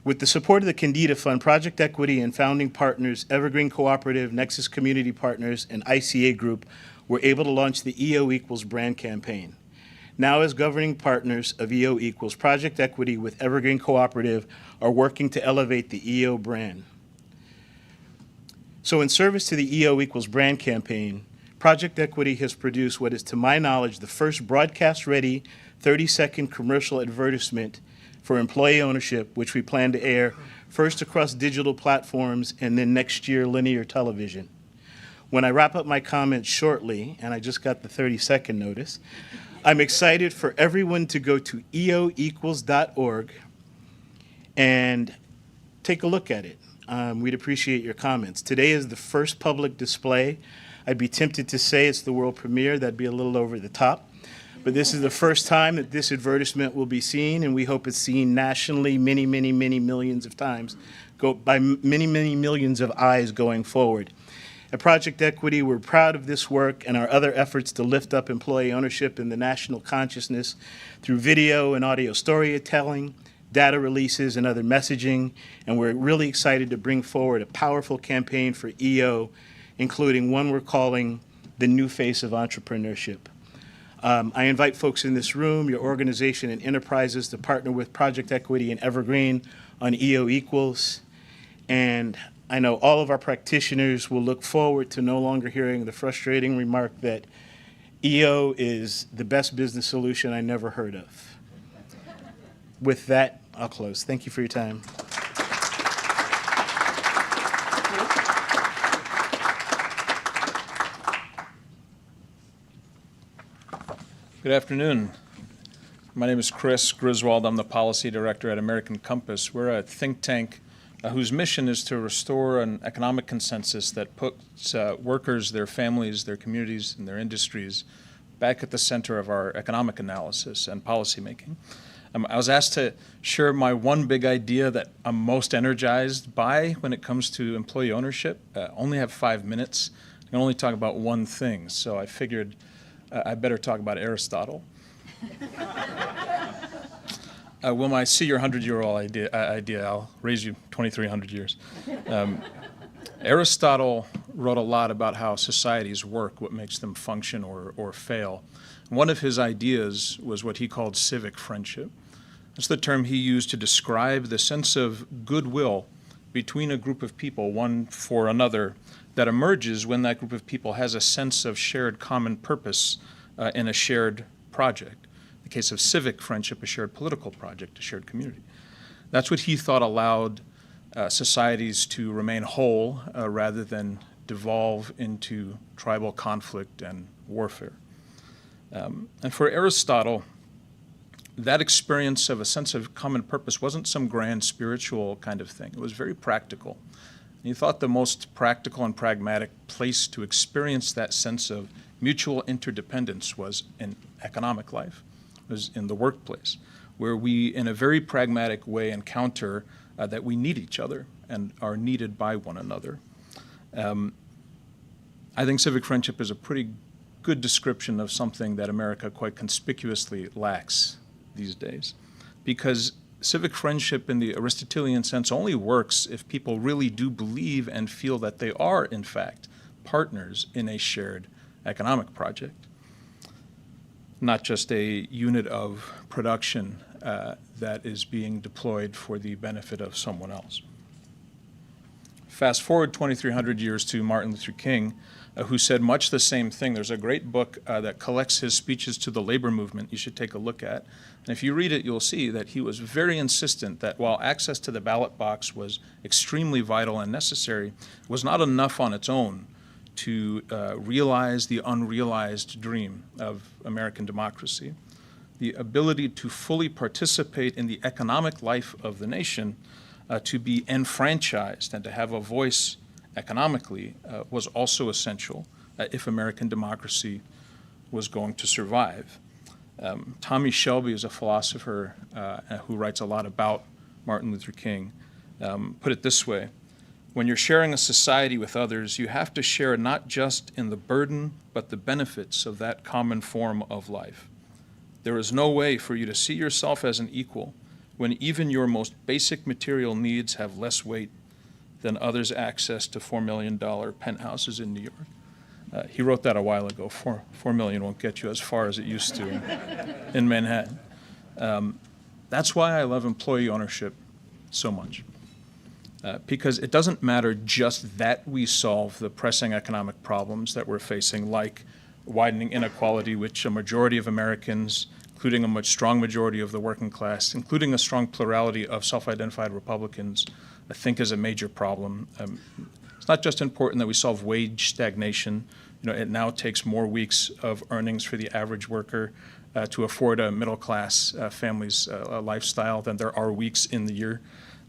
With the support of the Candida Fund, Project Equity, and founding partners Evergreen Cooperative, Nexus Community Partners, and ICA Group were able to launch the EO Equals brand campaign. Now, as governing partners of EO Equals, Project Equity with Evergreen Cooperative are working to elevate the EO brand. So in service to the EO Equals brand campaign, Project Equity has produced what is, to my knowledge, the first broadcast-ready 30-second commercial advertisement for employee ownership, which we plan to air first across digital platforms and then next year linear television. When I wrap up my comments shortly, and I just got the 30-second notice, I'm excited for everyone to go to eoequals.org and take a look at it. We'd appreciate your comments. Today is the first public display. I'd be tempted to say it's the world premiere. That'd be a little over the top. But this is the first time that this advertisement will be seen, and we hope it's seen nationally many, many, many millions of times, by many, many millions of eyes going forward. At Project Equity, we're proud of this work and our other efforts to lift up employee ownership in the national consciousness through video and audio storytelling, data releases, and other messaging. And we're really excited to bring forward a powerful campaign for EO, including one we're calling the New Face of Entrepreneurship. I invite folks in this room, your organization and enterprises to partner with Project Equity and Evergreen on EO Equals. And I know all of our practitioners will look forward to no longer hearing the frustrating remark that EO is the best business solution I never heard of. With that, I'll close. Thank you for your time. Good afternoon. My name is Chris Griswold. I'm the Policy Director at American Compass. We're a think tank whose mission is to restore an economic consensus that puts workers, their families, their communities, and their industries back at the center of our economic analysis and policymaking. I was asked to share my one big idea that I'm most energized by when it comes to employee ownership. I only have 5 minutes. I can only talk about one thing, so I figured I better talk about Aristotle. When I see your 100-year-old idea, I'll raise you 2,300 years. Aristotle wrote a lot about how societies work, what makes them function or fail. One of his ideas was what he called civic friendship. That's the term he used to describe the sense of goodwill between a group of people, one for another, that emerges when that group of people has a sense of shared common purpose in a shared project. In the case of civic friendship, a shared political project, a shared community. That's what he thought allowed societies to remain whole rather than devolve into tribal conflict and warfare. And for Aristotle, that experience of a sense of common purpose wasn't some grand spiritual kind of thing. It was very practical. And he thought the most practical and pragmatic place to experience that sense of mutual interdependence was in economic life, was in the workplace, where we, in a very pragmatic way, encounter that we need each other and are needed by one another. I think civic friendship is a pretty good description of something that America quite conspicuously lacks these days. Because civic friendship in the Aristotelian sense only works if people really do believe and feel that they are, in fact, partners in a shared economic project, not just a unit of production that is being deployed for the benefit of someone else. Fast forward 2,300 years to Martin Luther King, who said much the same thing. There's a great book that collects his speeches to the labor movement you should take a look at. And if you read it, you'll see that he was very insistent that while access to the ballot box was extremely vital and necessary, it was not enough on its own to realize the unrealized dream of American democracy. The ability to fully participate in the economic life of the nation, to be enfranchised and to have a voice economically was also essential if American democracy was going to survive. Tommy Shelby is a philosopher who writes a lot about Martin Luther King. Put it this way: when you're sharing a society with others, you have to share not just in the burden, but the benefits of that common form of life. There is no way for you to see yourself as an equal when even your most basic material needs have less weight than others' access to $4 million penthouses in New York. He wrote that a while ago. $4 million won't get you as far as it used to in Manhattan. That's why I love employee ownership so much. Because it doesn't matter just that we solve the pressing economic problems that we're facing, like widening inequality, which a majority of Americans, including a strong majority of the working class, including a strong plurality of self-identified Republicans, I think is a major problem. It's not just important that we solve wage stagnation. It now takes more weeks of earnings for the average worker to afford a middle-class family's lifestyle than there are weeks in the year.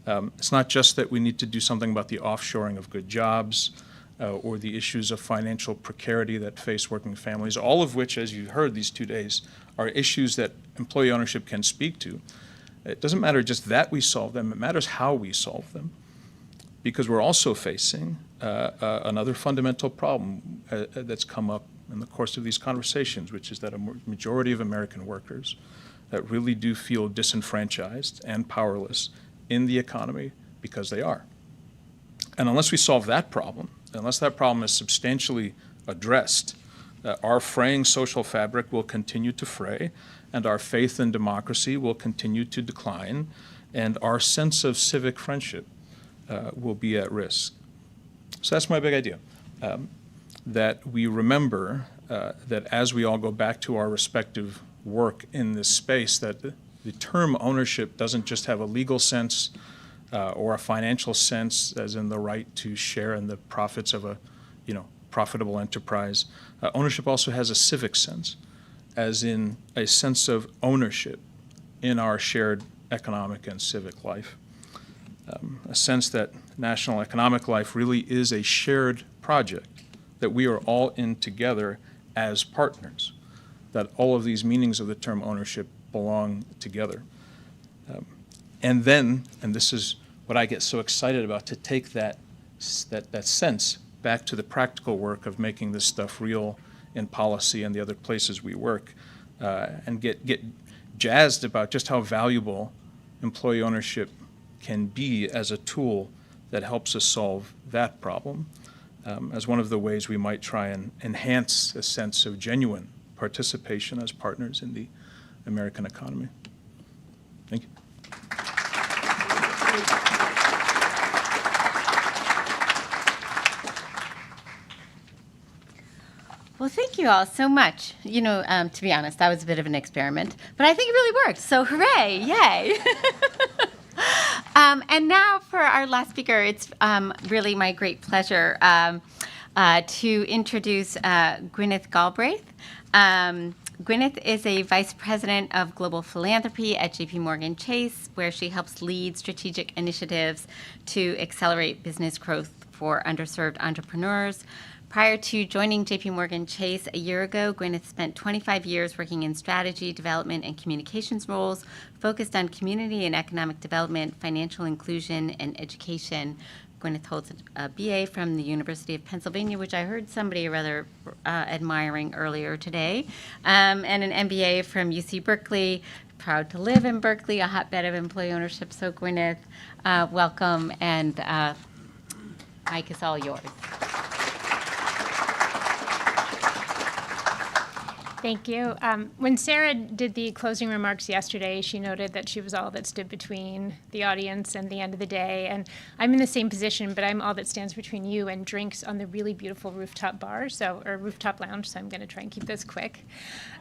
It's not just that we need to do something about the offshoring of good jobs or the issues of financial precarity that face working families, all of which, as you heard these 2 days, are issues that employee ownership can speak to. It doesn't matter just that we solve them, it matters how we solve them. Because we're also facing another fundamental problem that's come up in the course of these conversations, which is that a majority of American workers that really do feel disenfranchised and powerless in the economy because they are. And unless we solve that problem, unless that problem is substantially addressed, our fraying social fabric will continue to fray, and our faith in democracy will continue to decline, and our sense of civic friendship will be at risk. So that's my big idea, that we remember that as we all go back to our respective work in this space, that the term ownership doesn't just have a legal sense or a financial sense, as in the right to share in the profits of a profitable enterprise. Ownership also has a civic sense, as in a sense of ownership in our shared economic and civic life. A sense that national economic life really is a shared project, that we are all in together as partners, that all of these meanings of the term ownership belong together. And then, and this is what I get so excited about, to take that sense back to the practical work of making this stuff real in policy and the other places we work, and get jazzed about just how valuable employee ownership can be as a tool that helps us solve that problem, as one of the ways we might try and enhance a sense of genuine participation as partners in the American economy. Thank you. Well, thank you all so much. To be honest, that was a bit of an experiment, but I think it really worked. So hooray, yay. And now for our last speaker, it's really my great pleasure to introduce Gwyneth Galbraith. Gwyneth is a vice president of global philanthropy at JP Morgan Chase, where she helps lead strategic initiatives to accelerate business growth for underserved entrepreneurs. Prior to joining JP Morgan Chase a year ago, Gwyneth spent 25 years working in strategy, development, and communications roles focused on community and economic development, financial inclusion, and education. Gwyneth holds a BA from the University of Pennsylvania, which I heard somebody rather admiring earlier today, and an MBA from UC Berkeley. Proud to live in Berkeley, a hotbed of employee ownership. So Gwyneth, welcome, and Mike is all yours. Thank you. When Sarah did the closing remarks yesterday, she noted that she was all that stood between the audience and the end of the day. And I'm in the same position, but I'm all that stands between you and drinks on the really beautiful rooftop bar, or rooftop lounge, so I'm going to try and keep this quick.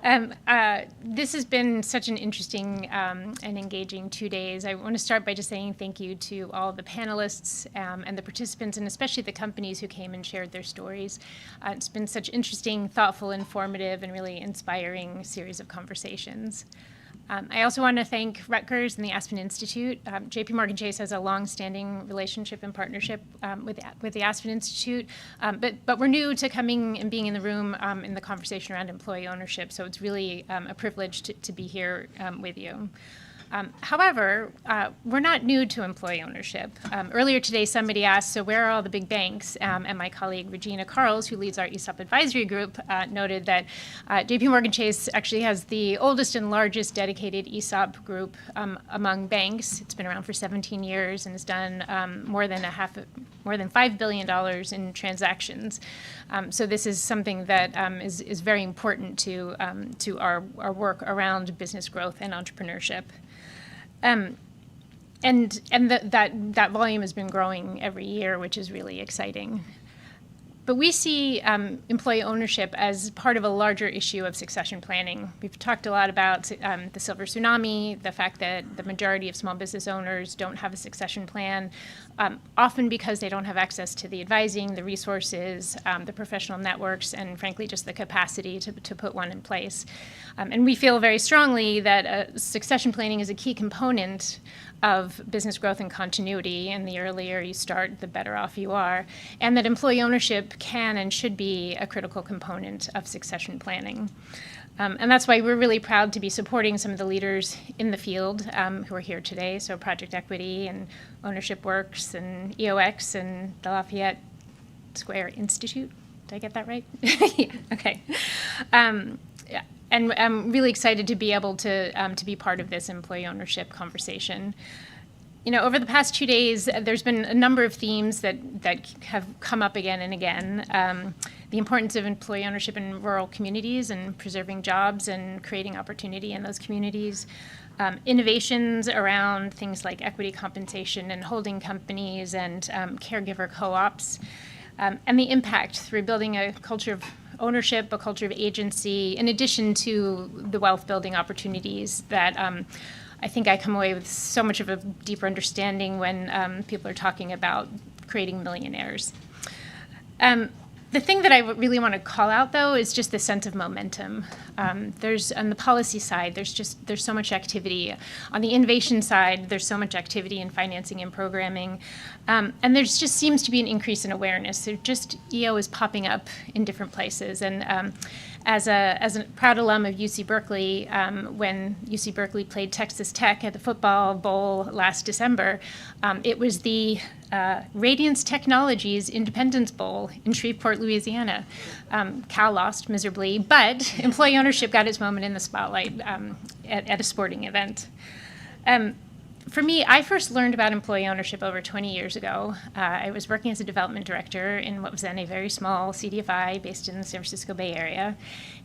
This has been such an interesting and engaging 2 days. I want to start by just saying thank you to all the panelists and the participants, and especially the companies who came and shared their stories. It's been such interesting, thoughtful, informative, and really inspiring series of conversations. I also want to thank Rutgers and the Aspen Institute. JP Morgan Chase has a long-standing relationship and partnership with the Aspen Institute, but we're new to coming and being in the room in the conversation around employee ownership, so it's really a privilege to be here with you. However, we're not new to employee ownership. Earlier today, somebody asked, so where are all the big banks? And my colleague Regina Carls, who leads our ESOP advisory group, noted that JP Morgan Chase actually has the oldest and largest dedicated ESOP group among banks. It's been around for 17 years and has done more than $5 billion in transactions. So this is something that is very important to our work around business growth and entrepreneurship. And that volume has been growing every year, which is really exciting. But we see employee ownership as part of a larger issue of succession planning. We've talked a lot about the silver tsunami, the fact that the majority of small business owners don't have a succession plan, often because they don't have access to the advising, the resources, the professional networks, and frankly, just the capacity to put one in place. And we feel very strongly that succession planning is a key component of business growth and continuity, and the earlier you start, the better off you are, and that employee ownership can and should be a critical component of succession planning. And that's why we're really proud to be supporting some of the leaders in the field who are here today, so Project Equity and Ownership Works and EOX and the Lafayette Square Institute. Did I get that right? Yeah, okay. Yeah. And I'm really excited to be able to be part of this employee ownership conversation. You know, over the past 2 days, there's been a number of themes that have come up again and again. The importance of employee ownership in rural communities and preserving jobs and creating opportunity in those communities. Innovations around things like equity compensation and holding companies and caregiver co-ops. And the impact through building a culture of ownership, a culture of agency, in addition to the wealth building opportunities that I think I come away with so much of a deeper understanding when people are talking about creating millionaires. The thing that I really want to call out, though, is just the sense of momentum. There's, on the policy side, there's so much activity. On the innovation side, there's so much activity in financing and programming. And there just seems to be an increase in awareness. EO is popping up in different places. And as a proud alum of UC Berkeley, when UC Berkeley played Texas Tech at the football bowl last December, it was the Radiance Technologies Independence Bowl in Shreveport, Louisiana. Cal lost miserably, but employee ownership got its moment in the spotlight at a sporting event. For me, I first learned about employee ownership over 20 years ago. I was working as a development director in what was then a very small CDFI based in the San Francisco Bay Area.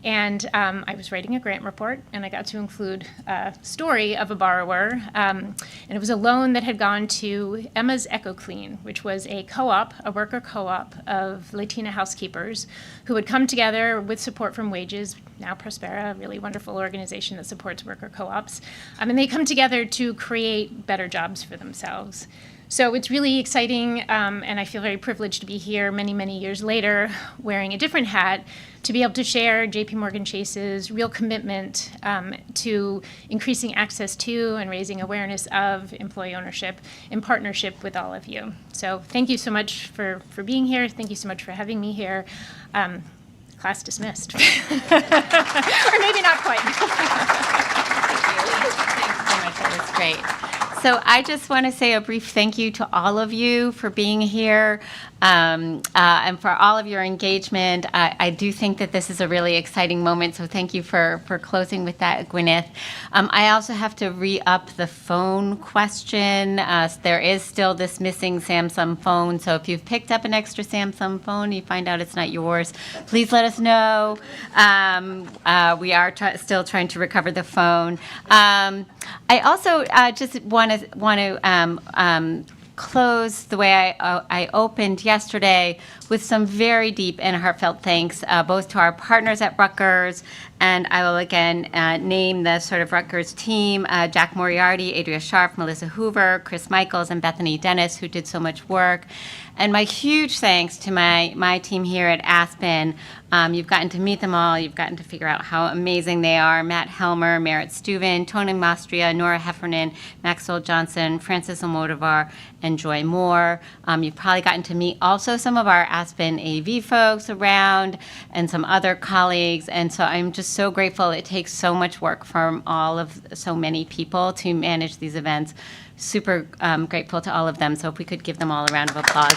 And I was writing a grant report, and I got to include a story of a borrower. And it was a loan that had gone to Emma's Eco Clean, which was a co-op, a worker co-op of Latina housekeepers who would come together with support from Wages, now Prospera, a really wonderful organization that supports worker co-ops. And they come together to create better jobs for themselves. So it's really exciting, and I feel very privileged to be here many, many years later, wearing a different hat, to be able to share JP Morgan Chase's real commitment to increasing access to and raising awareness of employee ownership in partnership with all of you. So thank you so much for being here. Thank you so much for having me here. Class dismissed. Or maybe not quite. Thanks so much. That was great. So I just want to say a brief thank you to all of you for being here and for all of your engagement. I do think that this is a really exciting moment, so thank you for closing with that, Gwyneth. I also have to re-up the phone question. There is still this missing Samsung phone, so if you've picked up an extra Samsung phone, you find out it's not yours, please let us know. We are still trying to recover the phone. I also just want to close the way I opened yesterday with some very deep and heartfelt thanks, both to our partners at Rutgers, and I will again name the sort of Rutgers team, Jack Moriarty, Adria Sharp, Melissa Hoover, Chris Michaels, and Bethany Dennis, who did so much work. And my huge thanks to my team here at Aspen. You've gotten to meet them all. You've gotten to figure out how amazing they are. Matt Helmer, Merritt Steuven, Tony Mastria, Nora Heffernan, Maxwell Johnson, Francis Almodovar, and Joy Moore. You've probably gotten to meet also some of our Aspen AV folks around and some other colleagues. And so I'm just so grateful. It takes so much work from so many people to manage these events. Super grateful to all of them. So if we could give them all a round of applause.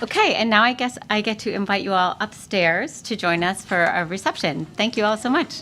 Okay, and now I guess I get to invite you all upstairs to join us for a reception. Thank you all so much.